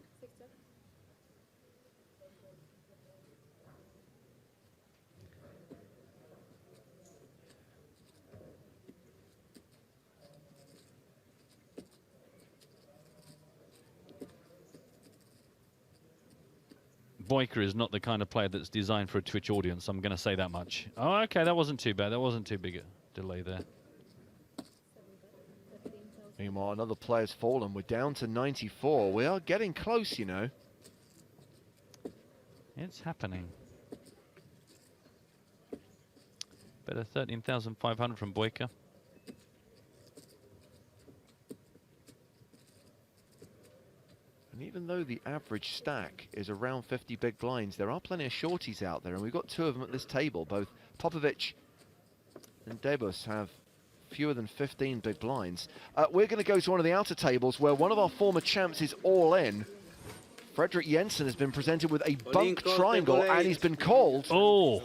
Boyka is not the kind of player that's designed for a Twitch audience, I'm going to say that much. Oh, okay, that wasn't too bad. That wasn't too big a delay there. Meanwhile, another player's fallen. We're down to 94. We are getting close, you know. It's happening. Better 13,500 from Boyka. And even though the average stack is around 50 big blinds, there are plenty of shorties out there, and we've got two of them at this table. Both Popovic and Debus have fewer than 15 big blinds. We're going to go to one of the outer tables where one of our former champs is all in. Fredrik Jensen has been presented with a bunk triangle, and he's been called. Oh!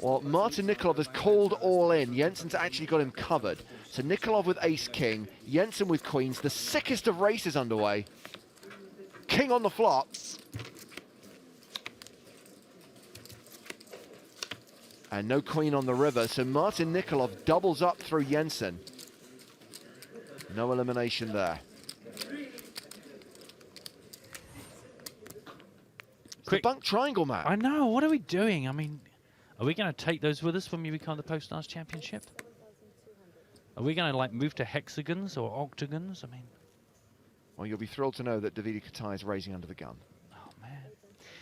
Well, Martin Nikolov has called all in. Jensen's actually got him covered. So Nikolov with ace-king, Jensen with queens. The sickest of races underway. King on the flop. And no queen on the river, so Martin Nikolov doubles up through Jensen. No elimination there. Quick bunk triangle, Matt. I know, what are we doing? I mean, are we going to take those with us when we become the PokerStars Championship? Are we going to like move to hexagons or octagons? I mean, well, you'll be thrilled to know that Davide Katai is raising under the gun.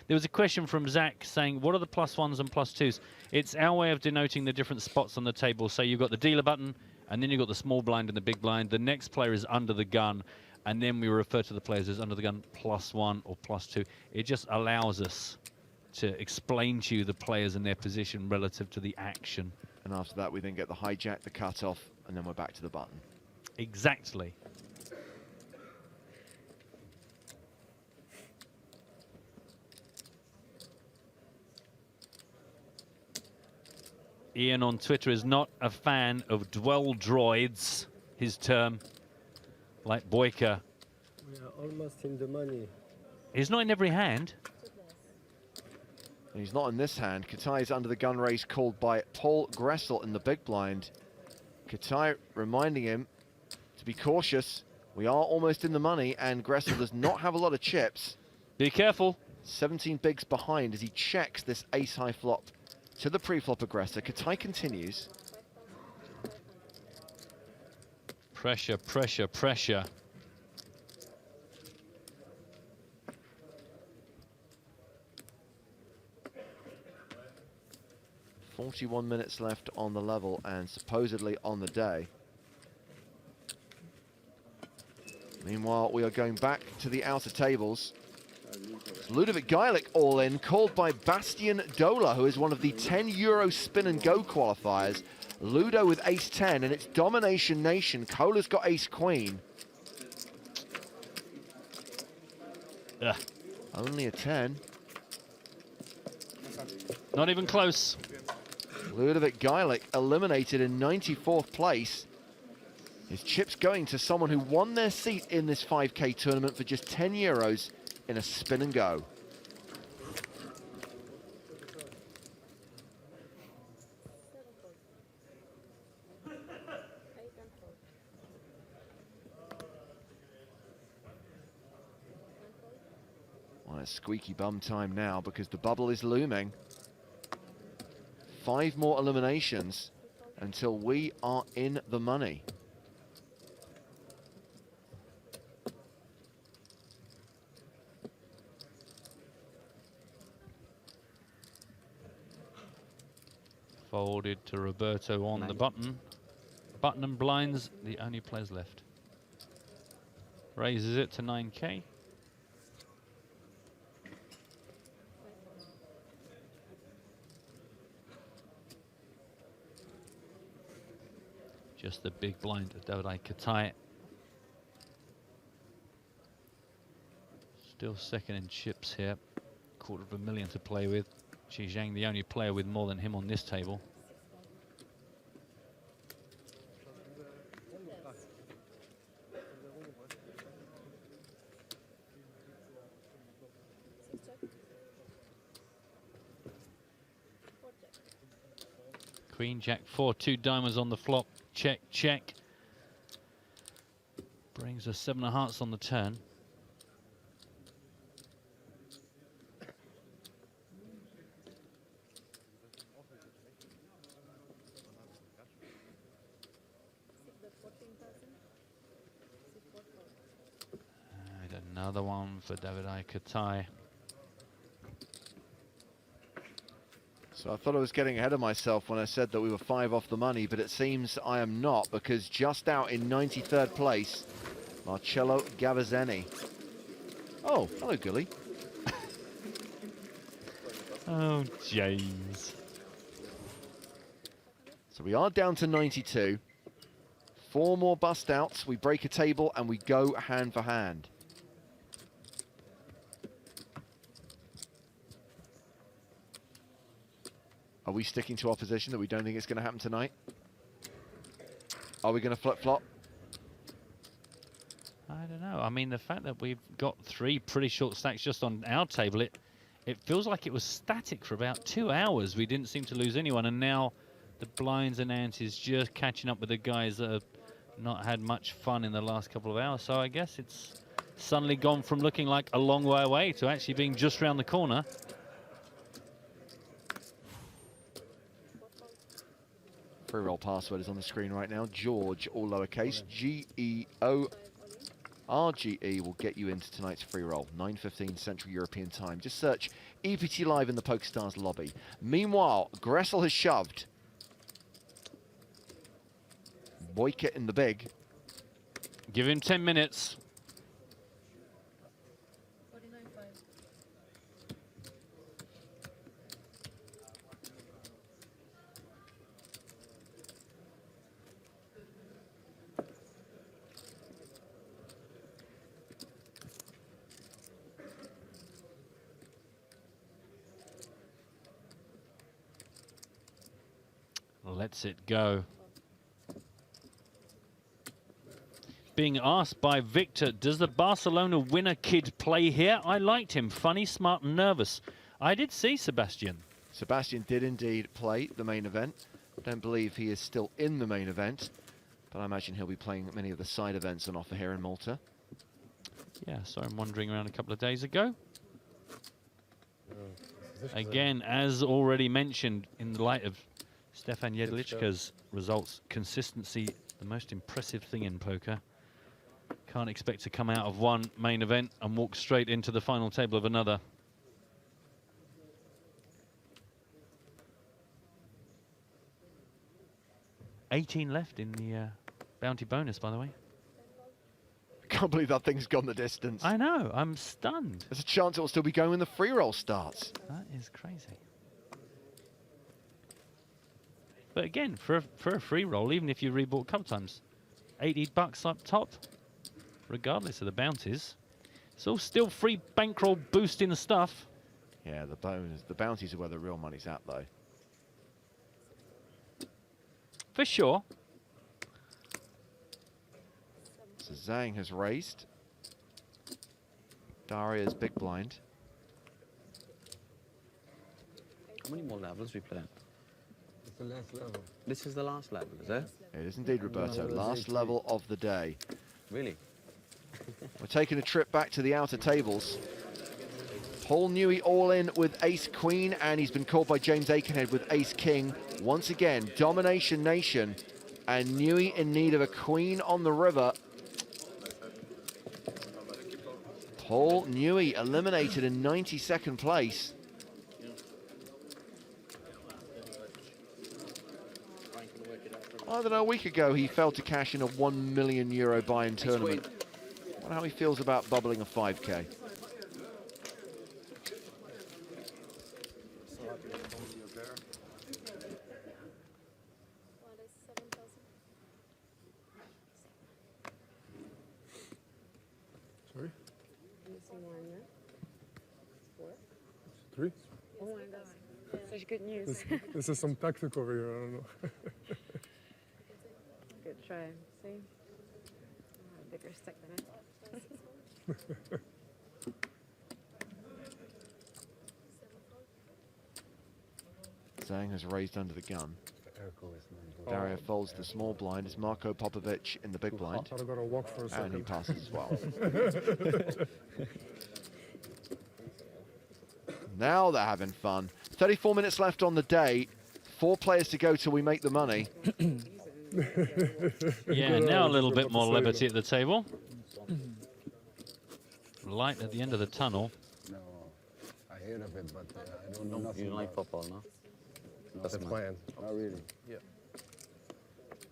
there was a question from Zach saying, what are the +1s and +2s? It's our way of denoting the different spots on the table. So you've got the dealer button, and then you've got the small blind and the big blind. The next player is under the gun, and then we refer to the players as under the gun +1 or +2. It just allows us to explain to you the players and their position relative to the action. And after that, we then get the hijack, the cutoff, and then we're back to the button. Exactly. Ian on Twitter is not a fan of dwell droids, his term, like Boyka. We are almost in the money. He's not in every hand. And he's not in this hand. Katai is under the gun raise called by Paul Gressel in the big blind. Katai reminding him to be cautious. We are almost in the money, and Gressel does not have a lot of chips. Be careful. 17 bigs behind as he checks this ace-high flop to the pre-flop aggressor. Katai continues. Pressure, pressure, pressure. .41 minutes left on the level and supposedly on the day. Meanwhile, we are going back to the outer tables. Ludovic Geilich all in, called by Bastian Dola, who is one of the 10 euro spin and go qualifiers. Ludo with ace-10, and it's domination nation. Kola's got ace-queen. Only a 10. Not even close. Ludovic Geilich eliminated in 94th place. His chips going to someone who won their seat in this 5K tournament for just 10 euros in a spin and go. Well, it's squeaky bum time now because the bubble is looming. 5 more eliminations until we are in the money. Folded to Roberto on the button. Button and blinds, the only players left. Raises it to 9K. Just the big blind of David Katai. Still second in chips here. $250,000 to play with. Xi Zhang, the only player with more than him on this table. Queen, Jack 4, 2 diamonds on the flop. Check, check. Brings us 7 of hearts on the turn. Another one for David Katai. So I thought I was getting ahead of myself when I said that we were 5 off the money, but it seems I am not, because just out in 93rd place, Marcello Gavazzeni. Oh, hello, Gully. Oh, James. So we are down to 92. 4 more bust outs, we break a table, and we go hand for hand. Are we sticking to our position that we don't think it's going to happen tonight? Are we going to flip-flop? I don't know. I mean, the fact that we've got 3 pretty short stacks just on our table, it feels like it was static for about 2 hours. We didn't seem to lose anyone, and now the blinds and antes just catching up with the guys that have not had much fun in the last couple of hours. So I guess it's suddenly gone from looking like a long way away to actually being just around the corner. Free roll password is on the screen right now. George, all lowercase, GEORGE will get you into tonight's free roll. 9:15 Central European Time. Just search EPT Live in the PokerStars lobby. Meanwhile, Gressel has shoved. Boycott in the big. Give him 10 minutes. Lets it go. Being asked by Victor, does the Barcelona winner kid play here? I liked him. Funny, smart, and nervous. I did see Sebastian. Sebastian did indeed play the main event. I don't believe he is still in the main event, but I imagine he'll be playing many of the side events on offer here in Malta. Yeah, so I'm wandering around a couple of days ago. Again, as already mentioned, in the light of Stefan Jedlička's results, consistency, the most impressive thing in poker. Can't expect to come out of one main event and walk straight into the final table of another. $18 left in the bounty bonus, by the way. I can't believe that thing's gone the distance. I know, I'm stunned. There's a chance it will still be going when the free roll starts. That is crazy. But again, for a free roll, even if you rebought a couple times, $80 up top, regardless of the bounties. It's all still free bankroll boosting the stuff. Yeah, the bounties are where the real money's at, though. For sure. So Zhang has raised. Daria's big blind. How many more levels we play? It's the last level. This is the last level, is it? It is indeed, Roberto. Last level of the day. Really? We're taking a trip back to the outer tables. Paul Newey all in with ace-queen, and he's been called by James Aikenhead with ace-king. Once again, domination nation, and Newey in need of a queen on the river. Paul Newey eliminated in 92nd place. I don't know, a week ago he failed to cash in a €1 million buy-in tournament. I wonder how he feels about bubbling a 5K. Sorry? Three? Oh my god. Such good news. This is some tactic over here, I don't know. Good try. See? A bigger stick than I Zhang has raised under the gun. Daria folds the small blind. It's Marko Popovic in the big blind. I gotta walk for a second. And he passes as well. Now they're having fun. 34 minutes left on the day. 4 players to go till we make the money. Yeah, now a little bit more levity at the table. light at the end of the tunnel. No, I heard of it, but I don't know nothing. You don't like about football, no? That's the plan. it. Oh, really? Yeah.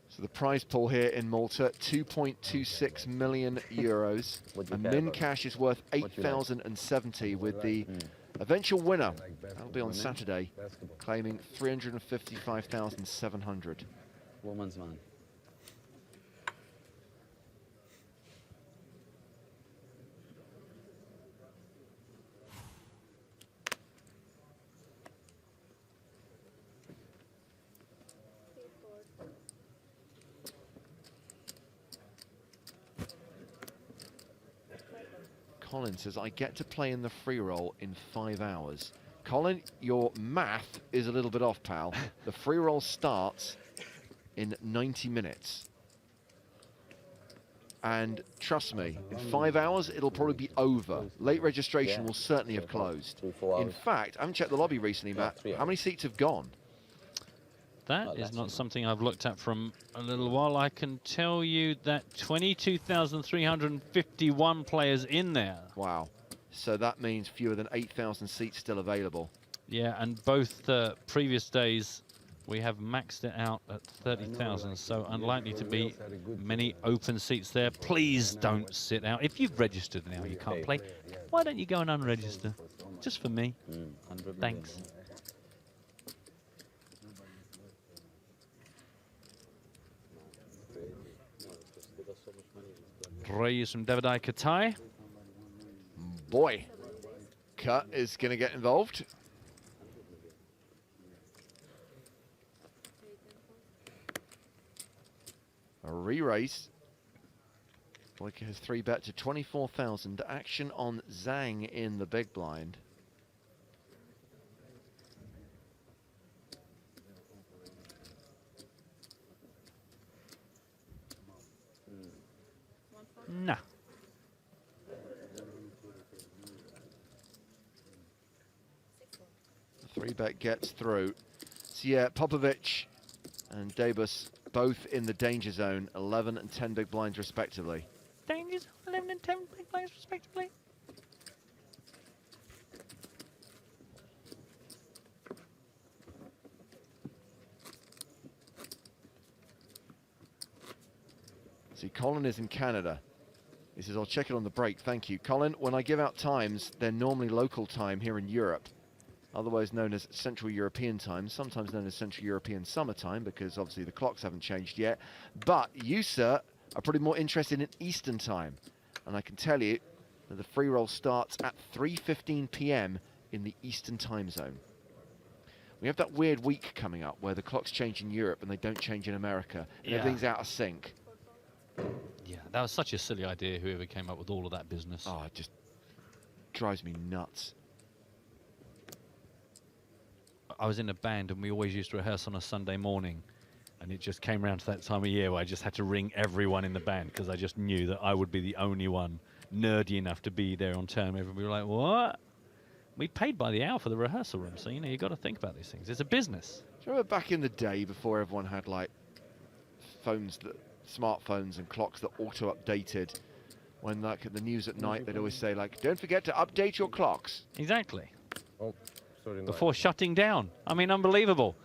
So the prize pool here in Malta, 2.26 million euros. And min cash is worth 8,070 with the eventual winner. That'll be on Saturday, claiming 355,700. Woman's man. Colin says, I get to play in the free roll in 5 hours. Colin, your math is a little bit off, pal. The free roll starts in 90 minutes. And trust me, in 5 hours, it'll probably be over. Late registration will certainly have closed. In fact, I haven't checked the lobby recently, Matt. How many seats have gone? That is not something I've looked at from a little while. I can tell you that 22,351 players in there. Wow. So that means fewer than 8,000 seats still available. Yeah, and both previous days we have maxed it out at 30,000, so unlikely to be many open seats there. Please don't sit out. If you've registered now, you can't play. Why don't you go and unregister? Just for me. Thanks. Raise from Davidai Katai. Boy, Cut is going to get involved. A re-raise. Boyka has 3-bet to 24,000. Action on Zhang in the big blind. Nah. The 3-bet gets through. So yeah, Popovic and Debus both in the danger zone, 11 and 10 big blinds respectively. Danger zone, 11 and 10 big blinds respectively. See, Colin is in Canada. He says, I'll check it on the break. Thank you. Colin, when I give out times, they're normally local time here in Europe, otherwise known as Central European time, sometimes known as Central European summertime, because obviously the clocks haven't changed yet. But you, sir, are probably more interested in Eastern time. And I can tell you that the free roll starts at 3:15 p.m. in the Eastern time zone. We have that weird week coming up where the clocks change in Europe and they don't change in America. And everything's out of sync. Yeah, that was such a silly idea, whoever came up with all of that business. Oh, it just drives me nuts. I was in a band and we always used to rehearse on a Sunday morning, and it just came around to that time of year where I just had to ring everyone in the band because I just knew that I would be the only one nerdy enough to be there on time. Everybody was like, what? We paid by the hour for the rehearsal room, so, you know, you got to think about these things. It's a business. Do you remember back in the day before everyone had, like, phones, smartphones and clocks that auto-updated? When, like, at the news at night, they'd always say, like, don't forget to update your clocks. Exactly. Oh, sorry. Before shutting down. I mean, unbelievable.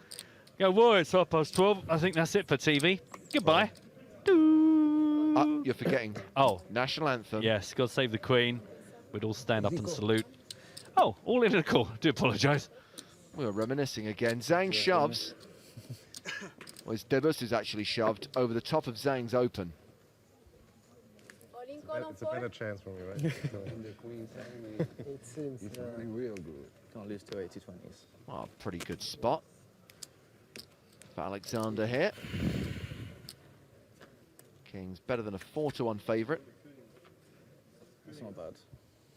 Go, whoa, it's 12:30. I think that's it for TV. Goodbye. You're forgetting. Oh. National anthem. Yes, God Save the Queen. We'd all stand up and salute. Oh, all in a call. I do apologise. We were reminiscing again. Zhang shoves. Well, it's Debus who's actually shoved over the top of Zhang's open. It's a better chance for me, right? It seems real good. Can't lose to 80-20s. Oh, pretty good spot for Alexander here. King's better than a 4-1 favourite. That's not bad.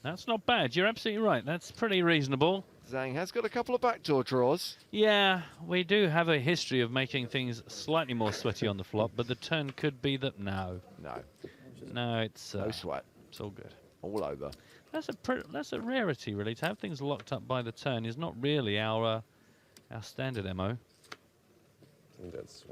That's not bad. You're absolutely right. That's pretty reasonable. Zhang has got a couple of backdoor draws. Yeah, we do have a history of making things slightly more sweaty on the flop, but the turn could be that no. No, it's no sweat. It's all good. All over. That's a rarity, really. To have things locked up by the turn is not really our standard MO. That's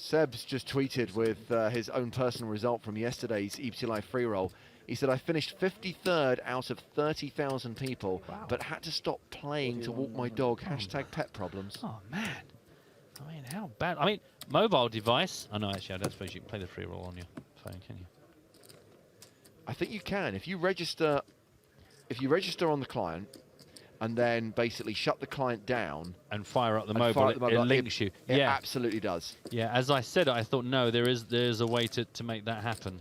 Seb's just tweeted with his own personal result from yesterday's EPT Live free roll. He said, I finished 53rd out of 30,000 people, but had to stop playing to walk my dog. Hashtag pet problems. Oh, man. I mean, how bad? I mean, mobile device. Oh, no, actually, I don't suppose you can play the free roll on your phone, can you? I think you can. If you register on the client and then basically shut the client down and fire up the mobile, it links you. It Yeah, absolutely does. Yeah, as I said, I thought, no, there's a way to make that happen.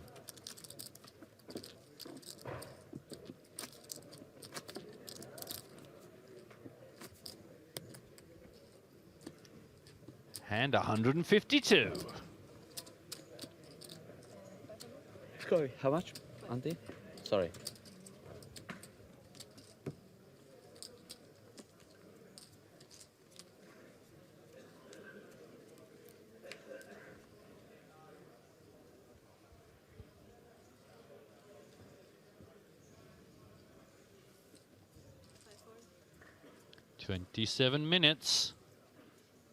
And 152. Sorry, how much, Auntie? Sorry. "27 minutes,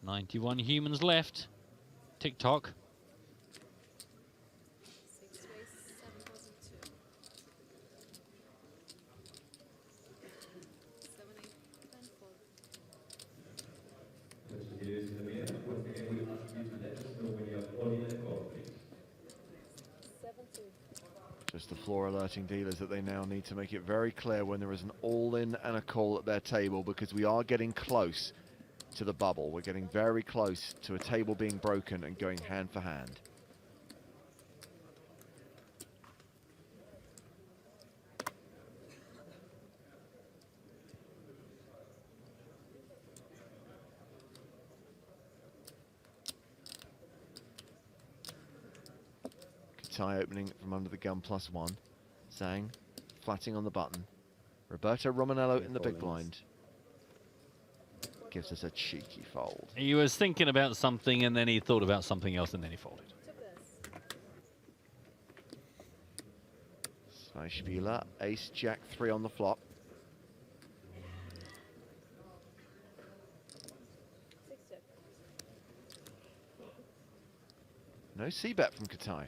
91 humans left." TikTok. Just the floor alerting dealers that they now need to make it very clear when there is an all-in and a call at their table, because we are getting close to the bubble. We're getting very close to a table being broken and going hand for hand. Katai opening from under the gun +1. Zhang flatting on the button. Roberto Romanello in the big blind. Gives us a cheeky fold. He was thinking about something and then he thought about something else and then he folded. Spieler, ace, jack 3 on the flop. No c-bet from Katai.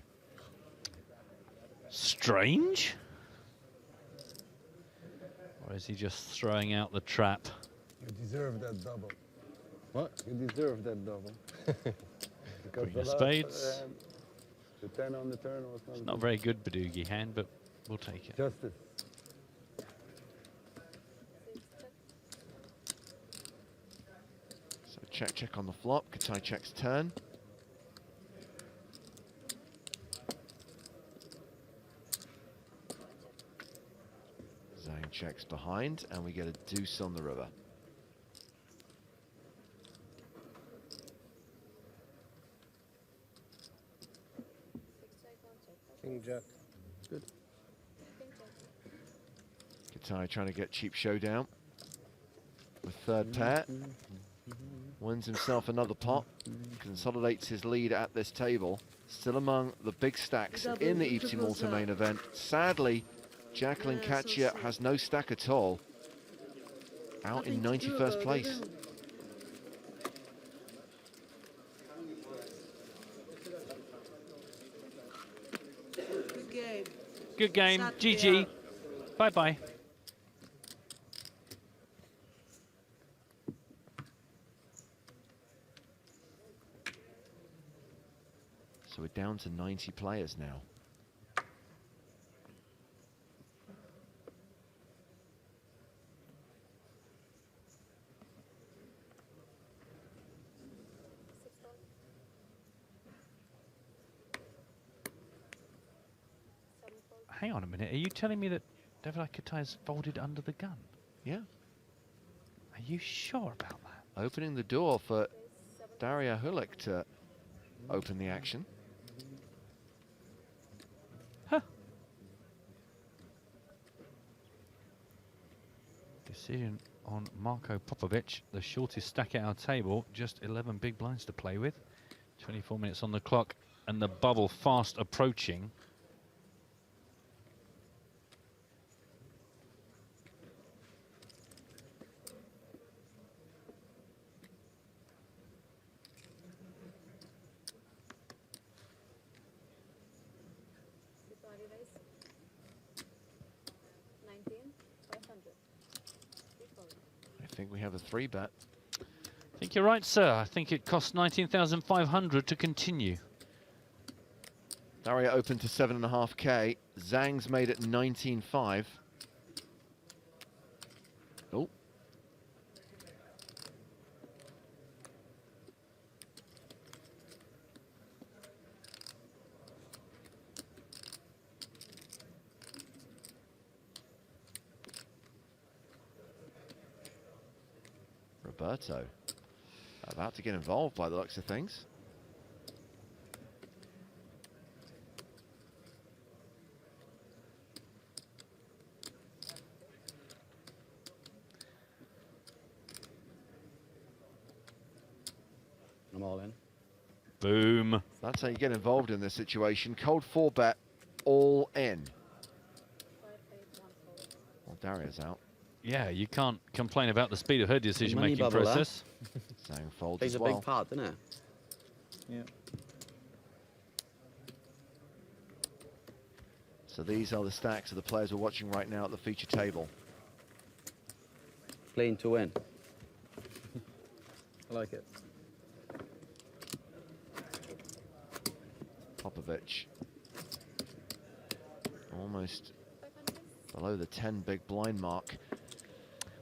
Strange? Or is he just throwing out the trap? You deserve that double. What? You deserve that double. Because Queen the of last, spades. the 10 on the turn was not It's not very good Badoogie hand, but we'll take it. Justice. So check, check on the flop. Katai checks turn. Zhang checks behind, and we get a deuce on the river. King Jack. Good. Katai trying to get cheap showdown with third pair. Wins himself another pot. Consolidates his lead at this table. Still among the big stacks in the EPT Malta main event. Sadly, Jacqueline Katchia has no stack at all. Out in 91st place. Good game. Good game. Sad to be GG. out. Bye-bye. So we're down to 90 players now. Hang on a minute. Are you telling me that David Katai's folded under the gun? Yeah. Are you sure about that? Opening the door for Daria Hulik to open the action. Decision on Marko Popovic, the shortest stack at our table, just 11 big blinds to play with. 24 minutes on the clock and the bubble fast approaching. think we have a 3-bet. I think you're right, sir. I think it costs 19,500 to continue. Daria opened to 7.5K. Zhang's made it 19.5. Oh. Roberto about to get involved by the looks of things. I'm all in. Boom. That's how you get involved in this situation. Cold 4-bet, all in. Well, Daria's out. Yeah, you can't complain about the speed of her decision-making process. Zhang folds Plays as a well. big part, doesn't it? Yeah. So these are the stacks of the players we're watching right now at the feature table. Playing to win. I like it. Popovich almost below the 10 big blind mark.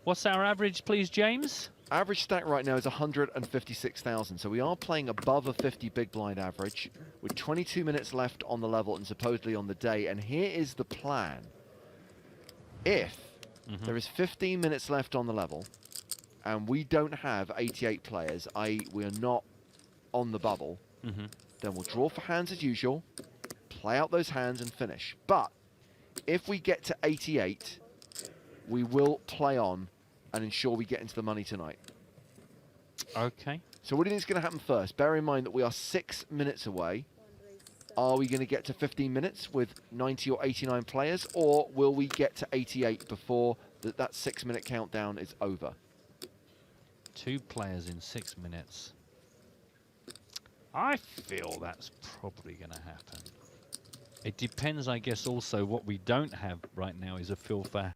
What's our average, please, James? Average stack right now is 156,000, so we are playing above a 50 big blind average with 22 minutes left on the level and supposedly on the day. And here is the plan. If there is 15 minutes left on the level and we don't have 88 players, i.e. we are not on the bubble, then we'll draw for hands as usual, play out those hands and finish. But if we get to 88, we will play on and ensure we get into the money tonight. Okay. So what do you think is going to happen first? Bear in mind that we are 6 minutes away. Are we going to get to 15 minutes with 90 or 89 players, or will we get to 88 before that 6 minute countdown is over? 2 players in 6 minutes. I feel that's probably going to happen. It depends, I guess, also what we don't have right now is a feel for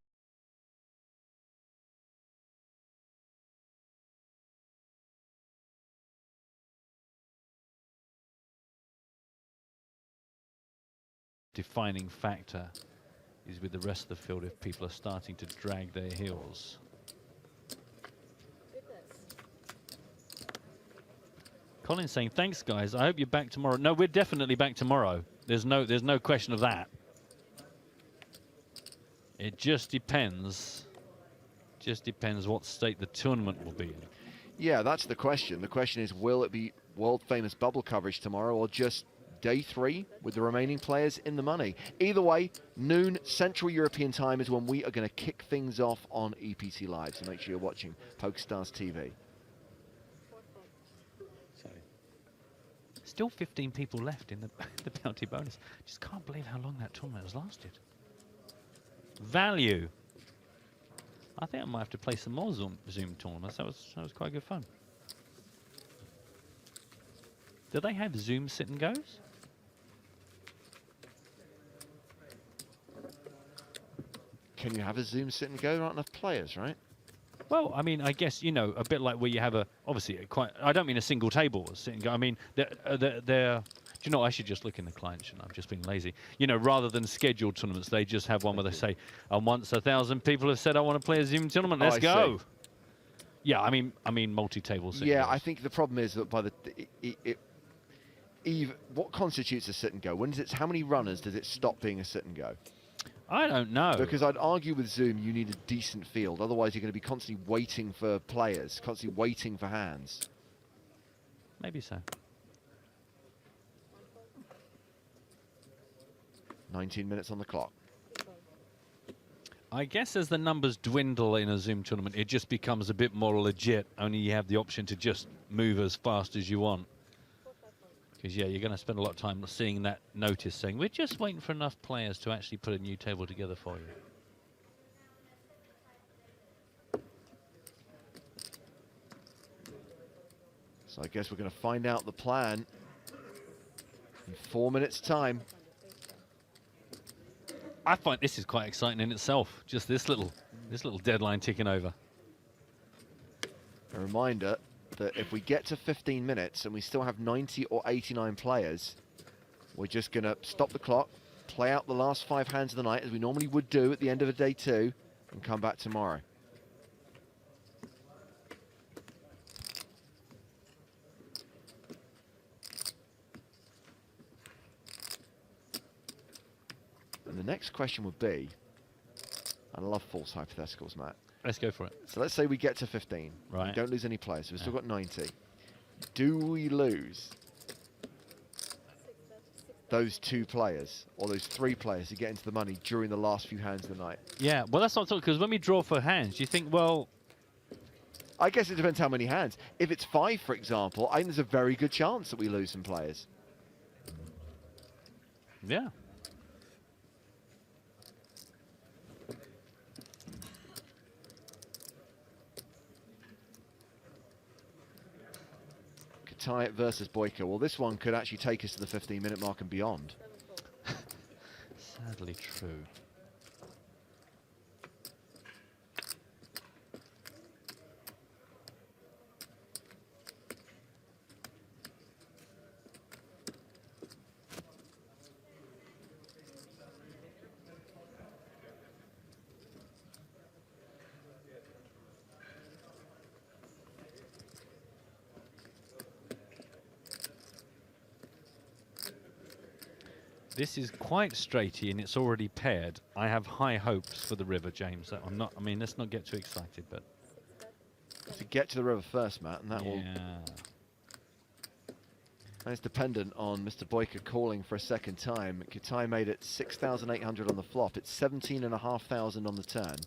defining factor is with the rest of the field if people are starting to drag their heels. Colin's saying, thanks guys, I hope you're back tomorrow. No, we're definitely back tomorrow. There's no question of that. It just depends what state the tournament will be in. Yeah, that's the question. The question is, will it be world famous bubble coverage tomorrow or just day 3 with the remaining players in the money? Either way, noon Central European time is when we are going to kick things off on EPT Live. So make sure you're watching PokerStars TV. Still 15 people left in the bounty bonus. Just can't believe how long that tournament has lasted. Value. I think I might have to play some more Zoom tournaments. That was quite good fun. Do they have Zoom sit and goes? Can you have a Zoom sit and go? Not enough players, right? Well, I mean, I guess, you know, a bit like where you have obviously I don't mean a single table sit and go. I mean, do you know, I should just look in the client, shouldn't I? I'm just being lazy. You know, rather than scheduled tournaments, they just have one where they say, and once 1,000 people have said, I want to play a Zoom tournament, let's go. Yeah, I mean multi-table sit and Yeah, goes. I think the problem is that by what constitutes a sit and go? How many runners does it stop being a sit and go? I don't know. Because I'd argue with Zoom, you need a decent field. Otherwise, you're going to be constantly waiting for players, constantly waiting for hands. Maybe so. 19 minutes on the clock. I guess as the numbers dwindle in a Zoom tournament, it just becomes a bit more legit. Only you have the option to just move as fast as you want. Because, yeah, you're going to spend a lot of time seeing that notice saying, we're just waiting for enough players to actually put a new table together for you. So I guess we're going to find out the plan in 4 minutes' time. I find this is quite exciting in itself. Just this little deadline ticking over. A reminder that if we get to 15 minutes and we still have 90 or 89 players, we're just going to stop the clock, play out the last 5 hands of the night as we normally would do at the end of a day 2, and come back tomorrow. And the next question would be, I love false hypotheticals, Matt. Let's go for it. So let's say we get to 15. Right. We don't lose any players, so we've still got 90. Do we lose those 2 players or those 3 players to get into the money during the last few hands of the night? Yeah, well, that's not because when we draw for hands, you think, well... I guess it depends how many hands. If it's 5, for example, I think there's a very good chance that we lose some players. Yeah. Tie versus Boyka. Well, this one could actually take us to the 15-minute mark and beyond. Sadly true. This is quite straighty and it's already paired. I have high hopes for the river, James. I'm not. I mean, let's not get too excited, but to get to the river first, Matt, and that will. And it's dependent on Mr. Boyka calling for a second time. Kitai made it 6,800 on the flop. It's 17,500 on the turn.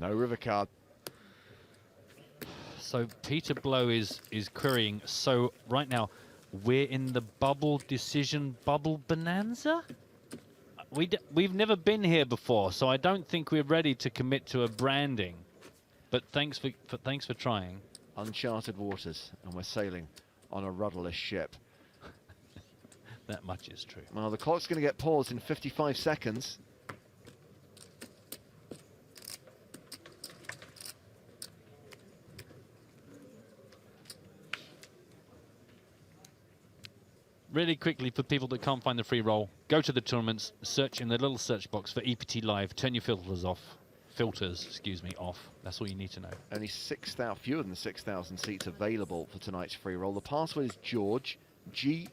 No river card. So Peter Blow is querying. So right now, we're in the bubble decision bubble bonanza. We've never been here before, so I don't think we're ready to commit to a branding. But thanks for trying. Uncharted waters, and we're sailing on a rudderless ship. That much is true. Well, the clock's going to get paused in 55 seconds. Really quickly, for people that can't find the free roll, go to the tournaments, search in the little search box for EPT Live, turn your filters off. Off. That's all you need to know. Only 6,000, fewer than 6,000 seats available for tonight's free roll. The password is George, George,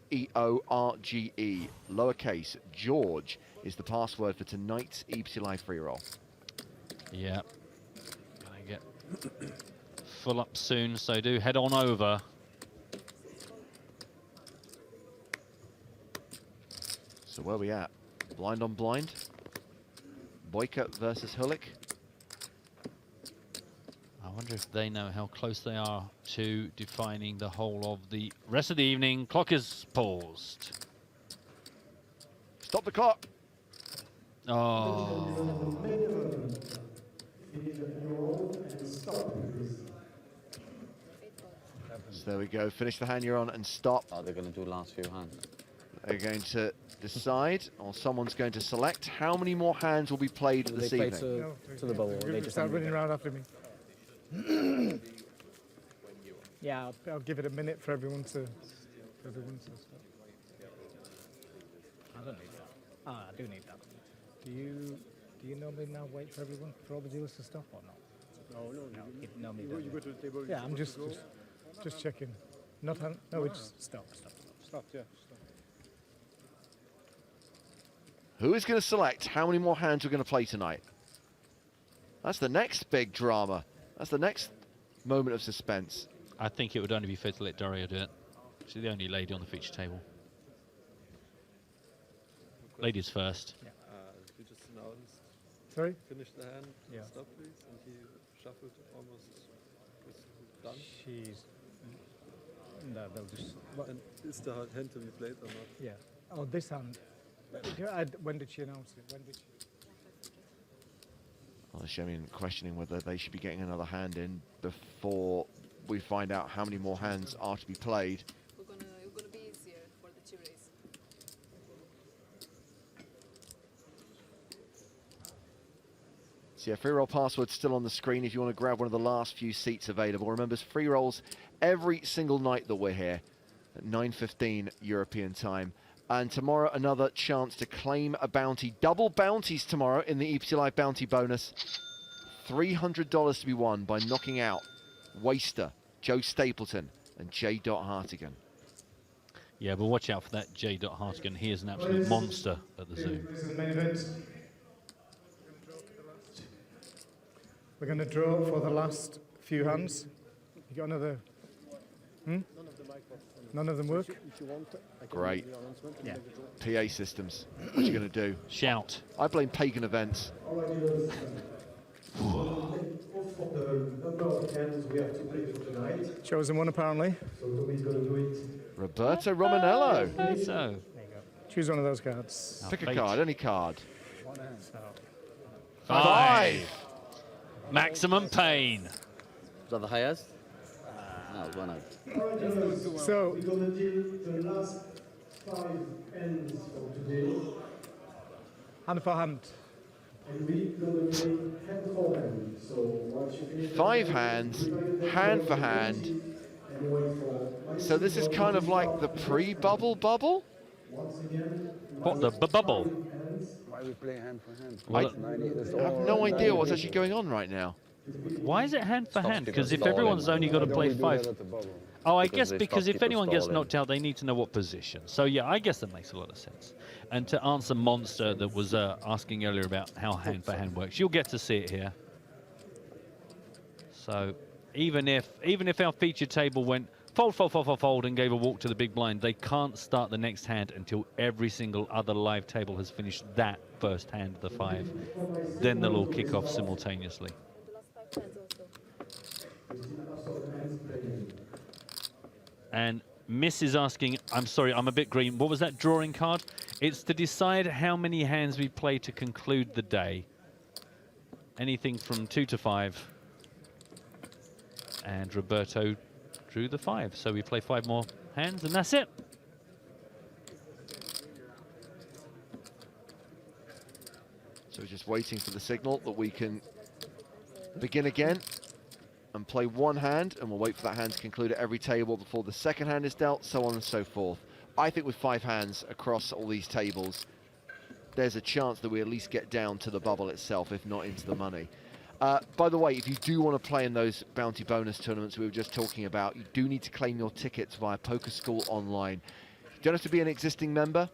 lowercase. George is the password for tonight's EPT Live free roll. Yeah. Gonna get full up soon, so do head on over. So where are we at? Blind on blind. Boyka versus Hulik. I wonder if they know how close they are to defining the whole of the rest of the evening. Clock is paused. Stop the clock. Oh. So there we go. Finish the hand you're on and stop. Oh, they're going to do last few hands. They're going to decide, or someone's going to select how many more hands will be played this evening. To the bubble. They just start running around after me. Yeah, I'll give it a minute for everyone to. I don't need that. Ah, I do need that. Do you normally now wait for everyone for all the dealers to stop or not? No, you normally don't. You go to the table. Yeah, I'm just checking. Not no, it's stop. Stop. Yeah. Stop. Who is going to select how many more hands we're going to play tonight? That's the next big drama. That's the next moment of suspense. I think it would only be fair to let Daria do it. She's the only lady on the feature table. Ladies first. Yeah. You just announced. Sorry? Finish the hand. Yeah. Stop, please. And he shuffled almost. Was done. and they'll just. And is the hand to be played or not? Yeah. Oh, this hand. When did she announce it? When did she? Well, Shemian questioning whether they should be getting another hand in before we find out how many more hands are to be played. It's gonna be easier for the 2 race. So yeah, free roll password still on the screen if you want to grab one of the last few seats available. Remember, it's free rolls every single night that we're here at 9:15 European time. And tomorrow, another chance to claim a bounty. Double bounties tomorrow in the EPT Live bounty bonus. $300 to be won by knocking out Waster, Joe Stapleton, and J. Hartigan. Yeah, but watch out for that J. Hartigan. He is an absolute monster at the Zoom. This is the main event. We're going to draw for the last few hands. You got another? None of them work? Great. Yeah. PA systems. What are you going to do? Shout. I blame pagan events. Chosen one, apparently. Roberto Romanello. So. There you go. Choose one of those cards. Pick a card, any card. Five. Maximum pain. Is that the highest? No, one out. So, we're going to do the last 5 ends of today. hand for hand. And we're going to make hand for hand. So once you finish 5 hands, hand for hand. and wait for So this is kind of like the pre-bubble bubble? once again. What, the bubble? Why we play hand for hand? Well, I have no idea what's actually going on right now. Why is it hand for hand? Because if everyone's only got to play 5... Oh, I guess because if anyone gets knocked out, they need to know what position. So yeah, I guess that makes a lot of sense. And to answer Monster that was asking earlier about how hand for hand works, you'll get to see it here. So even if our feature table went fold, fold, fold, fold, fold and gave a walk to the big blind, they can't start the next hand until every single other live table has finished that first hand of the 5. Then they'll all kick off simultaneously. And Miss is asking, I'm sorry, I'm a bit green. What was that drawing card? It's to decide how many hands we play to conclude the day. Anything from 2 to 5. And Roberto drew the 5. So we play 5 more hands and that's it. So we're just waiting for the signal that we can begin again and play 1 hand, and we'll wait for that hand to conclude at every table before the second hand is dealt, so on and so forth. I think with 5 hands across all these tables, there's a chance that we at least get down to the bubble itself, if not into the money. By the way, if you do want to play in those bounty bonus tournaments we were just talking about, you do need to claim your tickets via Poker School Online. You don't have to be an existing member,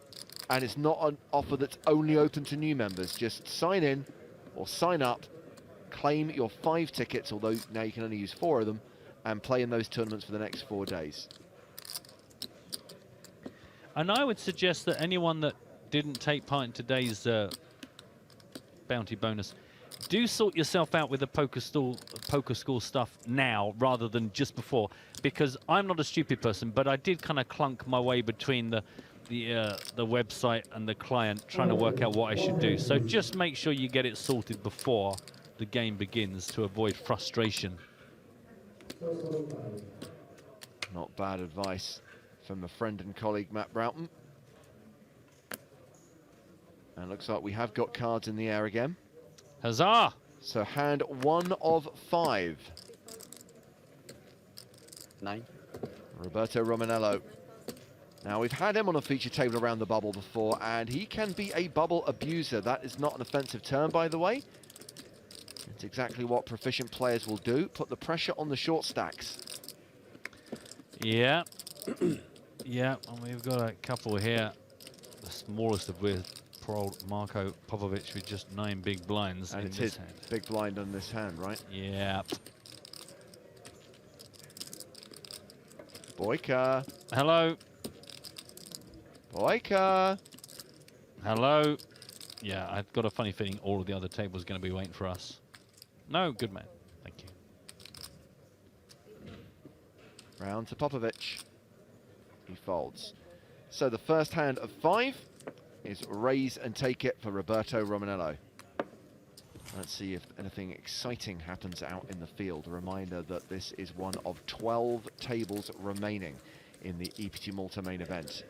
and it's not an offer that's only open to new members. Just sign in or sign up, claim your 5 tickets, although now you can only use 4 of them, and play in those tournaments for the next 4 days. And I would suggest that anyone that didn't take part in today's bounty bonus, do sort yourself out with the Poker School stuff now rather than just before, because I'm not a stupid person, but I did kind of clunk my way between the website and the client trying to work out what I should do. So just make sure you get it sorted before the game begins to avoid frustration. Not bad advice from a friend and colleague, Matt Broughton. And looks like we have got cards in the air again. Huzzah! So hand 1 of 5. 9. Roberto Romanello. Now, we've had him on a feature table around the bubble before, and he can be a bubble abuser. That is not an offensive term, by the way. It's exactly what proficient players will do. Put the pressure on the short stacks. Yeah. Yeah, and we've got a couple here. The smallest of which, poor old Marko Popovic with just 9 big blinds And in it's this his hand. big blind on this hand, right? Yeah. Boyka. Hello. Boyka. Hello. Yeah, I've got a funny feeling all of the other tables are going to be waiting for us. No, good man. Thank you. Round to Popovic. He folds. So the first hand of 5 is raise and take it for Roberto Romanello. Let's see if anything exciting happens out in the field. A reminder that this is one of 12 tables remaining in the EPT Malta main event.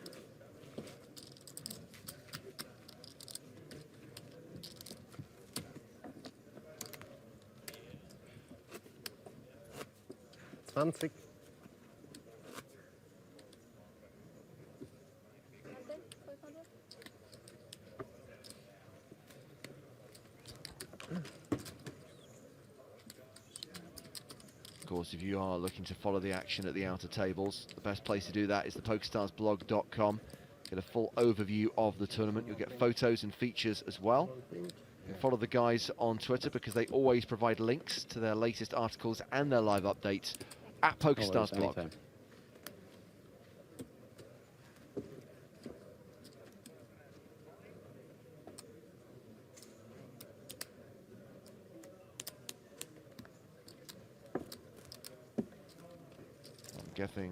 Of course, if you are looking to follow the action at the outer tables, the best place to do that is the PokerStarsblog.com. Get a full overview of the tournament. You'll get photos and features as well. And follow the guys on Twitter because they always provide links to their latest articles and their live updates at PokerStarsblog.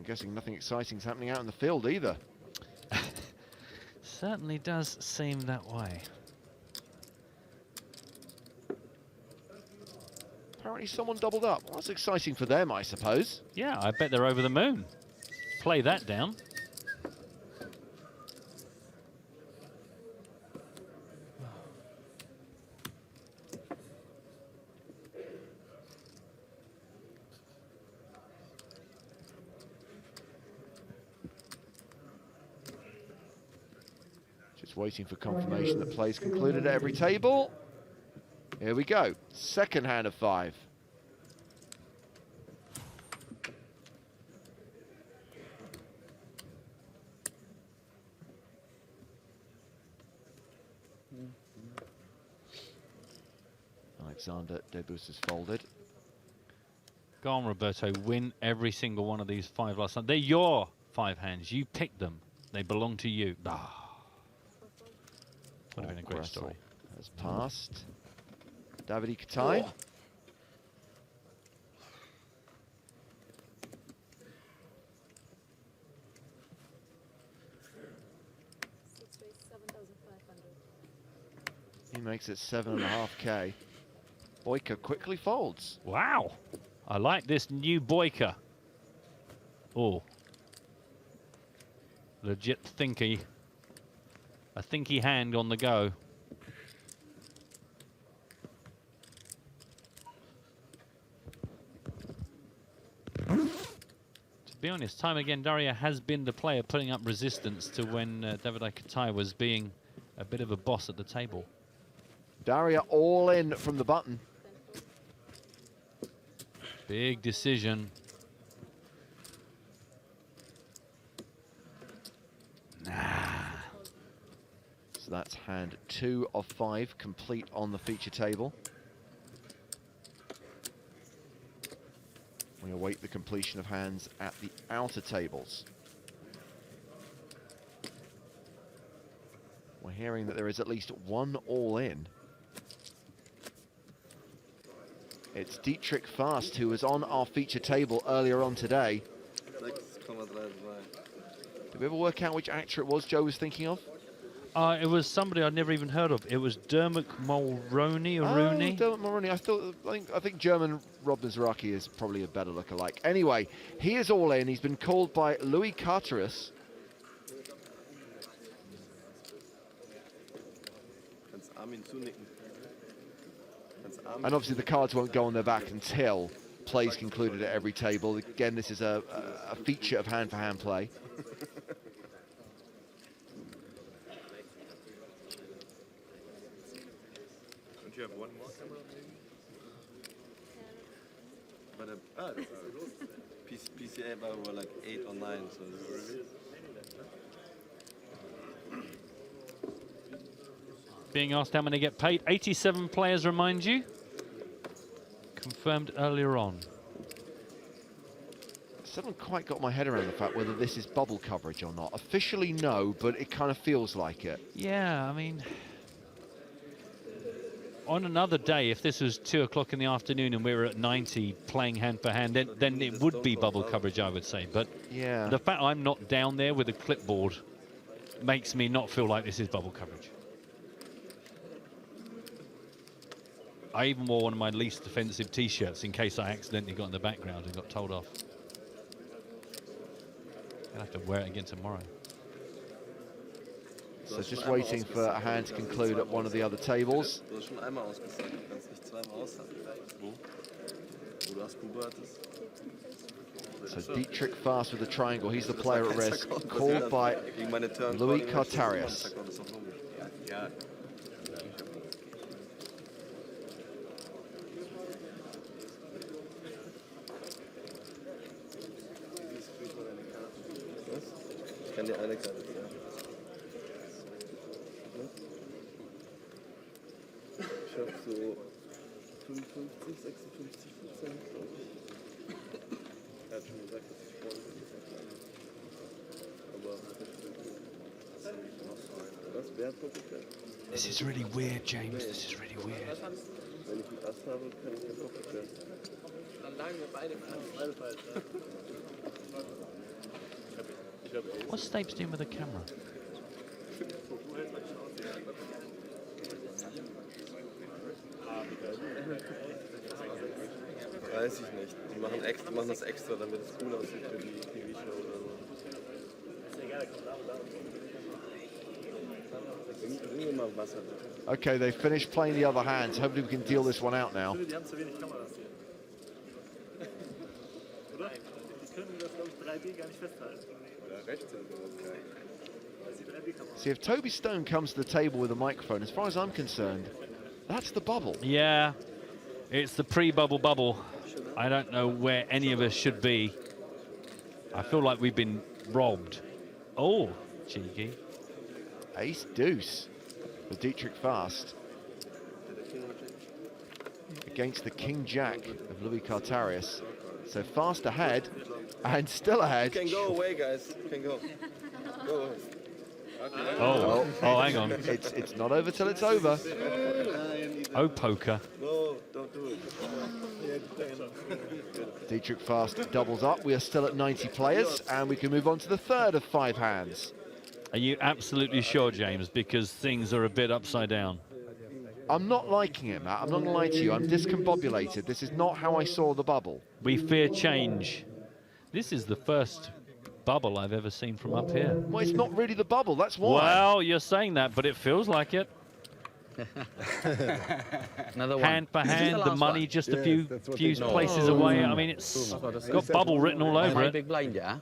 Guessing nothing exciting is happening out in the field either. Certainly does seem that way. Apparently someone doubled up. Well, that's exciting for them, I suppose. Yeah, I bet they're over the moon. Play that down. Waiting for confirmation that play's concluded at every table. Here we go. Second hand of 5. Alexander Debus has folded. Go on, Roberto. Win every single one of these 5 last time. They're your 5 hands. You picked them. They belong to you. Ah. Would have been a great story. Has passed. Davide Katai. He makes it 7.5K. Boyka quickly folds. Wow. I like this new Boyka. Oh. Legit thinky. A thinky hand on the go. To be honest, time again, Daria has been the player putting up resistance to when Davide Katai was being a bit of a boss at the table. Daria all in from the button. Big decision. So that's hand 2 of 5 complete on the feature table. We await the completion of hands at the outer tables. We're hearing that there is at least one all-in. It's Dietrich Fast, who was on our feature table earlier on today. Did we ever work out which actor it was Joe was thinking of? It was somebody I'd never even heard of. It was Dermot Mulroney or Rooney. Dermot Mulroney. I think German Rob Mizraki is probably a better lookalike. Anyway, he is all in. He's been called by Louis Carterus. And obviously the cards won't go on their back until play's concluded at every table. Again, this is a feature of hand-for-hand play. Don't you have one more camera, maybe? But PCA were like 8 or 9, so Being asked how many get paid. 87 players, remind you. Confirmed earlier on. I haven't quite got my head around the fact whether this is bubble coverage or not. Officially, no, but it kind of feels like it. Yeah, I mean... on another day, if this was 2 o'clock in the afternoon and we were at 90 playing hand for hand, then it would be bubble coverage, I would say. But yeah, the fact I'm not down there with a clipboard makes me not feel like this is bubble coverage. I even wore one of my least offensive T-shirts in case I accidentally got in the background and got told off. I'll have to wear it again tomorrow. So just waiting for a hand to conclude at one of the other tables. So Dietrich Fast with the triangle, he's the player at risk, called by Louis Cartarius. Ich kann dir eine Karte zeigen. Ich habe so 55, 56%, glaube ich. Er hat schon gesagt, dass ich vorne bin. Aber was wäre Poker? This is really weird, James. This is really weird. Wenn ich einen Ass habe, kann ich kein Poker stellen. Dann lagen wir beide falsch. What's Stapes doing with the camera? Weiß ich nicht. Die machen das extra, damit es cool aussieht für die TV-Show oder so. Bring mir mal Wasser. Okay, they finished playing the other hands. Hopefully we can deal this one out now. Die haben zu wenig Kameras hier. Oder? Die können das, glaube ich, 3D gar nicht festhalten. Oder rechts sind See, if Toby Stone comes to the table with a microphone, as far as I'm concerned, that's the bubble. Yeah, it's the pre-bubble bubble. I don't know where any of us should be. I feel like we've been robbed. Oh, cheeky. Ace deuce for Dietrich Fast against the King Jack of Louis Cartarius. So Fast ahead and still ahead. You can go away, guys. You can go. Go away. Oh, hang on. It's not over till it's over. Oh, poker. No, don't do it. Dietrich Fast doubles up. We are still at 90 players, and we can move on to the third of 5 hands. Are you absolutely sure, James? Because things are a bit upside down. I'm not liking it, Matt. I'm not going to lie to you. I'm discombobulated. This is not how I saw the bubble. We fear change. This is the first bubble I've ever seen from up here. Well, it's not really the bubble, that's why. Well, you're saying that, but it feels like it. Another one. Hand for hand, the money one. just a few places away. I mean, it's got bubble written all over it. Big blind, yeah?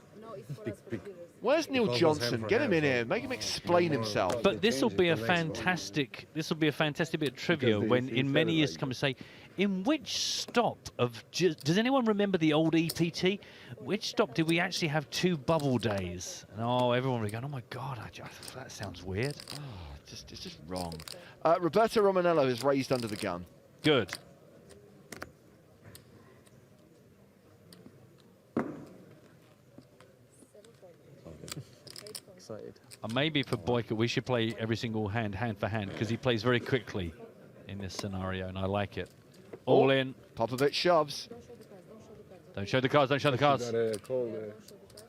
Where's Neil Johnson? Get him in here. Make him explain himself. But this will be a fantastic. This will be a fantastic bit of trivia when, in many years to come, to say, in which stop of does anyone remember the old EPT? Which stop did we actually have 2 bubble days? And everyone will be going, oh my God, that sounds weird. Oh, it's just wrong. Roberto Romanello is raised under the gun. Good. Excited. Maybe for Boyka, we should play every single hand for hand, because he plays very quickly in this scenario, and I like it. All in. Popovich shoves. Don't show the cards, don't show the cards.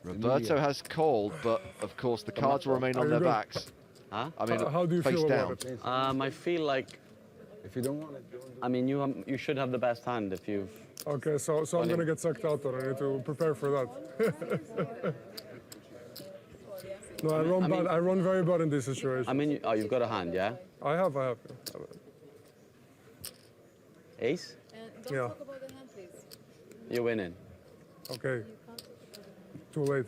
Roberto has called, but of course the cards will remain on their backs. Huh? I mean, how do you face feel down. about it? I feel like, if you don't want it, I mean, you should have the best hand if you've... Okay, so I'm going to get sucked out, or I need to prepare for that. No, I run very bad in this situation. I mean, you've got a hand, yeah? I have. Ace? Don't Yeah. talk about the hand, please. You're winning. Okay. Too late.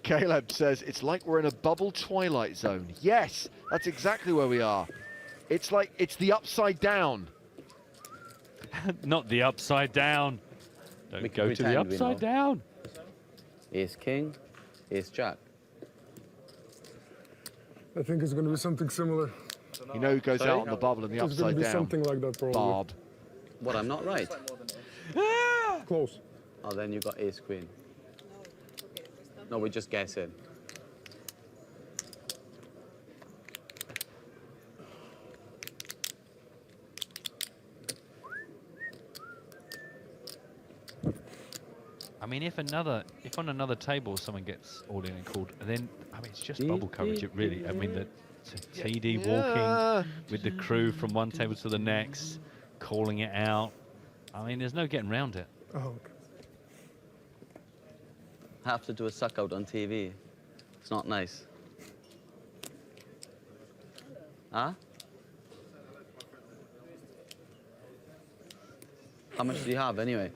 Caleb says, it's like we're in a bubble twilight zone. Yes, that's exactly where we are. It's like, it's the upside down. Not the upside down. Don't go to the upside down. Ace King, Ace Jack. I think it's going to be something similar. You know who goes out on the bubble in the It's going upside to be down? something like that, probably. Bob. What, I'm not right? Close. Oh, then you got Ace Queen. No, we're just guessing. mean, if on another table someone gets all in and called, then I mean it's just bubble coverage. It really. I mean the TD walking with the crew from one table to the next, calling it out. I mean, there's no getting around it. Oh, okay. Have to do a suck out on TV. It's not nice. Huh? How much do you have anyway?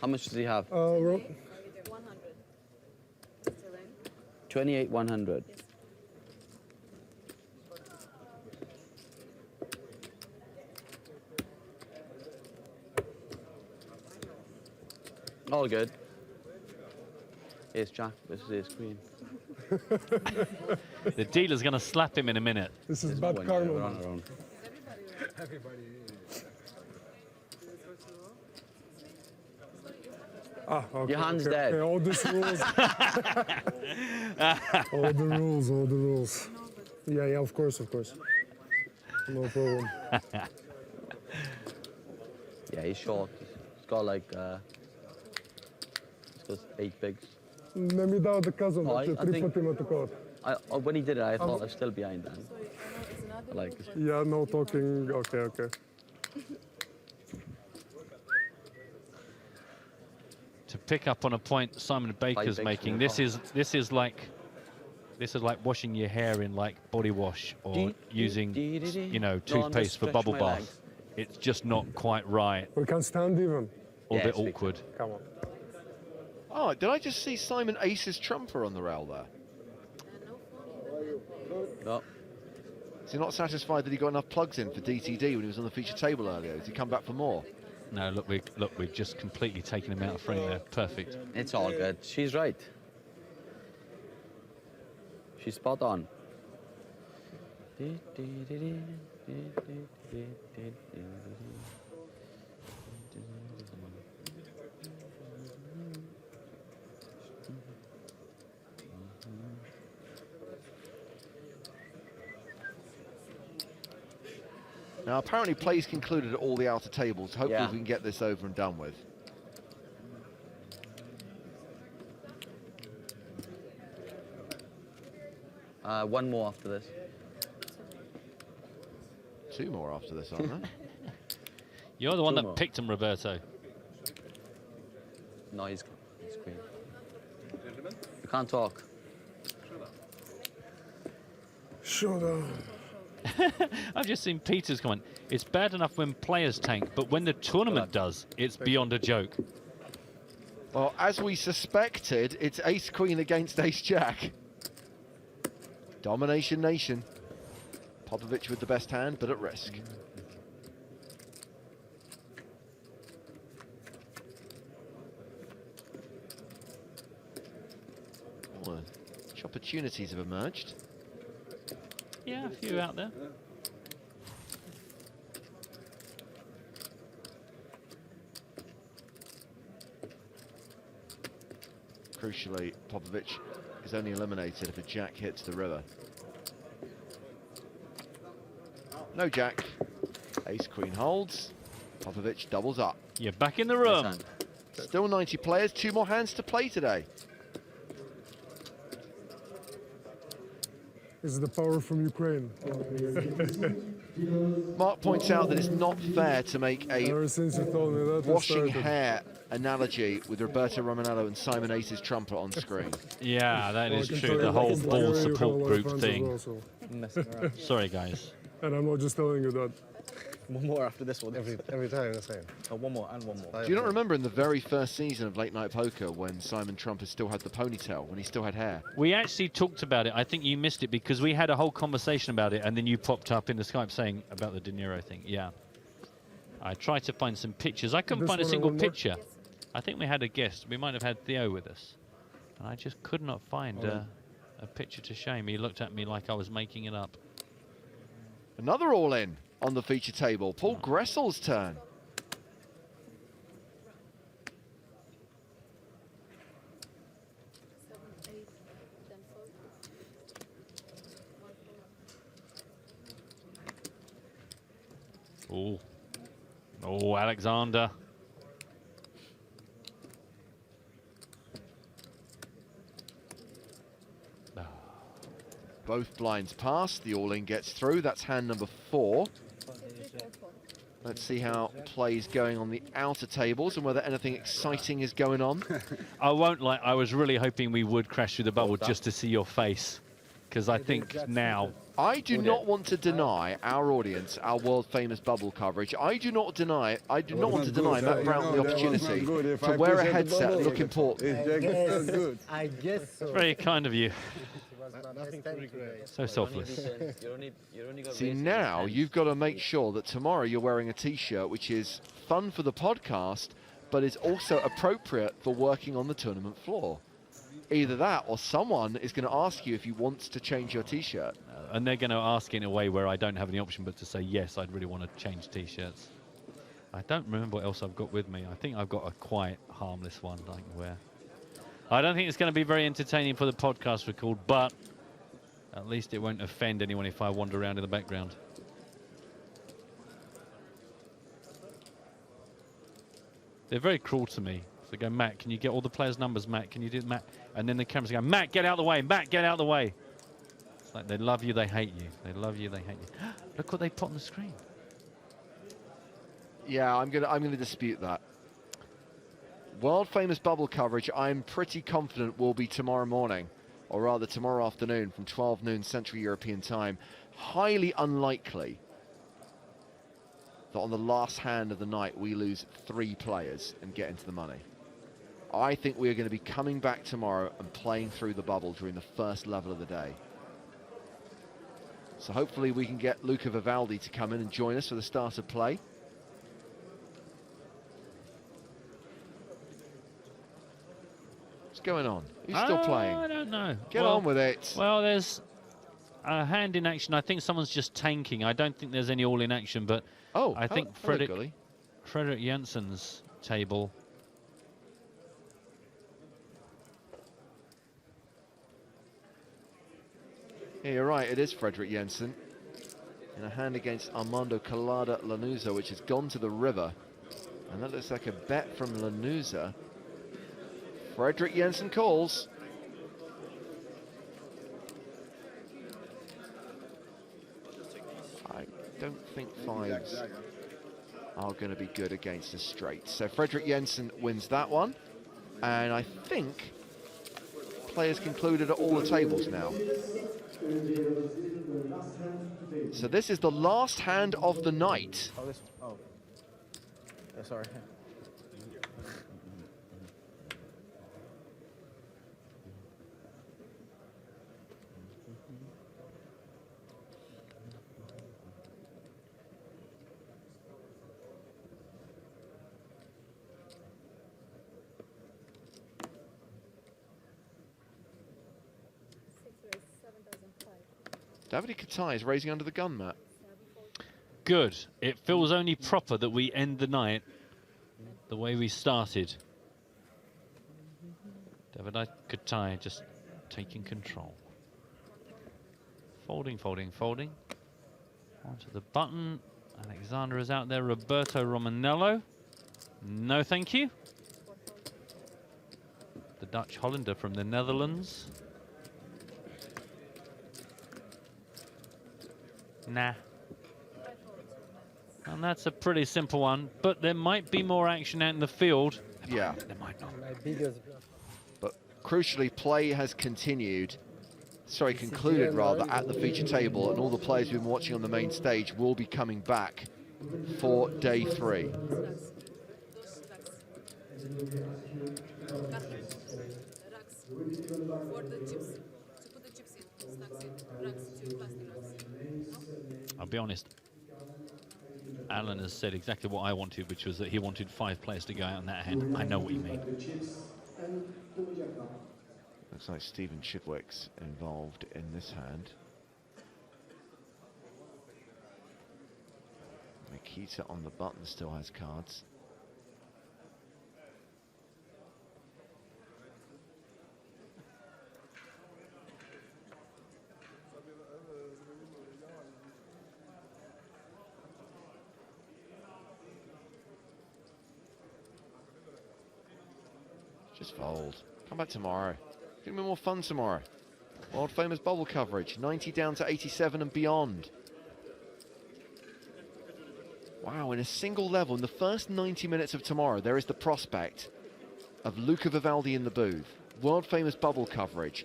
How much does he have? 28,100. All good. Here's Jack, this is Queen. The dealer's going to slap him in a minute. This is bad karma. We're on our own. Ah, okay, Your hand's okay, dead. Okay, all these rules. All the rules, all the rules. Yeah, yeah, of course, of course. No problem. Yeah, he's short. He's got like, he's got 8 bigs. Не ми дава да казвам, No, че I 3 think- пъти ме такова. When he did it, I thought I was still behind then. Like, Yeah, no talking, okay, okay. To pick up on a point Simon Baker's bigs making, from the this is like washing your hair in like body wash or using toothpaste for stretch bubble my bath. It's just not quite right. We can stand even. Or a bit awkward. Come on. Oh, did I just see Simon Ace's trumper on the rail there? No. Is he not satisfied that he got enough plugs in for DTD when he was on the feature table earlier? Has he come back for more? No, look, we've just completely taken him out of frame there. Perfect. It's all good. She's right. She's spot on. Now, apparently play's concluded at all the outer tables. Hopefully Yeah. we can get this over and done with. One more after this. 2 more after this, aren't there? You're the one 2 that more. picked him, Roberto. No, he's Queen. You can't talk. Shut up. I've just seen Peter's comment. It's bad enough when players tank, but when the tournament does, it's beyond a joke. Well, as we suspected, it's ace-queen against ace-jack. Domination nation. Popovich with the best hand, but at risk. Well, which opportunities have emerged? Yeah, a few out there. Crucially, Popovich is only eliminated if a jack hits the river. No jack. Ace-queen holds. Popovich doubles up. You're back in the room. Still 90 players, 2 more hands to play today. This is the power from Ukraine. Mark points out that it's not fair to make a Ever since you told me that, I washing started. hair analogy with Roberto Romanello and Simon Ace's trumper on screen. Yeah, that Well, is I can true. tell The you whole that ball you have a support lot of group friends thing. as well, so. Sorry, guys. And I'm not just telling you that. One more after this one. Every time the same. Oh, one more and one more. Do you not remember in the very first season of Late Night Poker when Simon Trumper still had the ponytail, when he still had hair? We actually talked about it. I think you missed it because we had a whole conversation about it, and then you popped up in the Skype saying about the De Niro thing. Yeah. I tried to find some pictures. I couldn't This find a one and single one more? picture. I think we had a guest. We might have had Theo with us. And I just could not find a picture to show him. He looked at me like I was making it up. Another all-in on the feature table. Paul Gressel's turn. Oh. Oh, Alexander. Both blinds pass. The all-in gets through. That's hand number 4. Let's see how play's going on the outer tables and whether anything exciting is going on. I won't lie, I was really hoping we would crash through the bubble just to see your face. Because I think now... I do not want to deny our audience our world-famous bubble coverage. I do not want to deny Matt Brown the opportunity to wear a headset and look important. I guess so. It's very kind of you. So selfless. See, now you've got to make sure that tomorrow you're wearing a T-shirt which is fun for the podcast, but is also appropriate for working on the tournament floor. Either that or someone is going to ask you if you want to change your T-shirt. And they're going to ask in a way where I don't have any option but to say, yes, I'd really want to change T-shirts. I don't remember what else I've got with me. I think I've got a quite harmless one that I can wear. I don't think it's going to be very entertaining for the podcast record, but at least it won't offend anyone if I wander around in the background. They're very cruel to me. So they go, Matt, can you get all the players' numbers, Matt? Can you do it, Matt? And then the cameras go, Matt, get out of the way. Matt, get out of the way. It's like they love you, they hate you. They love you, they hate you. Look what they put on the screen. Yeah, I'm gonna dispute that. World famous bubble coverage, I'm pretty confident will be tomorrow morning, or rather tomorrow afternoon from 12 noon Central European time. Highly unlikely that on the last hand of the night we lose 3 players and get into the money. I think we are going to be coming back tomorrow and playing through the bubble during the first level of the day. So hopefully we can get Luca Vivaldi to come in and join us for the start of play. What's going on? Who's still playing? I don't know. Get on with it. Well, there's a hand in action. I think someone's just tanking. I don't think there's any all in action, but I think Fredrik Jensen's table. Yeah, you're right, it is Fredrik Jensen in a hand against Armando Collada Lanuza, which has gone to the river. And that looks like a bet from Lanuza. Fredrik Jensen calls. I don't think 5s are going to be good against a straight. So Fredrik Jensen wins that one. And I think players concluded at all the tables now. So this is the last hand of the night. Sorry. Davide Katai is raising under the gun, Matt. Good. It feels only proper that we end the night the way we started. Davide Katai just taking control. Folding, folding, folding. Onto the button. Alexander is out there. Roberto Romanello. No, thank you. The Dutch Hollander from the Netherlands. Nah. And that's a pretty simple one, but there might be more action out in the field. Yeah. There might not. But crucially, play has continued. Sorry, concluded rather, at the feature table, and all the players we've been watching on the main stage will be coming back for day 3. I'll be honest, Alan has said exactly what I wanted, which was that he wanted 5 players to go out in that hand. I know what you mean. Looks like Stephen Chidwick's involved in this hand. Nikita on the button still has cards. Just fold. Come back tomorrow. It's gonna be more fun tomorrow. World famous bubble coverage, 90 down to 87 and beyond. Wow, in a single level, in the first 90 minutes of tomorrow, there is the prospect of Luca Vivaldi in the booth, world famous bubble coverage,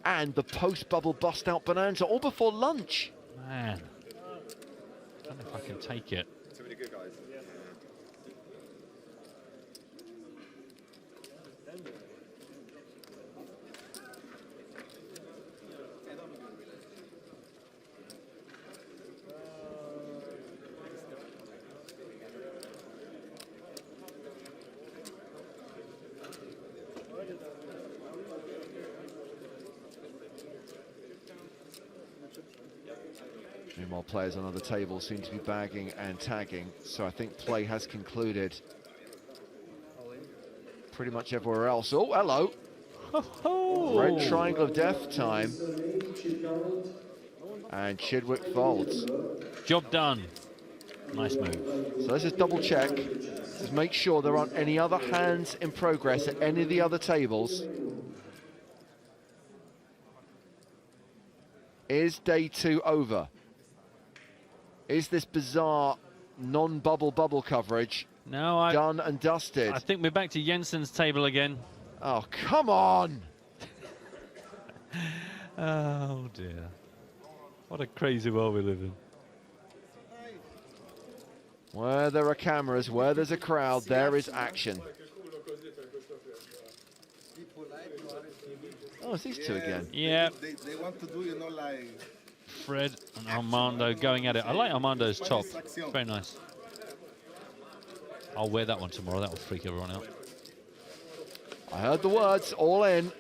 and the post-bubble bust-out bonanza, all before lunch. Man, I don't know if I can take it. Too many good guys. Meanwhile, players on other tables seem to be bagging and tagging, so I think play has concluded pretty much everywhere else. Oh, hello. Red triangle of death time. And Chidwick folds. Job done. Nice move. So let's just double check. Just make sure there aren't any other hands in progress at any of the other tables. Is day 2 over? Is this bizarre non-bubble bubble coverage done and dusted? I think we're back to Jensen's table again. Oh, come on! Oh, dear. What a crazy world we live in. Where there are cameras, where there's a crowd, there is action. Oh, it's these two again. Yeah. They want to do, you know, like... Fred and Armando going at it. I like Armando's top. Very nice. I'll wear that one tomorrow. That will freak everyone out. I heard the words, all in.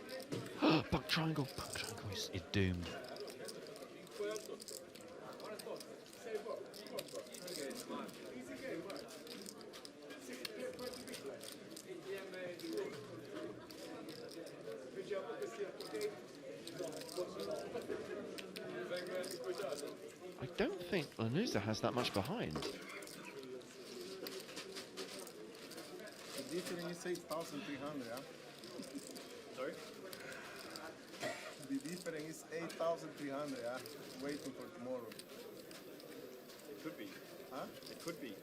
Buck triangle. Buck triangle is doomed. I don't think Lanuza has that much behind. The difference is 8,300, yeah? Sorry? The difference is 8,300, yeah? Waiting for tomorrow. It could be. Huh? It could be.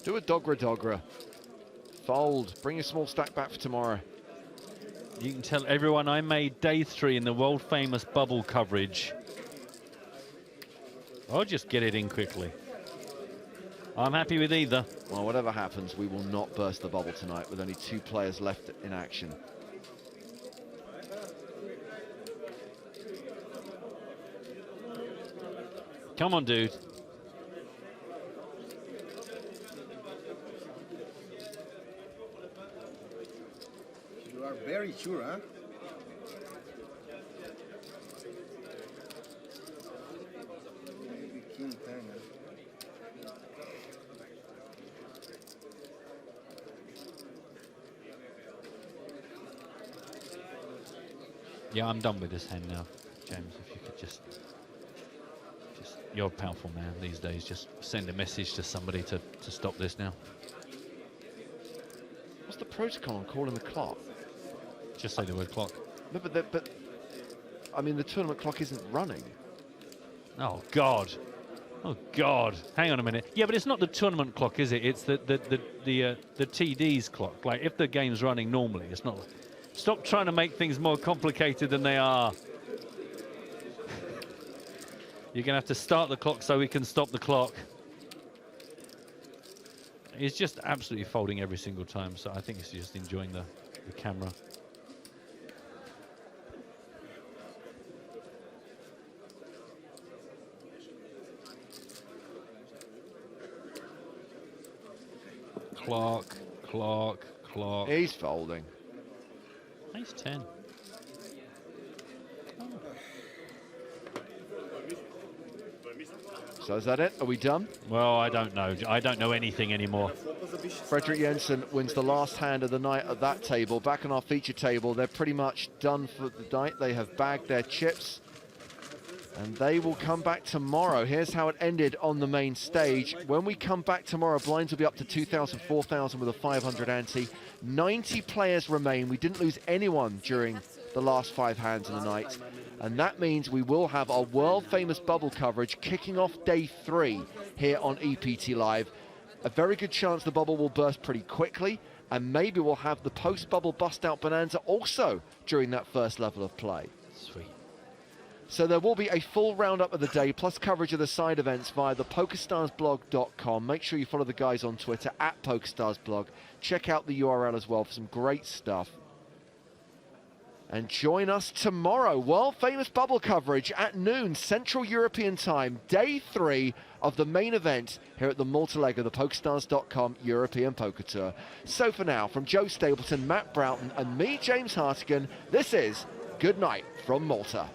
Do a dogra. Fold. Bring a small stack back for tomorrow. You can tell everyone I made day 3 in the world famous bubble coverage. I'll just get it in quickly. I'm happy with either. Well, whatever happens, we will not burst the bubble tonight with only 2 players left in action. Come on, dude. You are very sure, huh? Maybe king 10, huh? Yeah, I'm done with this hand now, James. If you could just you're a powerful man these days. Just send a message to somebody to stop this now. What's the protocol on calling the clock? Just say the word clock. No, but I mean, the tournament clock isn't running. Oh God. Oh God. Hang on a minute. Yeah, but it's not the tournament clock, is it? It's the TD's clock. Like, if the game's running normally, it's not. Stop trying to make things more complicated than they are. You're going to have to start the clock so we can stop the clock. He's just absolutely folding every single time, so I think he's just enjoying the camera. Clock, clock, flop. He's folding. Ace 10. So is that it? Are we done? Well, I don't know. I don't know anything anymore. Frederick Jensen wins the last hand of the night at that table. Back on our feature table, they're pretty much done for the night. They have bagged their chips, and they will come back tomorrow. Here's how it ended on the main stage. When we come back tomorrow, blinds will be up to 2,000, 4,000 with a 500 ante. 90 players remain. We didn't lose anyone during the last 5 hands of the night. And that means we will have our world-famous bubble coverage kicking off day 3 here on EPT Live. A very good chance the bubble will burst pretty quickly, and maybe we'll have the post-bubble bust-out bonanza also during that first level of play. Sweet. So there will be a full roundup of the day, plus coverage of the side events via the PokerStarsblog.com. Make sure you follow the guys on Twitter, @PokerStarsblog. Check out the URL as well for some great stuff. And join us tomorrow, world-famous bubble coverage at noon Central European Time, day 3 of the main event here at the Malta leg of the PokerStars.com European Poker Tour. So for now, from Joe Stapleton, Matt Broughton, and me, James Hartigan, this is Good Night from Malta.